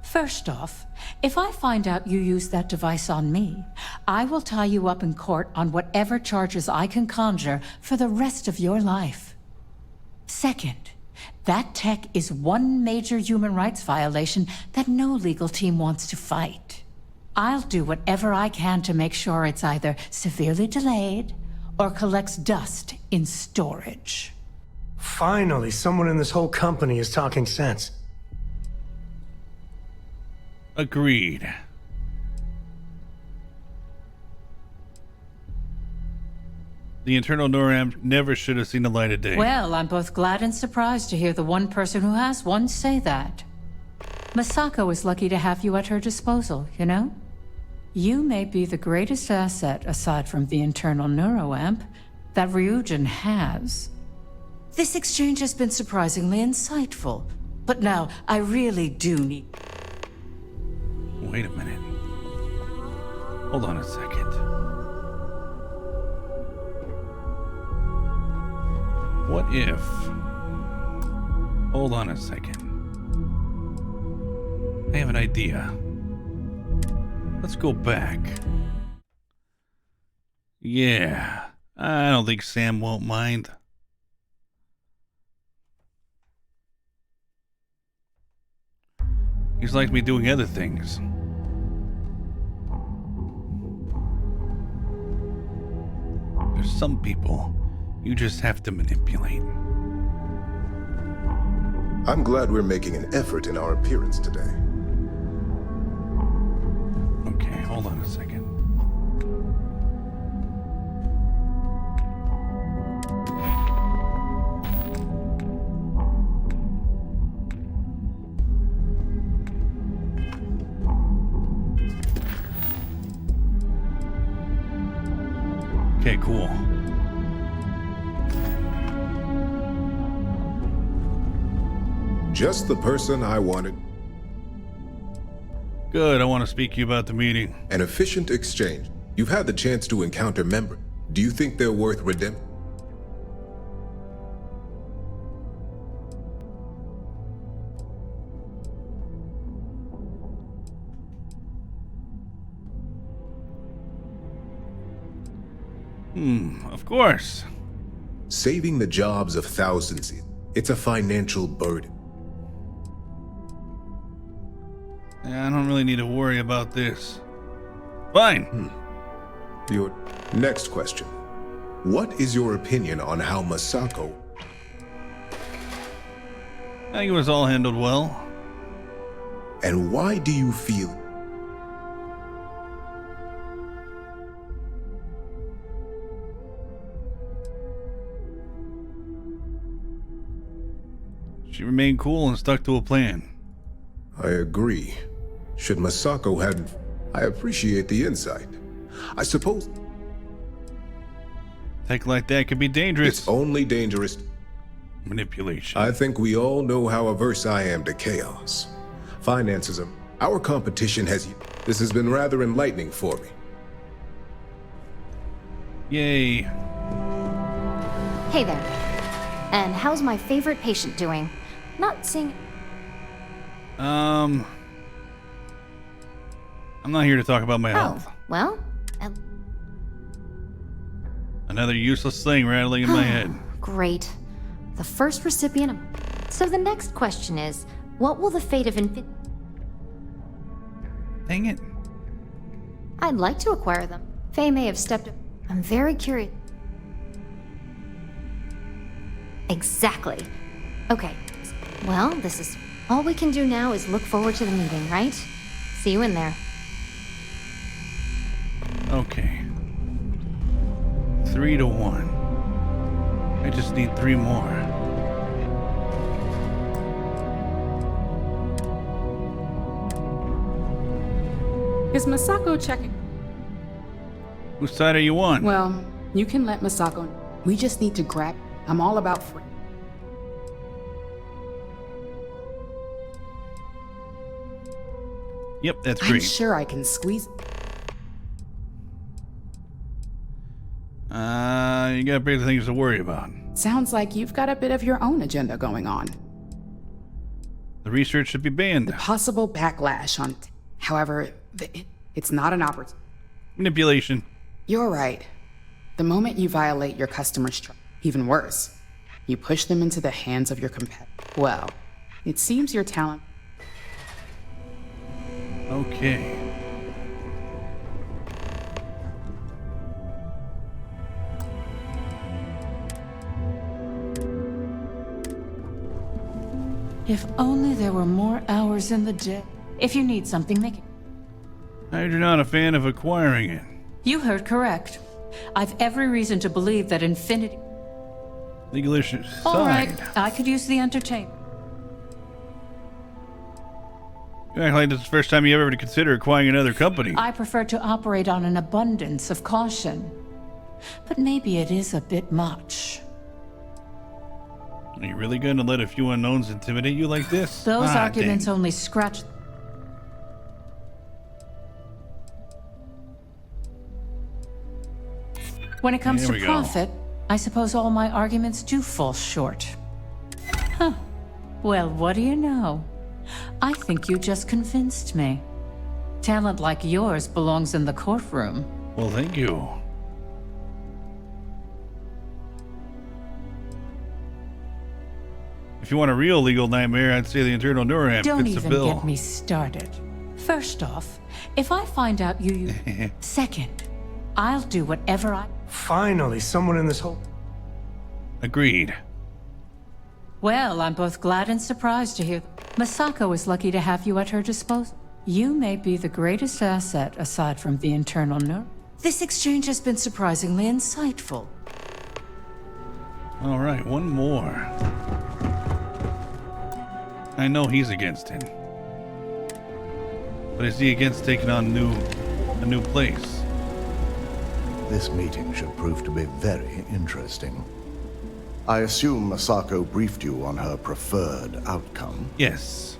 First off, if I find out you used that device on me, I will tie you up in court on whatever charges I can conjure for the rest of your life. Second, that tech is one major human rights violation that no legal team wants to fight. I'll do whatever I can to make sure it's either severely delayed or collects dust in storage. Finally, someone in this whole company is talking sense. Agreed. The internal neuroamp never should have seen the light of day. Well, I'm both glad and surprised to hear the one person who has one say that. Masako is lucky to have you at her disposal, you know? You may be the greatest asset, aside from the internal neuroamp, that Ryujin has. This exchange has been surprisingly insightful, but now I really do need... Wait a minute. Hold on a second. What if... Hold on a second. I have an idea. Let's go back. Yeah, I don't think Sam won't mind. He's like me doing other things. There's some people you just have to manipulate. I'm glad we're making an effort in our appearance today. Okay, hold on a second. Okay, cool. Just the person I wanted. Good, I want to speak to you about the meeting. An efficient exchange. You've had the chance to encounter members. Do you think they're worth redemption? Of course. Saving the jobs of thousands, it's a financial burden. Yeah, I don't really need to worry about this. Fine. Your next question. What is your opinion on how Masako... I think it was all handled well. And why do you feel... She remained cool and stuck to a plan. I agree. Should Masako had... I appreciate the insight. I suppose... Tech like that could be dangerous. It's only dangerous... Manipulation. I think we all know how averse I am to chaos. Finances are... Our competition has... This has been rather enlightening for me. Yay. Hey there. And how's my favorite patient doing? Not seeing... I'm not here to talk about my health. Well... Another useless thing rattling in my head. Great. The first recipient of... So the next question is, what will the fate of Infinity... Dang it. I'd like to acquire them. Faye may have stepped... I'm very curious. Exactly. Okay. Well, this is... All we can do now is look forward to the meeting, right? See you in there. Okay. 3 to 1. I just need 3 more. Is Masako checking? Whose side are you on? Well, you can let Masako... We just need to grab... I'm all about free. Yep, that's I'm green. sure I can squeeze... You got bigger things to worry about. Sounds like you've got a bit of your own agenda going on. The research should be banned. The possible backlash on... However, it's not an opportunity. Manipulation. You're right. The moment you violate your customer's trust, even worse, you push them into the hands of your competitor. Well, it seems your talent... Okay. If only there were more hours in the day. If you need something, make it. I heard you're not a fan of acquiring it. You heard correct. I've every reason to believe that Infinity... Legal issues. All right, I could use the entertainment. You act like this is the first time you ever to consider acquiring another company. I prefer to operate on an abundance of caution. But maybe it is a bit much. Are you really going to let a few unknowns intimidate you like this? Those arguments only scratch... When it comes to profit, I suppose all my arguments do fall short. Huh. Well, what do you know? I think you just convinced me. Talent like yours belongs in the courtroom. Well, thank you. If you want a real legal nightmare, I'd say the internal neuroamp Don't fits the even bill. get me started. First off, if I find out you... Second, I'll do whatever I... Finally, someone in this whole... Agreed. Well, I'm both glad and surprised to hear... Masako is lucky to have you at her disposal. You may be the greatest asset aside from the internal nerve. This exchange has been surprisingly insightful. All right, one more. I know he's against it. But is he against taking on a new place? This meeting should prove to be very interesting. I assume Masako briefed you on her preferred outcome? Yes.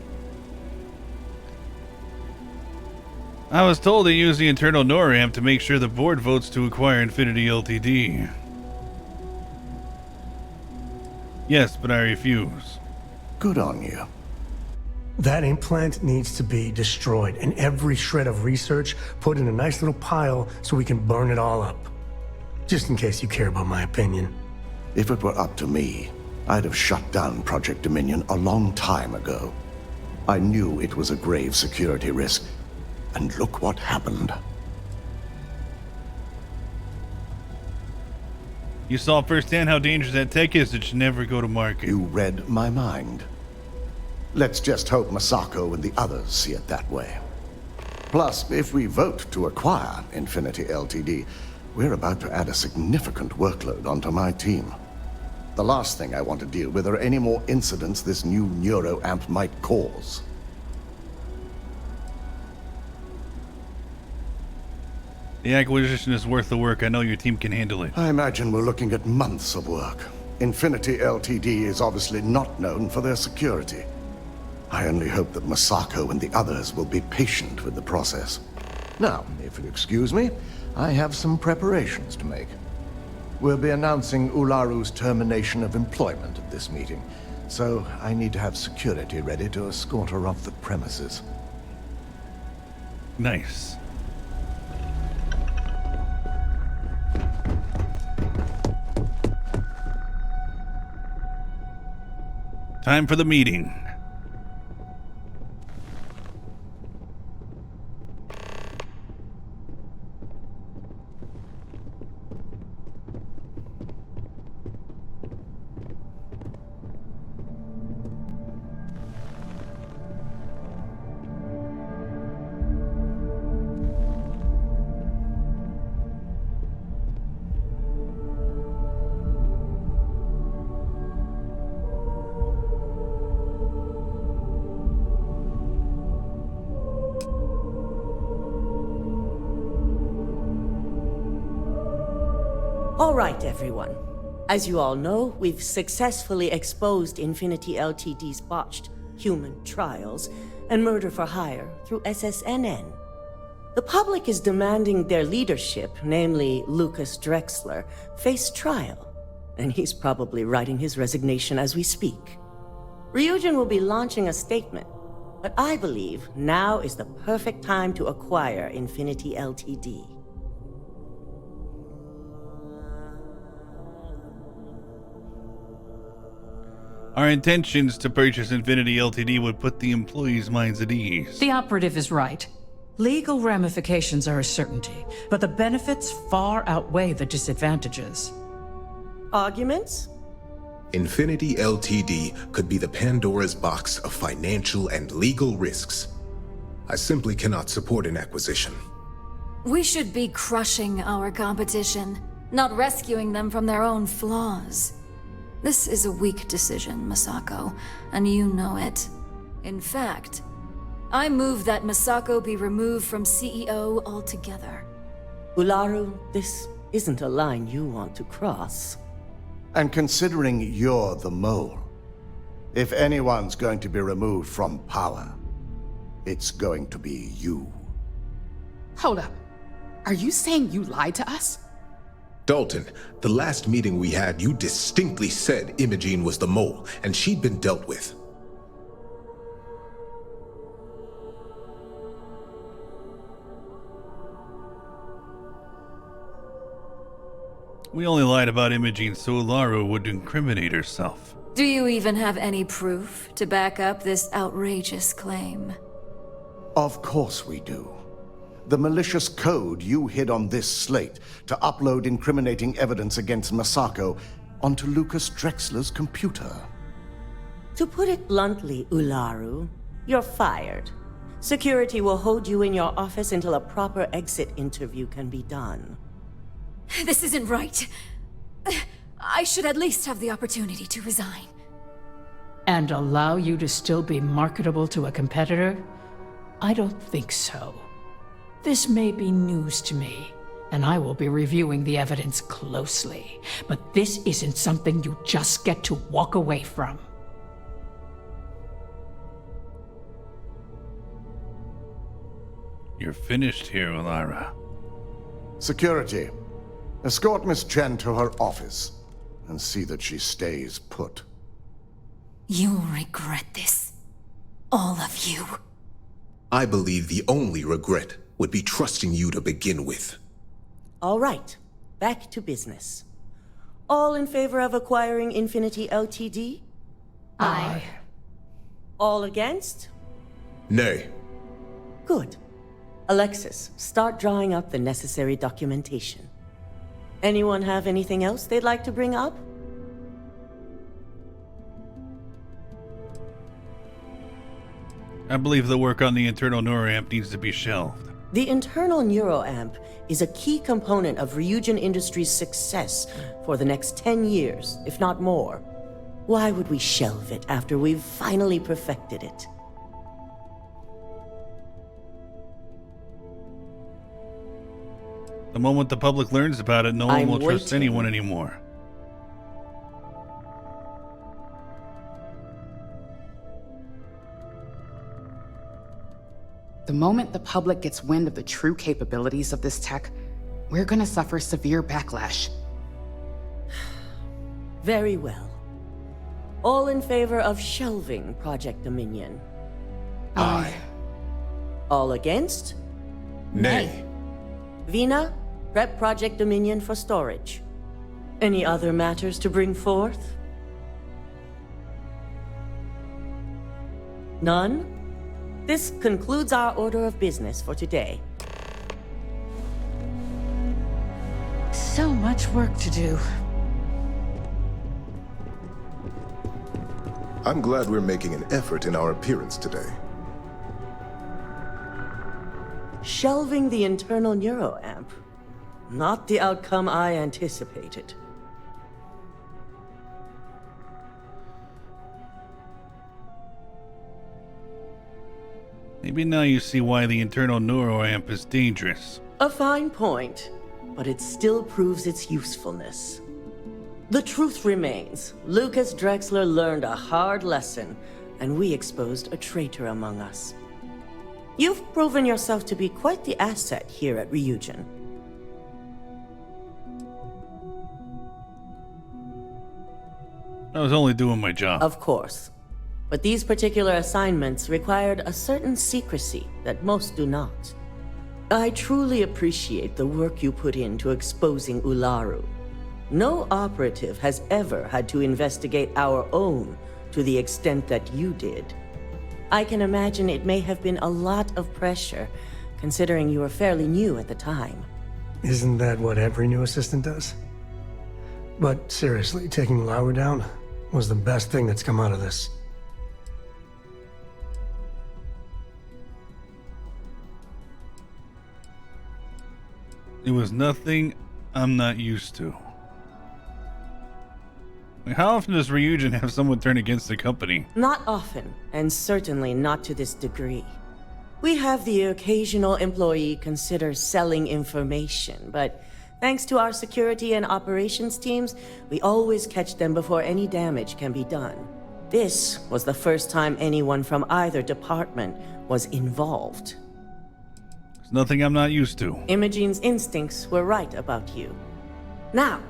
I was told to use the internal NORAMP to make sure the board votes to acquire Infinity Ltd. Yes, but I refuse. Good on you. That implant needs to be destroyed, and every shred of research put in a nice little pile so we can burn it all up. Just in case you care about my opinion. If it were up to me, I'd have shut down Project Dominion a long time ago. I knew it was a grave security risk, and look what happened. You saw firsthand how dangerous that tech is. It should never go to market. You read my mind. Let's just hope Masako and the others see it that way. Plus, if we vote to acquire Infinity Ltd., we're about to add a significant workload onto my team. The last thing I want to deal with are any more incidents this new neuroamp might cause. The acquisition is worth the work. I know your team can handle it. I imagine we're looking at months of work. Infinity Ltd. is obviously not known for their security. I only hope that Masako and the others will be patient with the process. Now, if you'll excuse me, I have some preparations to make. We'll be announcing Ularu's termination of employment at this meeting, so I need to have security ready to escort her off the premises. Nice. Time for the meeting. All right, everyone. As you all know, we've successfully exposed Infinity Ltd's botched human trials and murder for hire through SSNN. The public is demanding their leadership, namely Lucas Drexler, face trial, and he's probably writing his resignation as we speak. Ryujin will be launching a statement, but I believe now is the perfect time to acquire Infinity Ltd. Our intentions to purchase Infinity Ltd. would put the employees' minds at ease. The operative is right. Legal ramifications are a certainty, but the benefits far outweigh the disadvantages. Arguments? Infinity Ltd. could be the Pandora's box of financial and legal risks. I simply cannot support an acquisition. We should be crushing our competition, not rescuing them from their own flaws. This is a weak decision, Masako, and you know it. In fact, I move that Masako be removed from CEO altogether. Ularu, this isn't a line you want to cross. And considering you're the mole, if anyone's going to be removed from power, it's going to be you. Hold up. Are you saying you lied to us? Dalton, the last meeting we had, you distinctly said Imogene was the mole, and she'd been dealt with. We only lied about Imogene so Ularu would incriminate herself. Do you even have any proof to back up this outrageous claim? Of course we do. The malicious code you hid on this slate to upload incriminating evidence against Masako onto Lucas Drexler's computer. To put it bluntly, Ularu, you're fired. Security will hold you in your office until a proper exit interview can be done. This isn't right. I should at least have the opportunity to resign. And allow you to still be marketable to a competitor? I don't think so. This may be news to me, and I will be reviewing the evidence closely. But this isn't something you just get to walk away from. You're finished here, Ularu. Security, escort Miss Chen to her office and see that she stays put. You'll regret this. All of you. I believe the only regret would be trusting you to begin with. All right. back to business. All in favor of acquiring Infinity Ltd? Aye. All against? Nay. Good. Alexis, start drawing up the necessary documentation. Anyone have anything else they'd like to bring up? I believe the work on the internal neuroamp needs to be shelved. The internal neuroamp is a key component of Ryujin Industries' success for the next 10 years, if not more. Why would we shelve it after we've finally perfected it? The moment the public learns about it, no one I'm will trust waiting. anyone anymore. The moment the public gets wind of the true capabilities of this tech, we're gonna suffer severe backlash. Very well. All in favor of shelving Project Dominion? Aye. All against? Nay. Vina, prep Project Dominion for storage. Any other matters to bring forth? None? This concludes our order of business for today. So much work to do. I'm glad we're making an effort in our appearance today. Shelving the internal neuroamp. Not the outcome I anticipated. Maybe now you see why the internal neuroamp is dangerous. A fine point, but it still proves its usefulness. The truth remains, Lucas Drexler learned a hard lesson, and we exposed a traitor among us. You've proven yourself to be quite the asset here at Ryujin. I was only doing my job. Of course. But these particular assignments required a certain secrecy that most do not. I truly appreciate the work you put into exposing Ularu. No operative has ever had to investigate our own to the extent that you did. I can imagine it may have been a lot of pressure, considering you were fairly new at the time. Isn't that what every new assistant does? But seriously, taking Ularu down was the best thing that's come out of this. It was nothing I'm not used to. How often does Ryujin have someone turn against the company? Not often, and certainly not to this degree. We have the occasional employee consider selling information, but thanks to our security and operations teams, we always catch them before any damage can be done. This was the first time anyone from either department was involved. It's nothing I'm not used to. Imogene's instincts were right about you. Now,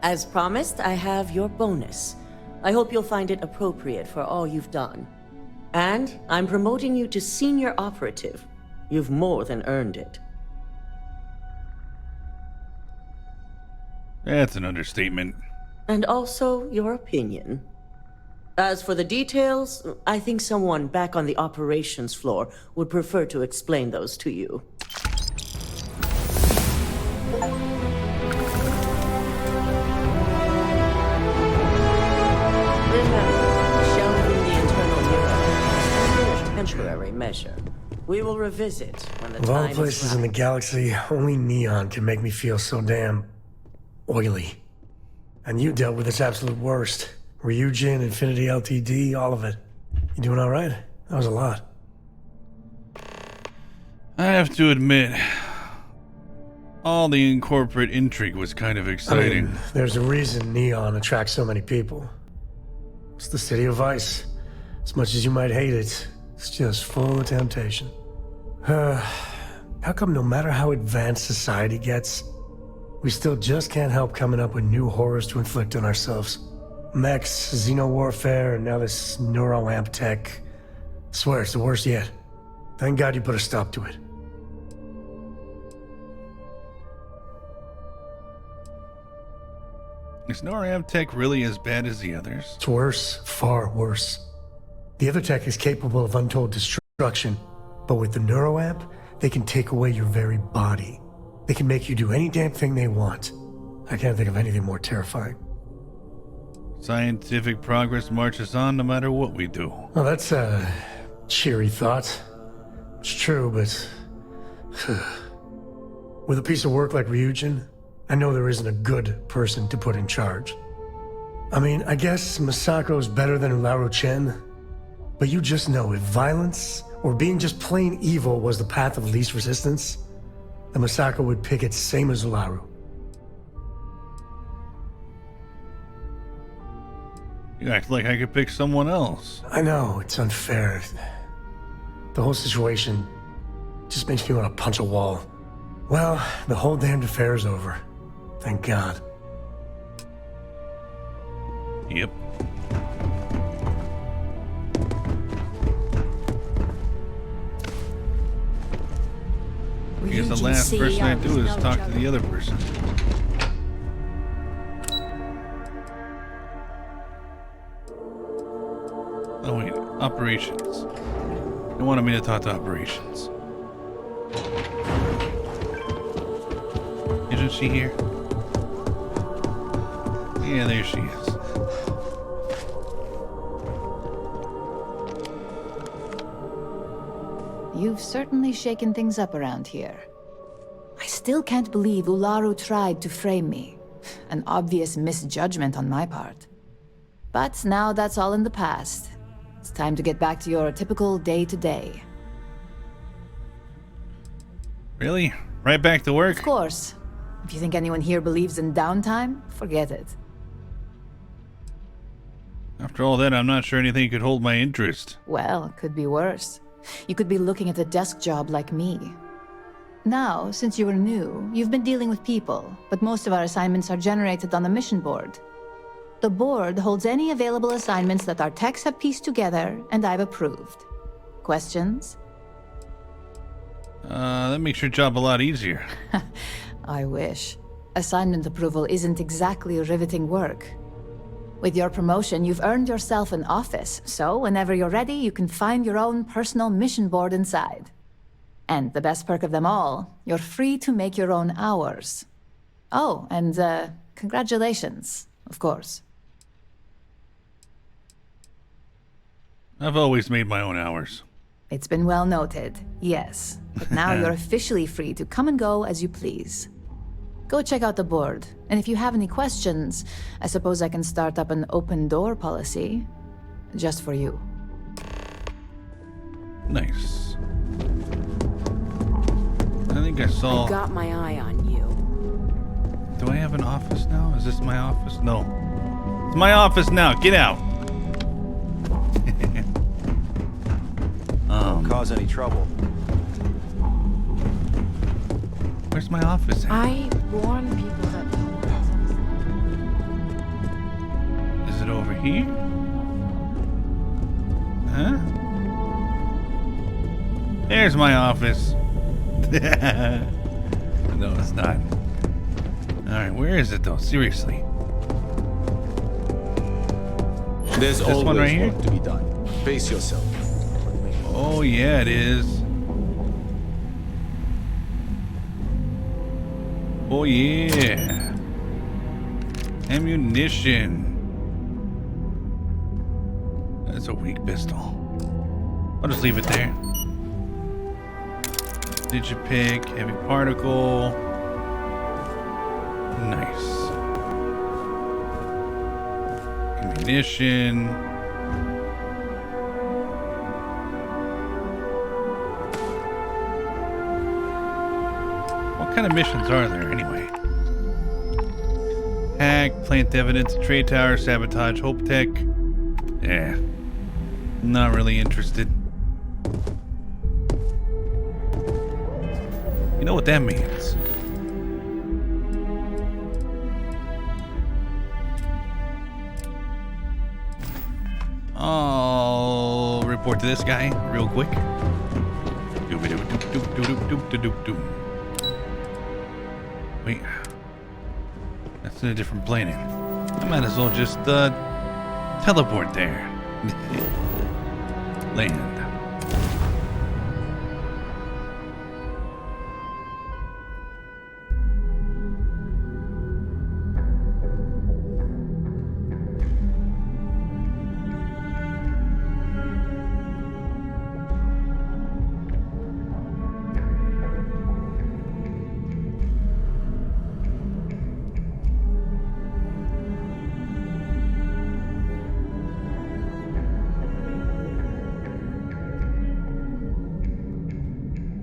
as promised, I have your bonus. I hope you'll find it appropriate for all you've done. And I'm promoting you to senior operative. You've more than earned it. That's an understatement. And also your opinion. As for the details, I think someone back on the operations floor would prefer to explain those to you. Temporary measure. We will revisit when the Of all time is places right. in the galaxy, only Neon can make me feel so damn oily. And you dealt with its absolute worst. Ryujin, Infinity Ltd, all of it. You doing all right? That was a lot. I have to admit, all the corporate intrigue was kind of exciting. I mean, there's a reason Neon attracts so many people. It's the city of vice. As much as you might hate it, it's just full of temptation. How come no matter how advanced society gets, we still just can't help coming up with new horrors to inflict on ourselves? Mechs, xeno-warfare, and now this neuroamp tech. Swear it's the worst yet. Thank God you put a stop to it. Is NORAM tech really as bad as the others? It's worse, far worse. The other tech is capable of untold destruction, but with the NeuroAmp, they can take away your very body. They can make you do any damn thing they want. I can't think of anything more terrifying. Scientific progress marches on no matter what we do. Well, that's a cheery thought. It's true, but with a piece of work like Ryujin, I know there isn't a good person to put in charge. I mean, I guess Masako's better than Ularu Chen, but you just know if violence or being just plain evil was the path of least resistance, then Masako would pick it same as Ularu. You act like I could pick someone else. I know, it's unfair. The whole situation just makes me want to punch a wall. Well, the whole damned affair is over. Thank God. Yep. I guess the last person I do is talk to the other person. Oh wait, operations. They wanted me to talk to operations. Isn't she here? Yeah, there she is. You've certainly shaken things up around here. I still can't believe Ularu tried to frame me. An obvious misjudgment on my part. But now that's all in the past. It's time to get back to your typical day-to-day. Really? Right back to work? Of course. If you think anyone here believes in downtime, forget it. After all that, I'm not sure anything could hold my interest. Well, could be worse. You could be looking at a desk job like me. Now, since you were new, you've been dealing with people, but most of our assignments are generated on the mission board. The board holds any available assignments that our techs have pieced together, and I've approved. Questions? That makes your job a lot easier. I wish. Assignment approval isn't exactly riveting work. With your promotion, you've earned yourself an office, so whenever you're ready, you can find your own personal mission board inside. And the best perk of them all, you're free to make your own hours. Oh, and congratulations, of course. I've always made my own hours. It's been well noted, yes. But now you're officially free to come and go as you please. Go check out the board, and if you have any questions, I suppose I can start up an open door policy. Just for you. Nice. I think I saw... I got my eye on you. Do I have an office now? Is this my office? No. It's my office now. Get out. Don't cause any trouble. Where's my office at? I warn people that no presence. Is it over here? Huh? There's my office. No, it's not. Alright, where is it though? Seriously. There's This always one right here? work to be done. Pace yourself. Oh yeah, it is. Oh yeah. Ammunition. That's a weak pistol. I'll just leave it there. Digipick, heavy particle. Nice. Ammunition. What kind of missions are there anyway? Hack, plant evidence, trade tower, sabotage, hope tech. Yeah. Not really interested. You know what that means? I'll report to this guy real quick. Wait. That's in a different planet. I might as well just teleport there. Land.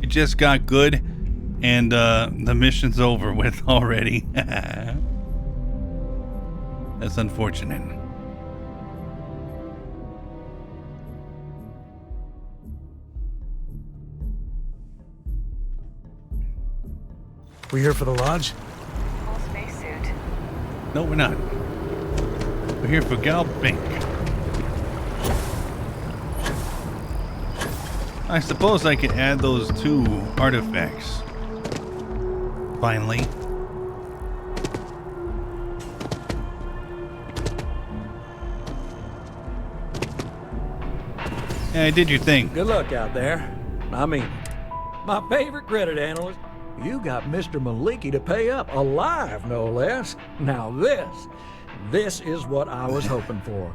Just got good and the mission's over with already. That's unfortunate. We here for the lodge? Full spacesuit. No, we're not. We're here for Gal Bink. I suppose I could add those 2 artifacts. Finally. Yeah, did your thing. Good luck out there. I mean, my favorite credit analyst. You got Mr. Maliki to pay up, alive no less. Now this is what I was hoping for.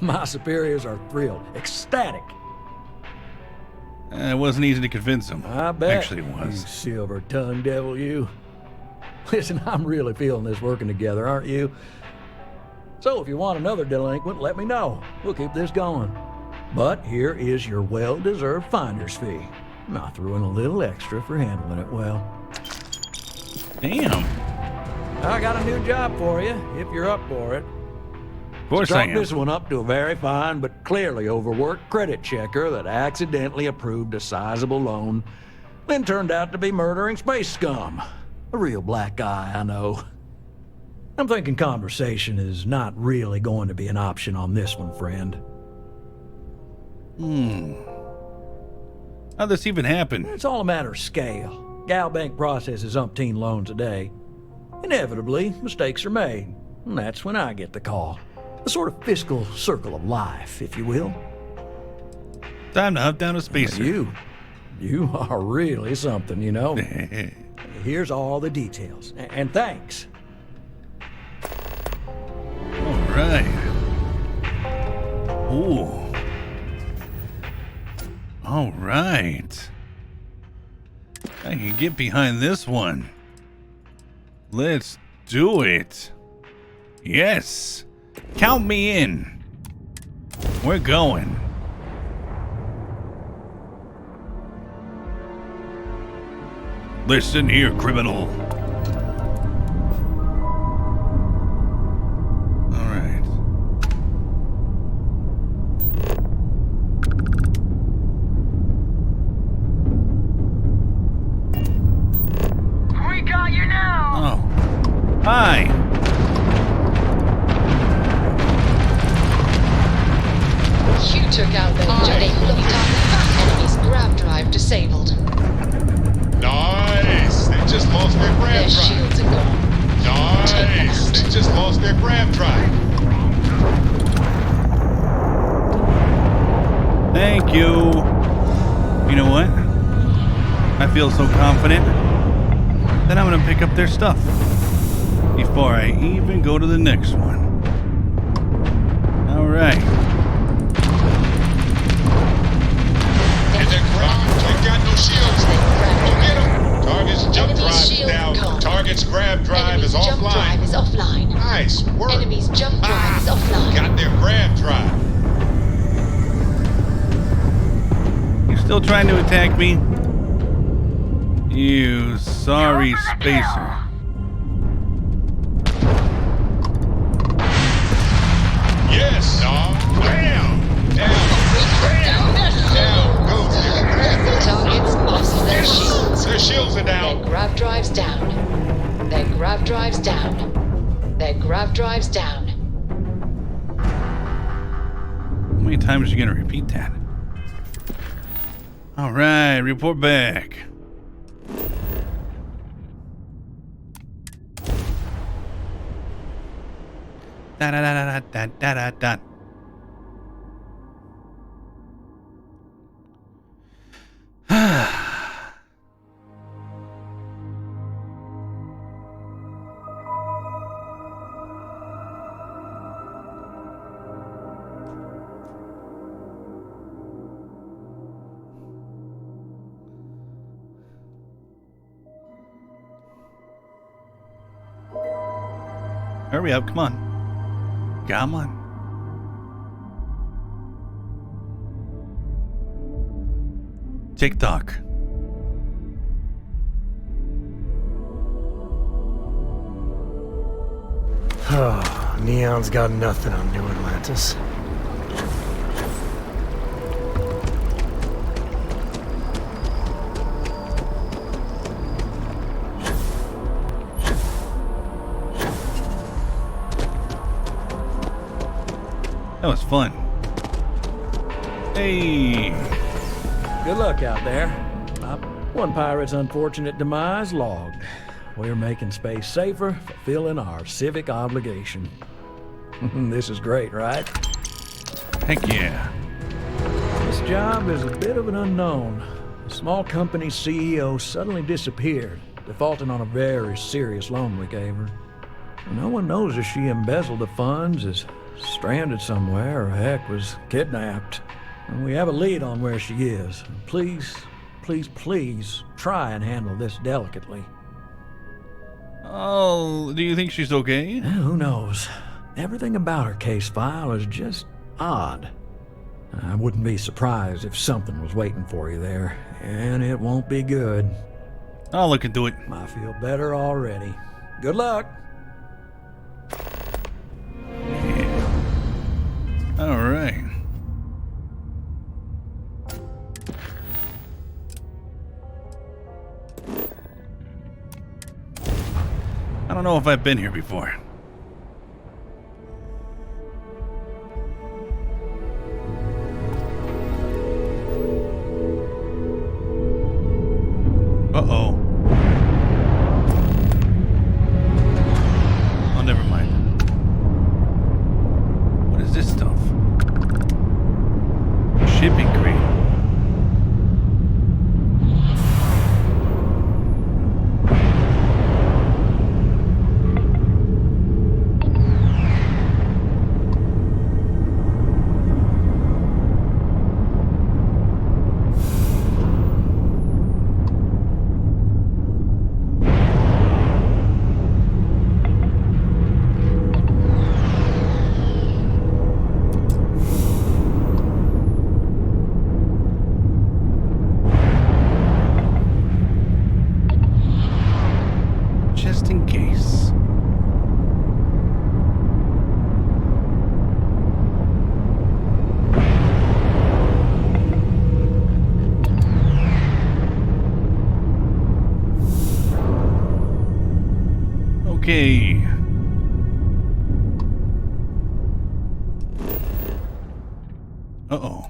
My superiors are thrilled, ecstatic. It wasn't easy to convince him. I bet. Actually, it was. You silver-tongued devil, you. Listen, I'm really feeling this working together, aren't you? So if you want another delinquent, let me know. We'll keep this going. But here is your well-deserved finder's fee. I threw in a little extra for handling it well. Damn. I got a new job for you, if you're up for it. Of course I am. Chalk this one up to a very fine but clearly overworked credit checker that accidentally approved a sizable loan, then turned out to be murdering space scum. A real black guy, I know. I'm thinking conversation is not really going to be an option on this one, friend. How'd this even happen? It's all a matter of scale. Gal Bank processes umpteen loans a day. Inevitably, mistakes are made, and that's when I get the call. A sort of fiscal circle of life, if you will. Time to hunt down a spacer. You are really something, you know. Here's all the details, and thanks. All right. Ooh. All right. I can get behind this one. Let's do it. Yes. Count me in. We're going. Listen here, criminal. All right. We got you now. Oh. Hi. You took out the enemy's grab drive disabled. Nice! They just lost their grab Their drive. shields are gone. Nice! They just lost their grab drive. Thank you. You know what? I feel so confident that I'm gonna pick up their stuff before I even go to the next one. All right. Hit the ground. They got no shields. Go get them. Target's jump drive is down. Target's grab drive is Jump offline. drive is offline. Nice work. Enemy's jump drive is offline. Got their grab drive. You still trying to attack me? You sorry spacer. Yes. Bam. Down goes their grab drive. Targets lost their shields. Their shields are down. Their grab drives down. Their grab drives down. Their grab drives down. How many times are you gonna repeat that? All right, report back. Da da da da da da da. Hurry up, come on. Come on. TikTok. Oh, Neon's got nothing on New Atlantis. That was fun. Hey. Good luck out there. One pirate's unfortunate demise logged. We're making space safer, fulfilling our civic obligation. This is great, right? Heck yeah. This job is a bit of an unknown. A small company's CEO suddenly disappeared, defaulting on a very serious loan we gave her. No one knows if she embezzled the funds, is stranded somewhere, or heck, was kidnapped. And we have a lead on where she is. Please, please, please try and handle this delicately. Oh, do you think she's okay? Who knows? Everything about her case file is just odd. I wouldn't be surprised if something was waiting for you there, and it won't be good. I'll look into it. I feel better already. Good luck. Yeah. All right. I don't know if I've been here before. Uh-oh. Oh, never mind. What is this stuff? Shipping crate. Just in case. Okay. Uh-oh.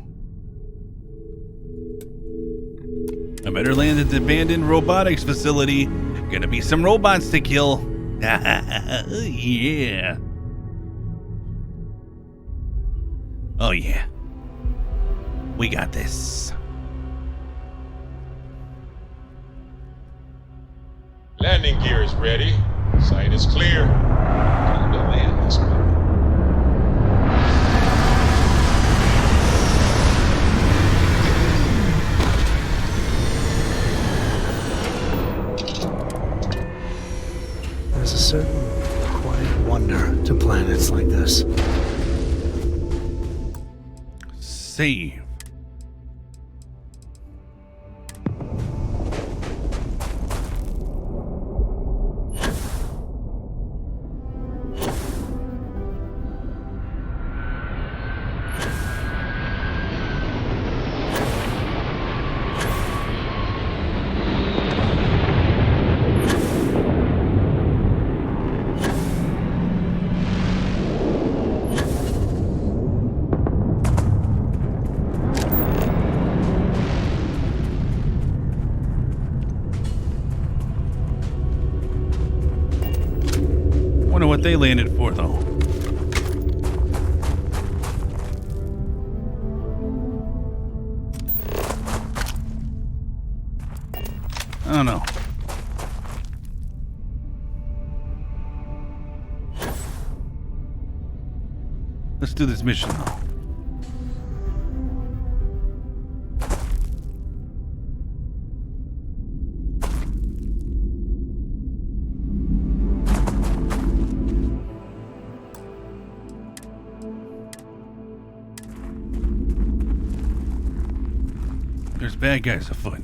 I better land at the abandoned robotics facility. Gonna be some robots to kill. Yeah. Oh yeah. We got this. Landing gear is ready. Site is clear. Time to land this one. There's a certain quiet wonder to planets like this. Save. Wonder what they landed for, though. Oh no. Let's do this mission though. There's bad guys afoot.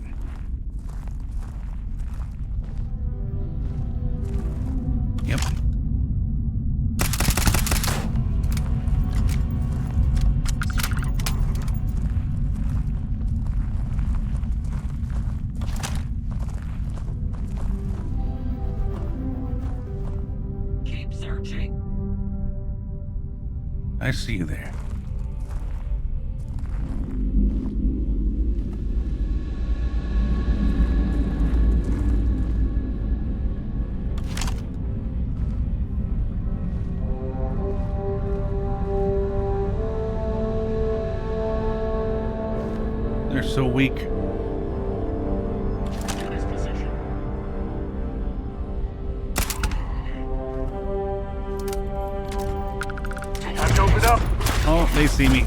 Yep. Keep searching. I see you there. They're so weak. Time to open up. Oh, they see me.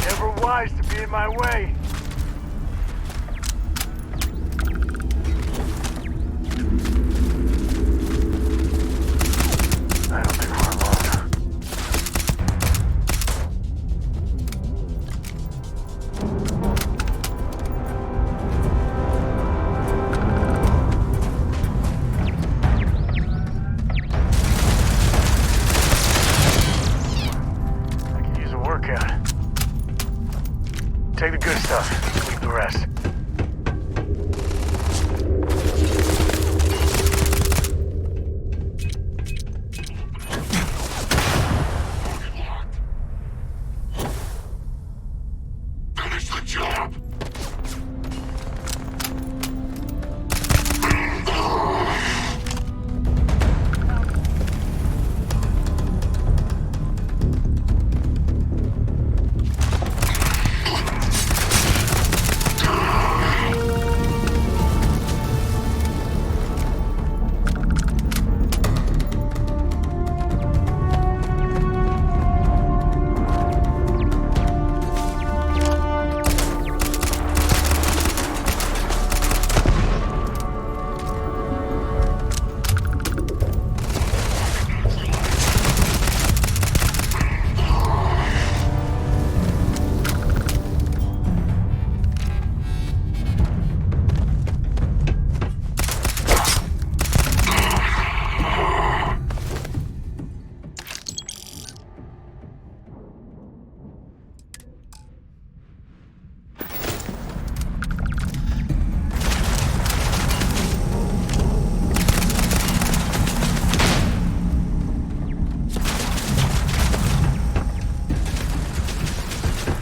Never wise to be in my way. I don't think we're alone. I could use a workout. Take the good stuff, leave the rest. Finish the job.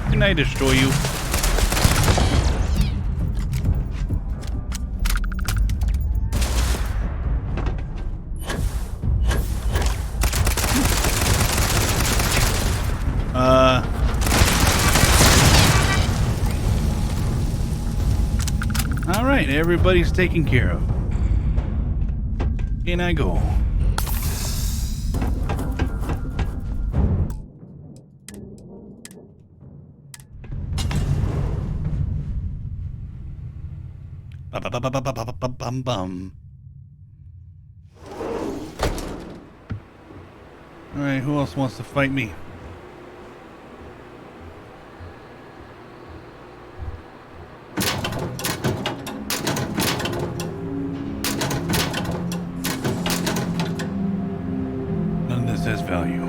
Can I destroy you? All right, everybody's taken care of. In I go. Bum. All right, who else wants to fight me? None of this has value.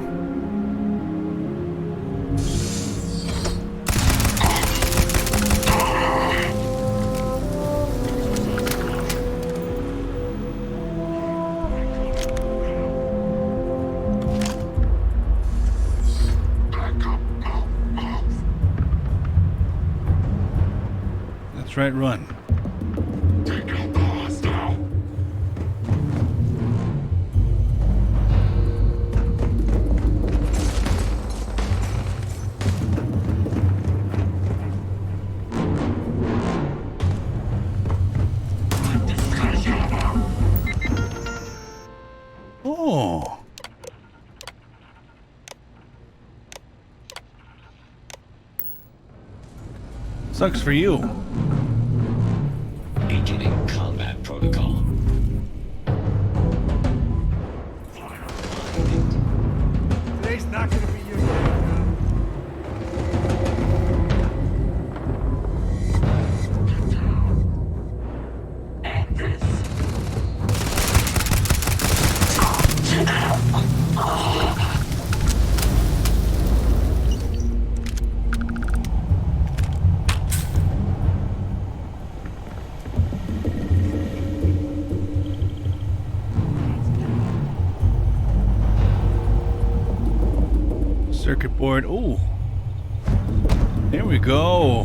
right, run. Take out the hostile. Oh. Sucks for you. Beginning combat protocol. Today's not gonna be your day. Circuit board. Ooh. There we go.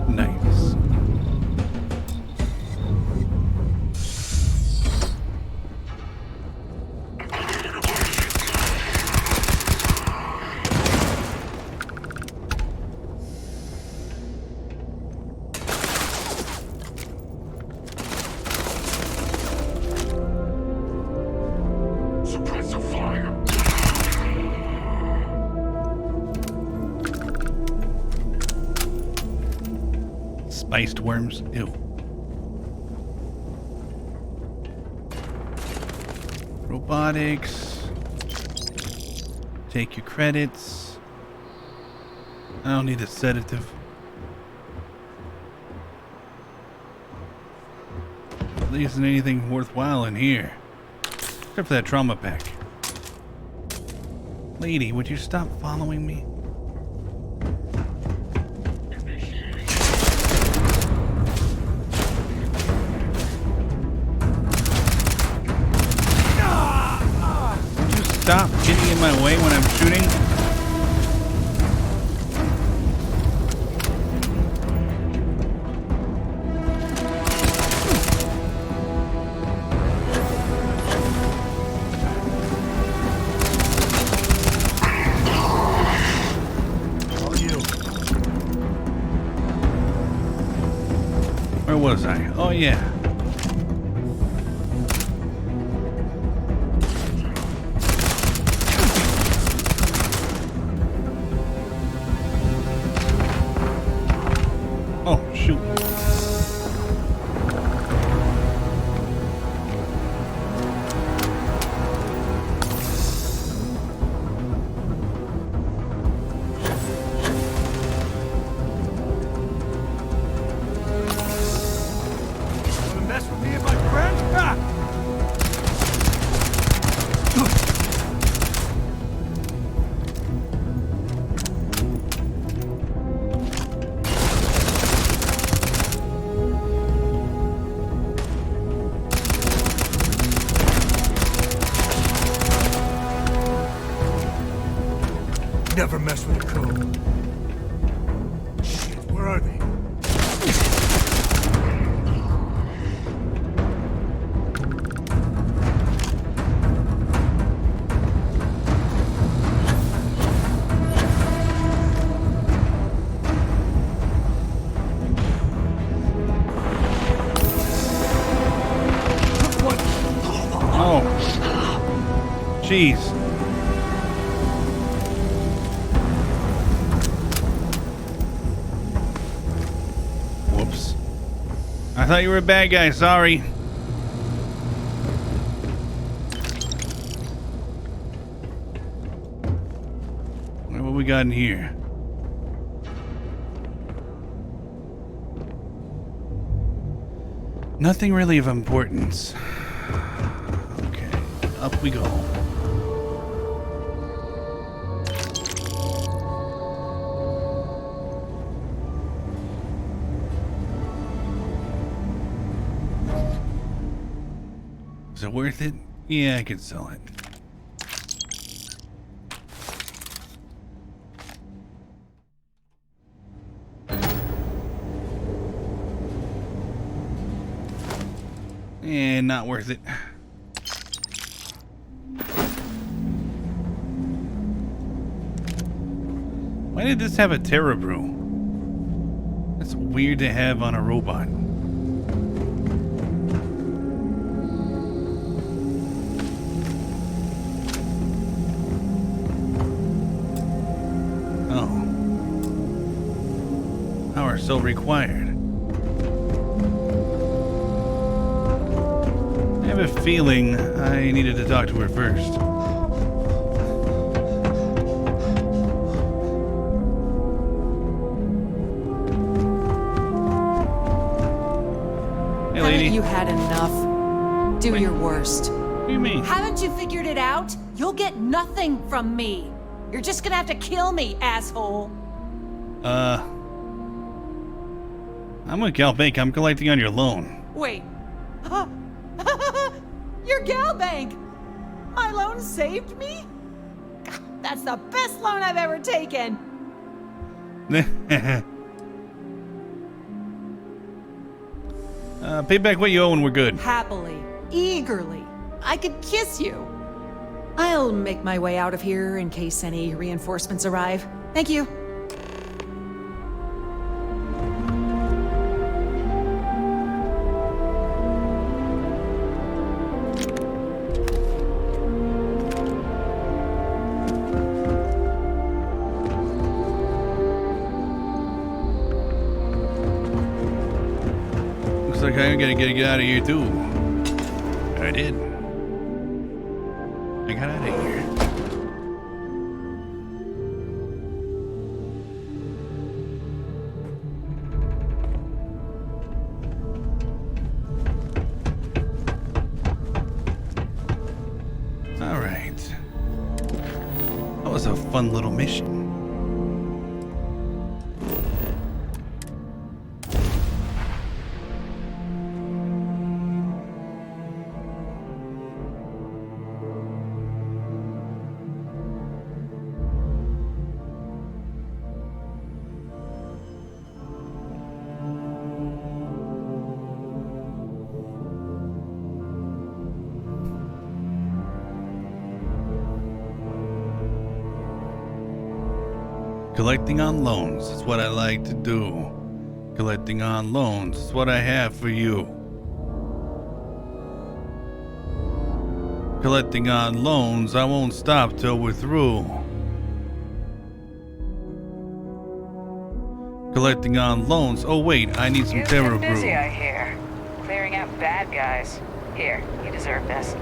Nice. Suppressive fire. Spiced worms. Ew. Robotics. Take your credits. I don't need a sedative. There isn't anything worthwhile in here. Except for that trauma pack. Lady, would you stop following me? Would you stop getting in my way when I'm shooting? Where was I? Oh, yeah. Oh, shoot. Wanna mess with me and my friends? Ah! Never mess with a code. Shit, where are they? Oh. Jeez. Whoops. I thought you were a bad guy. Sorry. What we got in here? Nothing really of importance. Okay, up we go. Is it worth it? Yeah, I could sell it. And not worth it. Why did this have a Terra Brew? That's weird to have on a robot. Oh. Power still required. I have a feeling I needed to talk to her first. Hey, lady. Haven't you had enough? Do your worst. What do you mean? Haven't you figured it out? You'll get nothing from me. You're just gonna have to kill me, asshole. I'm with Gal Bank. I'm collecting on your loan. Wait. Your gal bank! My loan saved me? God, that's the best loan I've ever taken! Pay back what you owe and we're good. Happily, eagerly. I could kiss you. I'll make my way out of here in case any reinforcements arrive. Thank you. Looks like I'm gonna get out of here too. I did. I got out of here. All right. That was a fun little mission. Collecting on loans is what I like to do. Collecting on loans is what I have for you. Collecting on loans, I won't stop till we're through. Collecting on loans. Oh wait, I need some You've Terra been Brew. busy, I hear. Clearing out bad guys. Here, you deserve this.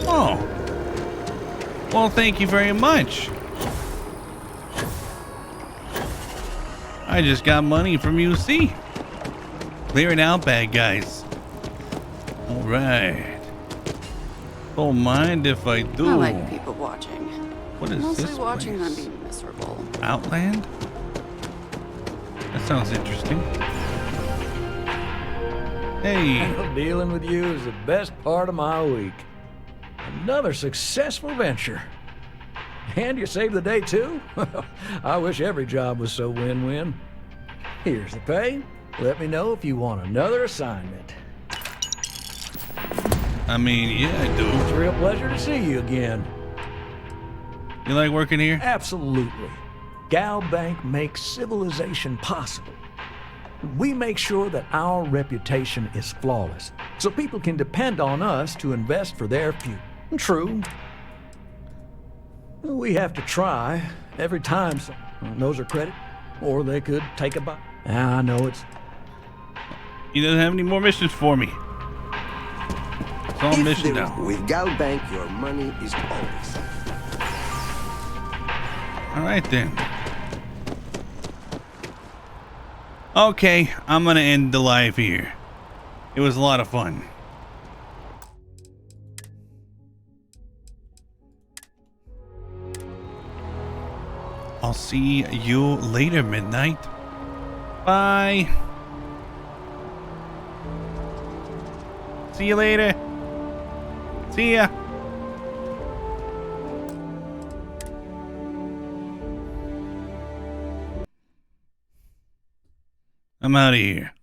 Oh. Well, thank you very much. I just got money from UC. Clearing out bad guys. All right. Don't mind if I do. I like people watching. What is Mostly this watching place? them be miserable. Outland? That sounds interesting. Hey. Well, dealing with you is the best part of my week. Another successful venture. And you saved the day, too? I wish every job was so win-win. Here's the pay. Let me know if you want another assignment. I mean, yeah, I do. It's a real pleasure to see you again. You like working here? Absolutely. Gal Bank makes civilization possible. We make sure that our reputation is flawless, so people can depend on us to invest for their future. True. We have to try every time someone knows her credit, or they could take a bite. I know it's... You don't have any more missions for me. It's all mission now. With Gal Bank, your money is always safe. All right then. Okay, I'm gonna end the live here. It was a lot of fun. I'll see you later, Midnight. Bye. See you later. See ya. I'm out of here.